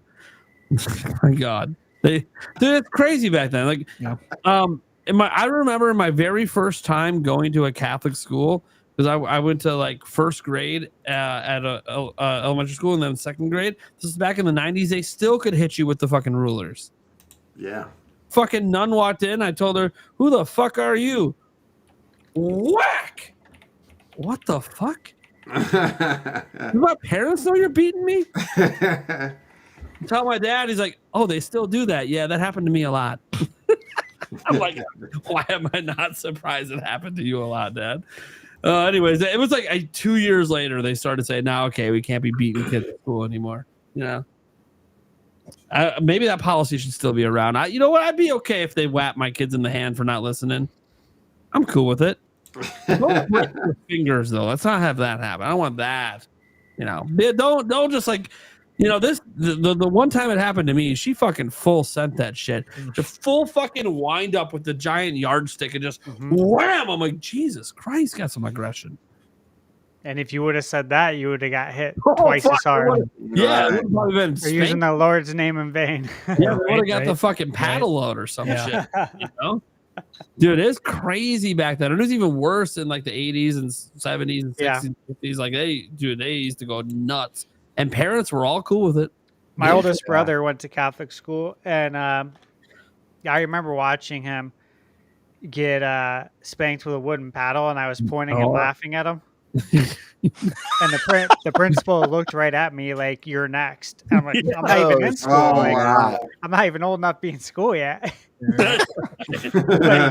My God, dude, it's crazy back then. Like, I remember my very first time going to a Catholic school, because I went to like first grade at a elementary school, and then second grade. This is back in the 90s. They still could hit you with the fucking rulers. Yeah. Fucking nun walked in. I told her, "Who the fuck are you?" Whack! What the fuck? Do my parents know you're beating me? Tell my dad. He's like, "Oh, they still do that." Yeah, that happened to me a lot. I'm like, why am I not surprised it happened to you a lot, Dad? Anyways, it was like 2 years later they started saying, "Now, okay, we can't be beating kids at school anymore." You know. Maybe that policy should still be around. You know what? I'd be okay if they whap my kids in the hand for not listening. I'm cool with it. Don't break your fingers though. Let's not have that happen. I don't want that. You know, don't just like, you know, this the one time it happened to me. She fucking full sent that shit. The full fucking wind up with the giant yardstick and just wham. I'm like, Jesus Christ, got some aggression. And if you would have said that, you would have got hit twice as hard. Yeah, it would have probably been You're using the Lord's name in vain. Yeah, we would have got the fucking paddle out or some shit. You know? Dude, it's crazy back then. It was even worse in like the 80s and 70s and 60s and 50s. Like, they used to go nuts. And parents were all cool with it. My oldest brother went to Catholic school, and I remember watching him get spanked with a wooden paddle, and I was pointing and laughing at him. And the principal looked right at me like, "You're next." And I'm like, "I'm not even in school. I'm not even old enough to be in school yet." But he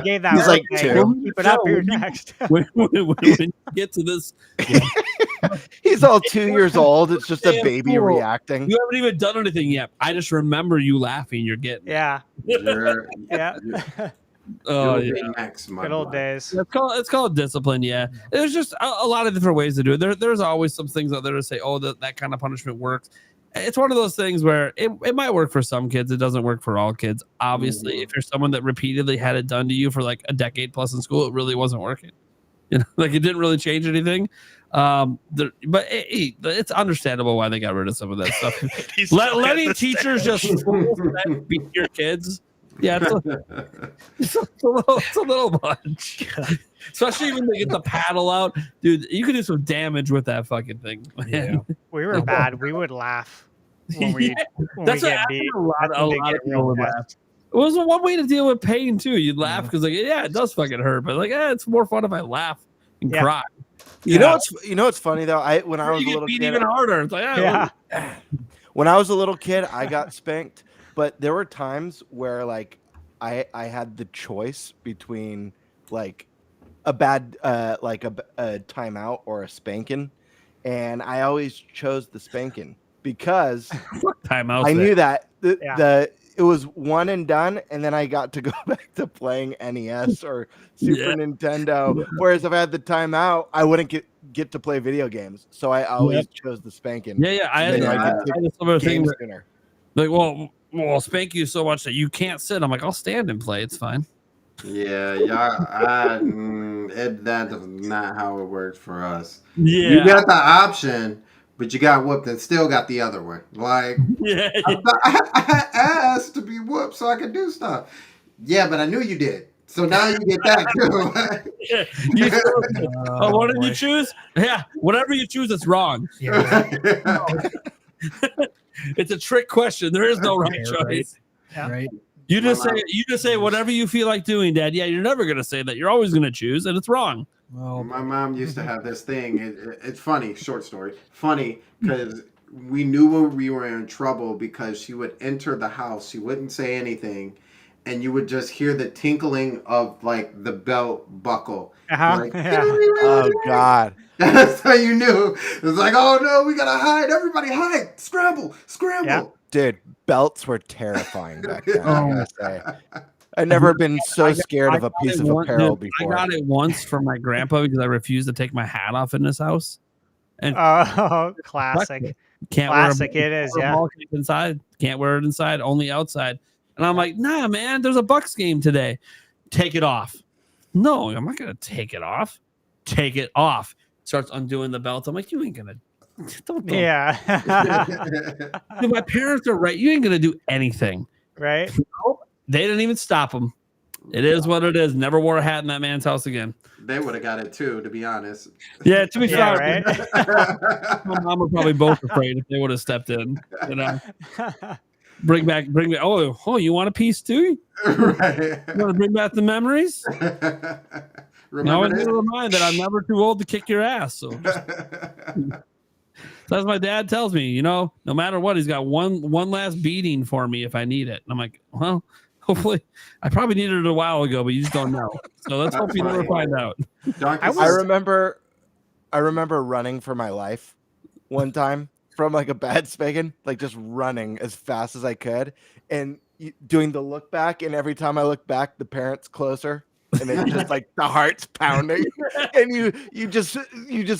gave that. He's like, "Keep it up. You're next." When you get to this, he's all 2 years old. It's just a baby reacting. You haven't even done anything yet. I just remember you laughing. You're getting yeah. Oh yeah, good old days. It's called discipline. Yeah, there's just a lot of different ways to do it. There's always some things out there to say, "Oh, that kind of punishment works." It's one of those things where it might work for some kids. It doesn't work for all kids. Obviously, if you're someone that repeatedly had it done to you for like a decade plus in school, it really wasn't working. You know, like it didn't really change anything. But it's understandable why they got rid of some of that stuff. Letting teachers just beat your kids. Yeah, it's a little much. Especially when they get the paddle out. Dude, you can do some damage with that fucking thing. Yeah. We were bad. We would laugh when we get beat. A lot of people would laugh. It was one way to deal with pain too. You'd laugh because it does fucking hurt, but like it's more fun if I laugh and cry. You know what's funny though? When I was a little kid, even harder. It's like when I was a little kid, I got spanked. But there were times where like I had the choice between like a bad like a timeout or a spanking, and I always chose the spanking because timeout. I knew that it was one and done, and then I got to go back to playing NES or Super Nintendo. Whereas if I had the timeout, I wouldn't get to play video games. So I always chose the spanking. Yeah. I had a similar thing. Like, well, I'll spank you so much that you can't sit. I'm like, I'll stand and play. It's fine. Yeah, that's not how it works for us. Yeah, you got the option, but you got whooped and still got the other one. Like, I asked to be whooped so I could do stuff. Yeah, but I knew you did. So now you get that too. What did you choose? Yeah, whatever you choose, it's wrong. It's a trick question. There is no right choice. Right. You just say whatever you feel like doing, Dad. Yeah, you're never gonna say that. You're always gonna choose, and it's wrong. Well, my mom used to have this thing. It's funny, short story. Funny because we knew when we were in trouble because she would enter the house. She wouldn't say anything, and you would just hear the tinkling of like the belt buckle. Like, oh God. That's how you knew. It was like, oh no, we gotta hide. Everybody hide. Scramble. Yeah. Dude, belts were terrifying back then, I gotta say. I've never been so scared of a piece of apparel before. I got it once from my grandpa because I refused to take my hat off in his house. And classic. Classic it is, yeah. Inside. Can't wear it inside, only outside. And I'm like, nah, man, there's a Bucks game today. Take it off. No, I'm not gonna take it off. Take it off. Starts undoing the belt. I'm like, you ain't gonna. Don't. Yeah. Dude, my parents are right. You ain't gonna do anything. Right. Nope. They didn't even stop him. It is what it is. Never wore a hat in that man's house again. They would have got it too, to be honest. Yeah, to be fair, right. my mom were probably both afraid if they would have stepped in. You know, bring back. Oh, you want a piece too? Right. You want to bring back the memories? Remember this? Never mind that I'm never too old to kick your ass. So as my dad tells me, you know, no matter what, he's got one last beating for me if I need it. And I'm like, well, hopefully, I probably needed it a while ago, but you just don't know. So let's hope you never find out. I remember running for my life one time from like a bad spanking, like just running as fast as I could and doing the look back. And every time I look back, the parent's closer. And it's just like the heart's pounding, and you just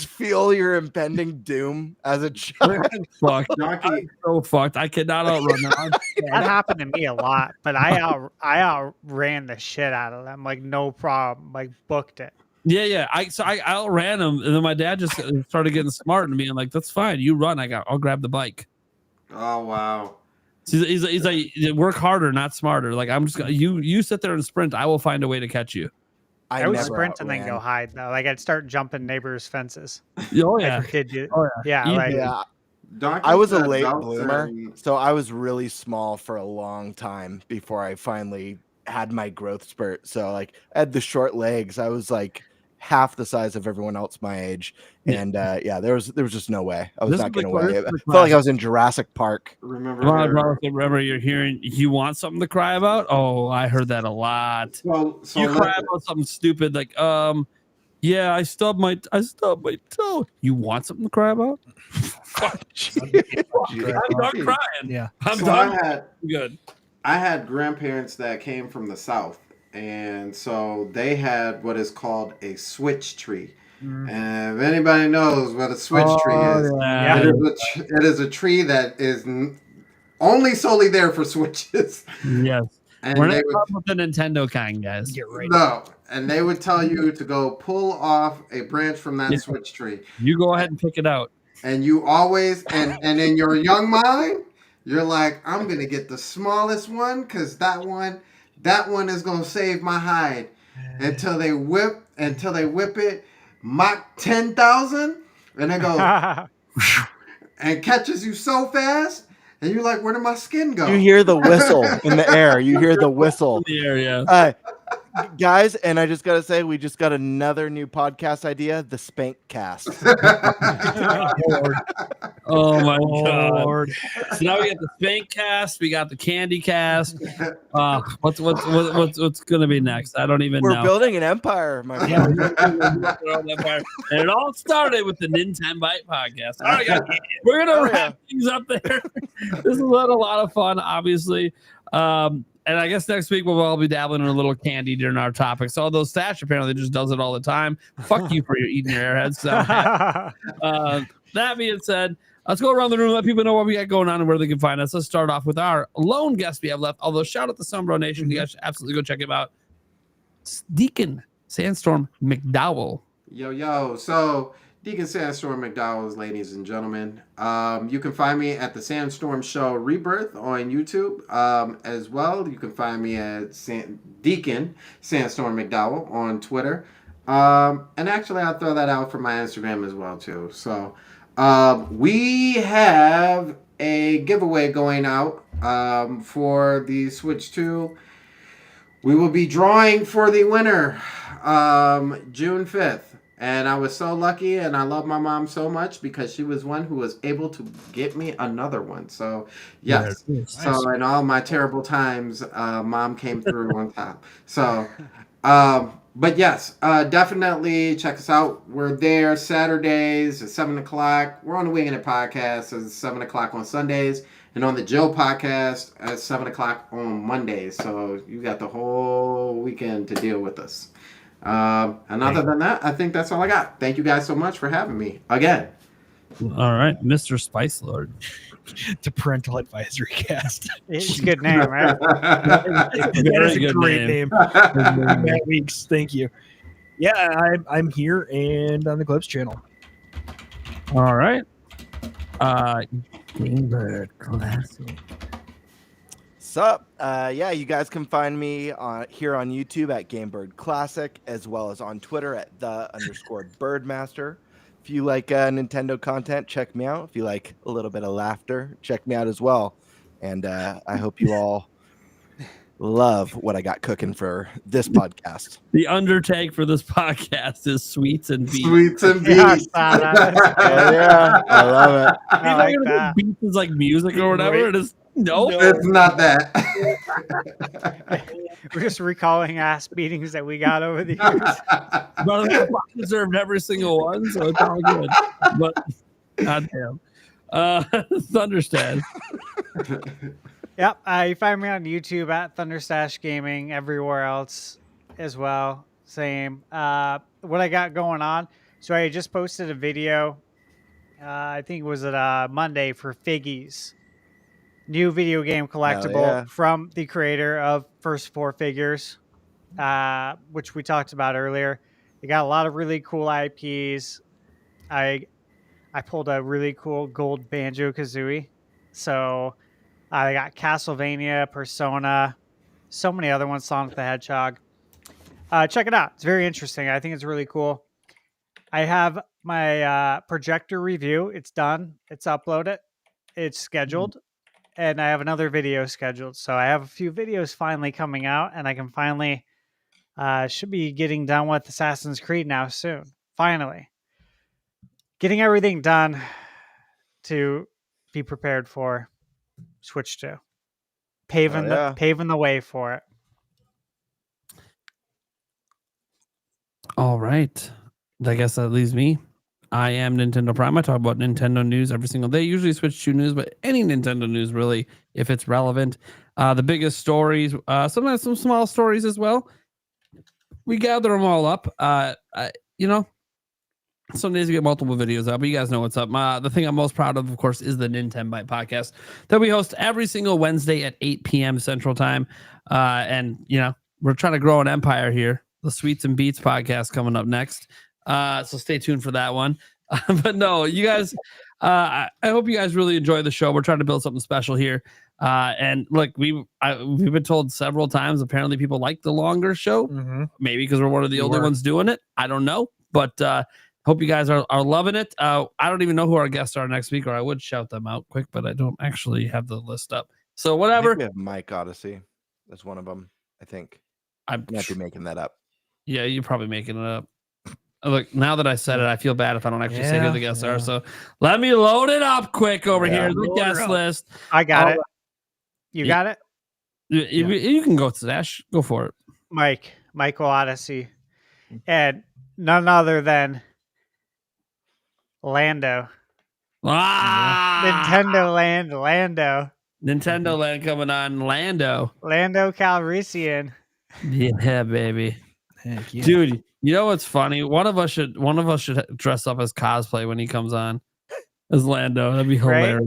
feel your impending doom as a child. Fuck, I'm so fucked. I cannot outrun them. That happened to me a lot, but I outran the shit out of them, like no problem, like booked it. Yeah. I outran him, and then my dad just started getting smart and being like, "That's fine, you run. I'll grab the bike." Oh wow. He's like, work harder, not smarter. Like I'm just gonna you sit there and sprint. I will find a way to catch you. I would sprint and then go hide though. Like I'd start jumping neighbors' fences. Oh yeah, I was a late bloomer, so I was really small for a long time before I finally had my growth spurt. So like I had the short legs. I was like half the size of everyone else my age, and there was just no way I was not getting away. I felt like I was in Jurassic Park. Remember you're hearing you want something to cry about? Oh, I heard that a lot. So you cry about something stupid like yeah, I stubbed my toe. You want something to cry about? I'm done crying. Yeah, I'm done. Good. I had grandparents that came from the South. And so they had what is called a switch tree. And if anybody knows what a switch tree is, it is a tree that is only solely there for switches. Yes. And we're not talking about the Nintendo kind, guys. Get right. No. And they would tell you to go pull off a branch from that switch tree. You go ahead and pick it out. And you always, and in your young mind, you're like, I'm going to get the smallest one because that one is gonna save my hide until they whip it Mach 10,000, and they go and catches you so fast, and you're like, where did my skin go? You hear the whistle in the air. You hear the whistle. In the air, yeah. Guys, and I just gotta say, we just got another new podcast idea: the Spank Cast. Oh my God! So now we got the Spank Cast, we got the Candy Cast. What's gonna be next? I don't even know. We're building an empire, my friend. And it all started with the Nintenbyte Podcast. All right, guys, we're gonna wrap things up there. This has been a lot of fun, obviously. And I guess next week we'll all be dabbling in a little candy during our topics. Although Stash apparently just does it all the time. Fuck you for eating your airheads. That being said, let's go around the room and let people know what we got going on and where they can find us. Let's start off with our lone guest we have left. Although shout out to Sunbro Nation. You guys should absolutely go check him out. Deacon Sandstorm McDowell. Yo. So Deacon Sandstorm McDowell's, ladies and gentlemen. You can find me at the Sandstorm Show Rebirth on YouTube as well. You can find me at Deacon Sandstorm McDowell on Twitter. And actually, I'll throw that out for my Instagram as well, too. So we have a giveaway going out for the Switch 2. We will be drawing for the winner June 5th. And I was so lucky, and I love my mom so much because she was one who was able to get me another one. So, yes. So, in all my terrible times, mom came through on top. So, but yes, definitely check us out. We're there Saturdays at 7 o'clock. We're on the Winging It Podcast at 7 o'clock on Sundays. And on the Joe Podcast at 7 o'clock on Mondays. So, you got the whole weekend to deal with us. And other than that, I think that's all I got. Thank you guys so much for having me again. All right, Mr. Spice Lord. To Parental Advisory Cast. It's a good name, right? That is a good great name. name. Matt Weeks, thank you. Yeah, I'm here and on the Clips channel. All right. Gamebird Classic. Sup? Yeah, you guys can find me here on YouTube at Gamebird Classic, as well as on Twitter at _Birdmaster. If you like Nintendo content, check me out. If you like a little bit of laughter, check me out as well. And I hope you all love what I got cooking for this podcast. The undertake for this podcast is sweets and beats. Sweets and Yeah, beats. Yeah, I love it. I like that. Beats is like music or whatever. It is no. It's not that. We're just recalling ass beatings that we got over the years. But I deserved every single one, so it's all good. But goddamn, Thunderstash. Yep, you find me on YouTube at Thunderstash Gaming, everywhere else as well. Same. What I got going on. So I just posted a video. I think it was Monday for Figgies, new video game collectible from the creator of First Four Figures, which we talked about earlier. They got a lot of really cool IPs. I pulled a really cool gold Banjo-Kazooie. So I got Castlevania, Persona, so many other ones, Sonic the Hedgehog. Check it out. It's very interesting. I think it's really cool. I have my projector review. It's done. It's uploaded. It's scheduled. And I have another video scheduled. So I have a few videos finally coming out, and I can finally should be getting done with Assassin's Creed now soon. Finally. Getting everything done to be prepared for Switch 2. Paving the way for it. All right. I guess that leaves me. I am Nintendo Prime. I talk about Nintendo news every single day. Usually Switch 2 news, but any Nintendo news really, if it's relevant. The biggest stories, sometimes some small stories as well. We gather them all up. Some days we get multiple videos up, but you guys know what's up. The thing I'm most proud of course, is the Nintenbyte Podcast that we host every single Wednesday at 8 p.m. Central Time. And, we're trying to grow an empire here. The Sweets and Beats podcast coming up next. So stay tuned for that one. But no, you guys, I hope you guys really enjoy the show. We're trying to build something special here. And look, we've been told several times, apparently people like the longer show. Mm-hmm. Maybe because we're one of the older ones doing it. I don't know. But hope you guys are loving it. I don't even know who our guests are next week, or I would shout them out quick, but I don't actually have the list up. So whatever. I think we have Mike Odyssey. That's one of them, I think. I might be making that up. Yeah, you're probably making it up. Look, now that I said it, I feel bad if I don't actually say who the guests are. So let me load it up quick over here. The guest list. I got it. You got it? You can go to Dash. Go for it. Michael Odyssey. And none other than Lando. Nintendo Land, Lando. Nintendo Land coming on. Lando Calrissian. Yeah, baby. Heck yeah. Dude, you know what's funny? One of us should dress up as cosplay when he comes on as Lando. That'd be hilarious.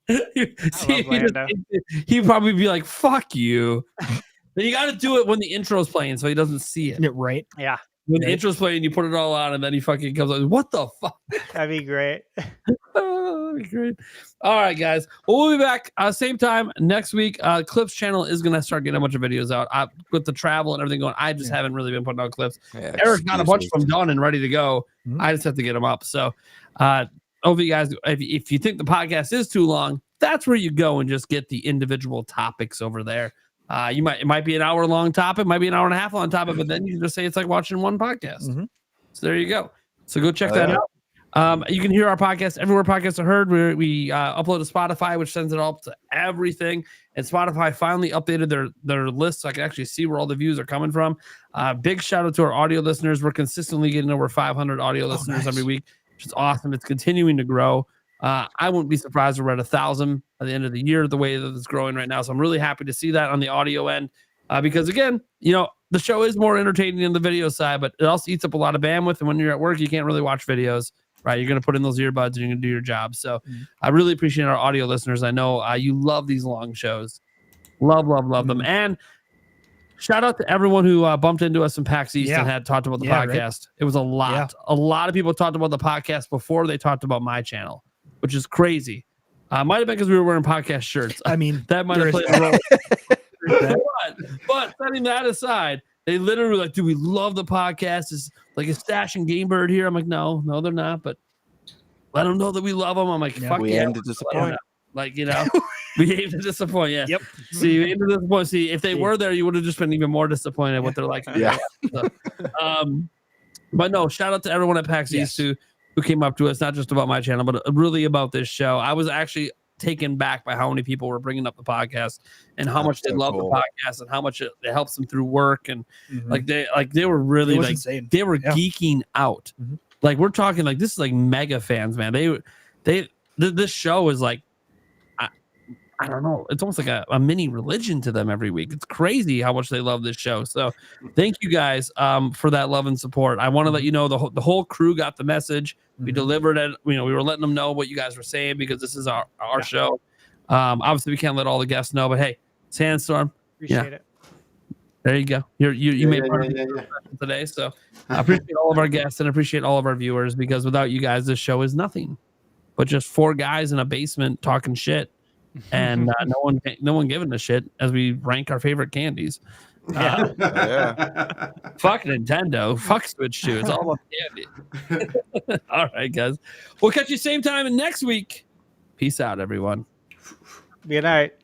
Right? He'd probably be like, "Fuck you." Then you got to do it when the intro's playing, so he doesn't see it. Right? Yeah. When the intro's playing, you put it all on, and then he fucking comes on. What the fuck? That'd be great. That'd be great. All right, guys. Well, we'll be back same time next week. Clips channel is gonna start getting a bunch of videos out with the travel and everything going. I just haven't really been putting out clips. Yeah, Eric got a bunch of them done and ready to go. Mm-hmm. I just have to get them up. So, over you guys. If you think the podcast is too long, that's where you go and just get the individual topics over there. It might be an hour long topic, might be an hour and a half long topic, but then you can just say it's like watching one podcast. Mm-hmm. So there you go. So go check that out. You can hear our podcast everywhere podcasts are heard. We upload to Spotify, which sends it all up to everything. And Spotify finally updated their list, so I can actually see where all the views are coming from. Big shout out to our audio listeners. We're consistently getting over 500 audio listeners every week, which is awesome. It's continuing to grow. I wouldn't be surprised if we're at 1,000 at the end of the year, the way that it's growing right now. So I'm really happy to see that on the audio end, because again, the show is more entertaining than the video side, but it also eats up a lot of bandwidth. And when you're at work, you can't really watch videos. right? You're going to put in those earbuds and you're going to do your job. So I really appreciate our audio listeners. I know you love these long shows. Love them. And shout out to everyone who bumped into us in PAX East and had talked about the podcast. Right? It was a lot. Yeah. A lot of people talked about the podcast before they talked about my channel, which is crazy. Might have been because we were wearing podcast shirts. I mean, that might have played a role. but setting that aside, they literally were like, dude, we love the podcast. It's like a Stash and Game Bird here. I'm like, no, they're not. But let them know that we love them. I'm like, fuck we aim to disappoint. Like, you know, we aim to disappoint. Yeah. Yep. See, we aim to disappoint. See, if they were there, you would have just been even more disappointed what they're like. Yeah. So, but no, shout out to everyone at PAX East who came up to us, not just about my channel, but really about this show. I was actually taken back by how many people were bringing up the podcast and how much they love the podcast and how much it helps them through work. And they were really like, insane. They were geeking out. Like, we're talking like, this is like mega fans, man. This show is like, I don't know. It's almost like a mini religion to them every week. It's crazy how much they love this show. So thank you guys for that love and support. I want to let you know the whole crew got the message. We delivered it. You know, we were letting them know what you guys were saying because this is our show. Obviously, we can't let all the guests know, but hey, Sandstorm. Appreciate it. There you go. You made part of the today. So I appreciate all of our guests and appreciate all of our viewers because without you guys, this show is nothing but just four guys in a basement talking shit. And no one giving a shit as we rank our favorite candies. Fuck Nintendo. Fuck Switch 2. It's all about candy. All right, guys. We'll catch you same time next week. Peace out, everyone. Good night.